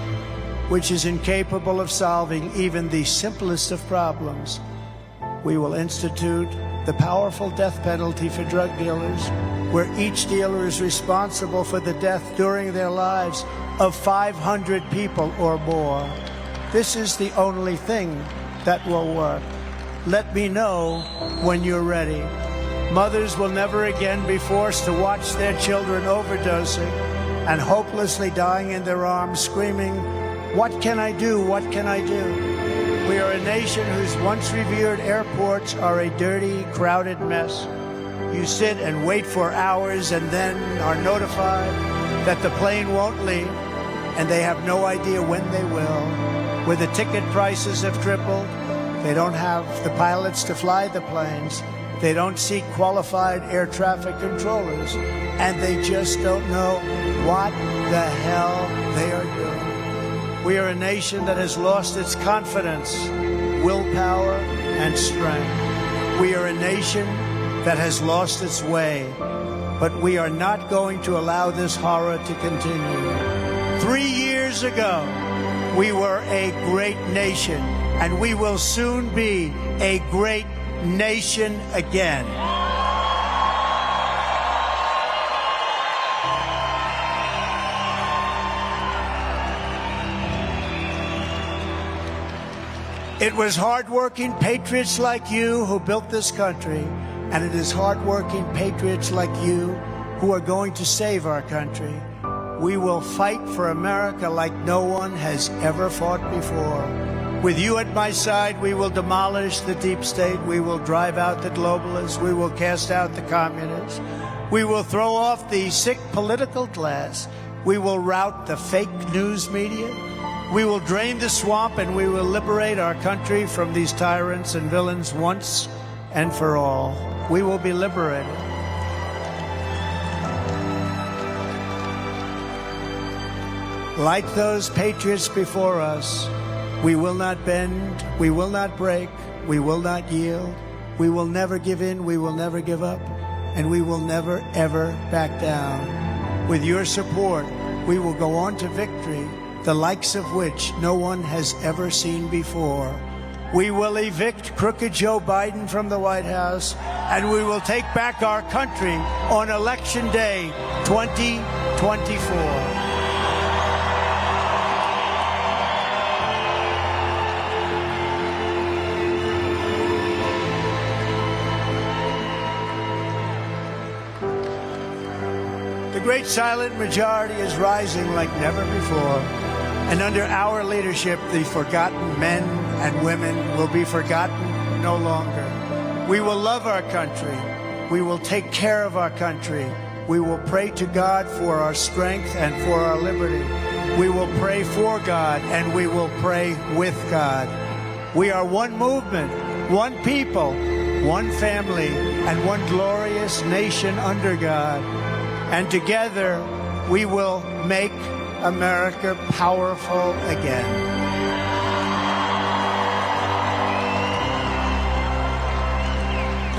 which is incapable of solving even the simplest of problems. We will institute the powerful death penalty for drug dealers, where each dealer is responsible for the death during their lives of 500 people or more. This is the only thing that will work. Let me know when you're ready. Mothers will never again be forced to watch their children overdosing and hopelessly dying in their arms, screaming, "What can I do? What can I do?" We are a nation whose once revered airports are a dirty, crowded mess. You sit and wait for hours and then are notified that the plane won't leave, and they have no idea when they will. Where the ticket prices have tripled, they don't have the pilots to fly the planes, they don't seek qualified air traffic controllers, and they just don't know what the hell they are doing. We are a nation that has lost its confidence, willpower, and strength. We are a nation that has lost its way, but we are not going to allow this horror to continue. 3 years ago, we were a great nation, and we will soon be a great nation again. It was hardworking patriots like you who built this country, and it is hardworking patriots like you who are going to save our country. We will fight for America like no one has ever fought before. With you at my side, we will demolish the deep state. We will drive out the globalists. We will cast out the communists. We will throw off the sick political class. We will rout the fake news media. We will drain the swamp, and we will liberate our country from these tyrants and villains once and for all. We will be liberated. Like those patriots before us, we will not bend, we will not break, we will not yield, we will never give in, we will never give up. and we will never, ever back down. With your support, we will go on to victory, the likes of which no one has ever seen before. We will evict crooked Joe Biden from the White House, and we will take back our country on Election Day 2024. The great silent majority is rising like never before, and under our leadership, the forgotten men and women will be forgotten no longer. We will love our country. We will take care of our country. We will pray to God for our strength and for our liberty. We will pray for God, and we will pray with God. We are one movement, one people, one family, and one glorious nation under God. And together, we will make America powerful again.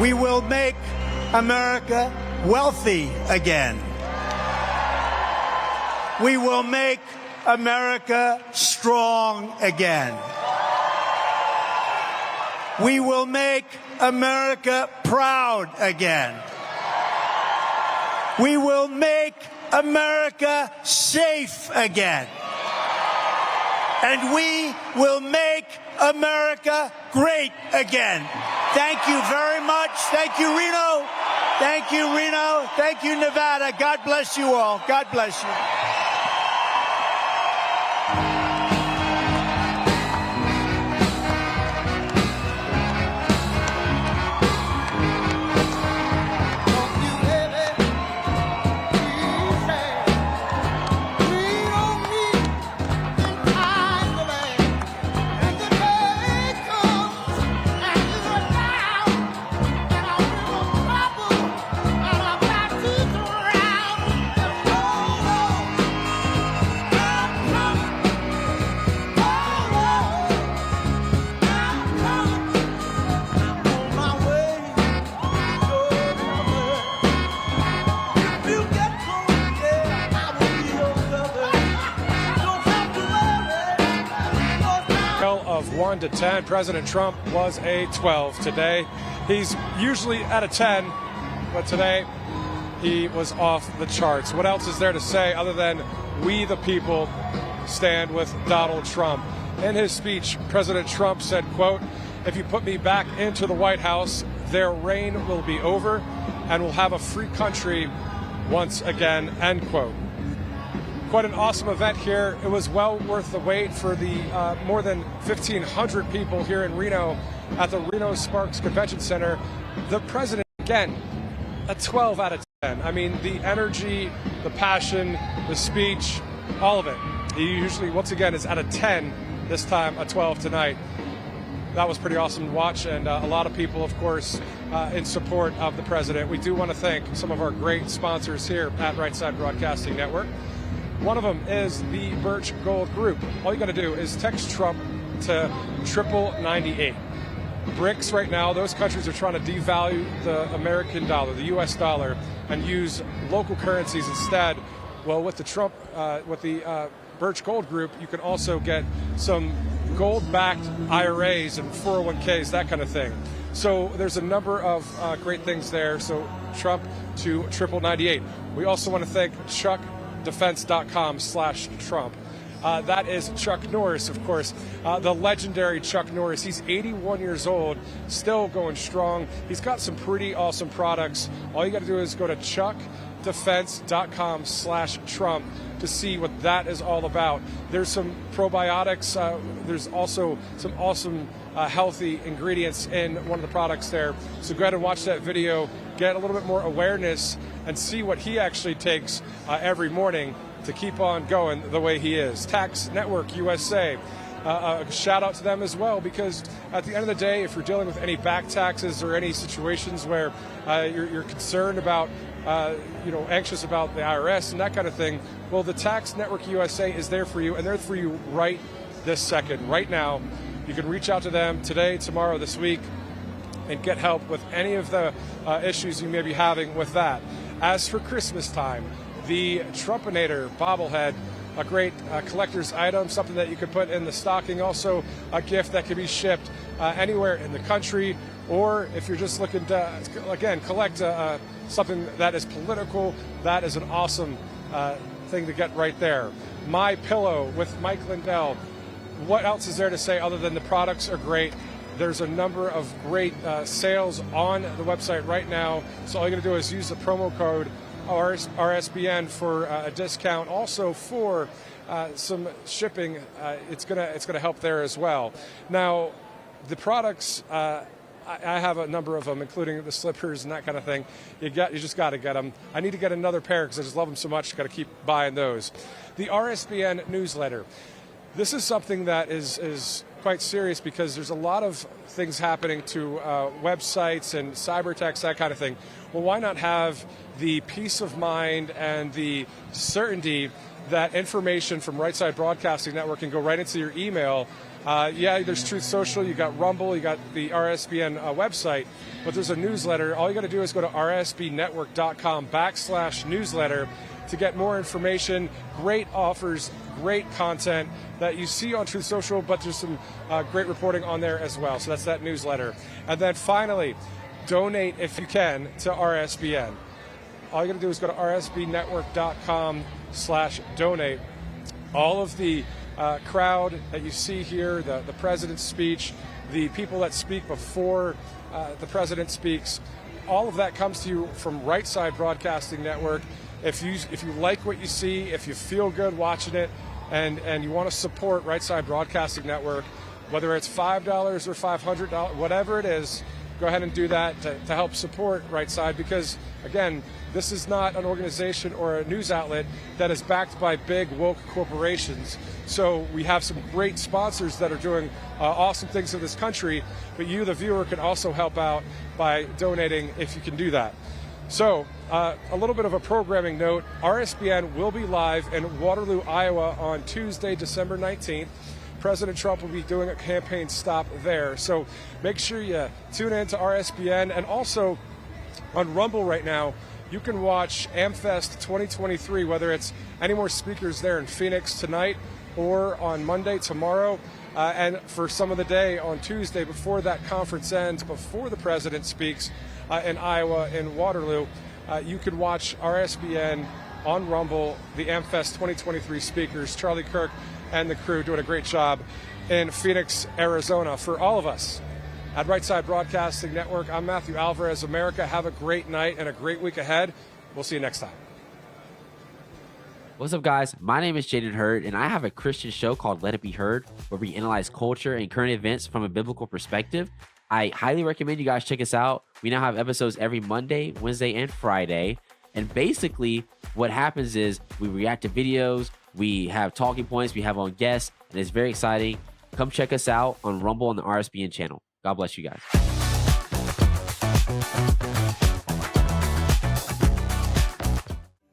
We will make America wealthy again. We will make America strong again. We will make America proud again. We will make America safe again. And we will make America great again. Thank you very much. Thank you, Reno. Thank you, Reno. Thank you, Nevada. God bless you all. God bless you. Of 1 to 10, President Trump was a 12 today. He's usually at a 10, but today he was off the charts. What else is there to say other than we the people stand with Donald Trump? In his speech, President Trump said, quote, "If you put me back into the White House, their reign will be over and we'll have a free country once again," end quote. Quite an awesome event here. It was well worth the wait for the more than 1,500 people here in Reno at the Reno Sparks Convention Center. The president, again, a 12 out of 10. I mean, the energy, the passion, the speech, all of it. He usually, once again, is at a 10, this time a 12 tonight. That was pretty awesome to watch, and a lot of people, of course, in support of the president. We do want to thank some of our great sponsors here at Right Side Broadcasting Network. One of them is the Birch Gold Group. All you got to do is text Trump to 9998. BRICS right now, those countries are trying to devalue the American dollar, the U.S. dollar, and use local currencies instead. Well, with the Trump, with the Birch Gold Group, you can also get some gold-backed IRAs and 401ks, that kind of thing. So there's a number of great things there. So Trump to 9998. We also want to thank ChuckDefense.com/Trump. That is Chuck Norris, of course, the legendary Chuck Norris. He's 81 years old, still going strong. He's got some pretty awesome products. All you got to do is go to ChuckDefense.com/Trump to see what that is all about. There's some probiotics. There's also some awesome healthy ingredients in one of the products there. So go ahead and watch that video, get a little bit more awareness, and see what he actually takes every morning to keep on going the way he is. Tax Network USA, a shout out to them as well, because at the end of the day, if you're dealing with any back taxes or any situations where you're concerned about, anxious about the IRS and that kind of thing, well, the Tax Network USA is there for you, and they're for you right this second, right now. You can reach out to them today, tomorrow, this week. and get help with any of the issues you may be having with that. As for Christmas time, the Trumpinator bobblehead, a great collector's item, something that you could put in the stocking, also a gift that can be shipped anywhere in the country, or if you're just looking to, again, collect something that is political, that is an awesome thing to get right there. My Pillow with Mike Lindell. What else is there to say other than the products are great? There's a number of great sales on the website right now, so all you got to do is use the promo code RSBN for a discount. Also for some shipping, it's gonna help there as well. Now, the products, I have a number of them, including the slippers and that kind of thing. You just got to get them. I need to get another pair because I just love them so much. Got to keep buying those. The RSBN newsletter. This is something that is quite serious because there's a lot of things happening to websites and cyber attacks, that kind of thing. Well, why not have the peace of mind and the certainty that information from Right Side Broadcasting Network can go right into your email? There's Truth Social, you got Rumble, you got the RSBN website, but there's a newsletter. All you got to do is go to rsbnetwork.com/newsletter to get more information, great offers, great content that you see on Truth Social, but there's some great reporting on there as well. So that's that newsletter. And then finally, donate if you can to RSBN. All you got to do is go to rsbnetwork.com/donate. All of the crowd that you see here, the president's speech, the people that speak before the president speaks, all of that comes to you from Right Side Broadcasting Network. If you like what you see, if you feel good watching it, and you want to support Right Side Broadcasting Network, whether it's $5 or $500, whatever it is, go ahead and do that to help support Right Side, because, again, this is not an organization or a news outlet that is backed by big woke corporations. So we have some great sponsors that are doing awesome things in this country, but you, the viewer, can also help out by donating if you can do that. So, a little bit of a programming note. RSBN will be live in Waterloo, Iowa on Tuesday, December 19th. President Trump will be doing a campaign stop there. So make sure you tune in to RSBN. And also on Rumble right now, you can watch AmFest 2023, whether it's any more speakers there in Phoenix tonight or on Monday, tomorrow, and for some of the day on Tuesday before that conference ends, before the president speaks in Iowa, in Waterloo. You can watch RSBN on Rumble, the AmFest 2023 speakers, Charlie Kirk and the crew doing a great job in Phoenix, Arizona. For all of us at Right Side Broadcasting Network, I'm Matthew Alvarez. America, have a great night and a great week ahead. We'll see you next time. What's up, guys? My name is Jaden Hurd, and I have a Christian show called Let It Be Heard, where we analyze culture and current events from a biblical perspective. I highly recommend you guys check us out. We now have episodes every Monday, Wednesday, and Friday. And basically, what happens is we react to videos, we have talking points, we have on guests, and it's very exciting. Come check us out on Rumble on the RSBN channel. God bless you guys.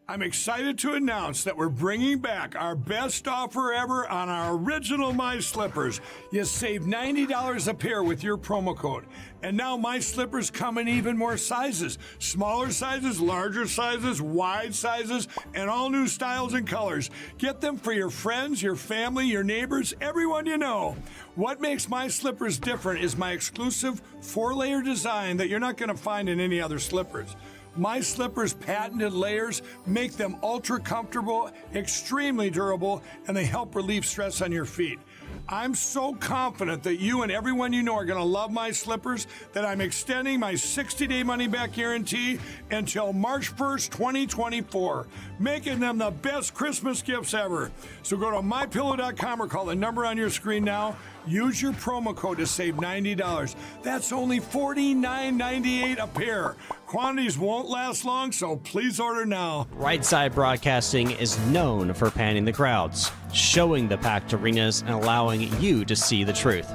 I'm excited to announce that we're bringing back our best offer ever on our original My Slippers. You save $90 a pair with your promo code. And now My Slippers come in even more sizes. Smaller sizes, larger sizes, wide sizes, and all new styles and colors. Get them for your friends, your family, your neighbors, everyone you know. What makes My Slippers different is my exclusive 4-layer design that you're not going to find in any other slippers. My Slippers' patented layers make them ultra comfortable, extremely durable, and they help relieve stress on your feet. I'm so confident that you and everyone you know are going to love My Slippers that I'm extending my 60-day money-back guarantee until March 1st, 2024, making them the best Christmas gifts ever. So go to MyPillow.com or call the number on your screen now. Use your promo code to save $90. That's only $49.98 a pair. Quantities won't last long, so please order now. Right Side Broadcasting is known for panning the crowds, showing the packed arenas, and allowing you to see the truth.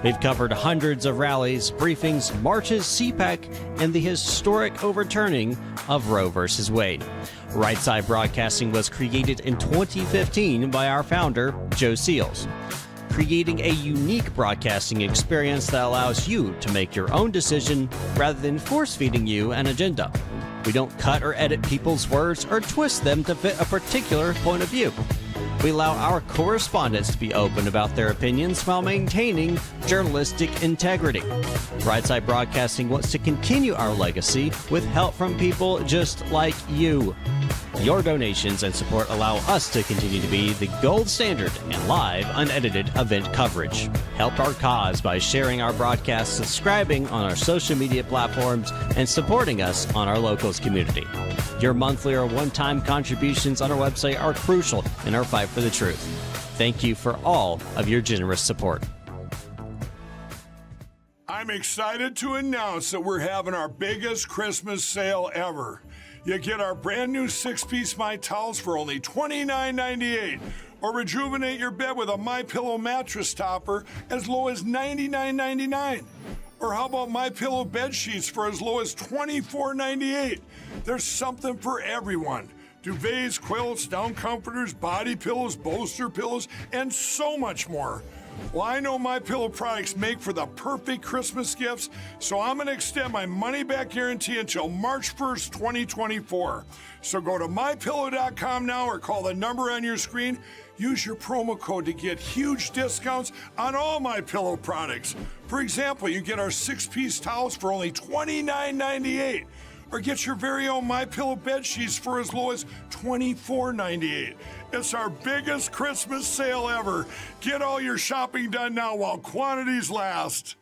We've covered hundreds of rallies, briefings, marches, CPAC, and the historic overturning of Roe v. Wade. Right Side Broadcasting was created in 2015 by our founder, Joe Seals. creating a unique broadcasting experience that allows you to make your own decision rather than force-feeding you an agenda. We don't cut or edit people's words or twist them to fit a particular point of view. We allow our correspondents to be open about their opinions while maintaining journalistic integrity. Brightside Broadcasting wants to continue our legacy with help from people just like you. Your donations and support allow us to continue to be the gold standard in live, unedited event coverage. Help our cause by sharing our broadcasts, subscribing on our social media platforms, and supporting us on our locals community. Your monthly or one-time contributions on our website are crucial in our fight for the truth. Thank you for all of your generous support. I'm excited to announce that we're having our biggest Christmas sale ever. You get our brand new 6-piece My Towels for only $29.98, or rejuvenate your bed with a MyPillow mattress topper as low as $99.99. Or how about MyPillow bed sheets for as low as $24.98? There's something for everyone. Duvets, quilts, down comforters, body pillows, bolster pillows, and so much more. Well, I know MyPillow products make for the perfect Christmas gifts, so I'm going to extend my money-back guarantee until March 1st, 2024. So go to MyPillow.com now or call the number on your screen. Use your promo code to get huge discounts on all MyPillow products. For example, you get our 6-piece towels for only $29.98. Or get your very own MyPillow bed sheets for as low as $24.98. It's our biggest Christmas sale ever. Get all your shopping done now while quantities last.